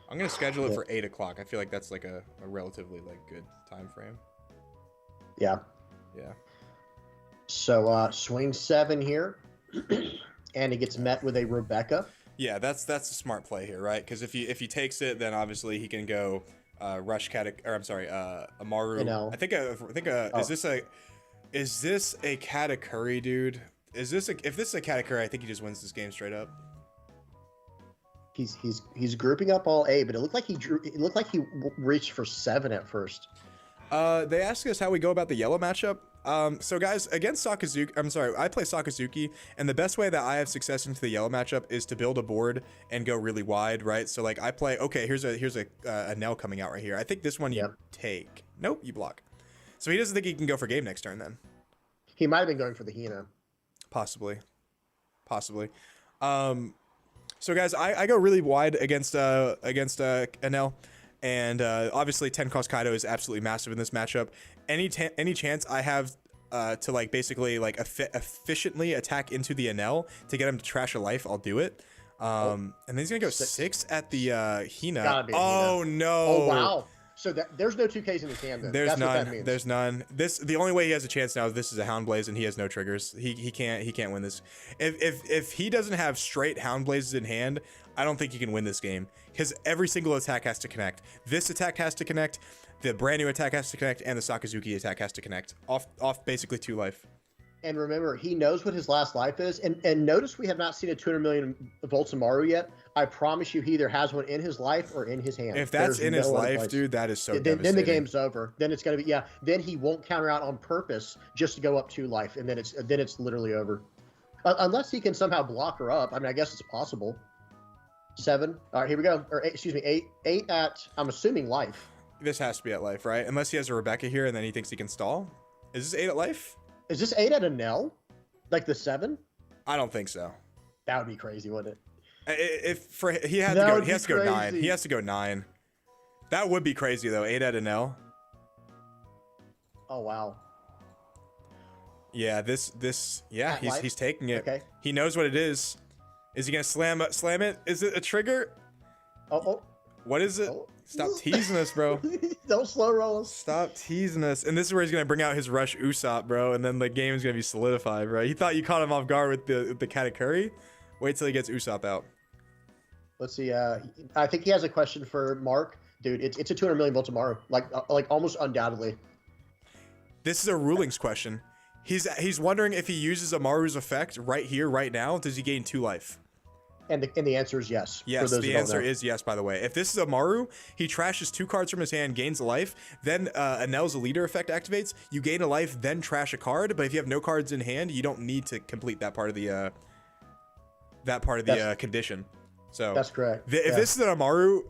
I'm gonna schedule it for 8 o'clock. I feel like that's a relatively good time frame. Yeah. Yeah. So swing 7 here, and he gets met with a Rebecca. Yeah, that's a smart play here, right? Because if he takes it, then obviously he can go rush Amaru. No. I think is this a Katakuri, dude? If this is a Katakuri, I think he just wins this game straight up. He's grouping up all A, but it looked like he reached for 7 at first. They asked us how we go about the yellow matchup. So guys, against Sakazuki, I play Sakazuki, and the best way that I have success into the yellow matchup is to build a board and go really wide, right? So I play, okay, here's a Nell coming out right here. I think this one you take. Nope, you block. So he doesn't think he can go for game next turn then. He might have been going for the Hina. Possibly. So guys, I go really wide against Enel, and obviously 10 cost Kaido is absolutely massive in this matchup. Any chance I have to like basically like efficiently attack into the Enel to get him to trash a life, I'll do it. And then he's gonna go 6 at the Hina. Gotta be a Oh Hina. no! Oh wow. So there's no 2Ks in his hand then. There's That's none. what that means. There's none. The only way he has a chance now is this is a Hound Blaze and he has no triggers. He can't win this. If he doesn't have straight Hound Blazes in hand, I don't think he can win this game because every single attack has to connect. This attack has to connect. The brand new attack has to connect, and the Sakazuki attack has to connect. Off basically 2 life. And remember, he knows what his last life is. And notice we have not seen a 200 million volts of Maru yet. I promise you, he either has one in his life or in his hand. If that's in his life, dude, that is so devastating. Then the game's over. Then it's gonna be Then he won't counter out on purpose just to go up 2 life, and then it's literally over. Unless he can somehow block her up. I mean, I guess it's possible. 7. All right, here we go. Or 8, excuse me, 8. 8 at, I'm assuming, life. This has to be at life, right? Unless he has a Rebecca here and then he thinks he can stall. Is this 8 at life? Is this 8 at a Nell? Like the 7? I don't think so. That would be crazy, wouldn't it? He has to go 9. He has to go 9. That would be crazy though. 8 at an L. Oh wow. Yeah, he's taking it. Okay. He knows what it is. Is he gonna slam it? Is it a trigger? Oh. What is it? Oh. Stop teasing us, bro. Don't slow roll us. Stop teasing us. And this is where he's gonna bring out his rush Usopp, bro, and then the game is gonna be solidified, bro. He thought you caught him off guard with the Katakuri. Wait till he gets Usopp out. Let's see. I think he has a question for Mark. Dude, it's a 200 million volt tomorrow. Like almost undoubtedly. This is a rulings question. He's wondering if he uses Amaru's effect right here, right now, does he gain 2 life? And the answer is yes. Yes, the answer is yes, by the way. If this is Amaru, he trashes 2 cards from his hand, gains a life, then Anel's leader effect activates, you gain a life, then trash a card, but if you have no cards in hand, you don't need to complete that part of the condition. So that's correct. If this is an Amaru,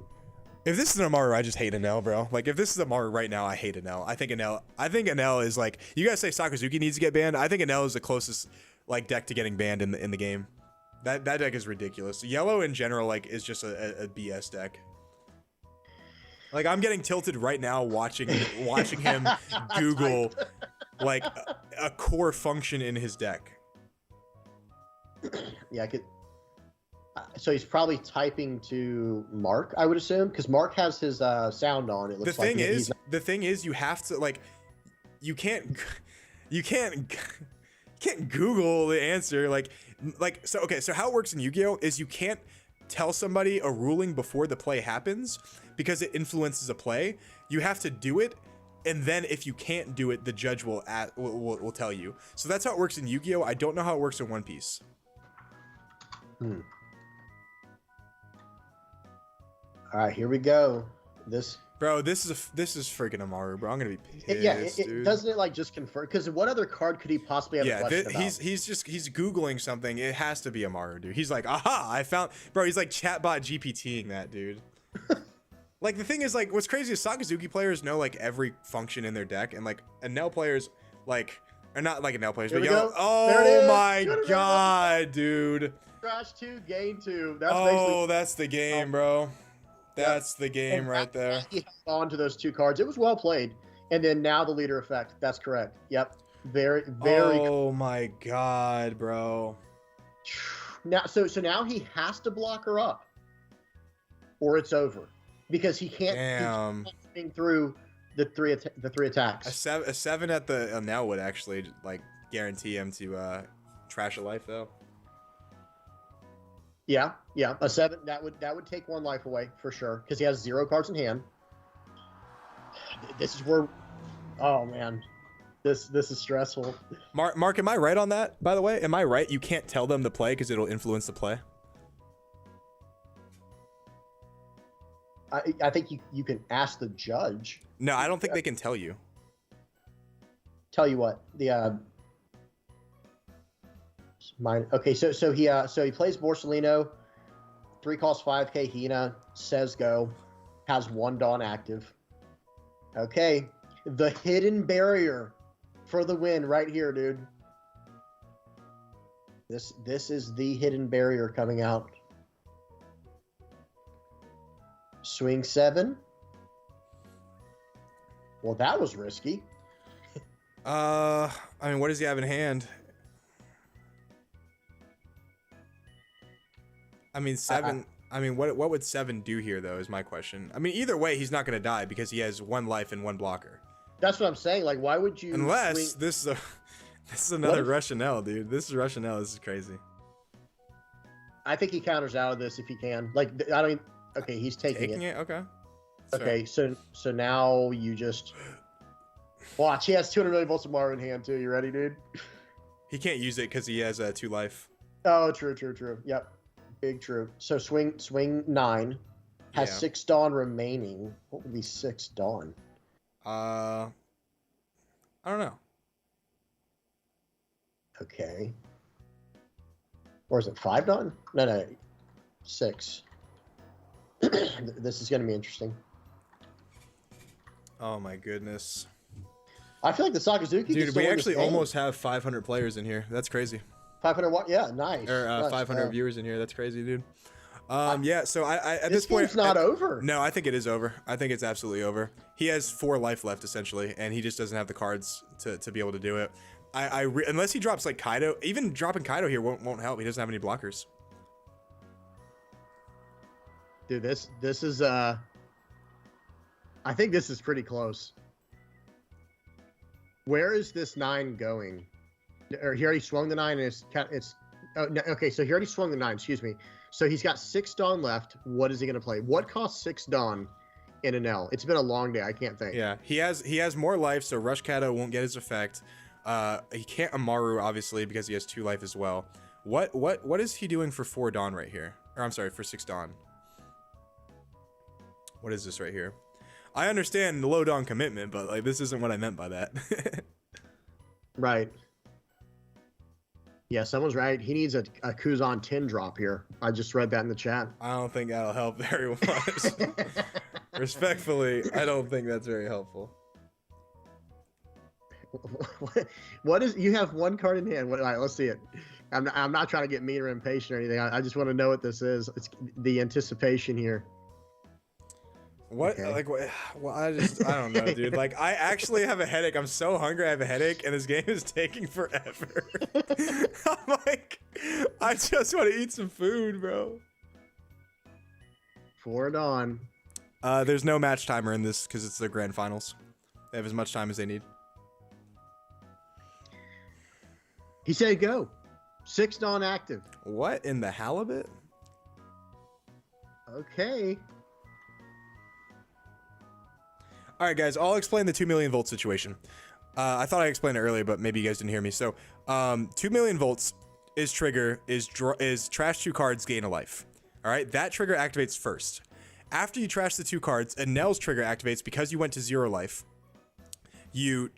I just hate Enel, bro. Like if this is Amaru right now, I hate Enel. I think Enel is like, you guys say Sakazuki needs to get banned. I think Enel is the closest like deck to getting banned in the game. That deck is ridiculous. Yellow in general like is just a BS deck. Like I'm getting tilted right now watching him Google like a core function in his deck. Yeah, I could. So he's probably typing to Mark, I would assume, because Mark has his sound on. It looks like the thing is, you have to like, you can't Google the answer so. Okay, so how it works in Yu-Gi-Oh is you can't tell somebody a ruling before the play happens because it influences a play. You have to do it, and then if you can't do it, the judge will tell you. So that's how it works in Yu-Gi-Oh. I don't know how it works in One Piece. All right, here we go. This is freaking Amaru, bro. I'm gonna be pissed. Dude. Doesn't it like just confirm? Because what other card could he possibly have a question about? He's Googling something. It has to be Amaru, dude. He's like, aha, I found, bro. He's like chatbot GPTing that, dude. Like the thing is, like, what's crazy is Sakazuki players know like every function in their deck, and like Enel players are not like Enel players, but oh my god, dude. Trash 2, gain 2. That's the game, bro. That's the game right there. He held on to those 2 cards. It was well played. And then now the leader effect. That's correct. Yep. Very. Oh my god, bro. Now, so now he has to block her up, or it's over, because he can't. He's through the three attacks. A 7 at the now would actually like guarantee him to trash a life though. Yeah, a 7 that would take 1 life away for sure because he has 0 cards in hand. This is where, oh man, this is stressful. Mark, am I right on that? By the way, am I right? You can't tell them to play because it'll influence the play. I think you can ask the judge. No, I don't think they can tell you. Tell you what, the mine. Okay, so he plays Borsalino, 3 costs 5k Hina, says go, has 1 Dawn active. Okay, the hidden barrier for the win right here, dude. This is the hidden barrier coming out. Swing 7. Well, that was risky. I mean, what does he have in hand? I mean, 7. I mean, what would 7 do here, though, is my question. I mean, either way, he's not going to die because he has 1 life and 1 blocker. That's what I'm saying. Like, why would you? Unless this is another Russian L, dude. This is Russian L. This is crazy. I think he counters out of this if he can. Like, I don't. Okay, he's taking it. Okay. Okay, so now you just watch. He has 200 million volts of Maru in hand too. You ready, dude? He can't use it because he has 2 life. Oh, true. Yep, big true. So swing 9 has 6 Dawn remaining. What would be 6 Dawn? I don't know. Okay. Or is it 5 Dawn? No, 6. This is going to be interesting. Oh my goodness. I feel like the Sakazuki. Dude, we actually almost have 500 players in here. That's crazy. 500 what? Yeah, nice. Or nice. 500 viewers in here. That's crazy, dude. Yeah. So I at this point, it's not over. No, I think it is over. I think it's absolutely over. He has 4 life left essentially, and he just doesn't have the cards to be able to do it. Unless he drops like Kaido, even dropping Kaido here won't help. He doesn't have any blockers. Dude, this is I think this is pretty close. Where is this 9 going? Or he already swung the 9 and it's oh no, okay, so he already swung the 9, excuse me. So he's got 6 Dawn left. What is he gonna play? What costs 6 Dawn in an L? It's been a long day, I can't think. Yeah, he has more life, so Rush Kaido won't get his effect. He can't Amaru obviously because he has 2 life as well. What is he doing for 4 Dawn right here? Or I'm sorry, for 6 Dawn. What is this right here? I understand the low Dawn commitment, but like this isn't what I meant by that. Right. Yeah, someone's right. He needs a Kuzan 10 drop here. I just read that in the chat. I don't think that'll help very much. Respectfully, I don't think that's very helpful. What is, you have 1 card in hand. All right, let's see it. I'm not trying to get mean or impatient or anything. I just want to know what this is. It's the anticipation here. What? Okay. Like, what? Well, I don't know, dude. Like, I actually have a headache. I'm so hungry. I have a headache, and this game is taking forever. I'm like, I just want to eat some food, bro. 4 Dawn. There's no match timer in this because it's the grand finals. They have as much time as they need. He said go. 6 Dawn active. What in the halibut? Okay. All right, guys, I'll explain the 2 million volt situation. I thought I explained it earlier, but maybe you guys didn't hear me. So, 2 million volts is trigger is trash 2 cards, gain a life. All right, that trigger activates first. After you trash the 2 cards, Anel's trigger activates because you went to 0 life. You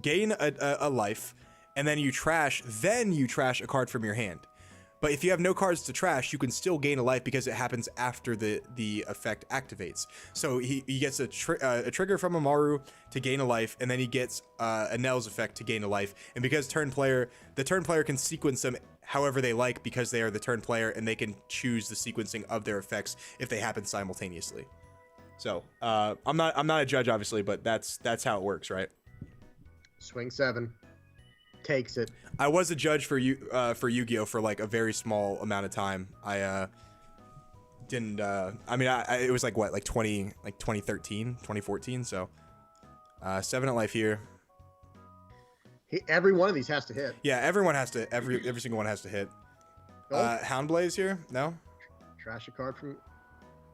gain a life, and then you trash a card from your hand. But if you have no cards to trash, you can still gain a life because it happens after the effect activates. So he gets a trigger from Amaru to gain a life, and then he gets Anel's effect to gain a life. And because the turn player can sequence them however they like because they are the turn player, and they can choose the sequencing of their effects if they happen simultaneously. So I'm not a judge, obviously, but that's how it works, right? Swing 7. Takes it. I was a judge for Yu-Gi-Oh for like a very small amount of time. I didn't I mean it was like what, like 2013, 2014, so 7 at life here. Every one of these has to hit. Yeah, everyone has to every single one has to hit. Hound Blaze here? No? Trash a card from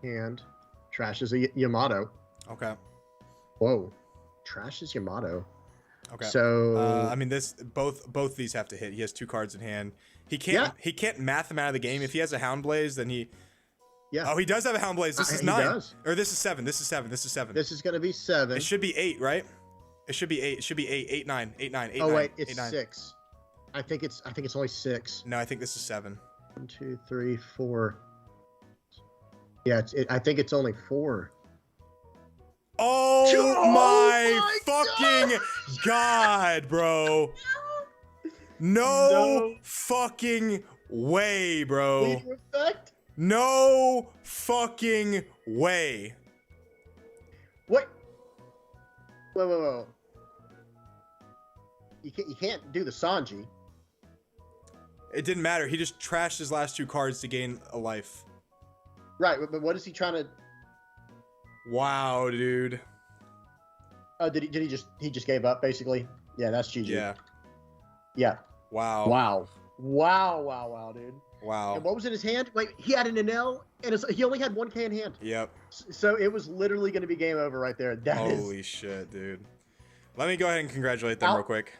hand. Trash is a Yamato. Okay. Whoa. Trash is Yamato. Okay. So I mean, both these have to hit. He has 2 cards in hand. He can't math them out of the game. If he has a Hound Blaze, then he. Yeah. Oh, he does have a Hound Blaze. This is 9. Does. Or this is 7. This is 7. This is 7. This is gonna be 7. It should be 8, right? It should be 8. It should be 8. 8, 9. 8, 9. 8, oh 9, wait, it's 8, 9. 6. I think it's only 6. No, I think this is 7. 1, 2, 3, 4. Yeah, I think it's only 4. Oh my fucking God, bro. No fucking way, bro. No fucking way. What? Whoa. You can't do the Sanji. It didn't matter. He just trashed his last 2 cards to gain a life. Right, but what is he trying to? Wow, dude. Oh, did he just gave up basically? Yeah, that's GG. Yeah. Yeah. Wow. Wow, dude. Wow. And what was in his hand? Wait, he had an Enel, and he only had 1K in hand. Yep. So it was literally going to be game over right there. Holy shit, dude. Let me go ahead and congratulate them real quick.